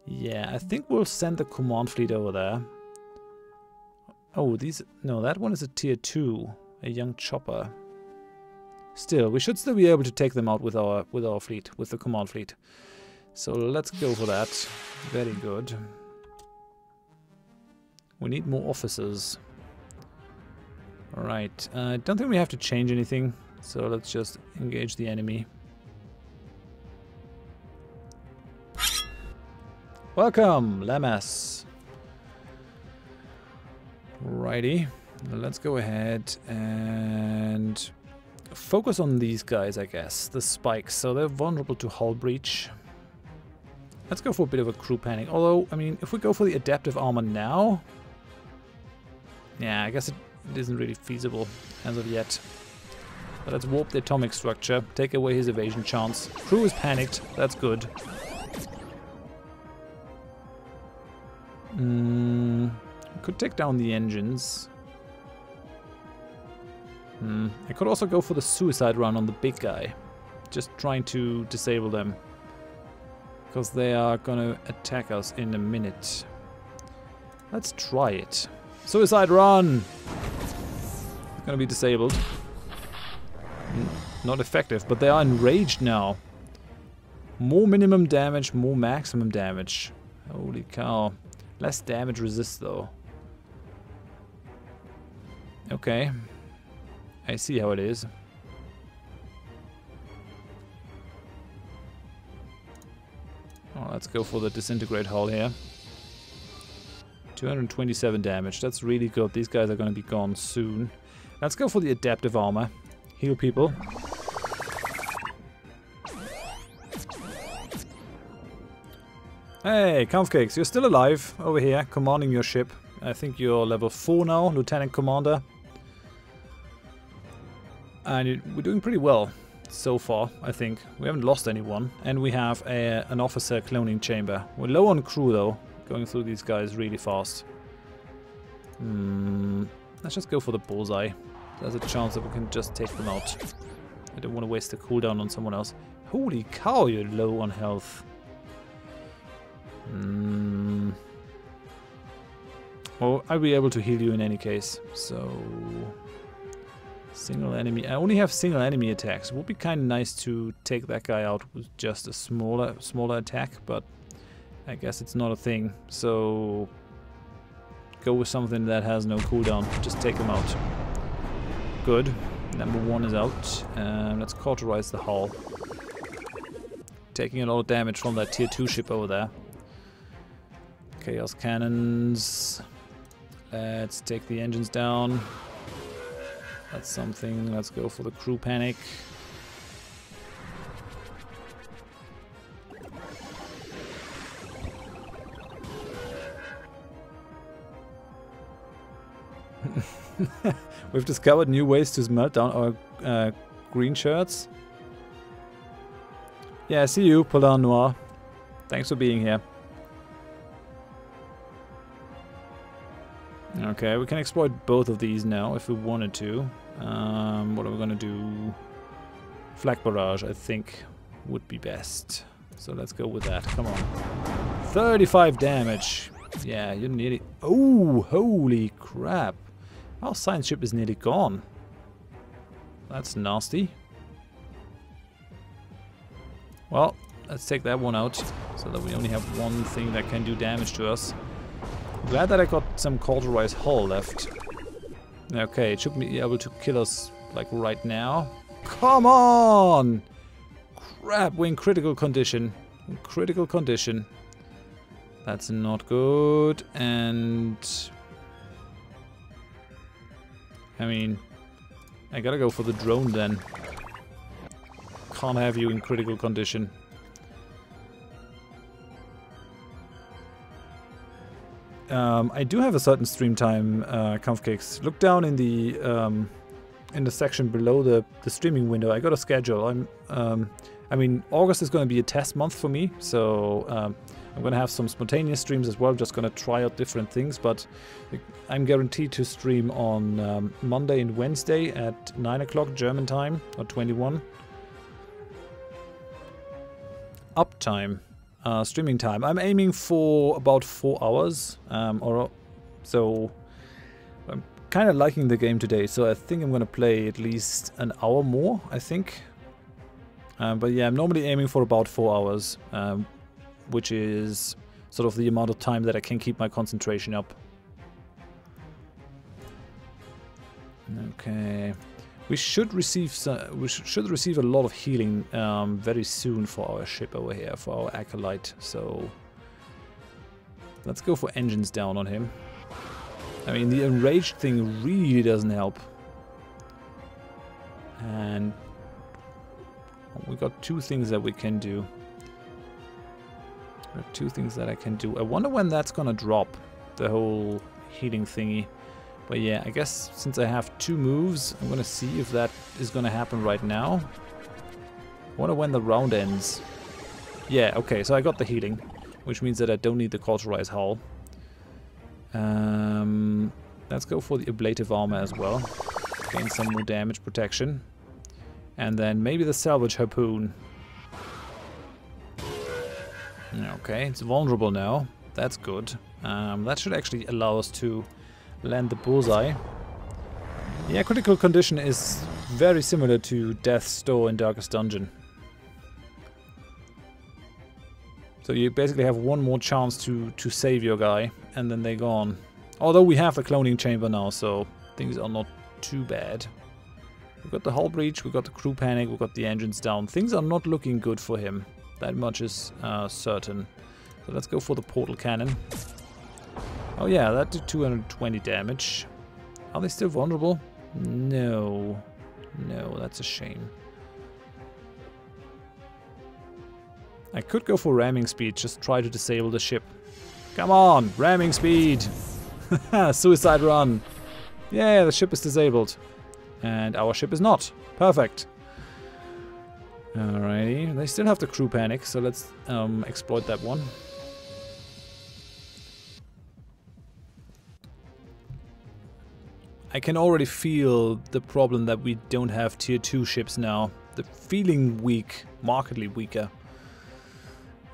Yeah, I think we'll send the command fleet over there. Oh, these... no, that one is a tier 2. A young chopper. Still, we should still be able to take them out with our fleet, with the command fleet. So let's go for that. Very good. We need more officers. Alright, I don't think we have to change anything, so let's just engage the enemy. Welcome, Lamas. Righty, let's go ahead and focus on these guys, I guess. The spikes, so they're vulnerable to hull breach. Let's go for a bit of a crew panic. Although, I mean, if we go for the adaptive armor now... yeah, I guess it isn't really feasible as of yet. But let's warp the atomic structure, take away his evasion chance. Crew is panicked, that's good. Could take down the engines. I could also go for the suicide run on the big guy. Just trying to disable them. Because they are gonna attack us in a minute. Let's try it. Suicide run! It's gonna be disabled. Not effective, but they are enraged now. More minimum damage, more maximum damage. Holy cow. Less damage resist though. Okay. I see how it is. Oh, let's go for the disintegrate hull here. 227 damage. That's really good. These guys are going to be gone soon. Let's go for the adaptive armor. Heal people. Hey, Kampfcakes, you're still alive over here, commanding your ship. I think you're level 4 now, Lieutenant Commander. And we're doing pretty well so far, I think. We haven't lost anyone. And we have an officer cloning chamber. We're low on crew though. Going through these guys really fast. Let's just go for the bullseye. There's a chance that we can just take them out. I don't want to waste the cooldown on someone else. Holy cow, you're low on health. Well, I'll be able to heal you in any case. So, single enemy. I only have single enemy attacks. It would be kind of nice to take that guy out with just a smaller attack, but I guess it's not a thing. So, go with something that has no cooldown. Just take him out. Good. Number 1 is out. Let's cauterize the hull. Taking a lot of damage from that tier 2 ship over there. Chaos cannons. Let's take the engines down. That's something. Let's go for the crew panic. We've discovered new ways to smelt down our green shirts. Yeah, see you, Polar Noir. Thanks for being here. Okay, we can exploit both of these now if we wanted to. What are we gonna do? Flak barrage, I think, would be best. So let's go with that. Come on. 35 damage. Yeah, you're nearly... Oh, holy crap. Our science ship is nearly gone. That's nasty. Well, let's take that one out so that we only have one thing that can do damage to us. Glad that I got some cauterized hull left. Okay, it should be able to kill us like right now. Come on! Crap, we're in critical condition. In critical condition. That's not good. And I mean, I gotta go for the drone then. Can't have you in critical condition. I do have a certain stream time, Kampfkicks. Look down in the section below the streaming window. I got a schedule. I mean, August is going to be a test month for me, so I'm going to have some spontaneous streams as well. Just going to try out different things, but I'm guaranteed to stream on Monday and Wednesday at 9 o'clock German time, or 21. Uptime. Streaming time. I'm aiming for about 4 hours, so I'm kind of liking the game today, so I think I'm going to play at least an hour more, I think. But yeah, I'm normally aiming for about 4 hours, which is sort of the amount of time that I can keep my concentration up. Okay. We should receive a lot of healing very soon for our ship over here, for our Acolyte. So let's go for engines down on him. I mean, the enraged thing really doesn't help. And we got 2 things that we can do. There are 2 things that I can do. I wonder when that's gonna drop, the whole healing thingy. But yeah, I guess since I have 2 moves, I'm gonna see if that is gonna happen right now. I wonder when the round ends. Yeah, okay, so I got the healing, which means that I don't need the cauterized hull. Let's go for the ablative armor as well. Gain some more damage protection. And then maybe the salvage harpoon. Okay, it's vulnerable now. That's good. That should actually allow us to land the bullseye. Yeah, critical condition is very similar to Death's Door in Darkest Dungeon. So you basically have one more chance to save your guy, and then they're gone. Although we have the cloning chamber now, so things are not too bad. We've got the hull breach, we've got the crew panic, we've got the engines down. Things are not looking good for him. That much is certain. So let's go for the portal cannon. Oh yeah, that did 220 damage. Are they still vulnerable? No. No, that's a shame. I could go for ramming speed, just try to disable the ship. Come on, ramming speed! Suicide run! Yeah, the ship is disabled. And our ship is not. Perfect. Alrighty. They still have the crew panic, so let's exploit that one. I can already feel the problem that we don't have tier 2 ships now. They're feeling weak, markedly weaker.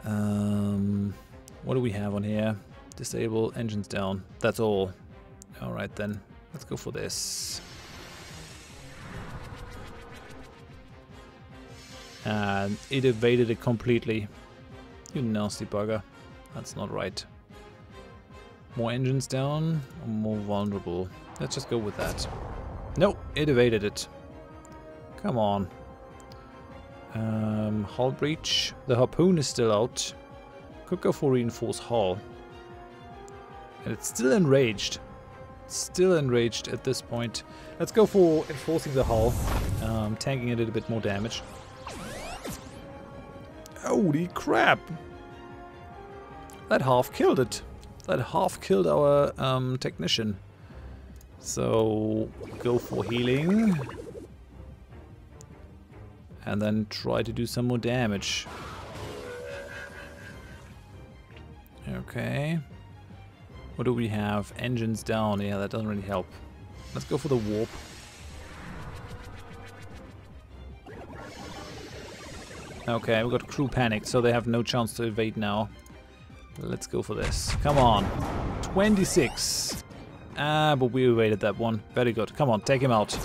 What do we have on here? Disable engines down. That's all. Alright then. Let's go for this. And it evaded it completely. You nasty bugger. That's not right. More engines down, or more vulnerable? Let's just go with that. No, it evaded it. Come on. Hull breach. The harpoon is still out. Could go for reinforced hull. And it's still enraged. Still enraged at this point. Let's go for enforcing the hull. Tanking a little bit more damage. Holy crap! That half killed it. That half killed our technician. So go for healing. And then try to do some more damage. Okay. What do we have? Engines down. Yeah, that doesn't really help. Let's go for the warp. Okay, we got crew panicked, so they have no chance to evade now. Let's go for this. Come on. 26. Ah, but we evaded that one. Very good. Come on, take him out.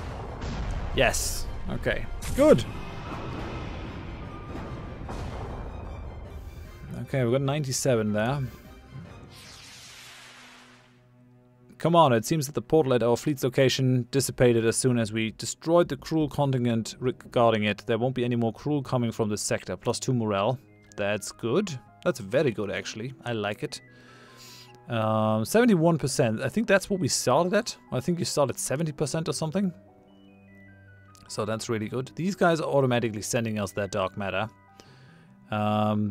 Yes. Okay. Good. Okay, we've got 97 there. Come on, it seems that the portal at our fleet's location dissipated as soon as we destroyed the cruel contingent regarding it. There won't be any more cruel coming from this sector. +2 morale. That's good. That's very good, actually. I like it. 71%. I think that's what we started at. I think you started 70% or something. So that's really good. These guys are automatically sending us their dark matter.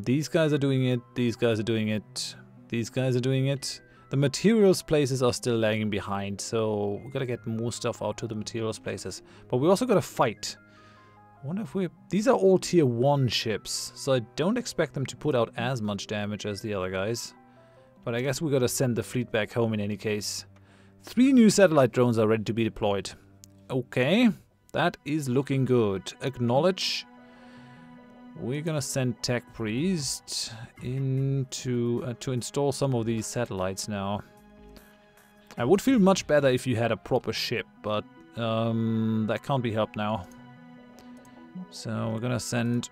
These guys are doing it. These guys are doing it. These guys are doing it. The materials places are still lagging behind, so we gotta get more stuff out to the materials places. But we also gotta fight. I wonder if we... These are all tier 1 ships, so I don't expect them to put out as much damage as the other guys. But I guess we gotta send the fleet back home in any case. 3 new satellite drones are ready to be deployed. Okay, that is looking good. Acknowledge. We're gonna send Tech Priest in to install some of these satellites now. I would feel much better if you had a proper ship, but that can't be helped now. So we're gonna send...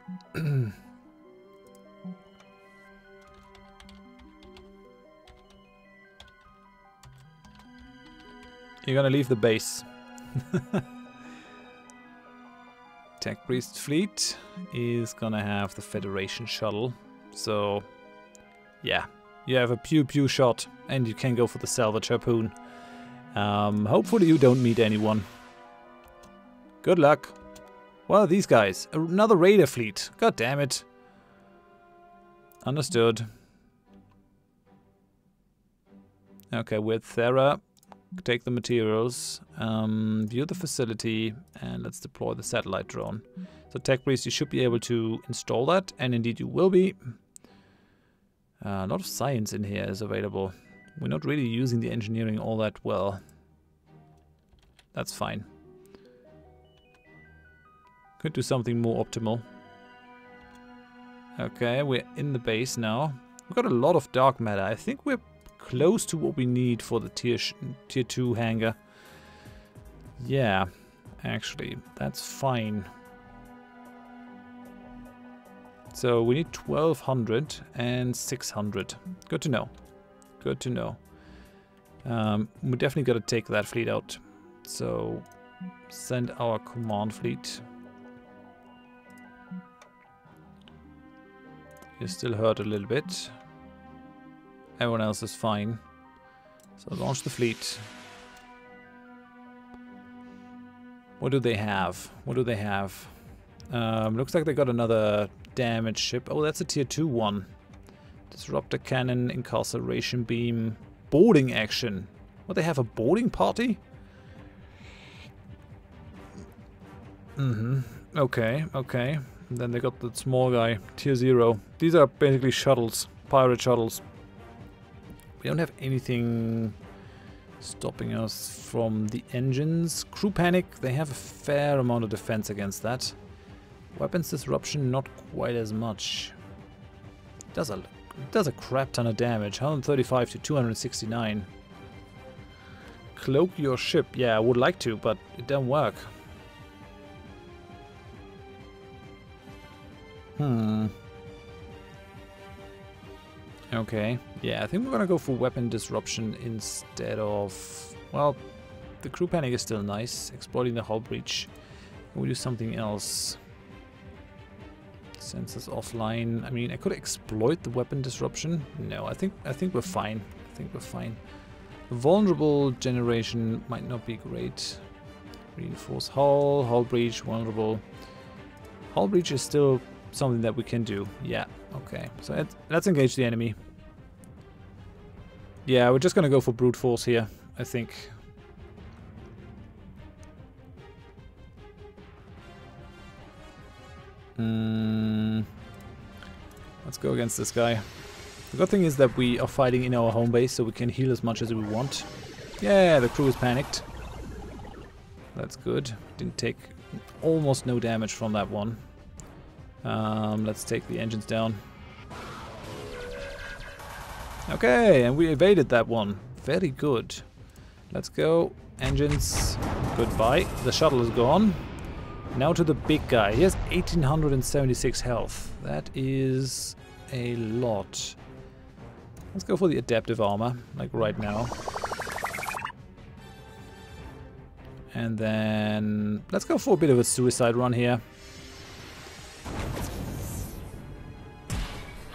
You're gonna leave the base. Tech Priest fleet is gonna have the Federation shuttle. So, yeah, you have a pew-pew shot and you can go for the salvage harpoon. Hopefully you don't meet anyone. Good luck. Well, these guys. Another raider fleet. God damn it. Understood. Okay, with Thera. Take the materials, view the facility, and let's deploy the satellite drone. So Tech Priest, you should be able to install that, and indeed you will be. A lot of science in here is available. We're not really using the engineering all that well. That's fine. Could do something more optimal. Okay, we're in the base now. We've got a lot of dark matter. I think we're close to what we need for the tier 2 hangar. Yeah, actually, that's fine. So we need 1200 and 600. Good to know. Good to know. We definitely got to take that fleet out. So send our command fleet. You still hurt a little bit. Everyone else is fine. So launch the fleet. What do they have? What do they have? Looks like they got another damaged ship. Oh, that's a tier 2 one. Disruptor cannon, incarceration beam, boarding action. What, they have a boarding party? Okay, okay. And then they got the small guy, tier 0. These are basically shuttles, pirate shuttles. We don't have anything stopping us from the engines. Crew panic, they have a fair amount of defense against that. Weapons disruption, not quite as much. Does a crap ton of damage, 135 to 269. Cloak your ship, yeah, I would like to, but it doesn't work. Okay, yeah, I think we're gonna go for weapon disruption instead of... Well, the crew panic is still nice. Exploiting the hull breach. Can we do something else? Sensors offline. I mean, I could exploit the weapon disruption. No, I think we're fine. I think we're fine. Vulnerable generation might not be great. Reinforce hull, hull breach, vulnerable. Hull breach is still something that we can do. Yeah, okay. So let's engage the enemy. Yeah, we're just gonna go for brute force here, I think. Let's go against this guy. The good thing is that we are fighting in our home base, so we can heal as much as we want. Yeah, the crew is panicked. That's good. Didn't take almost no damage from that one. Let's take the engines down. Okay, and we evaded that one. Very good. Let's go. Engines. Goodbye. The shuttle is gone. Now to the big guy. He has 1876 health. That is a lot. Let's go for the adaptive armor, like right now. And then let's go for a bit of a suicide run here.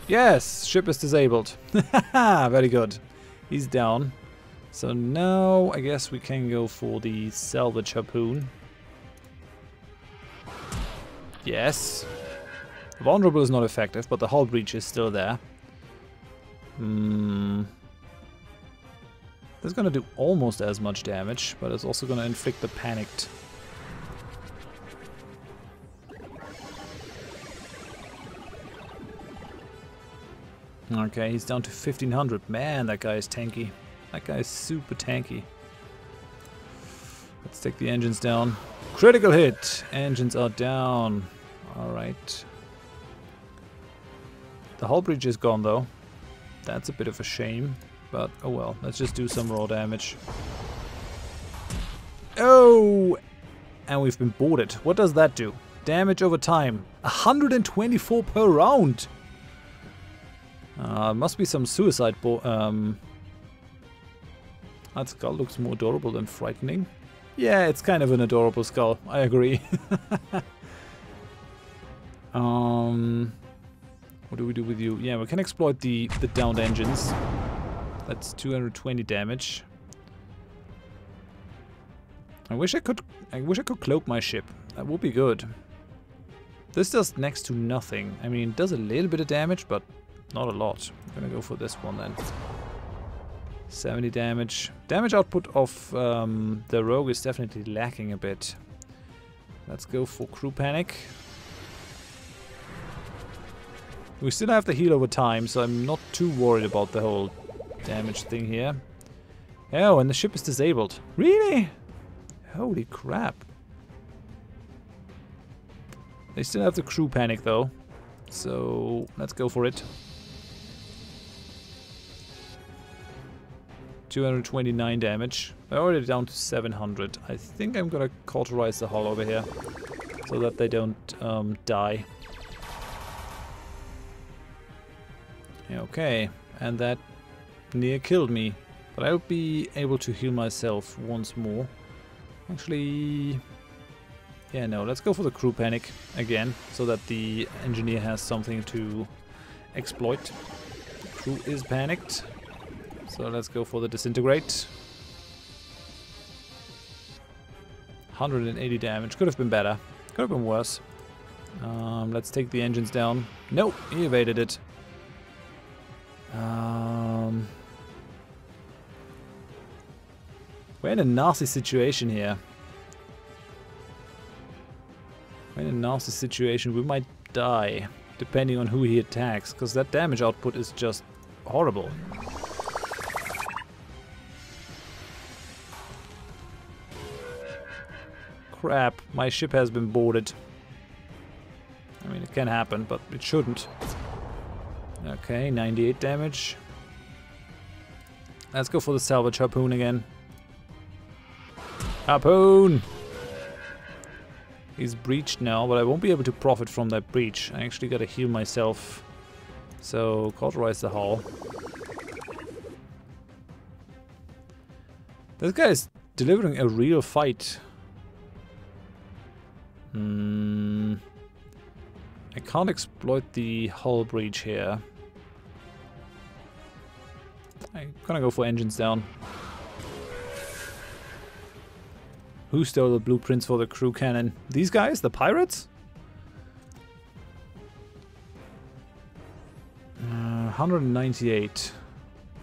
Yes, ship is disabled. Very good. He's down. So now I guess we can go for the salvage harpoon. Yes. Vulnerable is not effective, but the hull breach is still there. That's gonna do almost as much damage, but it's also gonna inflict the panicked. Okay, he's down to 1500. Man, that guy is tanky. That guy is super tanky. Let's take the engines down. Critical hit! Engines are down. Alright. The hull breach is gone though. That's a bit of a shame. But oh well, let's just do some raw damage. Oh! And we've been boarded. What does that do? Damage over time. 124 per round! Must be some suicide that skull looks more adorable than frightening. Yeah, it's kind of an adorable skull. I agree. What do we do with you? Yeah, we can exploit the downed engines. That's 220 damage. I wish I could cloak my ship. That would be good. This does next to nothing. I mean, it does a little bit of damage, but not a lot. I'm gonna go for this one then. 70 damage. Damage output of the rogue is definitely lacking a bit. Let's go for crew panic. We still have the heal over time, so I'm not too worried about the whole damage thing here. Oh, and the ship is disabled. Really? Holy crap. They still have the crew panic though. So let's go for it. 229 damage. We're already down to 700. I think I'm gonna cauterize the hull over here so that they don't die. Okay, and that near killed me, but I'll be able to heal myself once more. Actually, yeah, no, let's go for the crew panic again, so that the engineer has something to exploit. The crew is panicked, so let's go for the disintegrate. 180 damage, could have been better, could have been worse. Let's take the engines down. Nope, he evaded it. We're in a nasty situation here. in a nasty situation. We might die, depending on who he attacks, because that damage output is just horrible. Crap, my ship has been boarded. I mean, it can happen, but it shouldn't. Okay, 98 damage. Let's go for the salvage harpoon again. Harpoon! He's breached now, but I won't be able to profit from that breach. I actually gotta heal myself. So, cauterize the hull. This guy is delivering a real fight. I can't exploit the hull breach here. I'm gonna go for engines down. Who stole the blueprints for the crew cannon? These guys? The pirates? 198.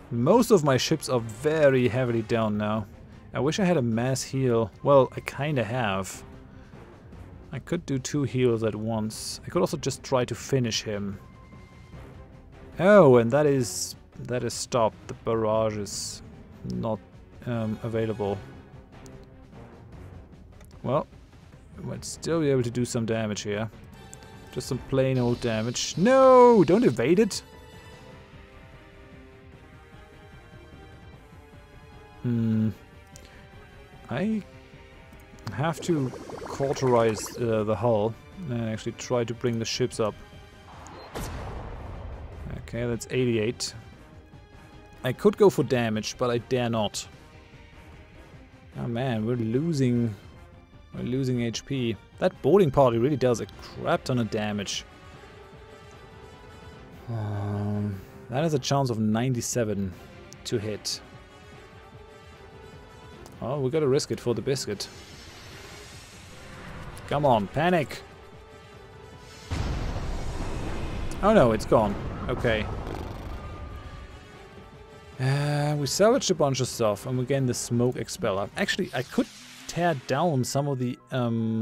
Most of my ships are very heavily down now. I wish I had a mass heal. Well, I kinda have. I could do 2 heals at once. I could also just try to finish him. Oh, and that is stopped. The barrage is not available. Well, we might still be able to do some damage here. Just some plain old damage. No! Don't evade it! I have to cauterize the hull and actually try to bring the ships up. Okay, that's 88. I could go for damage, but I dare not. Oh man, we're losing HP. That boarding party really does a crap ton of damage. That has a chance of 97 to hit. Oh, we gotta risk it for the biscuit. Come on, panic! Oh no, it's gone. Okay. We salvaged a bunch of stuff and we gained the smoke expeller. Actually, I could tear down some of the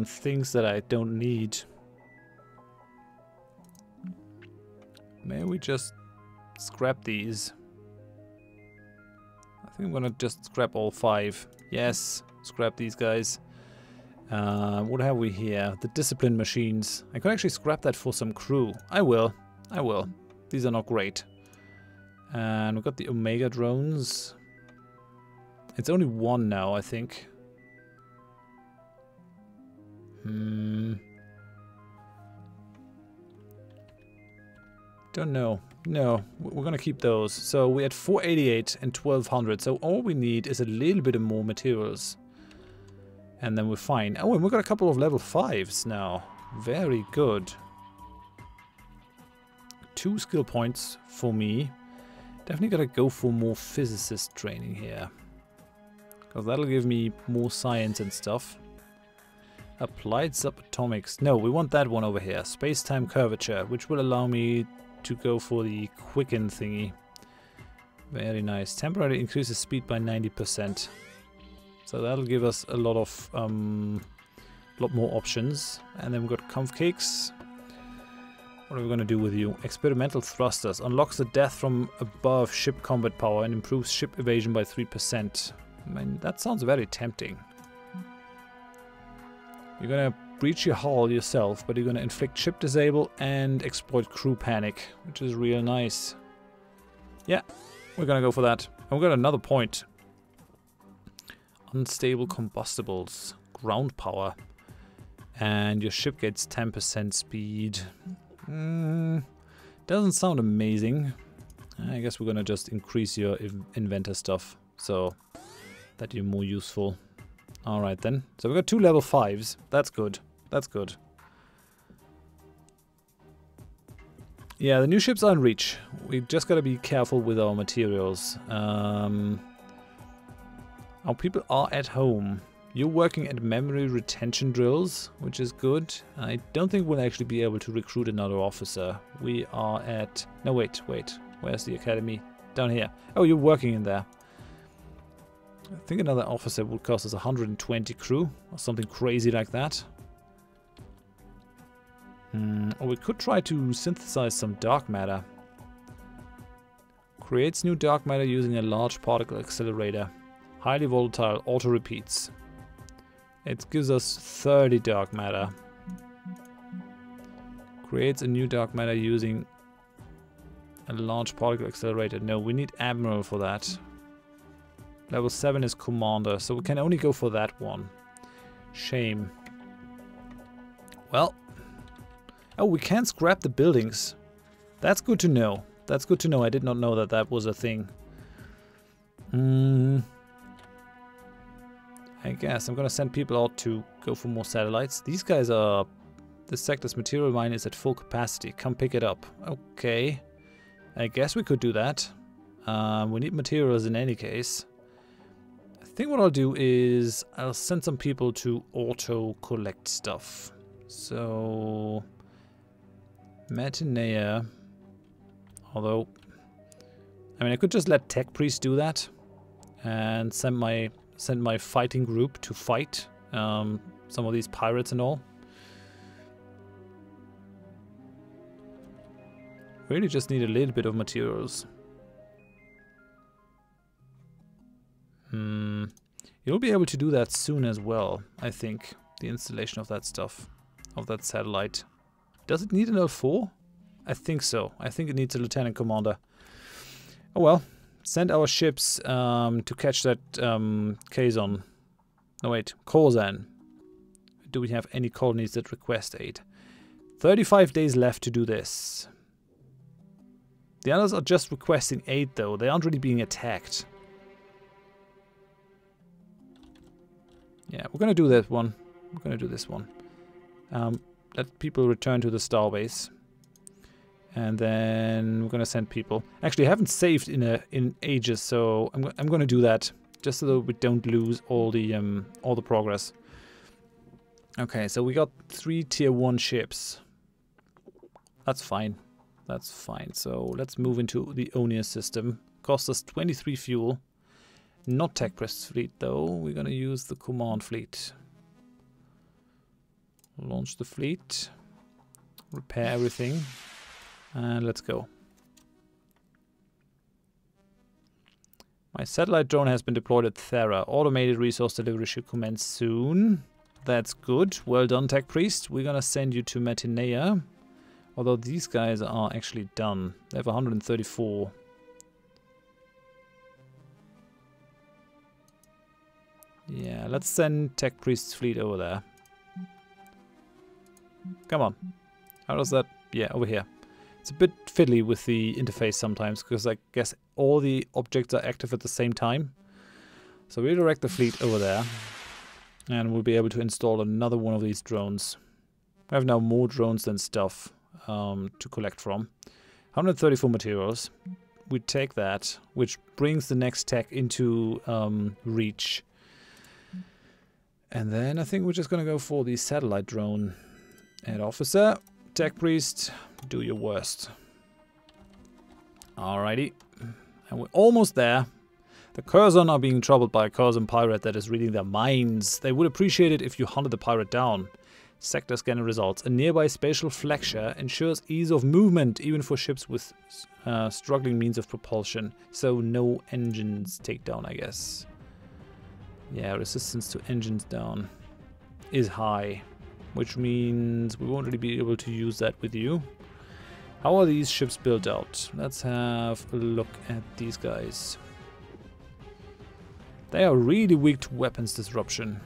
things that I don't need. Maybe we just scrap these. I think I'm gonna just scrap all 5. Yes, scrap these guys. What have we here? The discipline machines. I could actually scrap that for some crew. I will. I will. These are not great. And we've got the Omega drones. It's only 1 now, I think. Don't know. No, we're gonna keep those. So we had 488 and 1200. So all we need is a little bit of more materials. And then we're fine. Oh, and we've got a couple of level 5s now. Very good. 2 skill points for me. Definitely gotta go for more physicist training here. Because that'll give me more science and stuff. Applied subatomics. No, we want that one over here. Space-time curvature, which will allow me to go for the quicken thingy. Very nice. Temporarily increases speed by 90%. So that'll give us a lot more options. And then we've got comf cakes. What are we going to do with you? Experimental thrusters. Unlocks the death from above ship combat power and improves ship evasion by 3%. I mean, that sounds very tempting. You're going to breach your hull yourself, but you're going to inflict ship disable and exploit crew panic, which is real nice. Yeah, we're going to go for that. And we've got another point. Unstable combustibles. Ground power. And your ship gets 10% speed. Doesn't sound amazing. I guess we're gonna just increase your inventor stuff so that you're more useful. Alright then. So we've got 2 level 5s. That's good. That's good. Yeah, the new ships are in reach. We've just gotta be careful with our materials. Our people are at home. You're working at memory retention drills, which is good. I don't think we'll actually be able to recruit another officer. We are at... No, wait. Where's the academy? Down here. Oh, you're working in there. I think another officer would cost us 120 crew, or something crazy like that. Or we could try to synthesize some dark matter. Creates new dark matter using a large particle accelerator. Highly volatile, auto repeats. It gives us 30 dark matter. Creates a new dark matter using a large particle accelerator. No, we need Admiral for that. Level 7 is Commander, so we can only go for that one. Shame. Well. Oh, we can scrap the buildings. That's good to know. That's good to know. I did not know that that was a thing. I guess I'm gonna send people out to go for more satellites. These guys are... This sector's material mine is at full capacity. Come pick it up. Okay. I guess we could do that. We need materials in any case. I think what I'll do is I'll send some people to auto-collect stuff. So... Matinea. Although... I mean, I could just let Tech Priest do that. And send my fighting group to fight some of these pirates and all. Really just need a little bit of materials. You'll be able to do that soon as well, I think. The installation of that stuff. Of that satellite. Does it need an L4? I think so. I think it needs a Lieutenant Commander. Oh well. Send our ships to catch that Kazon. No wait, Corzan. Do we have any colonies that request aid? 35 days left to do this. The others are just requesting aid though. They aren't really being attacked. Yeah, we're gonna do that one. We're gonna do this one. Let people return to the starbase. And then we're gonna send people. Actually, I haven't saved in ages, so I'm gonna do that just so that we don't lose all the progress. Okay, so we got 3 tier 1 ships. That's fine. That's fine. So let's move into the Onia system. Cost us 23 fuel. Not Tech Priest's fleet though. We're gonna use the command fleet. Launch the fleet. Repair everything. And let's go. My satellite drone has been deployed at Thera. Automated resource delivery should commence soon. That's good. Well done, Tech Priest. We're gonna send you to Matinea. Although these guys are actually done. They have 134. Yeah, let's send Tech Priest's fleet over there. Come on. How does that... Yeah, over here. It's a bit fiddly with the interface sometimes, because I guess all the objects are active at the same time. So we'll direct the fleet over there. And we'll be able to install another one of these drones. We have now more drones than stuff to collect from. 134 materials. We take that, which brings the next tech into reach. And then I think we're just going to go for the satellite drone. Head officer, Tech Priest, do your worst. Alrighty. And we're almost there. The Curzon are being troubled by a Curzon pirate that is reading their minds. They would appreciate it if you hunted the pirate down. Sector scanner results. A nearby spatial flexure ensures ease of movement, even for ships with struggling means of propulsion. So no engines takedown, I guess. Yeah, resistance to engines down is high. Which means we won't really be able to use that with you. How are these ships built out? Let's have a look at these guys. They are really weak to weapons disruption.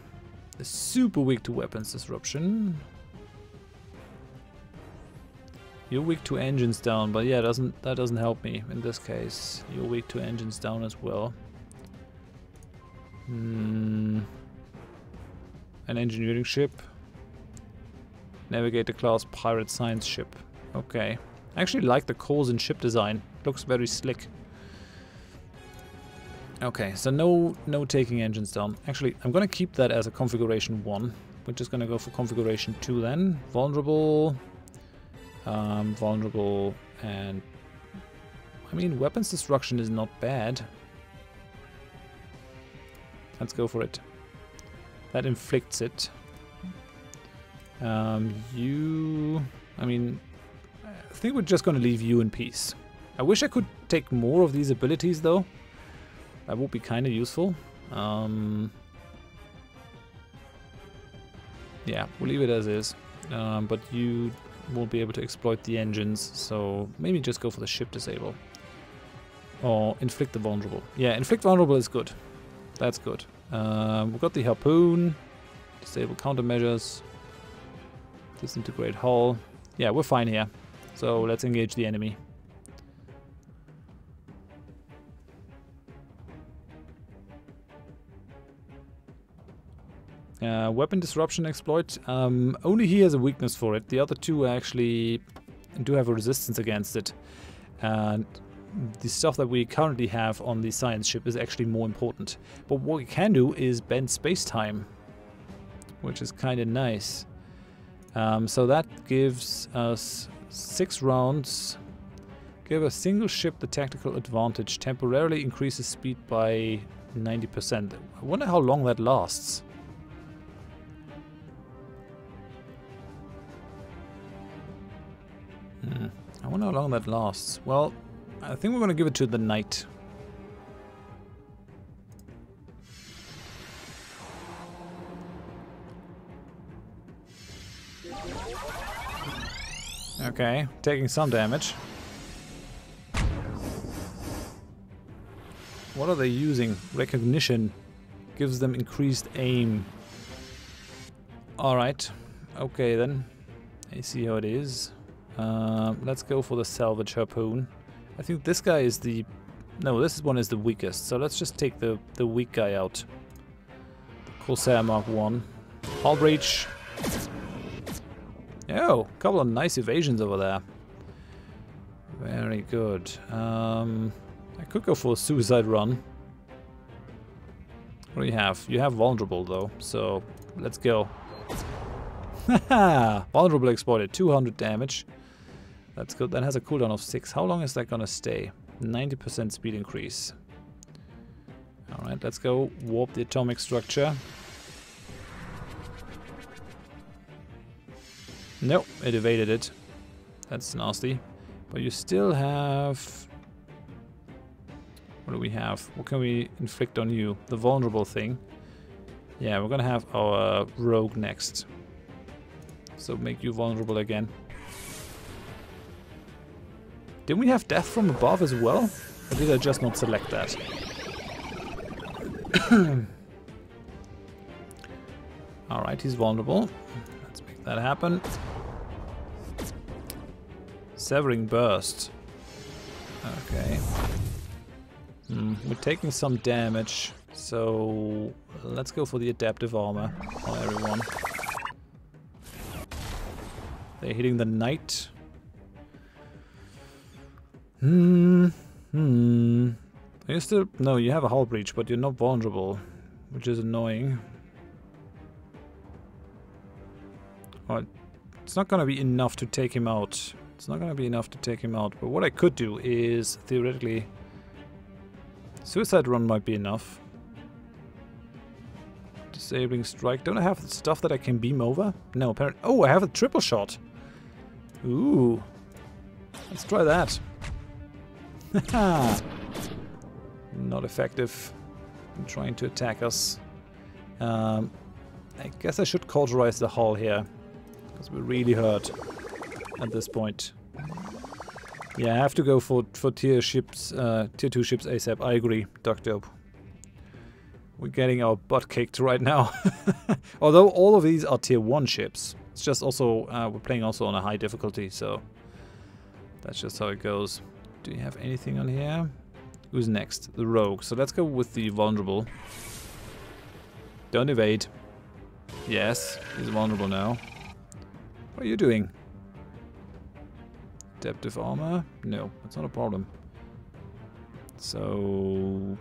They're super weak to weapons disruption. You're weak to engines down, but yeah, that doesn't help me in this case. You're weak to engines down as well. An engineering ship. Navigator class pirate science ship. Okay. I actually like the Corzan ship design. Looks very slick. Okay, so no taking engines down. Actually, I'm gonna keep that as a configuration 1. We're just gonna go for configuration 2 then. Vulnerable. Vulnerable and... I mean, weapons destruction is not bad. Let's go for it. That inflicts it. You I mean, I think we're just gonna leave you in peace. I wish I could take more of these abilities though. That would be kind of useful. Yeah, we'll leave it as is. But you won't be able to exploit the engines, so maybe just go for the ship disable. Or inflict the vulnerable. Yeah, inflict vulnerable is good. That's good. We've got the harpoon. Disable countermeasures. Disintegrate hull. Yeah, we're fine here. So let's engage the enemy. Weapon disruption exploit. Only he has a weakness for it. The other two actually do have a resistance against it. And the stuff that we currently have on the science ship is actually more important. But what we can do is bend space-time, which is kind of nice. So that gives us 6 rounds. Give a single ship the tactical advantage. Temporarily increases speed by 90%. I wonder how long that lasts. I wonder how long that lasts. Well, I think we're going to give it to the knight. Okay, taking some damage. What are they using? Recognition gives them increased aim. Alright, okay then. I see how it is. Let's go for the salvage harpoon. I think this guy is the... No, this one is the weakest. So let's just take the weak guy out. Corsair Mark 1. Hull breach. Oh, a couple of nice evasions over there. Very good. I could go for a suicide run. What do you have? You have vulnerable though, so let's go. Haha! Vulnerable exploited, 200 damage. That's good. That has a cooldown of 6. How long is that gonna stay? 90% speed increase. Alright, let's go warp the atomic structure. Nope, it evaded it. That's nasty. But you still have... What do we have? What can we inflict on you? The vulnerable thing. Yeah, we're gonna have our rogue next. So make you vulnerable again. Didn't we have death from above as well? Or did I just not select that? Alright, he's vulnerable. Let's make that happen. Severing burst. Okay. We're taking some damage, so let's go for the adaptive armor on everyone. They're hitting the knight. Are you still... No, you have a hull breach, but you're not vulnerable, which is annoying. Oh, it's not gonna be enough to take him out. It's not gonna be enough to take him out, but what I could do is, theoretically... Suicide run might be enough. Disabling strike. Don't I have stuff that I can beam over? No, apparently... Oh, I have a triple shot! Ooh. Let's try that. Not effective in trying to attack us. I guess I should cauterize the hull here, because we're really hurt at this point. Yeah, I have to go for tier ships, tier 2 ships ASAP. I agree, Duck Dope. We're getting our butt kicked right now. Although all of these are tier 1 ships. It's just also, we're playing also on a high difficulty, so that's just how it goes. Do you have anything on here? Who's next? The rogue. So let's go with the vulnerable. Don't evade. Yes, he's vulnerable now. What are you doing? Adaptive armor? No, that's not a problem. So...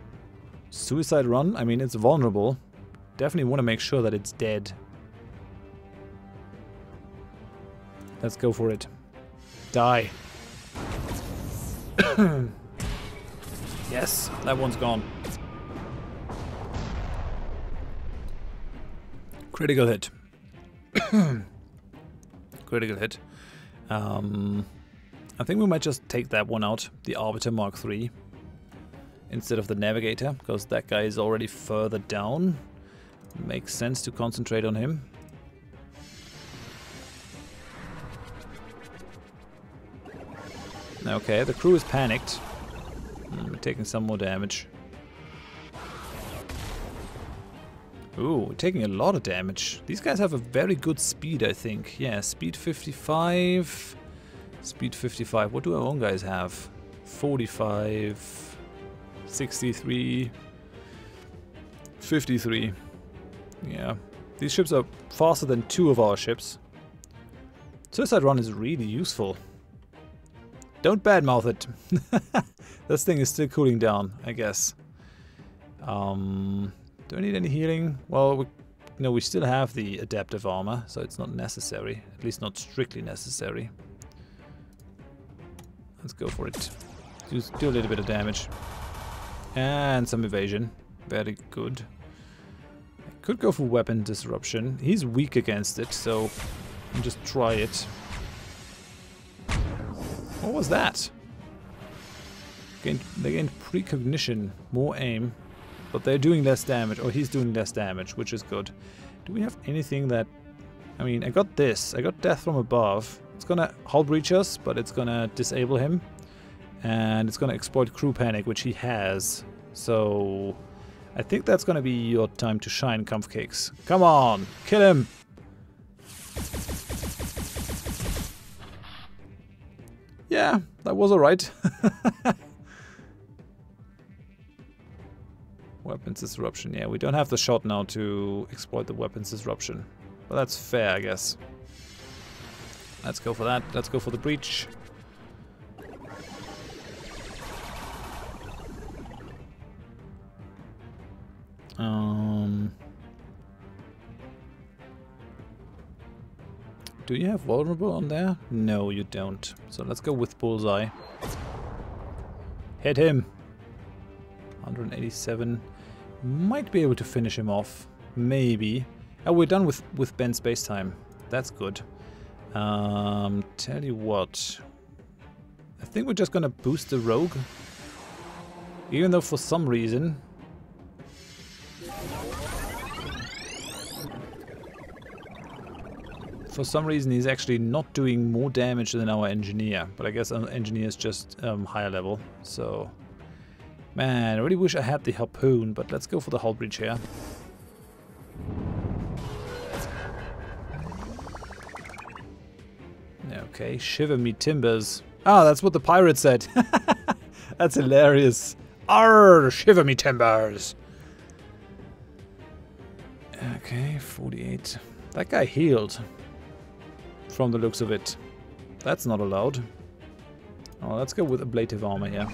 Suicide run? I mean, it's vulnerable. Definitely want to make sure that it's dead. Let's go for it. Die. Yes, that one's gone. Critical hit. Critical hit. I think we might just take that one out, the Arbiter Mark III, instead of the Navigator, because that guy is already further down. Makes sense to concentrate on him. Okay, the crew is panicked. We're taking some more damage. Ooh, we're taking a lot of damage. These guys have a very good speed, I think. Yeah, speed 55. Speed 55. What do our own guys have? 45. 63. 53. Yeah. These ships are faster than 2 of our ships. Suicide Run is really useful. Don't badmouth it. This thing is still cooling down, I guess. Do I need any healing? Well, we still have the adaptive armor, so it's not necessary. At least not strictly necessary. Let's go for it. Just do a little bit of damage. And some evasion. Very good. I could go for weapon disruption. He's weak against it, so I'll just try it. What was that? They gained precognition, more aim, but they're doing less damage, or he's doing less damage, which is good. Do we have anything that... I mean, I got this. I got Death from Above. It's gonna hull breach us, but it's gonna disable him. And it's gonna exploit crew panic, which he has. So I think that's gonna be your time to shine, Kampfcakes. Come on, kill him! Yeah, that was alright. Weapons disruption. Yeah, we don't have the shot now to exploit the weapons disruption. But that's fair, I guess. Let's go for that. Let's go for the breach. Do you have vulnerable on there? No, you don't. So let's go with bullseye. Hit him. 187. Might be able to finish him off. Maybe. Oh, we're done with Ben Spacetime. That's good. Tell you what. I think we're just gonna boost the rogue. Even though for some reason... he's actually not doing more damage than our engineer. But I guess our engineer is just higher level. So... Man, I really wish I had the harpoon, but let's go for the hull breach here. Okay, shiver me timbers. Ah, that's what the pirate said. That's hilarious. Arr, shiver me timbers. Okay, 48. That guy healed. From the looks of it. That's not allowed. Oh, let's go with ablative armor here.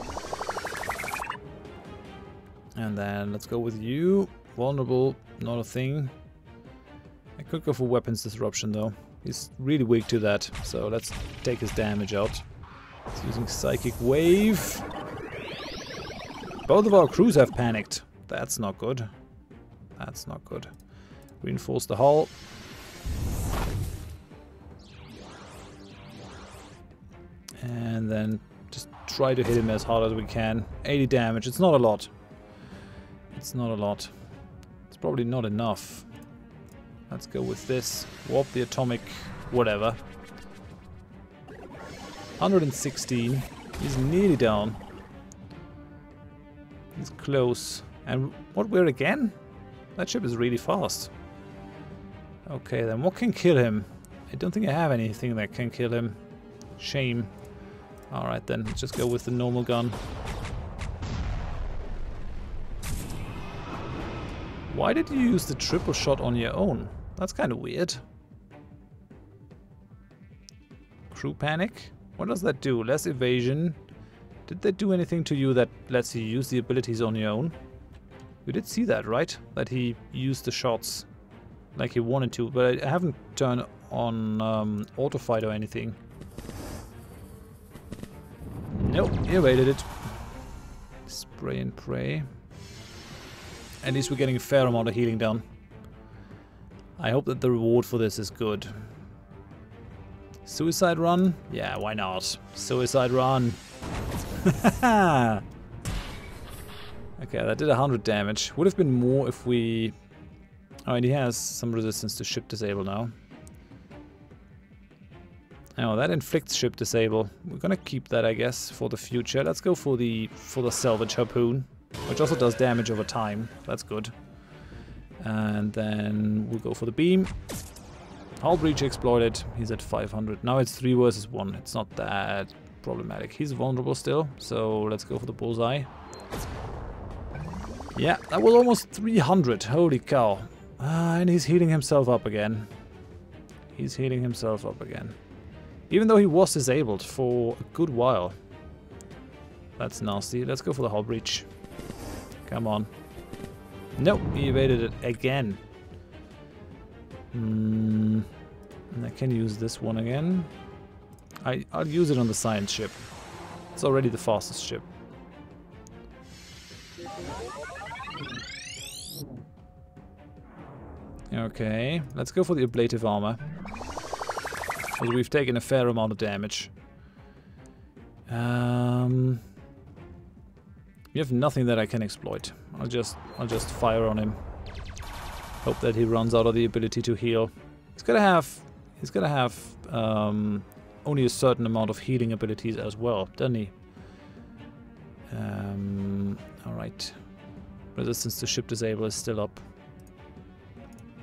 And then let's go with you. Vulnerable, not a thing. I could go for weapons disruption though. He's really weak to that, so let's take his damage out. He's using Psychic Wave. Both of our crews have panicked. That's not good. That's not good. Reinforce the hull. And then just try to hit him as hard as we can. 80 damage, it's not a lot. It's not a lot. It's probably not enough. Let's go with this. Warp the atomic whatever. 116. He's nearly down. He's close. And what, we're again? That ship is really fast. Okay, then what can kill him? I don't think I have anything that can kill him. Shame. Alright then, let's just go with the normal gun. Why did you use the triple shot on your own? That's kind of weird. Crew panic? What does that do? Less evasion. Did that do anything to you that lets you use the abilities on your own? You did see that, right? That he used the shots like he wanted to, but I haven't turned on auto fight or anything. Nope, he evaded it. Spray and pray. At least we're getting a fair amount of healing done. I hope that the reward for this is good. Suicide run? Yeah, why not? Suicide run. Okay, that did 100 damage. Would have been more if we... Oh, and he has some resistance to ship disable now. Oh, that inflicts ship disable. We're gonna keep that, I guess, for the future. Let's go for the salvage harpoon, which also does damage over time. That's good. And then we'll go for the beam. Hull breach exploited. He's at 500. Now it's 3 versus 1. It's not that problematic. He's vulnerable still, so let's go for the bullseye. Yeah, that was almost 300. Holy cow. And he's healing himself up again. He's healing himself up again. Even though he was disabled for a good while. That's nasty. Let's go for the hull breach. Come on. Nope, he evaded it again. And I can use this one again. I'll use it on the science ship. It's already the fastest ship. Okay, let's go for the ablative armor. Because we've taken a fair amount of damage. You have nothing that I can exploit. I'll just fire on him. Hope that he runs out of the ability to heal. He's gonna have only a certain amount of healing abilities as well, doesn't he? Alright. Resistance to ship disable is still up.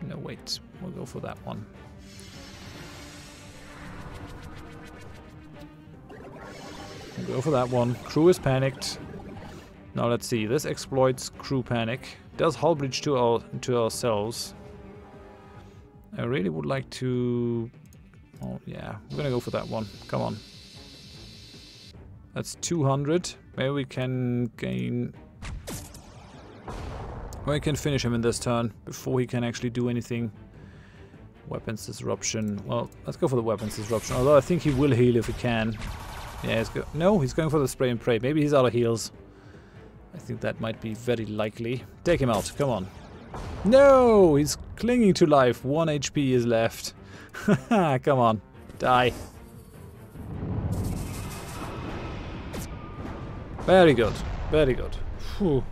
No, wait. We'll go for that one. We'll go for that one. Crew is panicked. Now let's see. This exploits crew panic. Does hull breach to ourselves. I really would like to... Oh yeah, we're gonna go for that one. Come on. That's 200. Maybe we can gain... We can finish him in this turn before he can actually do anything. Weapons disruption. Well, let's go for the weapons disruption. Although I think he will heal if he can. Yeah, he's going for the spray and pray. Maybe he's out of heals. I think that might be very likely. Take him out. Come on. No! He's clinging to life. 1 HP is left. Come on. Die. Very good. Very good. Whew.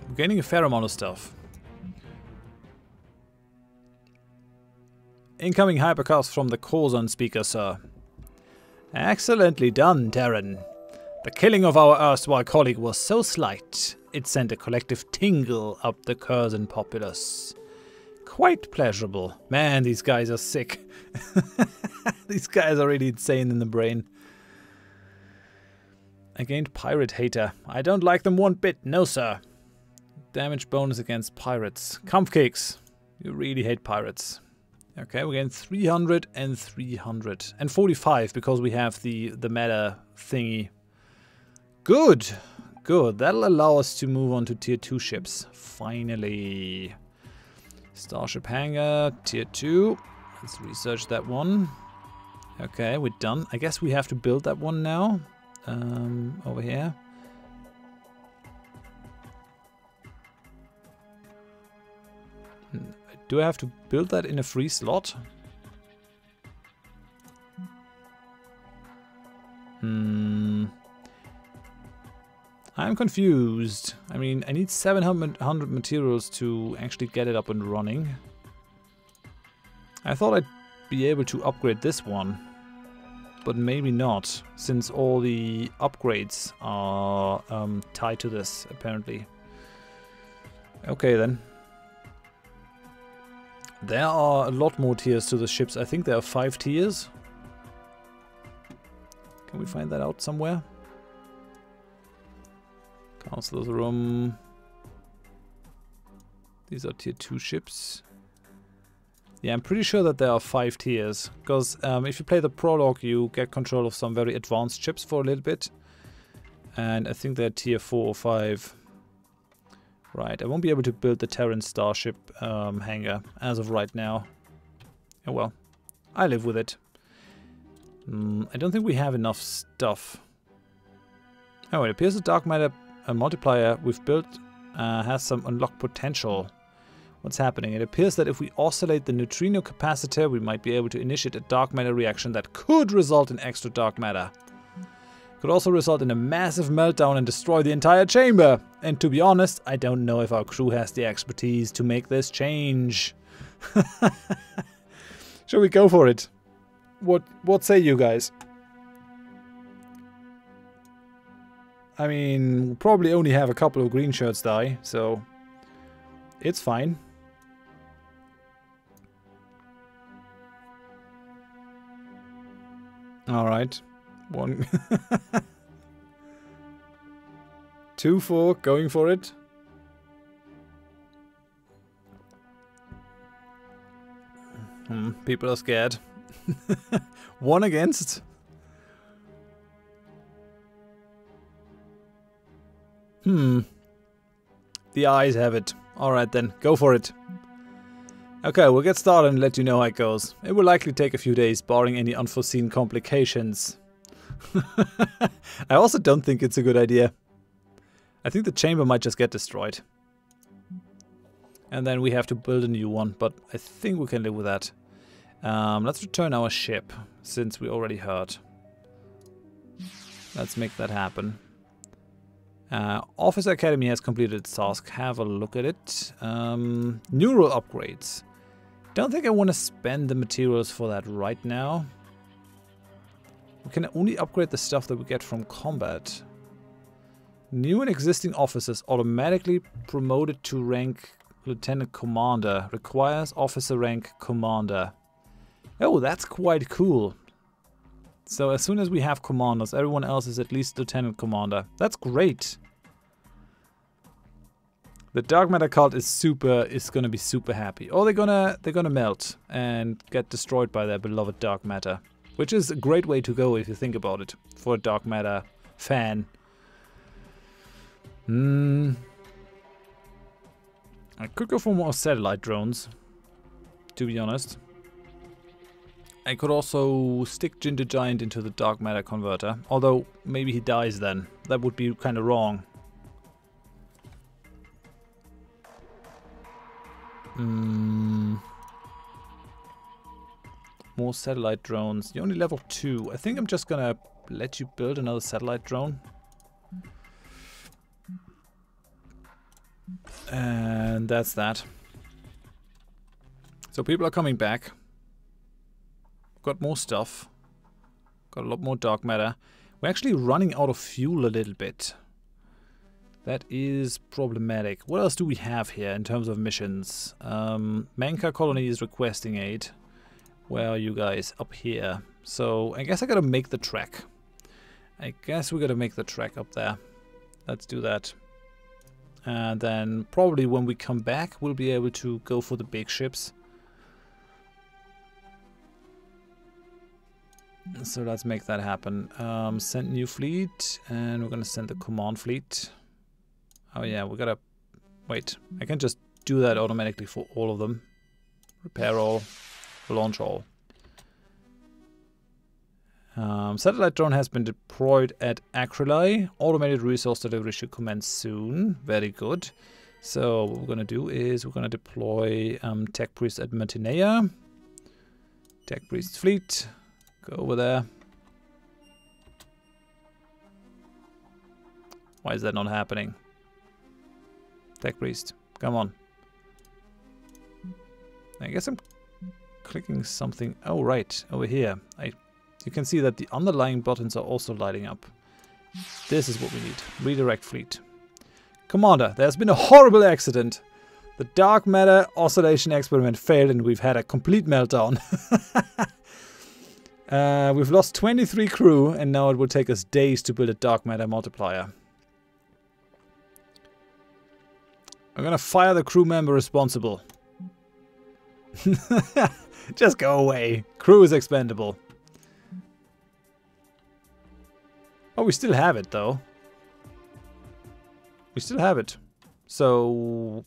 We're gaining a fair amount of stuff. Incoming hypercast from the Corzan speaker, sir. Excellently done, Terran. The killing of our erstwhile colleague was so slight, it sent a collective tingle up the Curzon populace. Quite pleasurable. Man, these guys are sick. These guys are really insane in the brain. I gained Pirate Hater. I don't like them one bit, no sir. Damage bonus against pirates. Kampfkeks. You really hate pirates. Okay, we gain 300 and 300. And 45 because we have the meta thingy. Good. Good. That'll allow us to move on to tier 2 ships. Finally. Starship Hangar, tier 2. Let's research that one. Okay, we're done. I guess we have to build that one now. Over here. Do I have to build that in a free slot? I'm confused. I mean, I need 700 materials to actually get it up and running. I thought I'd be able to upgrade this one. But maybe not, since all the upgrades are tied to this, apparently. Okay, then. There are a lot more tiers to the ships. I think there are 5 tiers. Can we find that out somewhere? Counselor's Room. These are tier 2 ships. Yeah, I'm pretty sure that there are 5 tiers. Because if you play the prologue, you get control of some very advanced ships for a little bit. And I think they're tier 4 or 5. Right, I won't be able to build the Terran Starship hangar as of right now. Oh well, I live with it. I don't think we have enough stuff. Oh, it appears the Dark Matter multiplier we've built has some unlocked potential. What's happening? It appears that if we oscillate the neutrino capacitor, we might be able to initiate a dark matter reaction that could result in extra dark matter. Could also result in a massive meltdown and destroy the entire chamber. And to be honest, I don't know if our crew has the expertise to make this change. Shall we go for it? What say you guys? I mean, we'll probably only have a couple of green shirts die, so it's fine. Alright. 1 2 4, going for it. People are scared. 1 against. The eyes have it. Alright then, go for it. Okay, we'll get started and let you know how it goes. It will likely take a few days, barring any unforeseen complications. I also don't think it's a good idea. I think the chamber might just get destroyed. And then we have to build a new one, but I think we can live with that. Let's return our ship, since we already heard. Let's make that happen. Officer Academy has completed its task. Have a look at it. Neural upgrades. Don't think I want to spend the materials for that right now. We can only upgrade the stuff that we get from combat. New and existing officers automatically promoted to rank Lieutenant Commander. Requires officer rank Commander. Oh, that's quite cool. So as soon as we have commanders, everyone else is at least Lieutenant Commander. That's great. The dark matter cult is gonna be super happy. Or they're gonna melt and get destroyed by their beloved dark matter. Which is a great way to go if you think about it, for a dark matter fan. I could go for more satellite drones, to be honest. I could also stick Ginger Giant into the dark matter converter, although maybe he dies then. That would be kind of wrong. More satellite drones. You're only level 2. I think I'm just gonna let you build another satellite drone. And that's that. So people are coming back. Got more stuff. Got a lot more dark matter. We're actually running out of fuel a little bit. That is problematic. What else do we have here in terms of missions? Manka Colony is requesting aid. Where are you guys? Up here. So I guess I gotta make the trek. I guess we gotta make the trek up there. Let's do that. And then probably when we come back, we'll be able to go for the big ships. So let's make that happen. Send new fleet, and we're gonna send the command fleet. Oh yeah, we gotta... Wait, I can just do that automatically for all of them. Repair all, launch all. Satellite drone has been deployed at Acrylai. Automated resource delivery should commence soon. Very good. So what we're gonna do is we're gonna deploy Tech Priest at Martinea. Tech Priest fleet. Go over there. Why is that not happening? Tech Priest, come on. I guess I'm clicking something. Oh, right, over here. You can see that the underlying buttons are also lighting up. This is what we need. Redirect fleet. Commander, there's been a horrible accident. The dark matter oscillation experiment failed and we've had a complete meltdown. We've lost 23 crew and now it will take us days to build a dark matter multiplier. I'm gonna fire the crew member responsible. Just go away. Crew is expendable. Oh, we still have it though. We still have it. So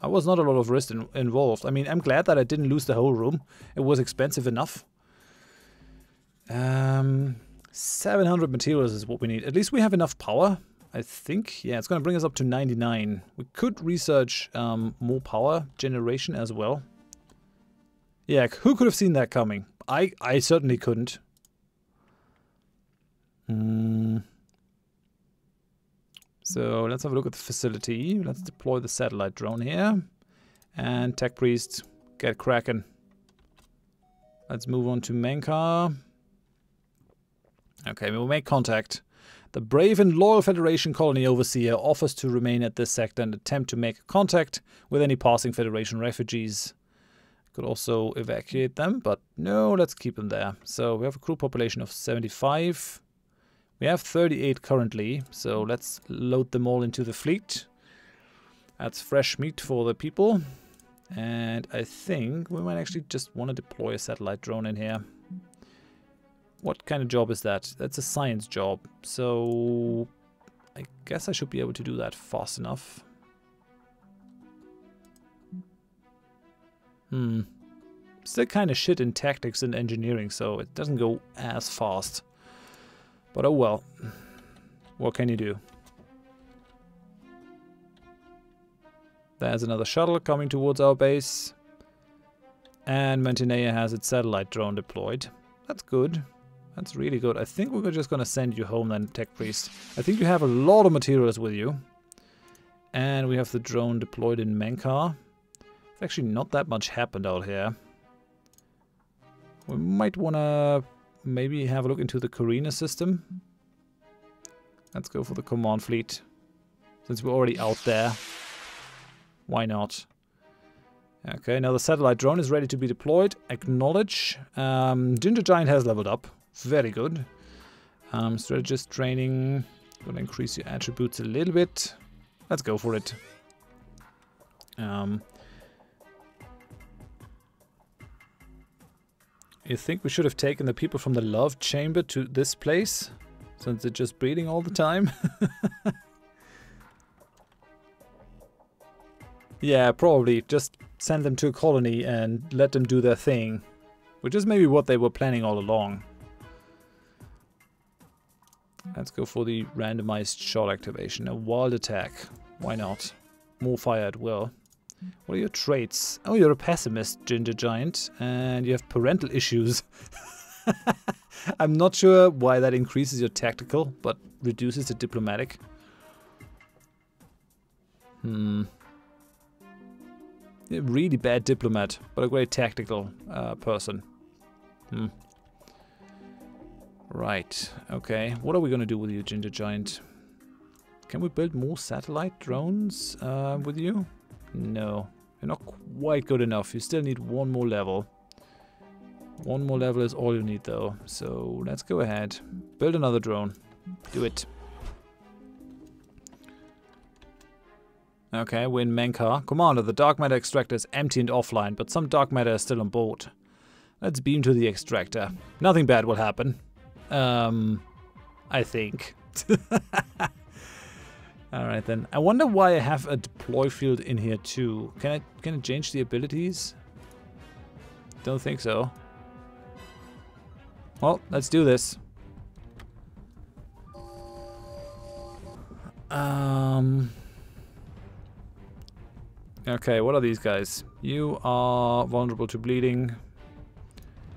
I was not a lot of risk involved. I mean, I'm glad that I didn't lose the whole room. It was expensive enough. 700 materials is what we need. At least we have enough power I think. Yeah, it's going to bring us up to 99. We could research more power generation as well. Yeah, who could have seen that coming? I certainly couldn't. So let's have a look at the facility. Let's deploy the satellite drone here. And Tech Priest, get cracking. Let's move on to Menkar. Okay, we'll make contact. The brave and loyal Federation colony overseer offers to remain at this sector and attempt to make contact with any passing Federation refugees. Could also evacuate them, but no, let's keep them there. So we have a crew population of 75. We have 38 currently, so let's load them all into the fleet. That's fresh meat for the people. And I think we might actually just want to deploy a satellite drone in here. What kind of job is that? That's a science job, so I guess I should be able to do that fast enough. Still kind of shit in tactics and engineering, so it doesn't go as fast. But oh well. What can you do? There's another shuttle coming towards our base. And Mantinea has its satellite drone deployed. That's good. That's really good. I think we're just going to send you home then, Tech Priest. I think you have a lot of materials with you. And we have the drone deployed in Menkar. It's actually not that much happened out here. We might want to maybe have a look into the Carina system. Let's go for the command fleet. Since we're already out there. Why not? Okay, now the satellite drone is ready to be deployed. Acknowledge. Ginger Giant has leveled up. Very good. Strategist training. Gonna increase your attributes a little bit. Let's go for it. You think we should have taken the people from the love chamber to this place? Since they're just breeding all the time? Yeah, probably. Just send them to a colony and let them do their thing. Which is maybe what they were planning all along. Let's go for the randomized shot activation. A wild attack. Why not? More fire at will. What are your traits? Oh, you're a pessimist, Ginger Giant. And you have parental issues. I'm not sure why that increases your tactical, but reduces the diplomatic. A really bad diplomat, but a great tactical person. Right, okay. What are we gonna do with you, Ginger Giant? Can we build more satellite drones with you? No, you're not quite good enough. You still need one more level. One more level is all you need though. So let's go ahead. Build another drone. Do it. Okay, we're in Menkar. Commander, the dark matter extractor is empty and offline, but some dark matter is still on board. Let's beam to the extractor. Nothing bad will happen. I think. Alright then. I wonder why I have a deploy field in here too. Can I change the abilities? Don't think so. Well, let's do this. Okay, what are these guys? You are vulnerable to bleeding.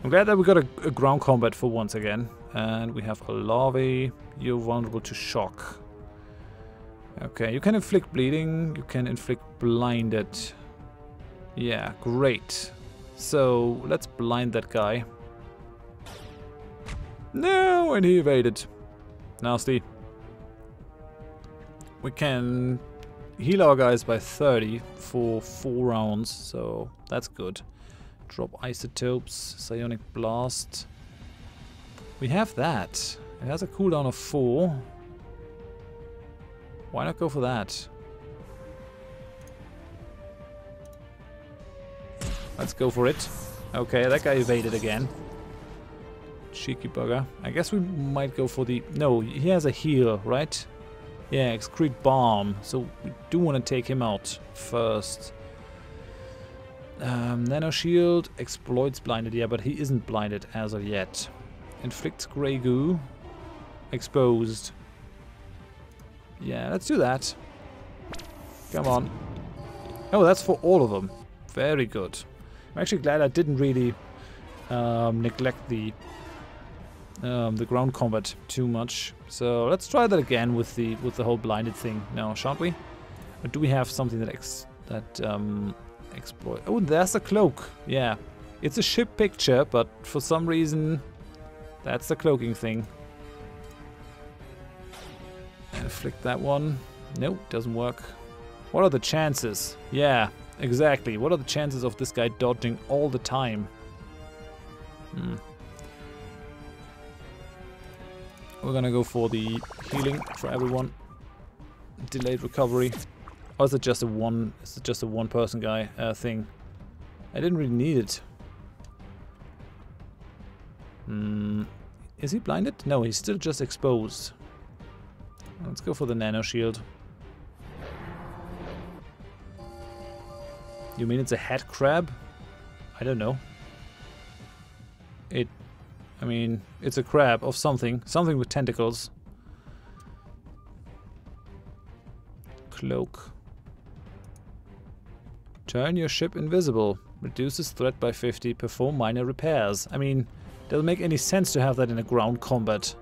I'm glad that we got a ground combat for once again. And we have a larvae. You're vulnerable to shock. Okay, you can inflict bleeding. You can inflict blinded. Yeah, great. So, let's blind that guy. No, and he evaded. Nasty. We can heal our guys by 30 for 4 rounds, so that's good. Drop isotopes, psionic blast. We have that. It has a cooldown of 4. Why not go for that? Let's go for it. Okay, that guy evaded again. Cheeky bugger. I guess we might go for the... No, he has a heal, right? Yeah, excrete bomb. So we do want to take him out first. Nano shield exploits blinded. Yeah, but he isn't blinded as of yet. Inflicts grey goo. Exposed. Yeah, let's do that. Come on. Oh, that's for all of them. Very good. I'm actually glad I didn't really neglect the ground combat too much. So let's try that again with the whole blinded thing now, shan't we? Or do we have something that exploit? Oh, there's the cloak. Yeah, it's a ship picture, but for some reason, that's the cloaking thing. And flick that one. Nope, doesn't work. What are the chances? Yeah, exactly. What are the chances of this guy dodging all the time? We're gonna go for the healing for everyone. Delayed recovery. Or is it just a one person guy thing? I didn't really need it. Is he blinded? No, he's still just exposed. Let's go for the nano shield. You mean it's a head crab? I don't know. I mean, it's a crab of something. Something with tentacles. Cloak. Turn your ship invisible. Reduces threat by 50. Perform minor repairs. I mean, doesn't make any sense to have that in a ground combat.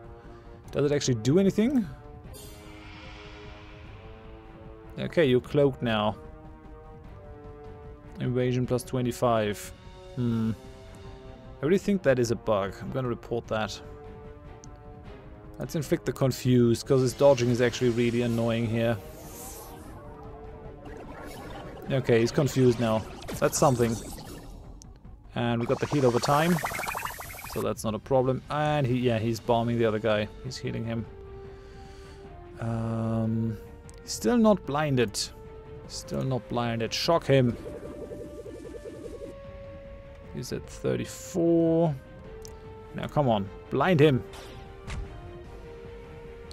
Does it actually do anything? Okay, you're cloaked now. Invasion plus 25. I really think that is a bug. I'm gonna report that. Let's inflict the confused, because his dodging is actually really annoying here. Okay, he's confused now. That's something. And we got the heal over time, so that's not a problem. And he's bombing the other guy. He's healing him. He's still not blinded. Still not blinded. Shock him. He's at 34. Now come on, blind him.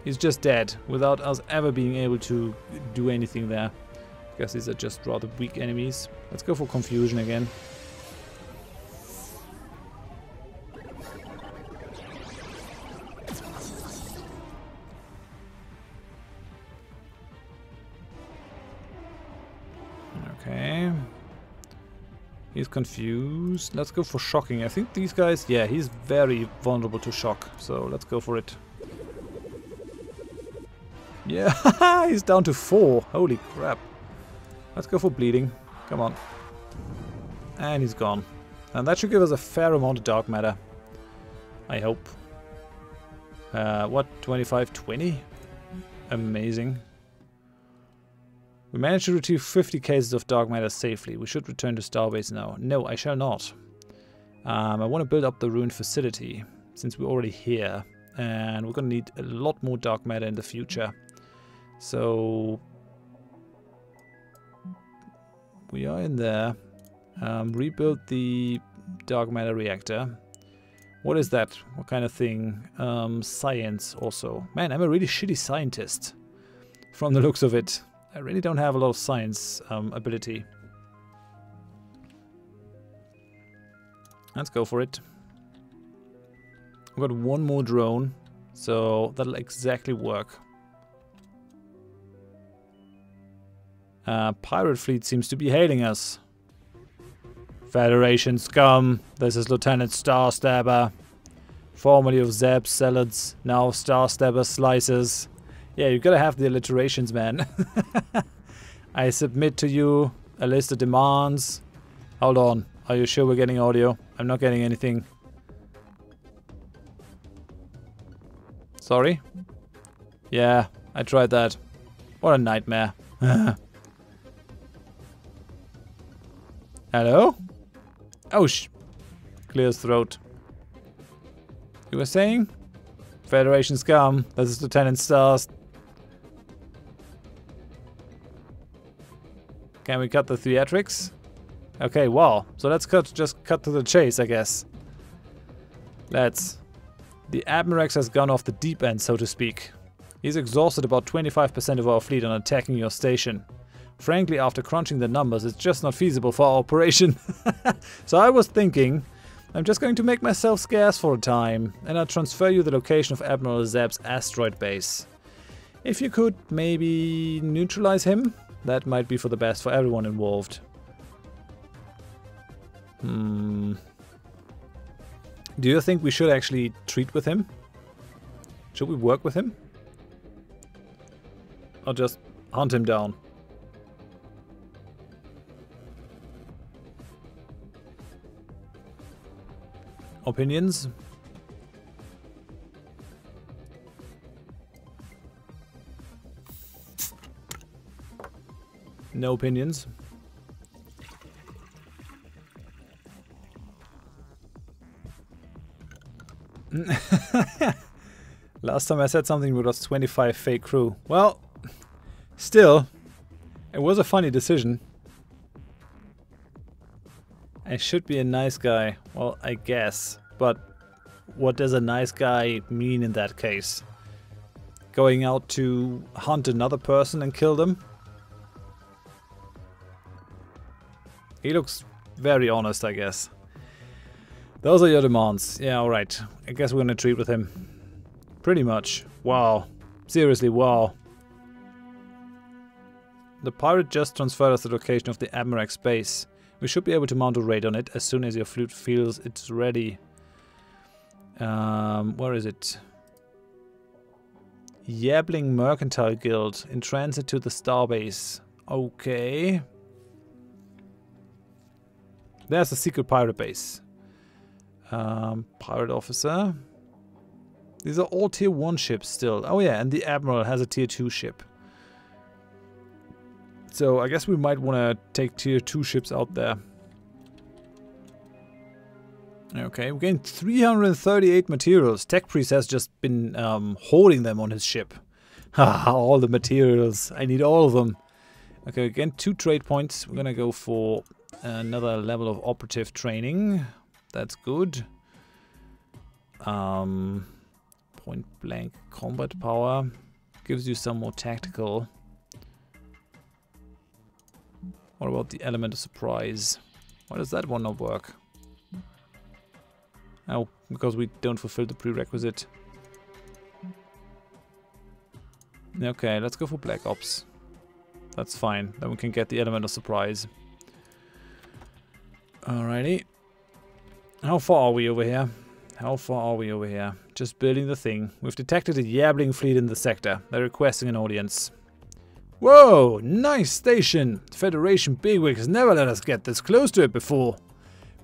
He's just dead without us ever being able to do anything there. I guess these are just rather weak enemies. Let's go for confusion again. Okay. He's confused. Let's go for shocking. I think these guys, yeah, he's very vulnerable to shock. So let's go for it. Yeah, he's down to 4. Holy crap. Let's go for bleeding. Come on. And he's gone. And that should give us a fair amount of dark matter. I hope. What? 25, 20? Amazing. We managed to retrieve 50 cases of dark matter safely. We should return to Starbase now. No, I shall not. I want to build up the ruined facility, since we're already here. And we're going to need a lot more dark matter in the future. So we are in there. Rebuild the dark matter reactor. What is that? What kind of thing? Science also. Man, I'm a really shitty scientist. From the looks of it. I really don't have a lot of science ability. Let's go for it. I've got one more drone, so that'll exactly work. Pirate fleet seems to be hailing us. Federation scum. This is Lieutenant Starstabber. Formerly of Zeb Salads, now Starstabber Slices. Yeah, you gotta have the alliterations, man. I submit to you a list of demands. Hold on. Are you sure we're getting audio? I'm not getting anything. Sorry? Yeah, I tried that. What a nightmare. Hello? Oh, clear his throat. You were saying? Federation scum. This is Lieutenant Stars. Can we cut the theatrics? Okay, wow. So let's just cut to the chase, I guess. Let's. The Admirax has gone off the deep end, so to speak. He's exhausted about 25% of our fleet on attacking your station. Frankly, after crunching the numbers, it's just not feasible for our operation. So I was thinking, I'm just going to make myself scarce for a time, and I'll transfer you the location of Admiral Zeb's asteroid base. If you could maybe neutralize him, that might be for the best for everyone involved. Do you think we should actually treat with him? Should we work with him? Or just hunt him down? Opinions? No opinions. Last time I said something, it was 25 fake crew. Well, still, it was a funny decision. I should be a nice guy. Well, I guess. But what does a nice guy mean in that case? Going out to hunt another person and kill them? He looks very honest, I guess. Those are your demands. Yeah, alright. I guess we're gonna treat with him. Pretty much. Wow. Seriously, wow. The pirate just transferred us the location of the Admirax base. We should be able to mount a raid on it as soon as your fleet feels it's ready. Where is it? Yabling Mercantile Guild. In transit to the starbase. Okay. There's the secret pirate base. Pirate officer. These are all tier 1 ships still. Oh yeah, and the Admiral has a tier 2 ship. So I guess we might want to take tier 2 ships out there. Okay, we gained 338 materials. Tech Priest has just been hoarding them on his ship. Haha, all the materials. I need all of them. Okay, again, 2 trade points. We're gonna go for another level of operative training. That's good. Point blank combat power gives you some more tactical. What about the element of surprise? Why does that one not work? Oh, because we don't fulfill the prerequisite. Okay, let's go for Black Ops. That's fine. Then we can get the element of surprise. Alrighty. How far are we over here? How far are we over here? Just building the thing. We've detected a Yabling fleet in the sector. They're requesting an audience. Whoa! Nice station! Federation bigwigs never let us get this close to it before.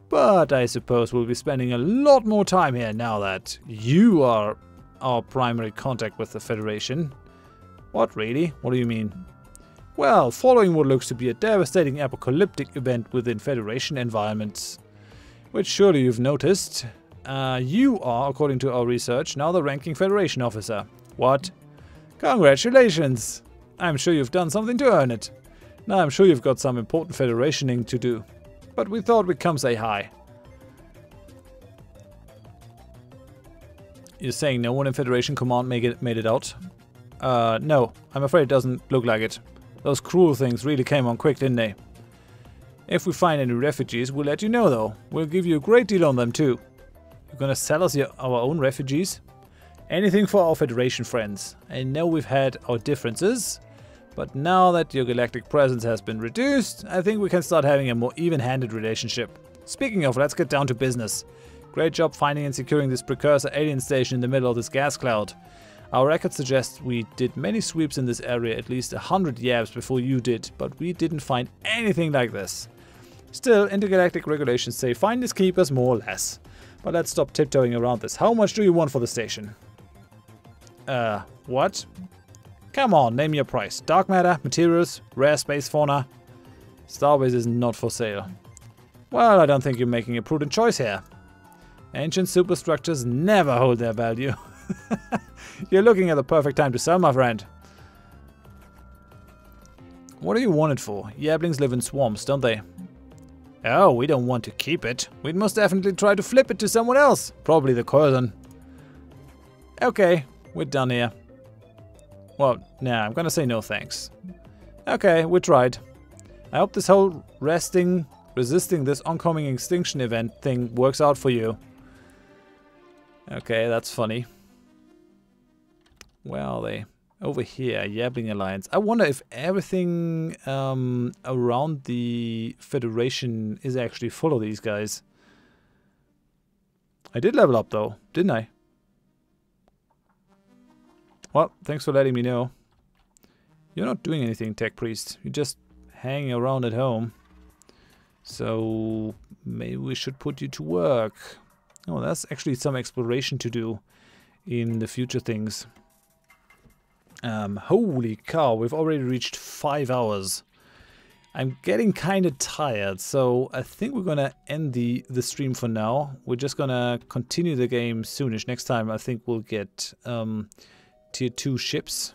But I suppose we'll be spending a lot more time here now that you are our primary contact with the Federation. What, really? What do you mean? Well, following what looks to be a devastating apocalyptic event within Federation environments, which surely you've noticed, you are, according to our research, now the ranking Federation officer. What? Congratulations! I'm sure you've done something to earn it. Now I'm sure you've got some important Federationing to do. But we thought we'd come say hi. You're saying no one in Federation Command made it out? No, I'm afraid it doesn't look like it. Those cruel things really came on quick, didn't they? If we find any refugees, we'll let you know though. We'll give you a great deal on them too. You're gonna sell us our own refugees? Anything for our Federation friends. I know we've had our differences, but now that your galactic presence has been reduced, I think we can start having a more even-handed relationship. Speaking of, let's get down to business. Great job finding and securing this precursor alien station in the middle of this gas cloud. Our records suggest we did many sweeps in this area, at least 100 yabs before you did, but we didn't find anything like this. Still, intergalactic regulations say finders keepers more or less. But let's stop tiptoeing around this. How much do you want for the station? What? Come on, name your price. Dark matter, materials, rare space fauna. Starbase is not for sale. Well, I don't think you're making a prudent choice here. Ancient superstructures never hold their value. You're looking at the perfect time to sell, my friend. What do you want it for? Yablings live in swamps, don't they? Oh, we don't want to keep it. We'd most definitely try to flip it to someone else. Probably the Curzon. Okay, we're done here. Well, nah, I'm gonna say no thanks. Okay, we tried. I hope this whole resisting this oncoming extinction event thing works out for you. Okay, that's funny. Where are they? Over here, Yabling Alliance. I wonder if everything around the Federation is actually full of these guys. I did level up though, didn't I? Well, thanks for letting me know. You're not doing anything, Tech Priest. You're just hanging around at home. So maybe we should put you to work. Oh, that's actually some exploration to do in the future things. Holy cow, we've already reached 5 hours. I'm getting kind of tired, so I think we're gonna end the stream for now. We're just gonna continue the game soonish. Next time I think we'll get tier 2 ships.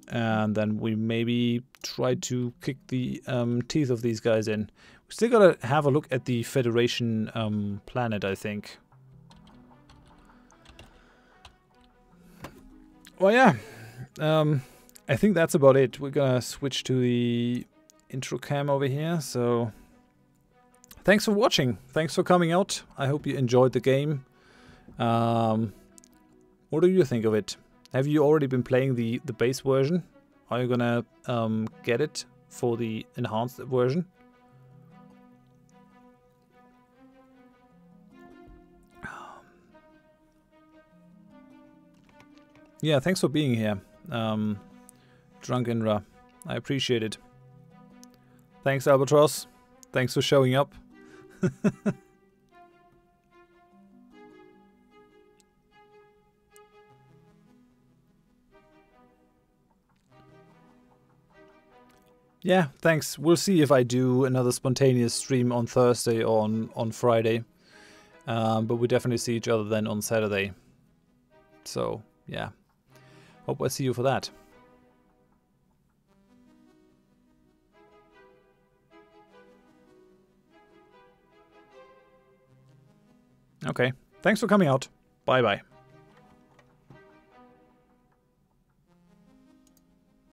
And then we maybe try to kick the teeth of these guys in. We still gotta have a look at the Federation planet, I think. Well, yeah, I think that's about it. We're gonna switch to the intro cam over here. So thanks for watching. Thanks for coming out. I hope you enjoyed the game. What do you think of it? Have you already been playing the base version? Are you gonna get it for the enhanced version? Yeah, thanks for being here, Drunkenra. I appreciate it. Thanks, Albatross. Thanks for showing up. Yeah, thanks. We'll see if I do another spontaneous stream on Thursday or on Friday. But we definitely see each other then on Saturday. So, yeah. Hope I see you for that. Okay. Thanks for coming out. Bye-bye.